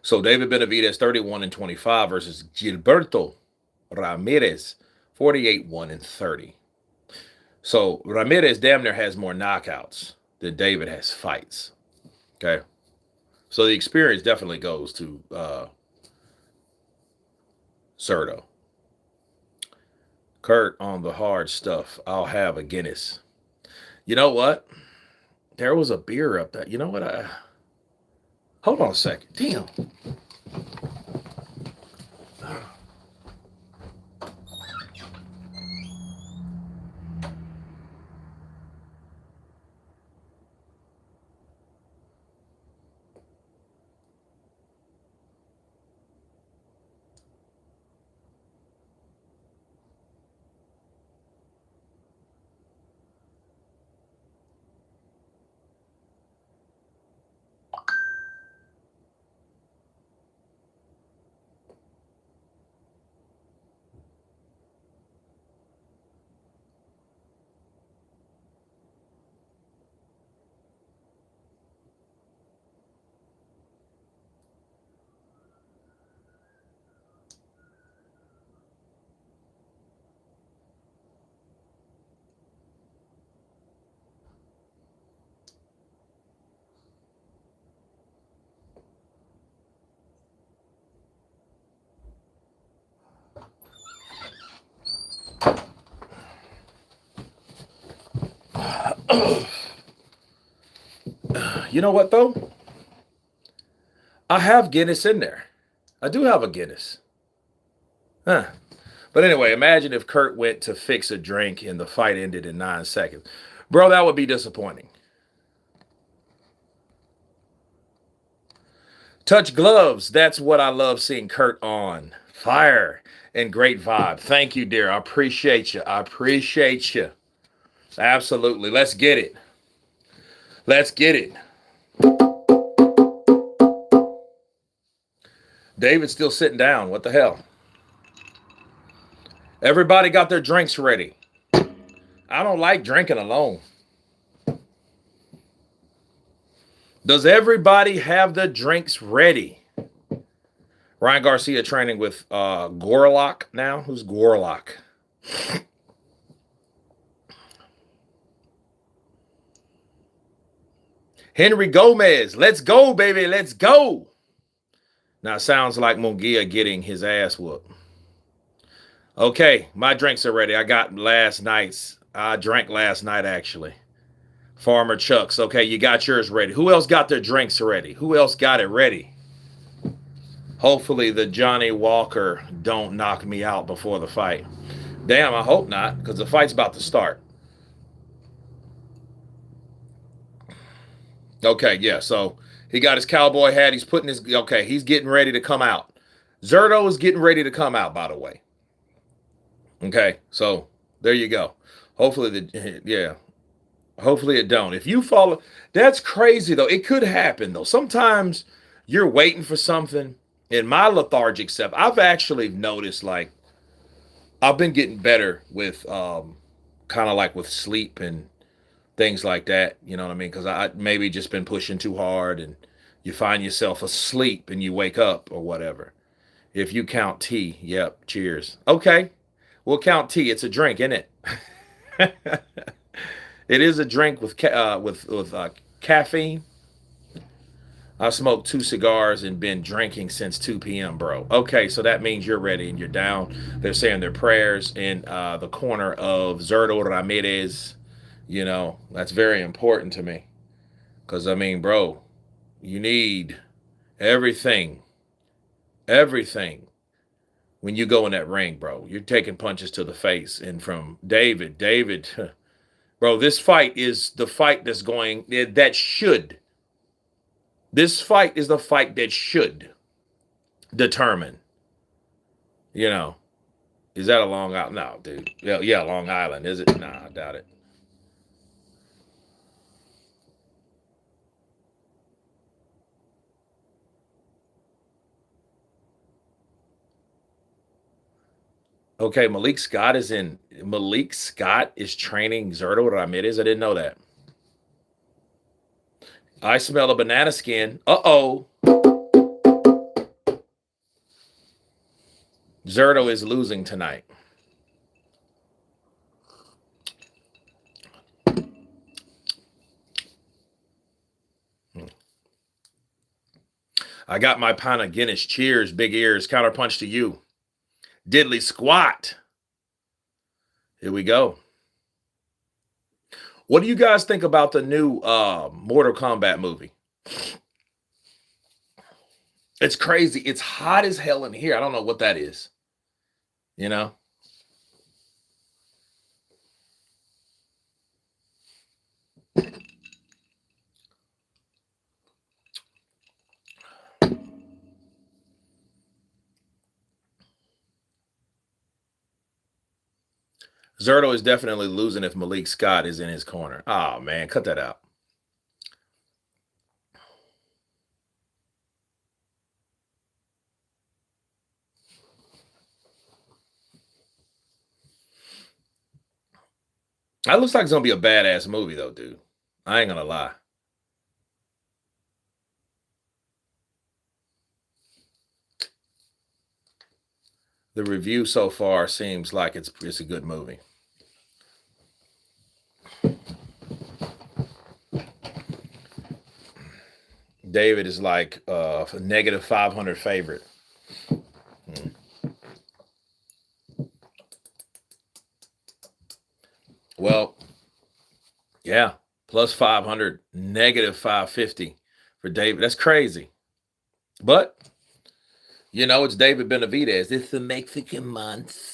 So David Benavidez, 31-25 versus Gilberto Ramirez, 48-1-30. So Ramirez damn near has more knockouts than David has fights. Okay. So the experience definitely goes to Zurdo. Kurt on the hard stuff. I'll have a Guinness. You know what? There was a beer up there. You know what? Hold on a second. Damn. You know what, though? I have Guinness in there. I do have a Guinness. Huh. But anyway, imagine if Kurt went to fix a drink and the fight ended in 9 seconds. Bro, that would be disappointing. Touch gloves. That's what I love seeing Kurt on. Fire and great vibe. Thank you, dear. I appreciate you. Absolutely. Let's get it. David's still sitting down. What the hell? Everybody got their drinks ready. I don't like drinking alone. Does everybody have the drinks ready? Ryan Garcia training with Gorlock now. Who's Gorlock? Henry Gomez. Let's go, baby. Let's go. Now, sounds like Munguia getting his ass whooped. Okay, my drinks are ready. I got last night's. I drank last night, actually. Farmer Chuck's. Okay, you got yours ready. Who else got their drinks ready? Who else got it ready? Hopefully the Johnny Walker don't knock me out before the fight. Damn, I hope not, because the fight's about to start. Okay, yeah, so He got his cowboy hat. He's putting his, okay, he's getting ready to come out. Zurdo is getting ready to come out, by the way. Okay, so there you go. Hopefully, hopefully it don't. If you follow, that's crazy, though. It could happen, though. Sometimes you're waiting for something. In my lethargic self, I've actually noticed, like, I've been getting better with kind of like with sleep and things like that. You know what I mean? Because I maybe just been pushing too hard and you find yourself asleep and you wake up or whatever. If you count tea, yep, cheers. Okay, we'll count tea. It's a drink, isn't it? It is a drink with caffeine. I smoked 2 cigars and been drinking since 2 p.m., bro. Okay, so that means you're ready and you're down. They're saying their prayers in the corner of Zurdo Ramirez. You know, that's very important to me. Because, I mean, bro, you need everything when you go in that ring, bro. You're taking punches to the face. And from David, bro, this fight is the fight that's going, that should. This fight is the fight that should determine, you know, is that a Long Island? No, dude. Yeah, Long Island. Is it? Nah, I doubt it. Okay, Malik Scott is training Zurdo Ramirez. I didn't know that. I smell a banana skin. Uh-oh. Zurdo is losing tonight. I got my pint of Guinness. Cheers, big ears. Counterpunch to you. Diddly squat. Here we go. What do you guys think about the new Mortal Kombat movie? It's crazy. It's hot as hell in here. I don't know what that is. You know? Zurdo is definitely losing if Malik Scott is in his corner. Oh, man, cut that out. That looks like it's going to be a badass movie, though, dude. I ain't going to lie. The review so far seems like it's a good movie. David is like a negative 500 favorite. Well, yeah, plus 500, negative 550 for David. That's crazy. But, you know, it's David Benavidez. It's the Mexican month.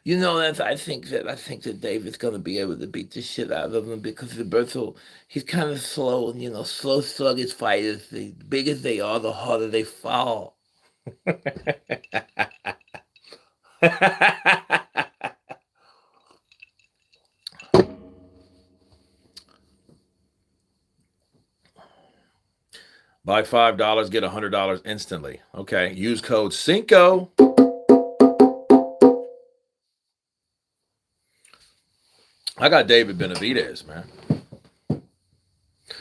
You know, I think that David's gonna be able to beat the shit out of him because Roberto, he's kind of slow, and you know, slow sluggish fighters. The bigger they are, the harder they fall. Buy $5, get $100 instantly. Okay, use code CINCO. I got David Benavidez, man.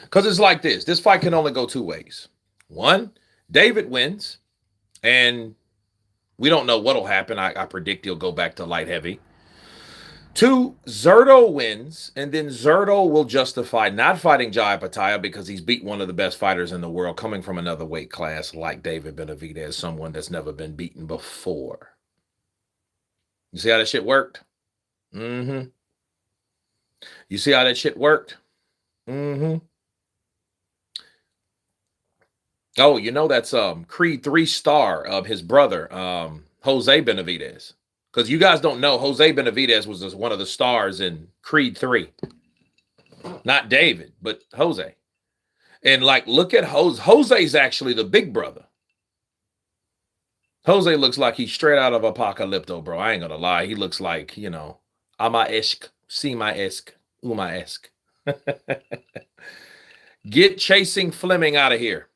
Because it's like this. This fight can only go 2 ways. One, David wins, and we don't know what'll happen. I predict he'll go back to light heavy. 2, Zurdo wins, and then Zurdo will justify not fighting Jai Pataya because he's beat one of the best fighters in the world coming from another weight class like David Benavidez, someone that's never been beaten before. You see how that shit worked? Mm-hmm. You see how that shit worked? Mm-hmm. Oh, you know that's Creed 3 star of his brother, Jose Benavidez. Because you guys don't know, Jose Benavidez was one of the stars in Creed 3. Not David, but Jose. And like, look at Jose. Jose's actually the big brother. Jose looks like he's straight out of Apocalypto, bro. I ain't gonna lie. He looks like, you know, Ama-esque, Sema-esque, Uma-esque. Get Chasing Fleming out of here.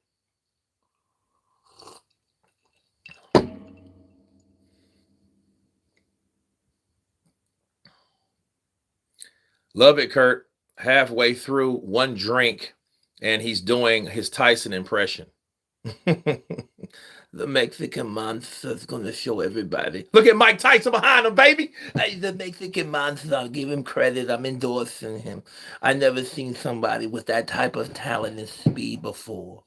Love it, Kurt. Halfway through one drink, and he's doing his Tyson impression. The Mexican monster's gonna show everybody. Look at Mike Tyson behind him, baby. Hey, the Mexican monster. I'll give him credit. I'm endorsing him. I never seen somebody with that type of talent and speed before.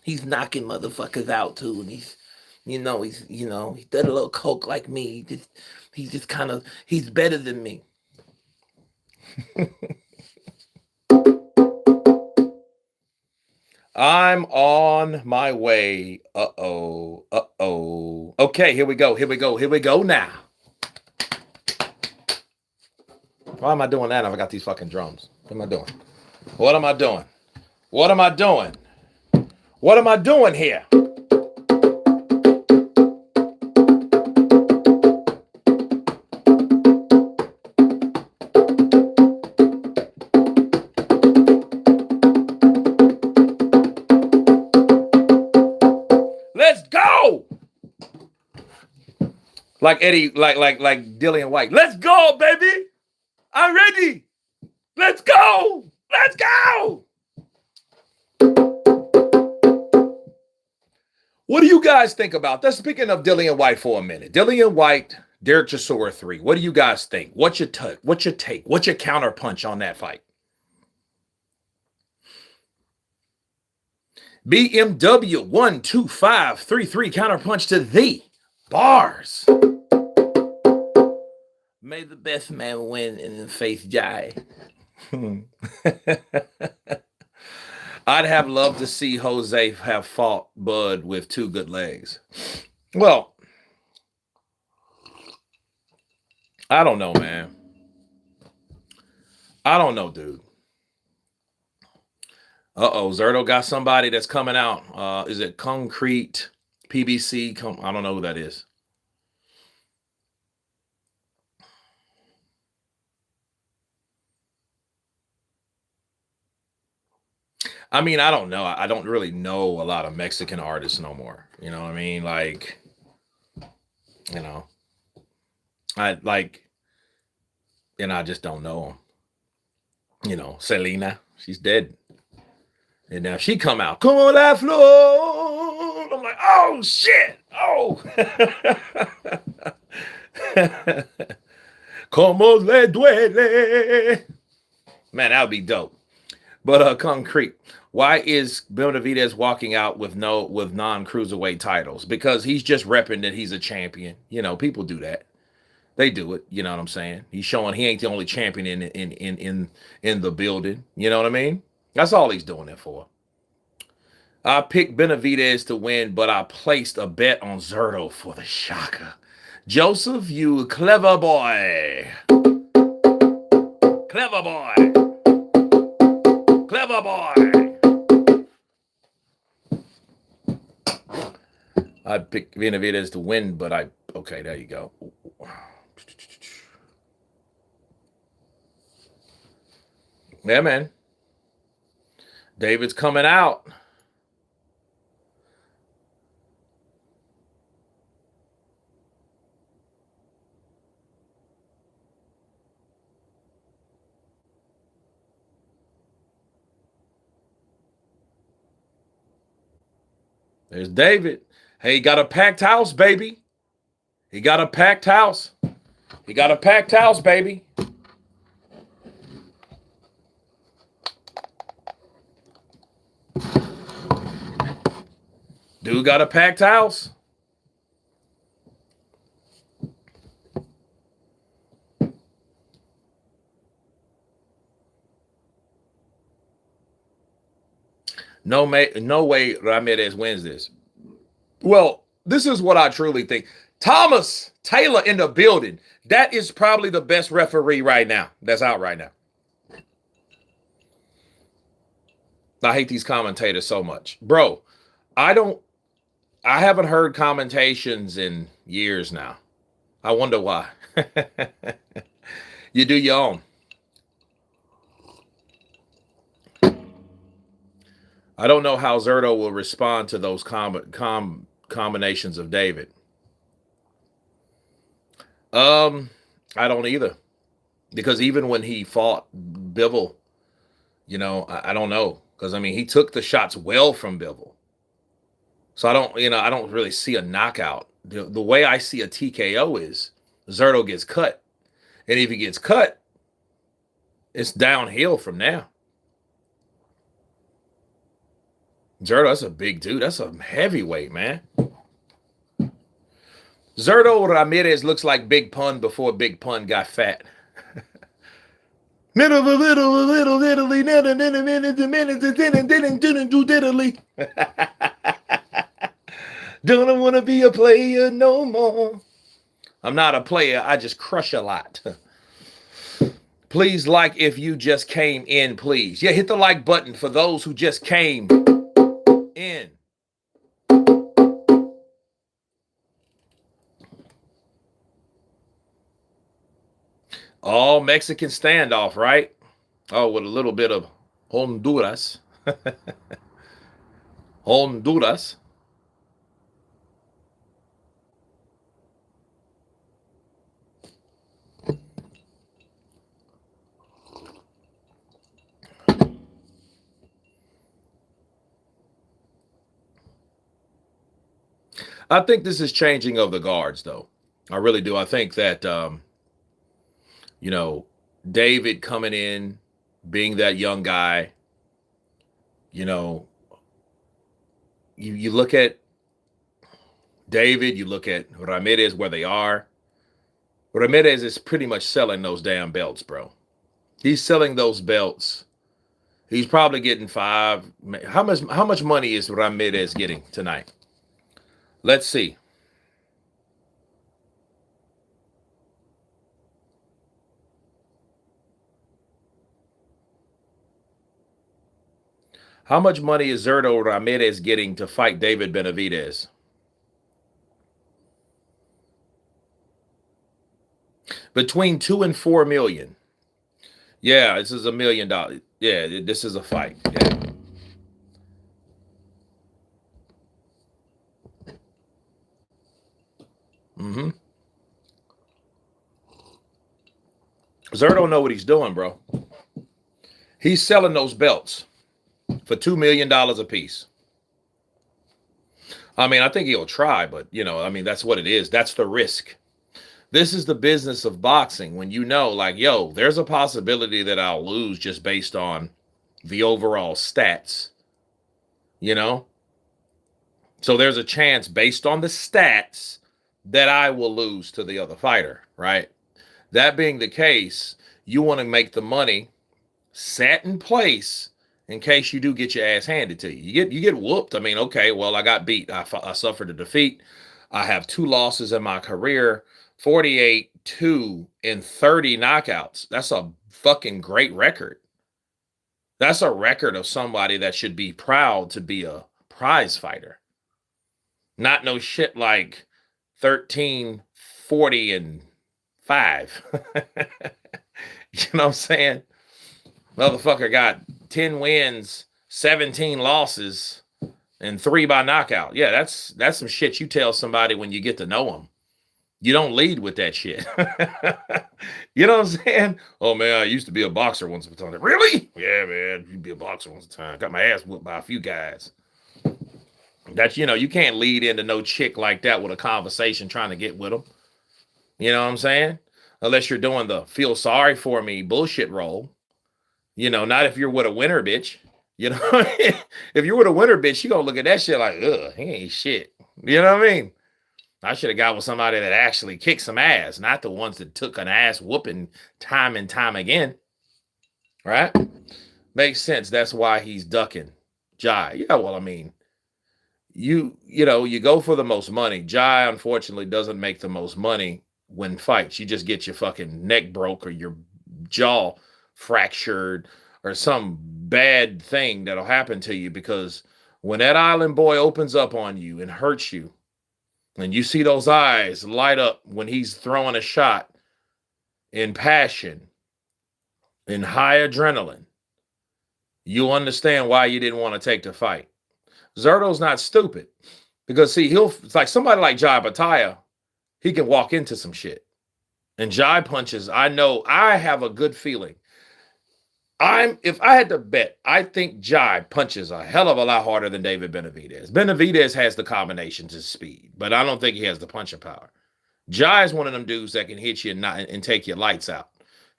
He's knocking motherfuckers out too, and he's he does a little coke like me. He's just kind of, he's better than me. I'm on my way. Uh-oh. Okay, here we go now. Why am I doing that if I got these fucking drums? What am I doing? What am I doing here? Let's go! Like Eddie, like Dillian White. Let's go, baby! I'm ready! Let's go! Let's go! What do you guys think about that? Speaking of Dillian White for a minute. Dillian White, Derek Chisora 3. What do you guys think? What's your take? What's your counterpunch on that fight? BMW 12533 counterpunch to the bars. May the best man win and then face Jai. I'd have loved to see Jose have fought Bud with two good legs. Well, I don't know, man. I don't know, dude. Uh-oh, Zurdo got somebody that's coming out. Is it Concrete PBC? I don't know who that is. I mean, I don't know. I don't really know a lot of Mexican artists no more. You know what I mean? Like, you know, I just don't know them. You know, Selena, she's dead. And now she come out, como la flor. I'm like, oh, shit. Oh. Como le duele. Man, that would be dope. But Concrete, why is Benavidez walking out with non-cruiserweight titles? Because he's just repping that he's a champion. You know, people do that. They do it. You know what I'm saying? He's showing he ain't the only champion in the building. You know what I mean? That's all he's doing it for. I picked Benavidez to win, but I placed a bet on Zurdo for the shocker. Joseph, you clever boy. Clever boy. Clever boy. I picked Benavidez to win, but okay, there you go. Yeah, man. David's coming out. There's David. Hey, he got a packed house, baby. He got a packed house. He got a packed house, baby. Dude got a packed house. No way Ramirez wins this. Well, this is what I truly think. Thomas Taylor in the building. That is probably the best referee right now. That's out right now. I hate these commentators so much. Bro, I haven't heard commentations in years now. I wonder why. You do your own. I don't know how Zurdo will respond to those combinations of David. I don't either. Because even when he fought Bivol, you know, I don't know. Because, I mean, he took the shots well from Bivol. So I don't really see a knockout. The way I see a TKO is Zurdo gets cut. And if he gets cut, it's downhill from now. Zurdo, that's a big dude. That's a heavyweight, man. Zurdo Ramirez looks like Big Pun before Big Pun got fat. Don't want to be a player no more. I'm not a player. I just crush a lot. Please like if you just came in, please. Yeah, hit the like button for those who just came in. Oh, Mexican standoff, right? Oh, with a little bit of Honduras. Honduras. I think this is changing of the guards, though. I really do. I think that, you know, David coming in, being that young guy, you know, you look at David, you look at Ramirez, where they are. Ramirez is pretty much selling those damn belts, bro. He's selling those belts. He's probably getting five. How much money is Ramirez getting tonight? Let's see. How much money is Zurdo Ramirez getting to fight David Benavidez? Between 2 and 4 million. Yeah, this is $1 million. Yeah, this is a fight. Yeah. Mm-hmm. Zurdo know what he's doing, bro. He's selling those belts for $2 million a piece. I mean, I think he'll try, but, you know, I mean, that's what it is. That's the risk. This is the business of boxing when you know, like, yo, there's a possibility that I'll lose just based on the overall stats, you know? So there's a chance based on the stats that I will lose to the other fighter, right? That being the case, you want to make the money set in place in case you do get your ass handed to you. You get whooped. I mean, okay, well, I got beat. I suffered a defeat. I have 2 losses in my career, 48, 2, and 30 knockouts. That's a fucking great record. That's a record of somebody that should be proud to be a prize fighter. Not no shit like 13, 40, and 5. You know what I'm saying? Motherfucker got 10 wins, 17 losses, and 3 by knockout. Yeah, that's some shit you tell somebody when you get to know them. You don't lead with that shit. You know what I'm saying? Oh, man, I used to be a boxer once upon a time. Really? Yeah, man, you'd be a boxer once upon a time. Got my ass whooped by a few guys. That's, you know, you can't lead into no chick like that with a conversation trying to get with them. You know what I'm saying? Unless you're doing the feel sorry for me bullshit role. You know, not if you're with a winner bitch. You know, if you're with a winner bitch, you gonna look at that shit like, ugh, he ain't shit. You know what I mean? I should have got with somebody that actually kicked some ass, not the ones that took an ass whooping time and time again. Right? Makes sense. That's why he's ducking Jai. Yeah, well, I mean, you know, you go for the most money. Jai, unfortunately, doesn't make the most money when fights. You just get your fucking neck broke or your jaw fractured or some bad thing that'll happen to you, because when that island boy opens up on you and hurts you, and you see those eyes light up when he's throwing a shot in passion, in high adrenaline, you'll understand why you didn't want to take the fight. Zurdo's not stupid, because see, it's like somebody like Jai Bhatia, he can walk into some shit. And Jai punches, I know, I have a good feeling. If I had to bet, I think Jai punches a hell of a lot harder than David Benavidez. Benavidez has the combinations of speed, but I don't think he has the punching power. Jai is one of them dudes that can hit you and take your lights out.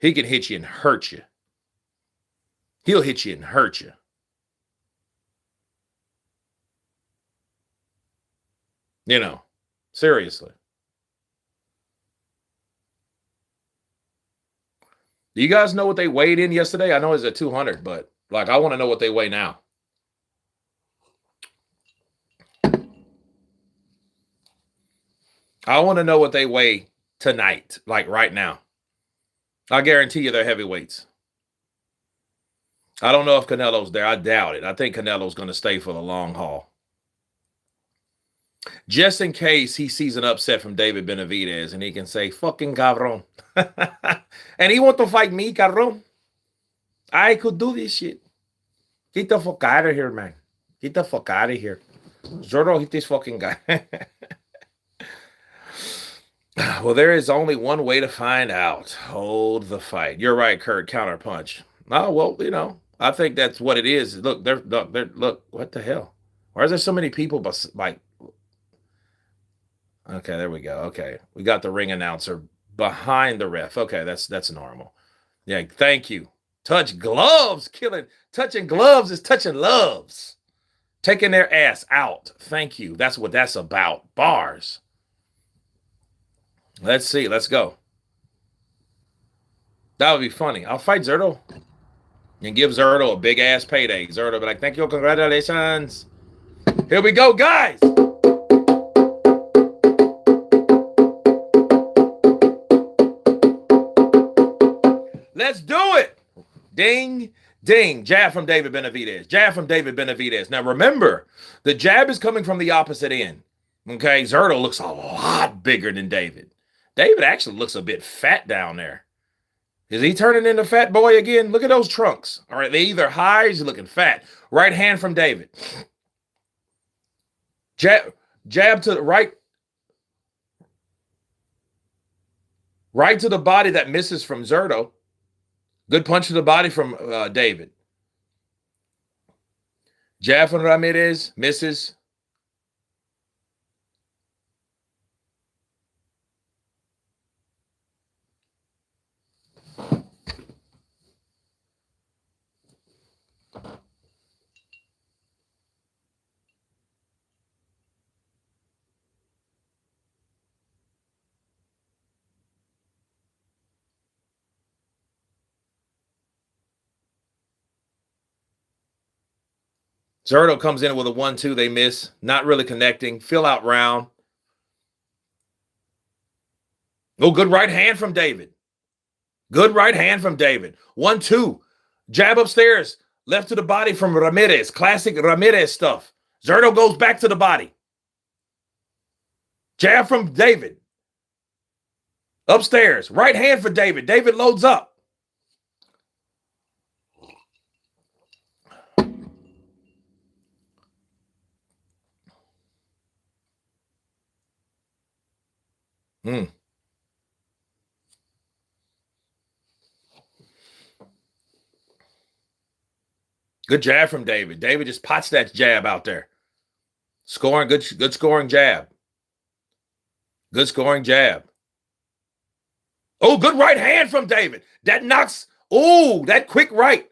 He can hit you and hurt you. He'll hit you and hurt you. You know, seriously. Do you guys know what they weighed in yesterday? I know it's at 200, but like, I want to know what they weigh now. I want to know what they weigh tonight, like right now. I guarantee you they're heavyweights. I don't know if Canelo's there. I doubt it. I think Canelo's going to stay for the long haul. Just in case he sees an upset from David Benavidez and he can say, fucking cabron. And he want to fight me, cabron. I could do this shit. Get the fuck out of here, man. Get the fuck out of here. Zurdo, hit this fucking guy. Well, there is only one way to find out. Hold the fight. You're right, Kurt. Counterpunch. Oh, well, you know, I think that's what it is. Look, look, what the hell? Why is there so many people like... Okay, there we go. Okay, we got the ring announcer behind the ref. Okay, that's normal. Yeah, thank you. Touch gloves, touching gloves is touching loves. Taking their ass out. Thank you. That's what that's about. Bars. Let's see. Let's go. That would be funny. I'll fight Zurdo and give Zurdo a big ass payday. Zurdo be like, thank you, congratulations. Here we go, guys. Let's do it. Ding, ding. Jab from David Benavidez. Jab from David Benavidez. Now, remember, the jab is coming from the opposite end. Okay, Zurdo looks a lot bigger than David. David actually looks a bit fat down there. Is he turning into fat boy again? Look at those trunks. All right, they either high or he's looking fat. Right hand from David. Jab to the right. Right to the body that misses from Zurdo. Good punch to the body from David. Jab from Ramirez, misses. Zurdo comes in with a 1-2. They miss. Not really connecting. Fill out round. Oh, good right hand from David. Good right hand from David. 1-2. Jab upstairs. Left to the body from Ramirez. Classic Ramirez stuff. Zurdo goes back to the body. Jab from David. Upstairs. Right hand for David. David loads up. Good jab from David. David just pots that jab out there. Scoring, good scoring jab. Good scoring jab. Oh, good right hand from David. That knocks. Oh, that quick right.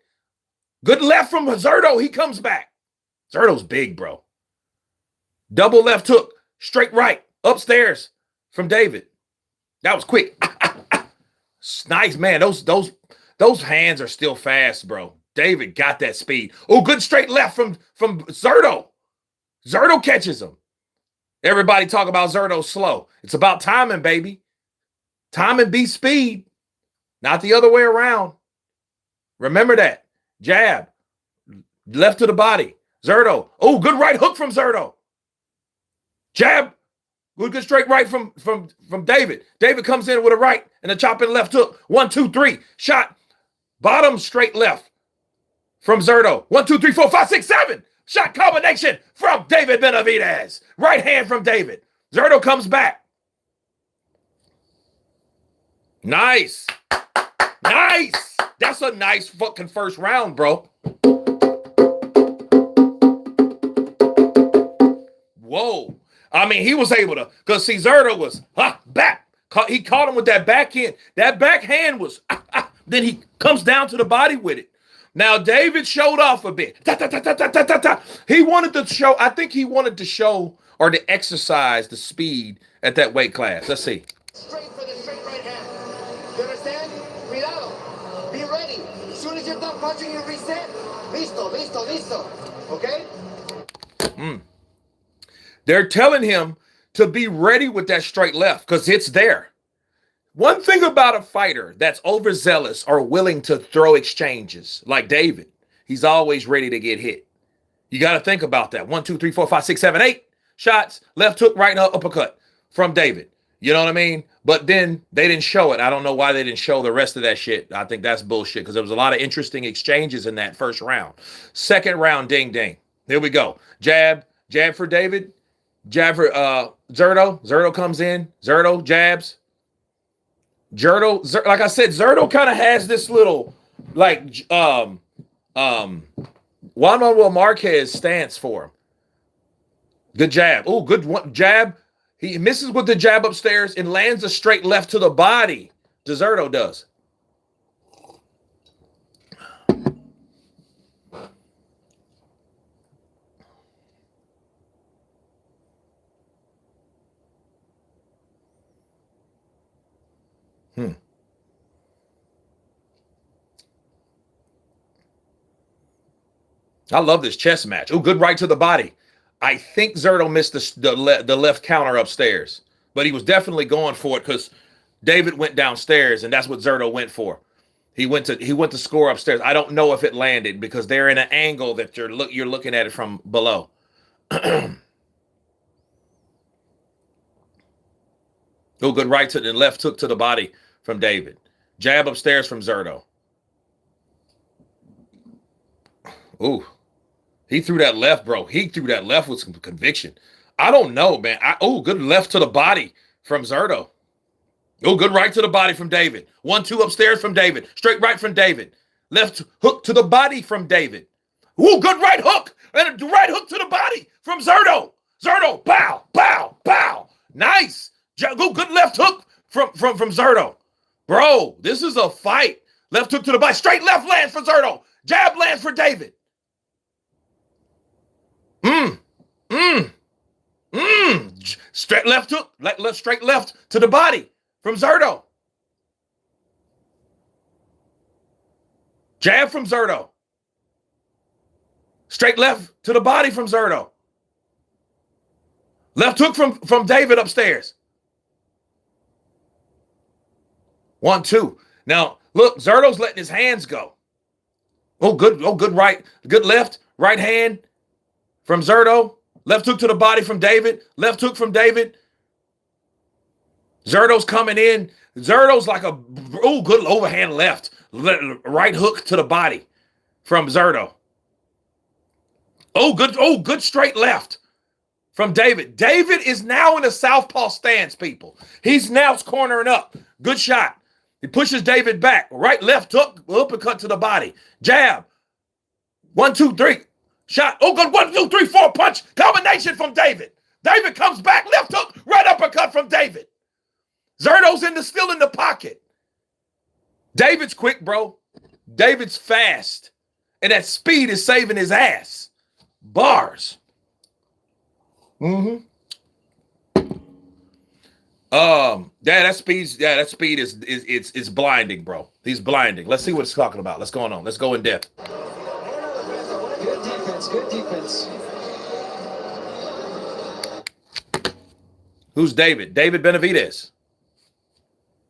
Good left from Zurdo. He comes back. Zurdo's big, bro. Double left hook. Straight right. Upstairs from David. That was quick. Nice, man. Those hands are still fast, bro. David got that speed. Oh, good straight left from Zurdo. Zurdo catches him. Everybody talk about Zurdo slow. It's about timing, baby. Timing beats speed, not the other way around. Remember that. Jab. Left to the body. Zurdo. Oh, good right hook from Zurdo. Jab. Good straight right from David. David comes in with a right and a chopping left hook. 1, 2, 3. Shot. Bottom straight left from Zurdo. 1, 2, 3, 4, 5, 6, 7. Shot combination from David Benavidez. Right hand from David. Zurdo comes back. Nice. Nice. That's a nice fucking first round, bro. Whoa. I mean, he was able to, because see, Zurdo was back. He caught him with that backhand. That backhand was, then he comes down to the body with it. Now, David showed off a bit. He wanted to show, I think he wanted to show or to exercise the speed at that weight class. Let's see. Straight for the straight right hand. You understand? Cuidado. Be ready. As soon as you're done punching, you reset. Listo, listo, listo. Okay? They're telling him to be ready with that straight left because it's there. One thing about a fighter that's overzealous or willing to throw exchanges, like David, he's always ready to get hit. You got to think about that. 1, 2, 3, 4, 5, 6, 7, 8 shots, left hook, right uppercut from David. You know what I mean? But then they didn't show it. I don't know why they didn't show the rest of that shit. I think that's bullshit because there was a lot of interesting exchanges in that first round. Second round, ding, ding. Here we go. Jab for David. Jab for Zurdo. Zurdo comes in. Zurdo jabs. Like I said, Zurdo kind of has this little, like, Juan Manuel Marquez stance for him. Good jab. Oh, good one. Jab. He misses with the jab upstairs and lands a straight left to the body. Zurdo does. I love this chess match. Oh, good right to the body. I think Zurdo missed the left counter upstairs, but he was definitely going for it because David went downstairs, and that's what Zurdo went for. He went to score upstairs. I don't know if it landed because they're in an angle that you're looking at it from below. Oh, good right to the left hook to the body from David. Jab upstairs from Zurdo. Ooh. He threw that left, bro. He threw that left with some conviction. I don't know, man. Oh, good left to the body from Zurdo. Oh, good right to the body from David. 1, 2 upstairs from David. Straight right from David. Left hook to the body from David. Oh, good right hook. And a right hook to the body from Zurdo. Zurdo, pow, pow, pow. Nice. Good left hook from Zurdo. Bro, this is a fight. Left hook to the body. Straight left lands for Zurdo. Jab lands for David. Straight left hook, straight left to the body from Zurdo. Jab from Zurdo. Straight left to the body from Zurdo. Left hook from David upstairs. 1, 2. Now, look, Zurdo's letting his hands go. Oh, good right. Good left. Right hand from Zurdo. Left hook to the body from David. Left hook from David. Zurdo's coming in. Zurdo's like good overhand left. Right hook to the body from Zurdo. Good straight left from David. David is now in a southpaw stance, people. He's now cornering up. Good shot. He pushes David back. Right, left hook, uppercut to the body. Jab. 1, 2, 3. Shot. Oh, good. 1, 2, 3, 4. Punch. Combination from David. David comes back. Left hook. Right uppercut from David. Zurdo's still in the pocket. David's quick, bro. David's fast. And that speed is saving his ass. Bars. That speed is blinding, bro. He's blinding. Let's see what it's talking about. Let's go on. Let's go in depth. Good defense. Good defense. Who's David? David Benavidez.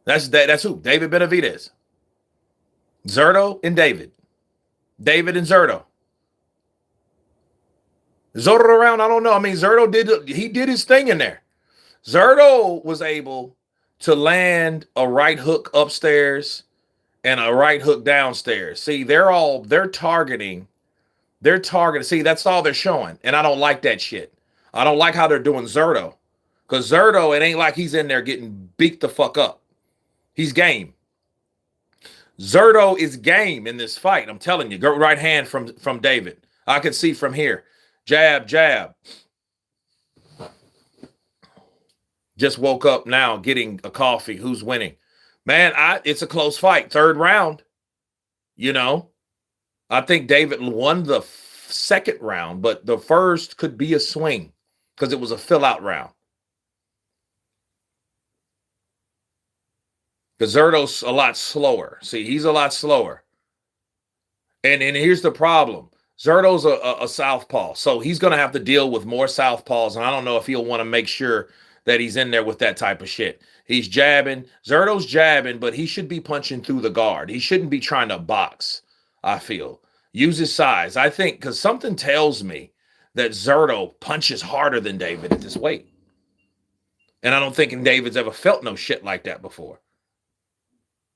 That's who? David Benavidez. Zurdo and David. David and Zurdo. Zurdo around, I don't know. I mean, Zurdo did his thing in there. Zurdo was able to land a right hook upstairs and a right hook downstairs. See, they're targeting. See, that's all they're showing. And I don't like that shit. I don't like how they're doing Zurdo. Because Zurdo, it ain't like he's in there getting beat the fuck up. He's game. Zurdo is game in this fight. I'm telling you. Go right hand from David. I can see from here. Jab, jab. Just woke up now getting a coffee. Who's winning? Man, it's a close fight. Third round. You know, I think David won the second round, but the first could be a swing because it was a fill-out round. Because Zurdo's a lot slower. See, he's a lot slower. And here's the problem. Zurdo's a southpaw, so he's going to have to deal with more southpaws, and I don't know if he'll want to make sure that he's in there with that type of shit. He's jabbing. Zurdo's jabbing, but he should be punching through the guard. He shouldn't be trying to box, I feel. Use his size. I think, because something tells me that Zurdo punches harder than David at this weight. And I don't think David's ever felt no shit like that before.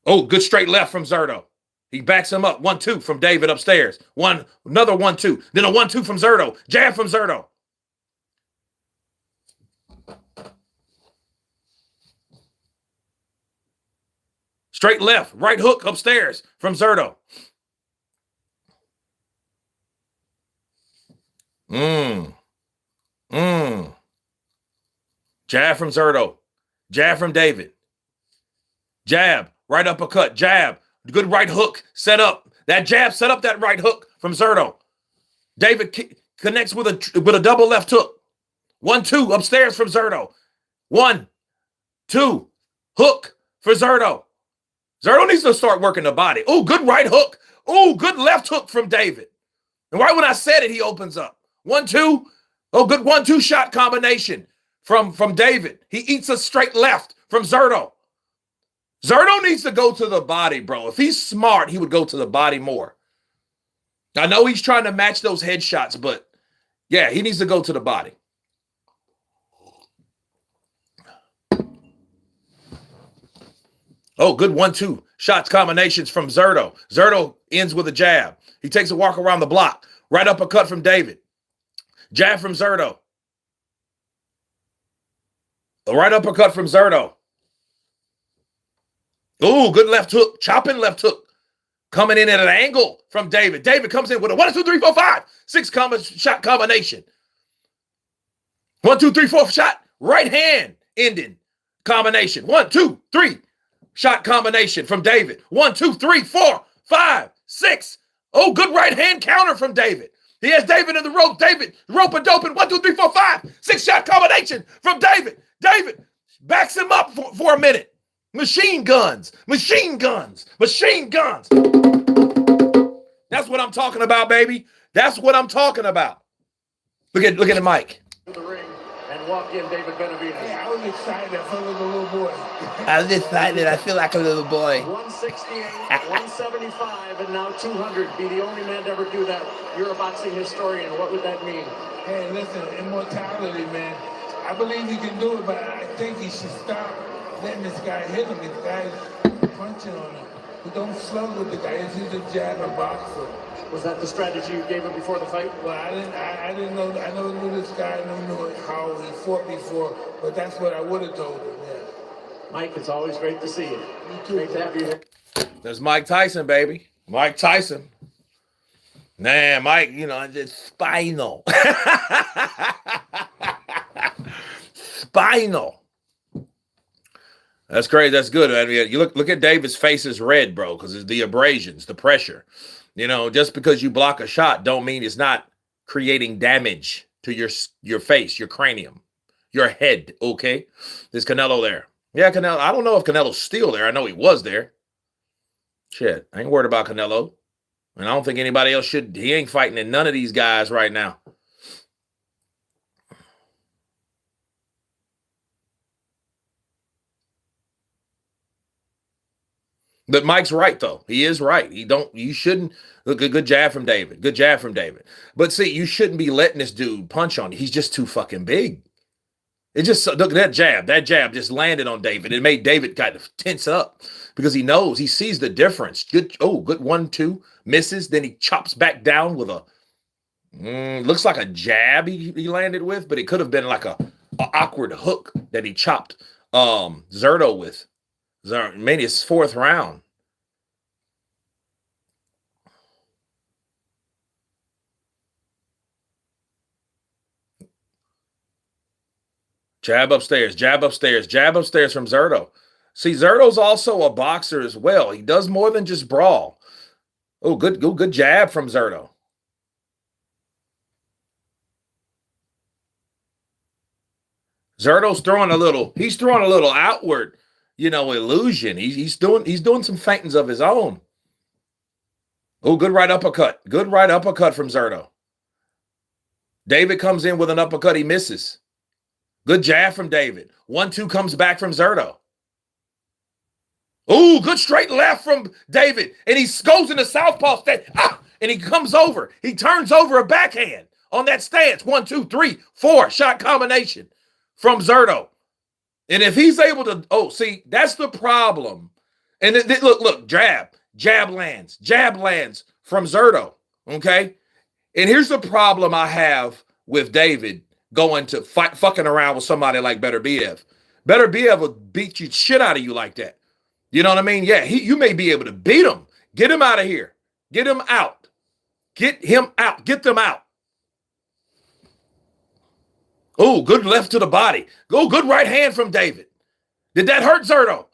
Oh, good straight left from Zurdo. He backs him up. 1-2 from David upstairs. Another 1-2. Then a 1-2 from Zurdo. Jab from Zurdo. Straight left. Right hook upstairs from Zurdo. Jab from Zurdo. Jab from David. Jab. Right uppercut. Jab. Good right hook set up. That jab set up that right hook from Zurdo. David connects with a double left hook. 1-2 upstairs from Zurdo. 1-2 hook for Zurdo. Zurdo needs to start working the body. Oh, good right hook. Oh, good left hook from David. And right when I said it, he opens up. 1-2. Oh, good 1-2 shot combination from David. He eats a straight left from Zurdo. Zurdo needs to go to the body, bro. If he's smart, he would go to the body more. I know he's trying to match those headshots, but yeah, he needs to go to the body. Oh, good 1-2 shots combinations from Zurdo. Zurdo ends with a jab. He takes a walk around the block. Right uppercut from David. Jab from Zurdo. The right uppercut from Zurdo. Oh, good left hook. Chopping left hook. Coming in at an angle from David. David comes in with a 1, 2, 3, 4, 5. 6 shot combination. 1, 2, 3, 4 shot. Right hand ending combination. 1, 2, 3 shot combination from David. 1, 2, 3, 4, 5, 6. Oh, good right hand counter from David. He has David in the rope. David rope and doping. 1, 2, 3, 4, 5. 6 shot combination from David. David backs him up for a minute. Machine guns, machine guns, machine guns. That's what I'm talking about, baby. That's what I'm talking about. Look at the mic. The ring and walk in David Benavidez. Yeah, I was excited. I felt like a little boy. I was excited. I feel like a little boy. 168, 175, and now 200. Be the only man to ever do that. You're a boxing historian. What would that mean? Hey, listen, immortality, man. I believe he can do it, but I think he should stop letting this guy hit him. This guy's punching on him. He don't slug with the guy. He's a jabber boxer. Was that the strategy you gave him before the fight? Well, I didn't know. I never knew this guy. I never knew how he fought before, but that's what I would have told him. Yeah. Mike, it's always great to see you. You too. Great to have you here. There's Mike Tyson, baby. Mike Tyson. Man, Mike, you know, just spinal. Spinal. That's great. That's good. I mean, you look at David's face is red, bro, because it's the abrasions, the pressure. You know, just because you block a shot don't mean it's not creating damage to your face, your cranium, your head, okay? There's Canelo there. Yeah, Canelo. I don't know if Canelo's still there. I know he was there. Shit, I ain't worried about Canelo. And I don't think anybody else should. He ain't fighting in none of these guys right now. But Mike's right, though. He is right. You shouldn't look a good jab from David. Good jab from David. But see, you shouldn't be letting this dude punch on you. He's just too fucking big. It just, look at that jab. That jab just landed on David. It made David kind of tense up because he knows, he sees the difference. Good 1-2, misses. Then he chops back down with a, looks like a jab he landed with, but it could have been like a awkward hook that he chopped Zurdo with. Maybe his 4th round. Jab upstairs, jab upstairs, jab upstairs from Zurdo. See, Zurdo's also a boxer as well. He does more than just brawl. Oh, good jab from Zurdo. Zurdo's throwing a little outward, illusion. He's doing some feintings of his own. Oh, good right uppercut. Good right uppercut from Zurdo. David comes in with an uppercut. He misses. Good jab from David. 1-2 comes back from Zurdo. Oh, good straight left from David. And he goes in the southpaw stance. And he comes over. He turns over a backhand on that stance. 1, 2, 3, 4 shot combination from Zurdo. And if he's able to, see, that's the problem. And look, jab lands from Zurdo. Okay. And here's the problem I have with David going to fucking around with somebody like Benavidez. Benavidez will beat you shit out of you like that. You know what I mean? Yeah, you may be able to beat him. Get him out of here. Get him out. Get him out. Get them out. Oh, good left to the body. Oh, good right hand from David. Did that hurt Zurdo?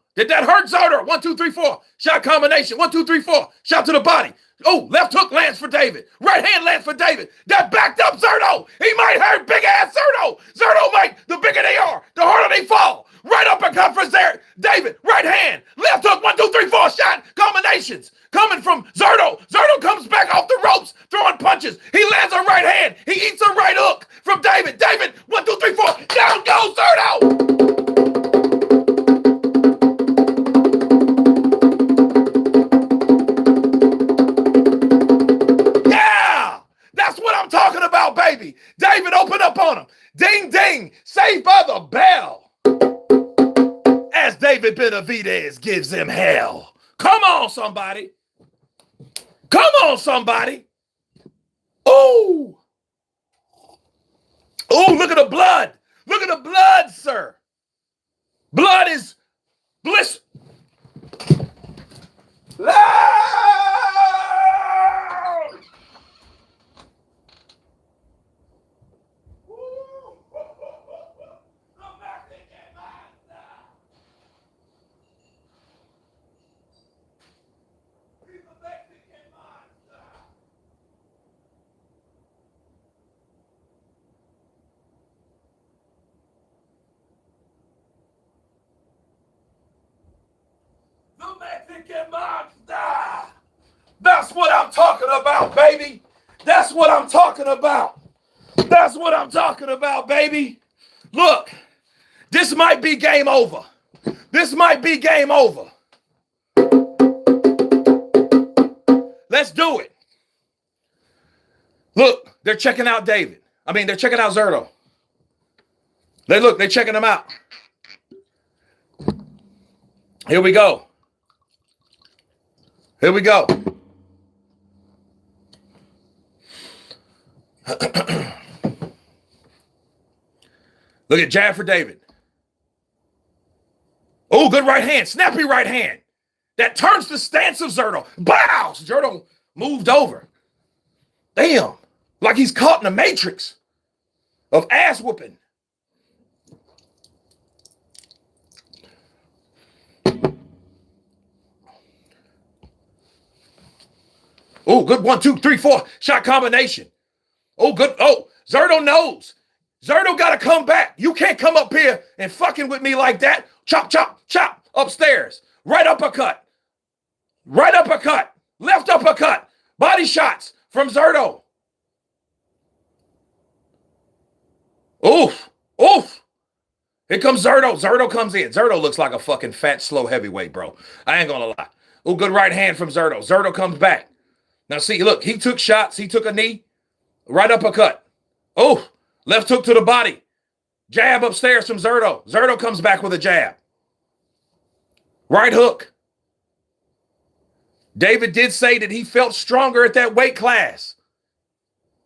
1, 2, 3, 4. Shot combination. 1, 2, 3, 4. Shot to the body. Oh, left hook lands for David. Right hand lands for David. That backed up Zurdo. He might hurt big ass Zurdo. Zurdo might, the bigger they are, the harder they fall. Right uppercut for David. Right hand. Left hook. 1, 2, 3, 4. Shot combinations coming from Zurdo. Zurdo comes back off the ropes, throwing punches. He lands a right hand. He eats a right hook from David. David, 1, 2, 3, 4. Down goes Zurdo. Talking about, baby. David opened up on him. Ding, ding. Saved by the bell. As David Benavidez gives him hell. Come on, somebody. Come on, somebody. Ooh. Ooh, look at the blood. Look at the blood, sir. Blood is bliss. Mexican monster. That's what I'm talking about, baby. That's what I'm talking about. That's what I'm talking about, baby. Look, this might be game over. This might be game over. Let's do it. Look, they're checking out David. They're checking out Zurdo. They're checking him out. Here we go. Here we go. Look at jab for David. Oh, good right hand. Snappy right hand. That turns the stance of Zurdo. Bow! Zurdo moved over. Damn. Like he's caught in the matrix of ass whooping. Oh, good 1, 2, 3, 4 shot combination. Oh, good. Oh, Zurdo knows. Zurdo got to come back. You can't come up here and fucking with me like that. Chop, chop, chop. Upstairs. Right uppercut. Right uppercut. Left uppercut. Body shots from Zurdo. Oof. Oof. Here comes Zurdo. Zurdo comes in. Zurdo looks like a fucking fat, slow heavyweight, bro. I ain't gonna lie. Oh, good right hand from Zurdo. Zurdo comes back. Now see, look, he took shots. He took a knee. Right uppercut. Oh, left hook to the body. Jab upstairs from Zurdo. Zurdo comes back with a jab. Right hook. David did say that he felt stronger at that weight class.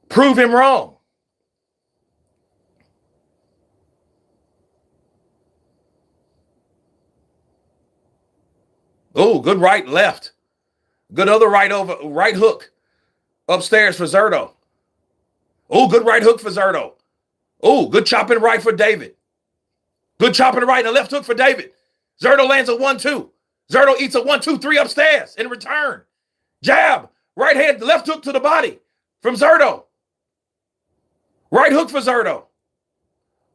Prove him wrong. Oh, good right, left. Good other right over, right hook upstairs for Zurdo. Oh, good right hook for Zurdo. Oh, good chopping right for David. Good chopping right and a left hook for David. Zurdo lands a 1-2. Zurdo eats a 1-2-3 upstairs in return. Jab, right hand, left hook to the body from Zurdo. Right hook for Zurdo.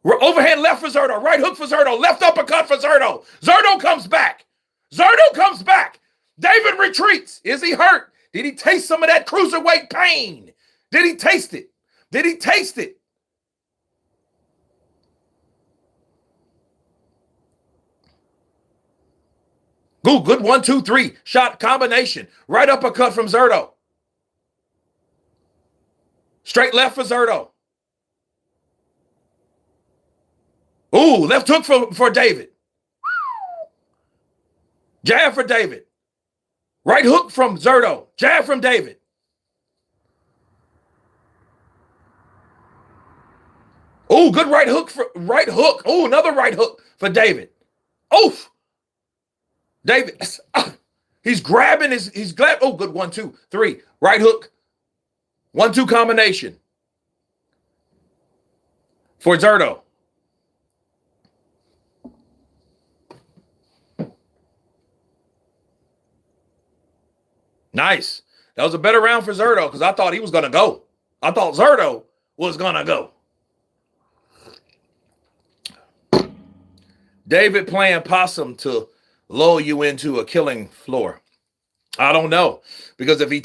Overhand left for Zurdo. Right hook for Zurdo. Left uppercut for Zurdo. Zurdo comes back. Zurdo comes back. David retreats. Is he hurt? Did he taste some of that cruiserweight pain? Did he taste it? Did he taste it? Good 1-2-3 shot combination. Right uppercut from Zurdo. Straight left for Zurdo. Ooh, left hook for David. Jab for David. Right hook from Zurdo. Jab from David. Oh, good right hook. Oh, another right hook for David. Oof. David, he's grabbing he's glad. Oh, good 1-2-3. Right hook. 1-2 combination for Zurdo. Nice. That was a better round for Zurdo because I thought he was going to go. I thought Zurdo was going to go. David playing possum to lull you into a killing floor. I don't know, because if he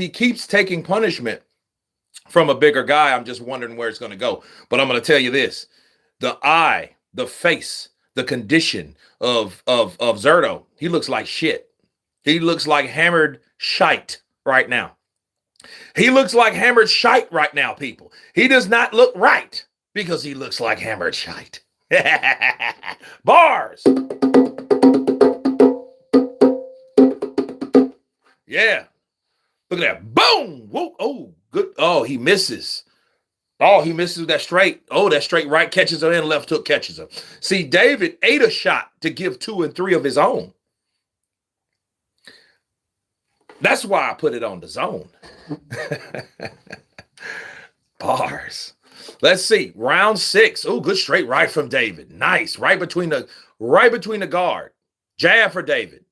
keeps taking punishment from a bigger guy, I'm just wondering where it's going to go. But I'm going to tell you this: the eye, the face, the condition of Zurdo, he looks like shit. He looks like hammered shite right now. He looks like hammered shite right now, people. He does not look right because he looks like hammered shite. Bars. Yeah. Look at that. Boom. Whoa. Oh, good. Oh, he misses. Oh, he misses that straight. Oh, that straight right catches him and left hook catches him. See, David ate a shot to give 2 and 3 of his own. That's why I put it on the zone. Bars. Let's see. Round 6. Oh, good straight right from David. Nice. Right between the guard. Jab for David.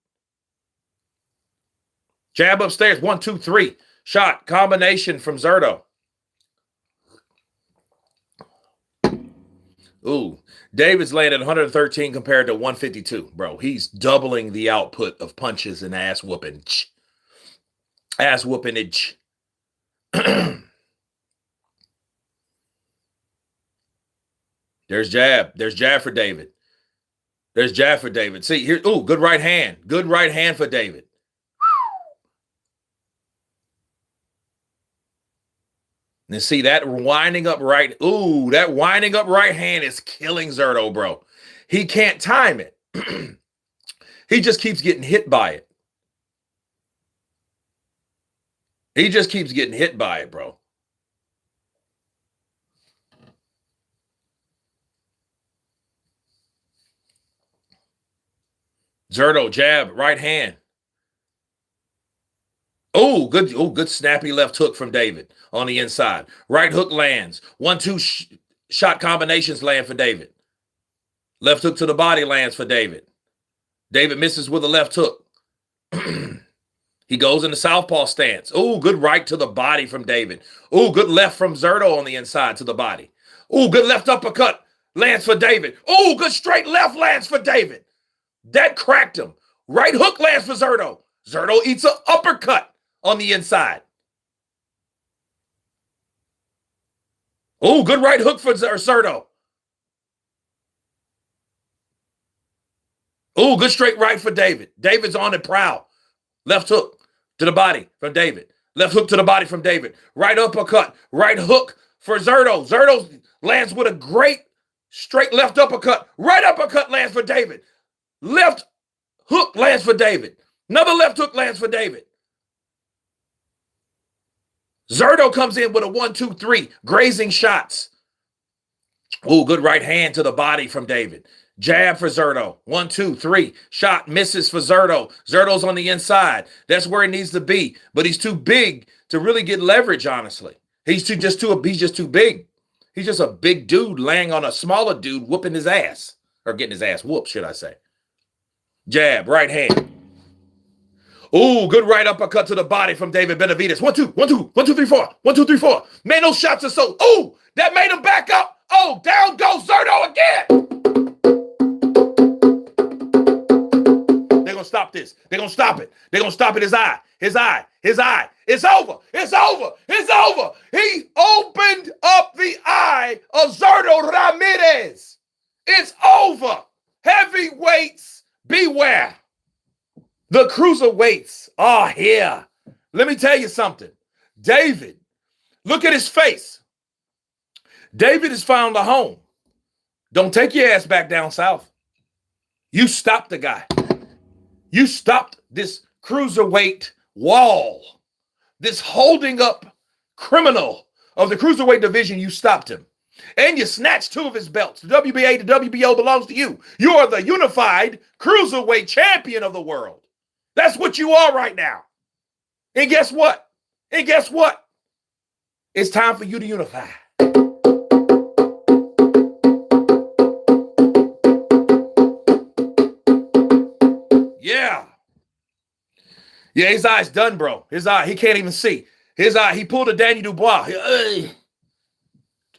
Jab upstairs. 1-2-3. Shot. Combination from Zurdo. Ooh. David's landed 113 compared to 152. Bro, he's doubling the output of punches and ass whooping. Ass whoopingage. There's jab. There's jab for David. There's jab for David. See here. Ooh, good right hand. Good right hand for David. And see that winding up right. Ooh, that winding up right hand is killing Zurdo, bro. He can't time it. He just keeps getting hit by it. He just keeps getting hit by it, bro. Zurdo, jab, right hand. Oh, good snappy left hook from David on the inside. Right hook lands. 1-2 shot combinations land for David. Left hook to the body lands for David. David misses with a left hook. He goes in the southpaw stance. Oh, good right to the body from David. Oh, good left from Zurdo on the inside to the body. Oh, good left uppercut lands for David. Oh, good straight left lands for David. That cracked him. Right hook lands for Zurdo. Zurdo eats an uppercut on the inside. Oh, good right hook for Zurdo. Oh, good straight right for David. David's on the prowl. Left hook to the body from David. Left hook to the body from David. Right uppercut. Right hook for Zurdo. Zurdo lands with a great straight left uppercut. Right uppercut lands for David. Left hook lands for David. Another left hook lands for David. Zurdo comes in with a 1-2-3, grazing shots. Oh, good right hand to the body from David. Jab for Zurdo. 1-2-3. Shot misses for Zurdo. Zurdo's on the inside. That's where he needs to be. But he's too big to really get leverage, honestly. He's just too big. He's just a big dude laying on a smaller dude whooping his ass. Or getting his ass whooped, should I say. Jab, right hand. Oh, good right uppercut to the body from David Benavidez. 1-2, 1-2, 1-2-3-4, 1-2-3-4. Man, those shots are so. Oh, that made him back up. Oh, down goes Zurdo again. They're going to stop this. They're going to stop it. They're going to stop it. His eye. It's over. He opened up the eye of Zurdo Ramirez. It's over. Heavyweights, beware. The cruiserweights are here. Let me tell you something. David, look at his face. David has found a home. Don't take your ass back down south. You stopped the guy. You stopped this cruiserweight wall. This holding up criminal of the cruiserweight division, you stopped him. And you snatched 2 of his belts. The WBA, the WBO belongs to you. You are the unified cruiserweight champion of the world. That's what you are right now. And guess what? It's time for you to unify. Yeah, his eye's done, bro. His eye, he can't even see. His eye, he pulled a Danny Dubois.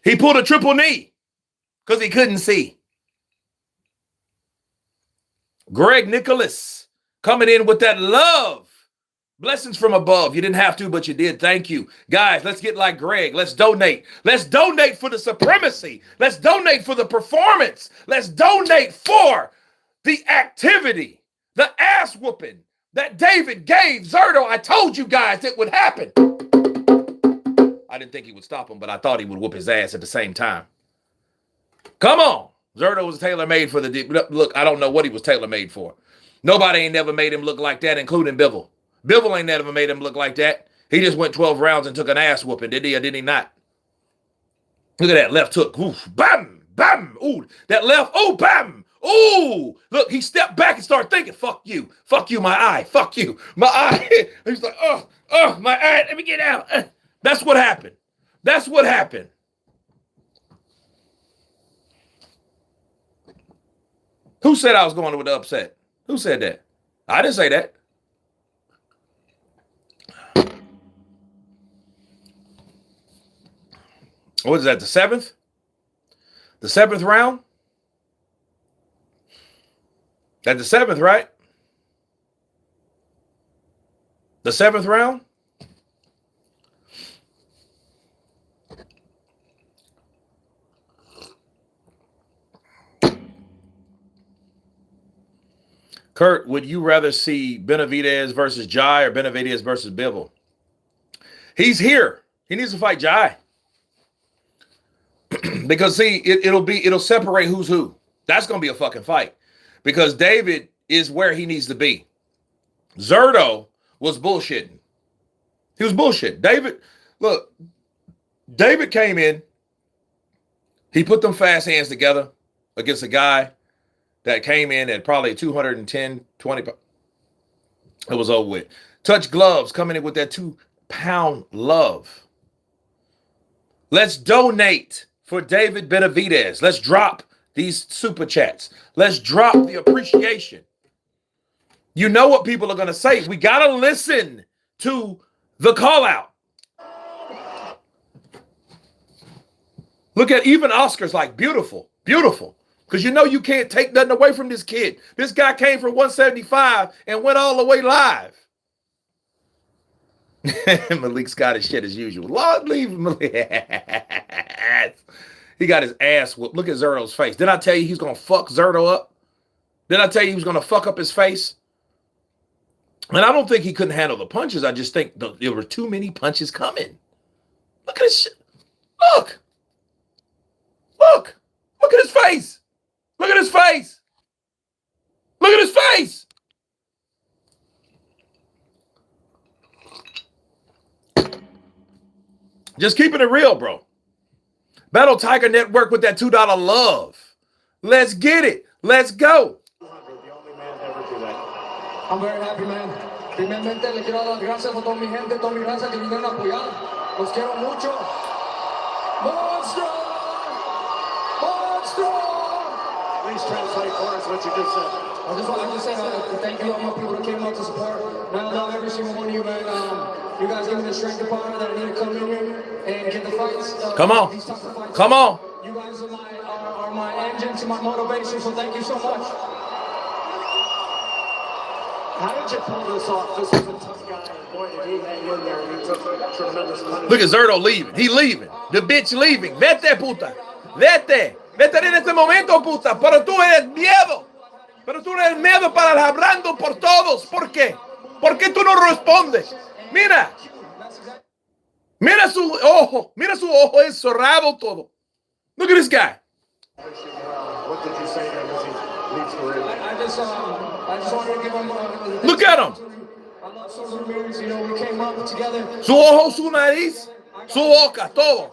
He pulled a triple knee because he couldn't see. Greg Nicholas coming in with that love. Blessings from above. You didn't have to, but you did. Thank you. Guys, let's get like Greg. Let's donate. Let's donate for the supremacy. Let's donate for the performance. Let's donate for the activity, the ass whooping that David gave Zurdo. I told you guys it would happen. I didn't think he would stop him, but I thought he would whoop his ass at the same time. Come on. Zurdo was tailor-made for the... Look, I don't know what he was tailor-made for. Nobody ain't never made him look like that, including Bivol. Bivol ain't never made him look like that. He just went 12 rounds and took an ass whooping, did he or did he not? Look at that left hook. Oof, bam, bam. Ooh, that left. Oh, bam. Ooh, look, he stepped back and started thinking, fuck you, my eye, fuck you, my eye. He's like, oh, my eye, let me get out. That's what happened. Who said I was going with the upset? Who said that? I didn't say that. What is that, the 7th? The 7th round? That's the 7th, right? The 7th round? Kurt, would you rather see Benavidez versus Jai or Benavidez versus Bivol? He's here. He needs to fight Jai. Because see, it'll separate who's who. That's gonna be a fucking fight. Because David is where he needs to be. Zurdo was bullshitting. He was bullshit. David came in. He put them fast hands together against a guy that came in at probably 210, 20. It was over with. Touch gloves, coming in with that 2-pound love. Let's donate for David Benavidez. Let's drop these super chats. Let's drop the appreciation. You know what people are going to say. We got to listen to the call out. Look at even Oscar's like beautiful, beautiful. Because you know you can't take nothing away from this kid. This guy came from 175 and went all the way live. Malik Scott is shit as usual. Lord, leave Malik. He got his ass whooped. Look at Zurdo's face. Did I tell you he's going to fuck Zurdo up? Did I tell you he was going to fuck up his face? And I don't think he couldn't handle the punches. I just think there were too many punches coming. Look at this shit. Look. Look. Look at his face. Look at his face. Look at his face. Just keeping it real, bro. Battle Tiger Network with that $2 love. Let's get it. Let's go. I'm very happy, man. Primeramente le quiero dar las gracias a toda mi gente, toda mi raza que vinieron a apoyar. Los quiero mucho. Monster! Monster! Please translate for us what you just said. I just say thank you all my people that came out to support. Man, I love every single one of you, man. You guys give me the strength and power that I need to come in here and get the fights. Come on. These types of fights. Come on. You guys are my engine to my motivation, so thank you so much. How did you pull this off? This is a tough guy. Boy, did he hang in there and he took tremendous punishment. Look at Zurdo leaving. He leaving. The bitch leaving. Vete, puta. Vete. Vete en este momento, puta. Pero tú eres miedo. Pero tú eres miedo para hablando por todos. ¿Por qué? ¿Por qué tú no respondes? Mira. Mira su ojo. Mira su ojo. Es cerrado todo. Look at this guy. What did you say to him as he leaves the ring? I just wanted to give him Look at him. I love Zurdo Ramirez, you know, we came up together. Su ojo, su nariz, su boca, todo.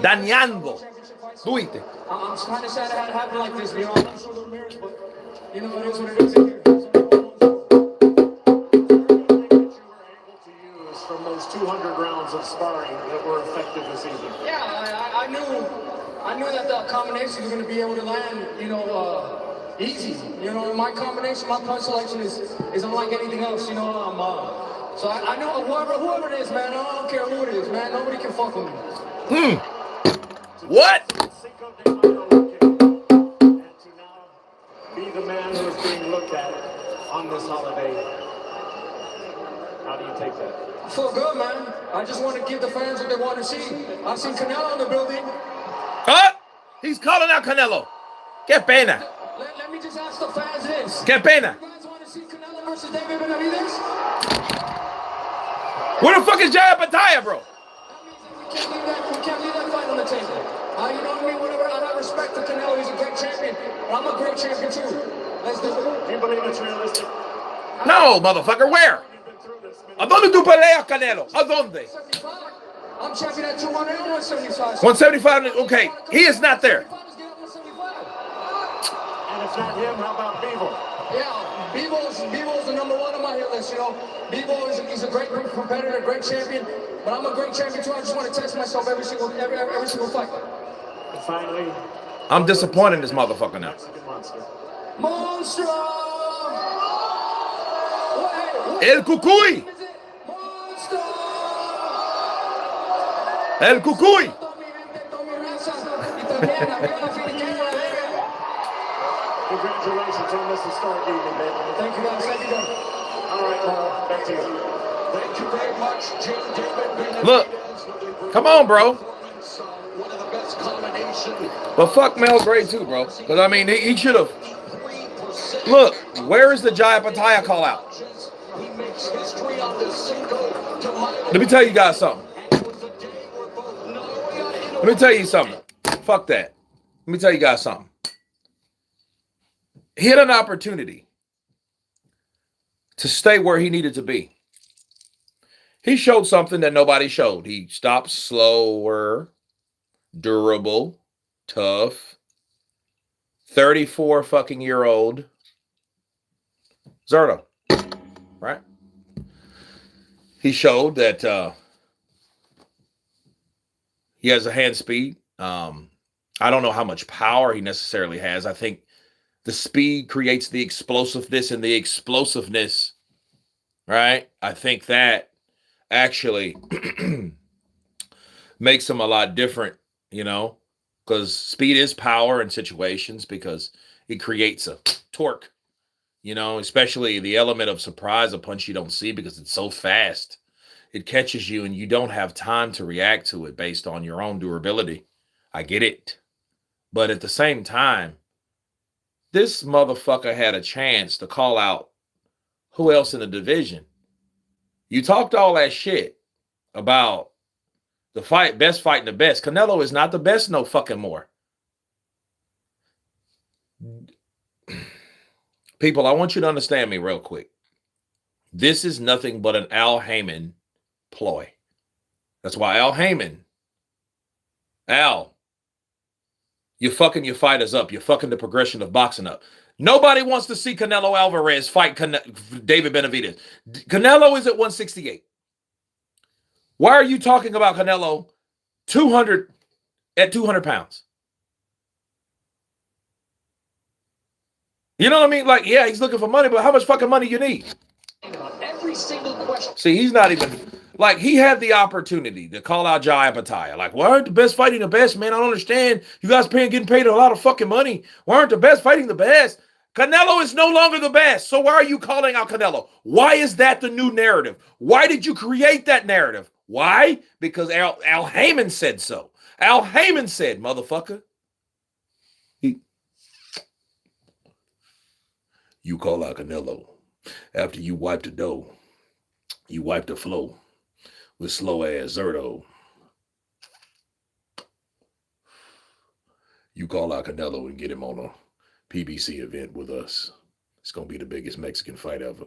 Dañando. Duite. I'm kind of sad it had to happen like this, you know. I love Zurdo Ramirez, but you know, it is what it is here. From those 200 rounds of sparring that were effective this evening. Yeah, I knew that the combination was going to be able to land, you know, easy. You know, my combination, my punch selection is unlike anything else. You know, so I know whoever it is, man. I don't care who it is, man. Nobody can fuck with me. What? And to now be the man who is being looked at on this holiday. How do you take that? I feel good, man. I just want to give the fans what they want to see. I've seen Canelo in the building. Huh? He's calling out Canelo. Qué pena. Let me just ask the fans this. Qué pena. You guys want to see Canelo versus Benavidez? Where the fuck is Jaya Pataya, bro? We can't leave that fight on the table. You know what I mean? Whatever. I have respect for Canelo. He's a great champion. But I'm a great champion too. Let's do it. Do you believe it's realistic? No, motherfucker. Where? ¿A dónde tú peleas, Canelo? ¿A dónde? I'm champion at 200 and 175. 175. Okay, he is not there. And if not him, how about Bevo? Yeah, Bevo's the number one on my hit list, you know. Bevo he's a great competitor, a great champion, but I'm a great champion too. I just want to test myself every single fight. And finally, I'm disappointed in this motherfucker now. Monster! El Cucuy! Monster! El Cucuy! Congratulations on this historic evening, man. Thank you guys. Thank you guys. All right, back to you. Thank you very much, Look, come on, bro. One of the best combinations. But fuck Mel Gray too, bro. Because, I mean, he should have. Look, where is the Jaya Pataya call out? Let me tell you guys something. Let me tell you something. Fuck that. Let me tell you guys something. He had an opportunity to stay where he needed to be. He showed something that nobody showed. He stopped slower, durable, tough, 34 fucking year old Zurdo, right? He showed that he has a hand speed. I don't know how much power he necessarily has. I think the speed creates the explosiveness, and the explosiveness, right? I think that actually makes him a lot different, you know, because speed is power in situations because it creates a torque, you know, especially the element of surprise, a punch you don't see because it's so fast. It catches you and you don't have time to react to it based on your own durability. I get it. But at the same time, this motherfucker had a chance to call out who else in the division. You talked all that shit about the fight, best fighting the best. Canelo is not the best no fucking more. People, I want you to understand me real quick. This is nothing but an Al Heyman ploy. That's why Al, you're fucking your fighters up. You're fucking the progression of boxing up. Nobody wants to see Canelo Alvarez fight David Benavidez. Canelo is at 168. Why are you talking about Canelo 200 at 200 pounds? You know what I mean? Like, yeah, he's looking for money, but how much fucking money you need? Every single question. See, he's not even, like, he had the opportunity to call out Jai Apataya. Like, why aren't the best fighting the best, man? I don't understand. You guys getting paid a lot of fucking money. Why aren't the best fighting the best? Canelo is no longer the best. So why are you calling out Canelo? Why is that the new narrative? Why did you create that narrative? Why? Because Al Heyman said so. Al Heyman said, motherfucker. You call out Canelo after you wipe the dough. You wipe the flow with slow ass Zurdo. You call out Canelo and get him on a PBC event with us. It's going to be the biggest Mexican fight ever.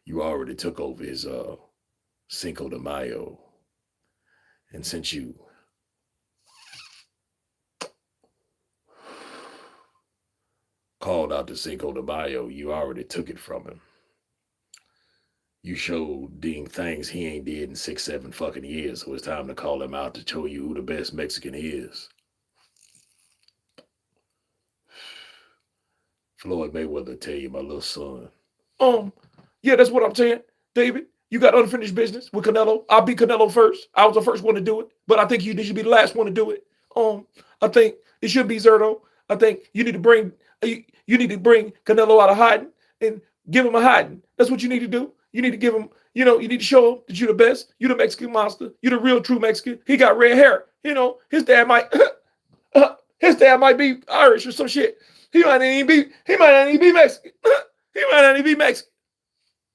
You already took over his Cinco de Mayo. And since you called out the Cinco de Mayo, you already took it from him. You showed Ding things he ain't did in 6-7 fucking years, so it's time to call him out to show you who the best Mexican is. Floyd Mayweather tell you, my little son. Yeah, that's what I'm saying, David. You got unfinished business with Canelo. I'll be Canelo first. I was the first one to do it, but I think you should be the last one to do it. I think it should be Zurdo. I think you need to bring Canelo out of hiding and give him a hiding. That's what you need to do. You need to give him, you need to show him that you're the best. You're the Mexican monster. You're the real true Mexican. He got red hair. His dad might be Irish or some shit. He might not even be Mexican. He might not even be Mexican.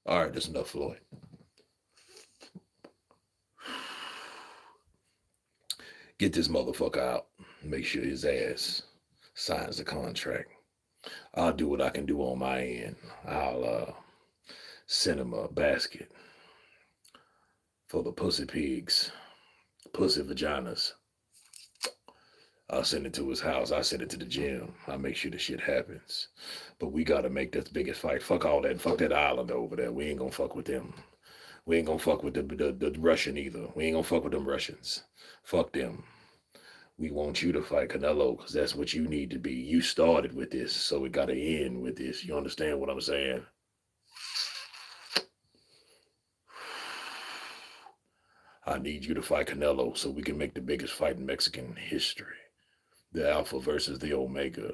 All right, that's enough, Floyd. Get this motherfucker out. Make sure his ass signs the contract. I'll do what I can do on my end. I'll send him a basket for the pussy pigs, pussy vaginas. I'll send it to his house. I'll send it to the gym. I'll make sure the shit happens. But we got to make this biggest fight. Fuck all that. Fuck that island over there. We ain't going to fuck with them. We ain't going to fuck with the Russian either. We ain't going to fuck with them Russians. Fuck them. We want you to fight Canelo because that's what you need to be. You started with this, so we got to end with this. You understand what I'm saying? I need you to fight Canelo so we can make the biggest fight in Mexican history. The Alpha versus the Omega.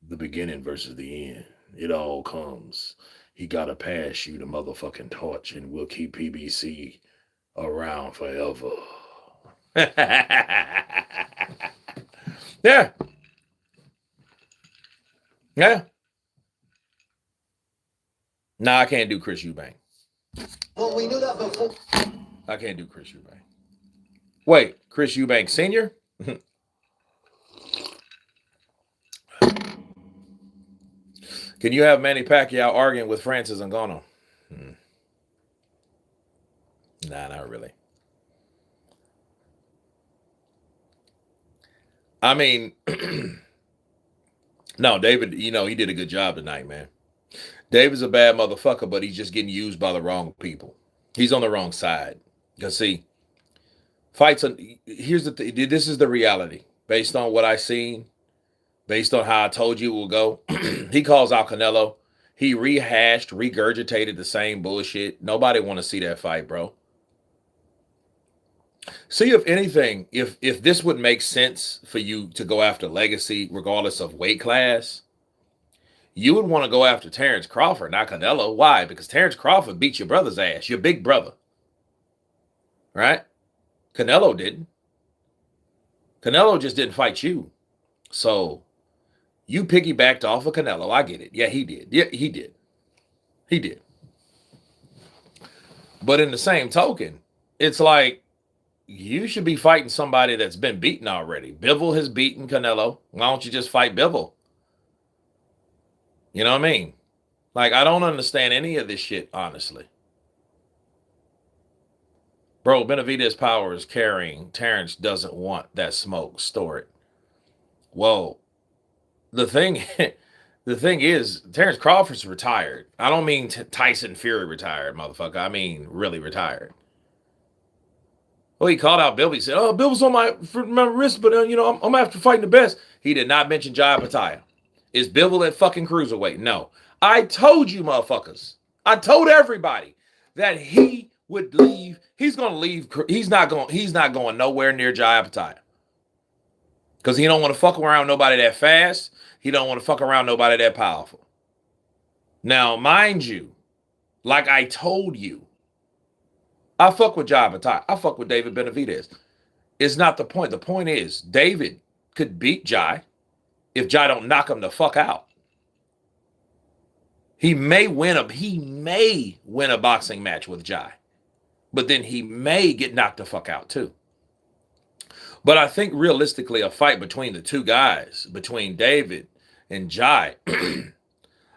The beginning versus the end. It all comes. He got to pass you the motherfucking torch and we'll keep PBC around forever. Yeah. Yeah. Nah, I can't do Chris Eubank. Well, we knew that before. I can't do Chris Eubank. Wait, Chris Eubank Sr.? Can you have Manny Pacquiao arguing with Francis Ngannou? Nah, not really. I mean, no, David, he did a good job tonight, man. David's a bad motherfucker, but he's just getting used by the wrong people. He's on the wrong side. Because, see, fights, here's the thing. This is the reality. Based on what I've seen, based on how I told you it will go, he calls out Canelo. He regurgitated the same bullshit. Nobody want to see that fight, bro. See, if anything, if this would make sense for you to go after Legacy, regardless of weight class, you would want to go after Terrence Crawford, not Canelo. Why? Because Terrence Crawford beat your brother's ass, your big brother. Right? Canelo didn't. Canelo just didn't fight you. So You piggybacked off of Canelo. I get it. Yeah, he did. Yeah, he did. He did. But in the same token, it's like you should be fighting somebody that's been beaten already. Bivol has beaten Canelo. Why don't you just fight Bivol? You know what I mean? Like, I don't understand any of this shit, honestly. Bro, Benavidez power is carrying. Terrence doesn't want that smoke. Store it. Well, the thing is, Terrence Crawford's retired. I don't mean Tyson Fury retired, motherfucker. I mean really retired. Well, he called out Bill. He said, "Oh, Bill was on my wrist, but you know, I'm after fighting the best." He did not mention Jai Pataya. Is Bivol at fucking cruiserweight? No. I told you, motherfuckers. I told everybody that he would leave. He's gonna leave. He's not going nowhere near Jai Pataya. Because he don't want to fuck around nobody that fast. He don't want to fuck around nobody that powerful. Now, mind you, like I told you, I fuck with Jai Pataya. I fuck with David Benavidez. It's not the point. The point is, David could beat Jai if Jai don't knock him the fuck out. He may win a boxing match with Jai, but then he may get knocked the fuck out too. But I think realistically, a fight between the two guys, between David and Jai,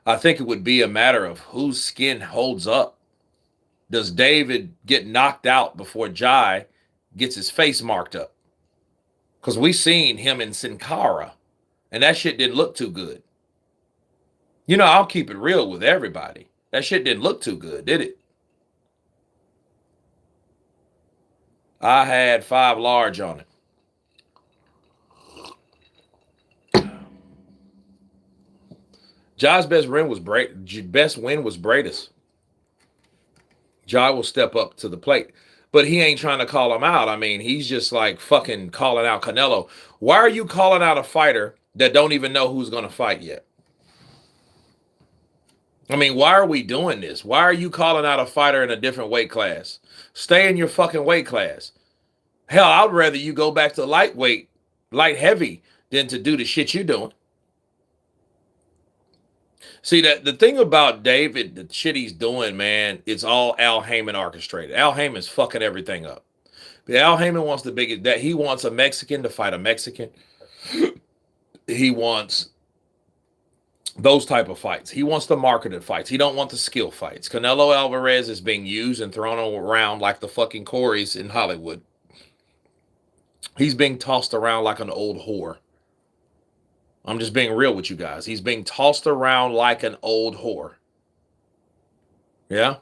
I think it would be a matter of whose skin holds up. Does David get knocked out before Jai gets his face marked up? Because we seen him in Sin Cara, and that shit didn't look too good. You know, I'll keep it real with everybody. That shit didn't look too good, did it? I had 5 large on it. Jai's best win was Bradis. Jai will step up to the plate, but he ain't trying to call him out. I mean, he's just like fucking calling out Canelo. Why are you calling out a fighter that don't even know who's going to fight yet? I mean, why are we doing this? Why are you calling out a fighter in a different weight class? Stay in your fucking weight class. Hell, I'd rather you go back to light heavy, than to do the shit you're doing. See, that the thing about David, the shit he's doing, man, it's all Al Heyman orchestrated. Al Heyman's fucking everything up. But Al Heyman wants he wants a Mexican to fight a Mexican. He wants those type of fights. He wants the marketed fights. He don't want the skill fights. Canelo Alvarez is being used and thrown around like the fucking Corys in Hollywood. He's being tossed around like an old whore. I'm just being real with you guys. He's being tossed around like an old whore. Yeah?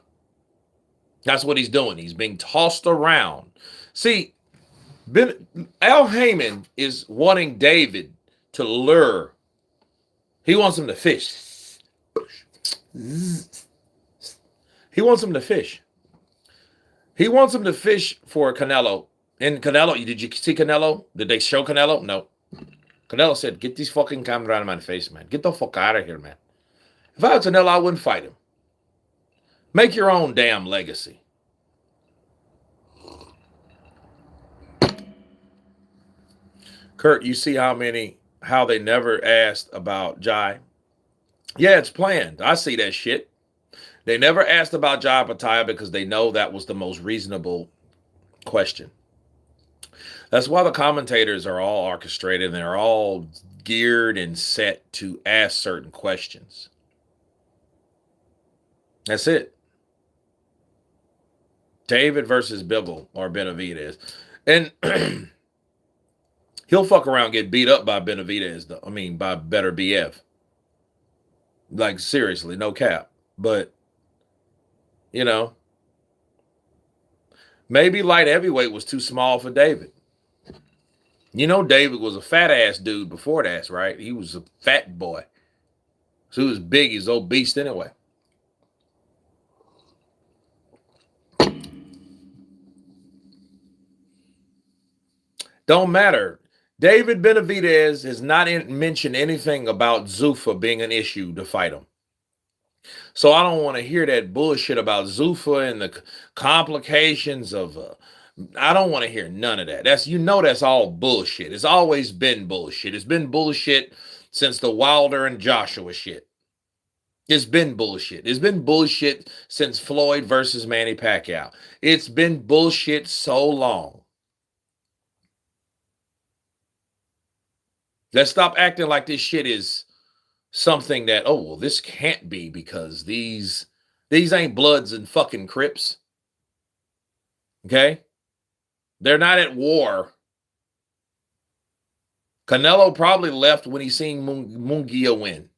That's what he's doing. He's being tossed around. See, Al Heyman is wanting David to lure. He wants him to fish. He wants him to fish. He wants him to fish for Canelo. And Canelo, did you see Canelo? Did they show Canelo? No. Canelo said, "Get these fucking camera out of my face, man. Get the fuck out of here, man." If I was Canelo, I wouldn't fight him. Make your own damn legacy. Kurt, you see how they never asked about Jai? Yeah, it's planned. I see that shit. They never asked about Jai Pataya because they know that was the most reasonable question. That's why the commentators are all orchestrated and they're all geared and set to ask certain questions. That's it. David versus Bivol or Benavidez. And he'll fuck around and get beat up by Benavidez, though. I mean, by better BF. Like, seriously, no cap. But, you know, maybe light heavyweight was too small for David. You know, David was a fat ass dude before that, right? He was a fat boy. So he was big, he's obese anyway. Don't matter. David Benavidez has not mentioned anything about Zuffa being an issue to fight him. So I don't want to hear that bullshit about Zuffa and the complications of I don't want to hear none of that. That's all bullshit. It's always been bullshit. It's been bullshit since the Wilder and Joshua shit. It's been bullshit. It's been bullshit since Floyd versus Manny Pacquiao. It's been bullshit so long. Let's stop acting like this shit is something that, oh, well, this can't be because these ain't Bloods and fucking Crips. Okay? They're not at war. Canelo probably left when he seen Munguia win.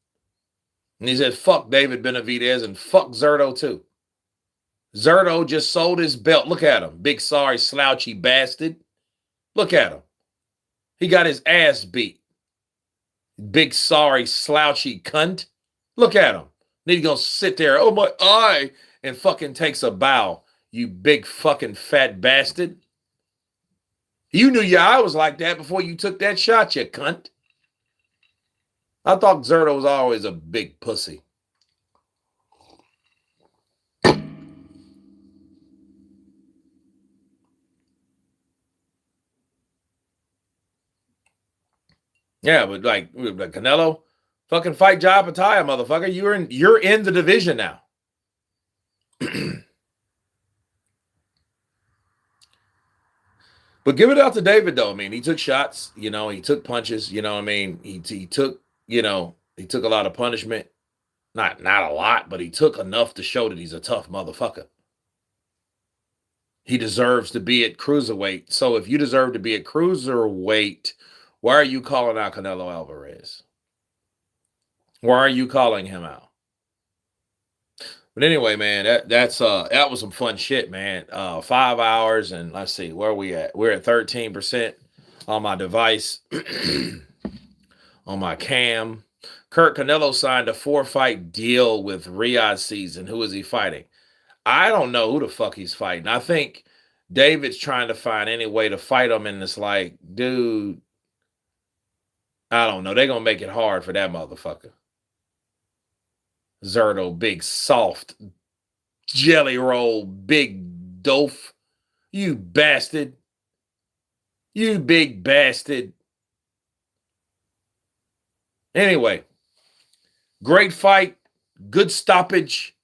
And he said, fuck David Benavidez and fuck Zurdo too. Zurdo just sold his belt. Look at him. Big sorry slouchy bastard. Look at him. He got his ass beat. Big sorry slouchy cunt. Look at him. Then he's gonna sit there, oh my eye, and fucking takes a bow. You big fucking fat bastard. You knew your eye was like that before you took that shot, you cunt. I thought Zurdo was always a big pussy. Yeah, but like Canelo, fucking fight Jai Pataya, motherfucker. You're in the division now. But give it out to David, though. I mean, he took shots, you know, he took punches, you know what I mean? He took, you know, he took a lot of punishment. Not a lot, but he took enough to show that he's a tough motherfucker. He deserves to be at cruiserweight. So if you deserve to be at cruiserweight, why are you calling out Canelo Alvarez? Why are you calling him out? But anyway, man, that was some fun shit, man. 5 hours, and let's see, where are we at? We're at 13% on my device, on my cam. Kurt Canelo signed a 4-fight deal with Riyadh season. Who is he fighting? I don't know who the fuck he's fighting. I think David's trying to find any way to fight him, and it's like, dude, I don't know. They're going to make it hard for that motherfucker. Zurdo, big, soft, jelly roll, big dof. You bastard. You big bastard. Anyway, great fight. Good stoppage.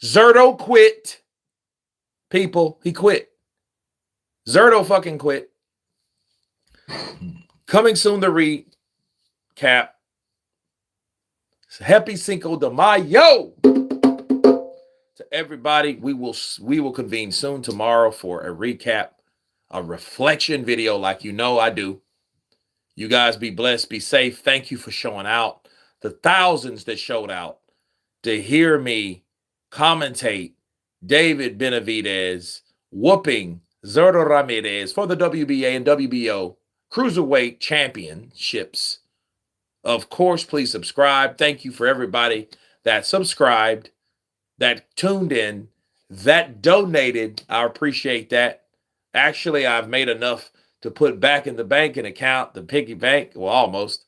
Zurdo quit. People, he quit. Zurdo fucking quit. Coming soon to recap. Happy Cinco de Mayo to everybody. We will convene soon tomorrow for a recap, a reflection video like you know I do. You guys be blessed, be safe. Thank you for showing out. The thousands that showed out to hear me commentate David Benavidez whooping Zurdo Ramirez for the WBA and WBO Cruiserweight Championships. Of course, please subscribe. Thank you for everybody that subscribed, that tuned in, that donated. I appreciate that. Actually, I've made enough to put back in the banking account, the piggy bank, well, almost,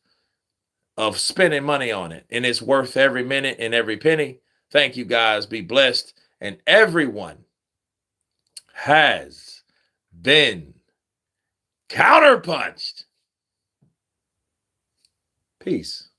of spending money on it. And it's worth every minute and every penny. Thank you, guys. Be blessed. And everyone has been counterpunched. Peace.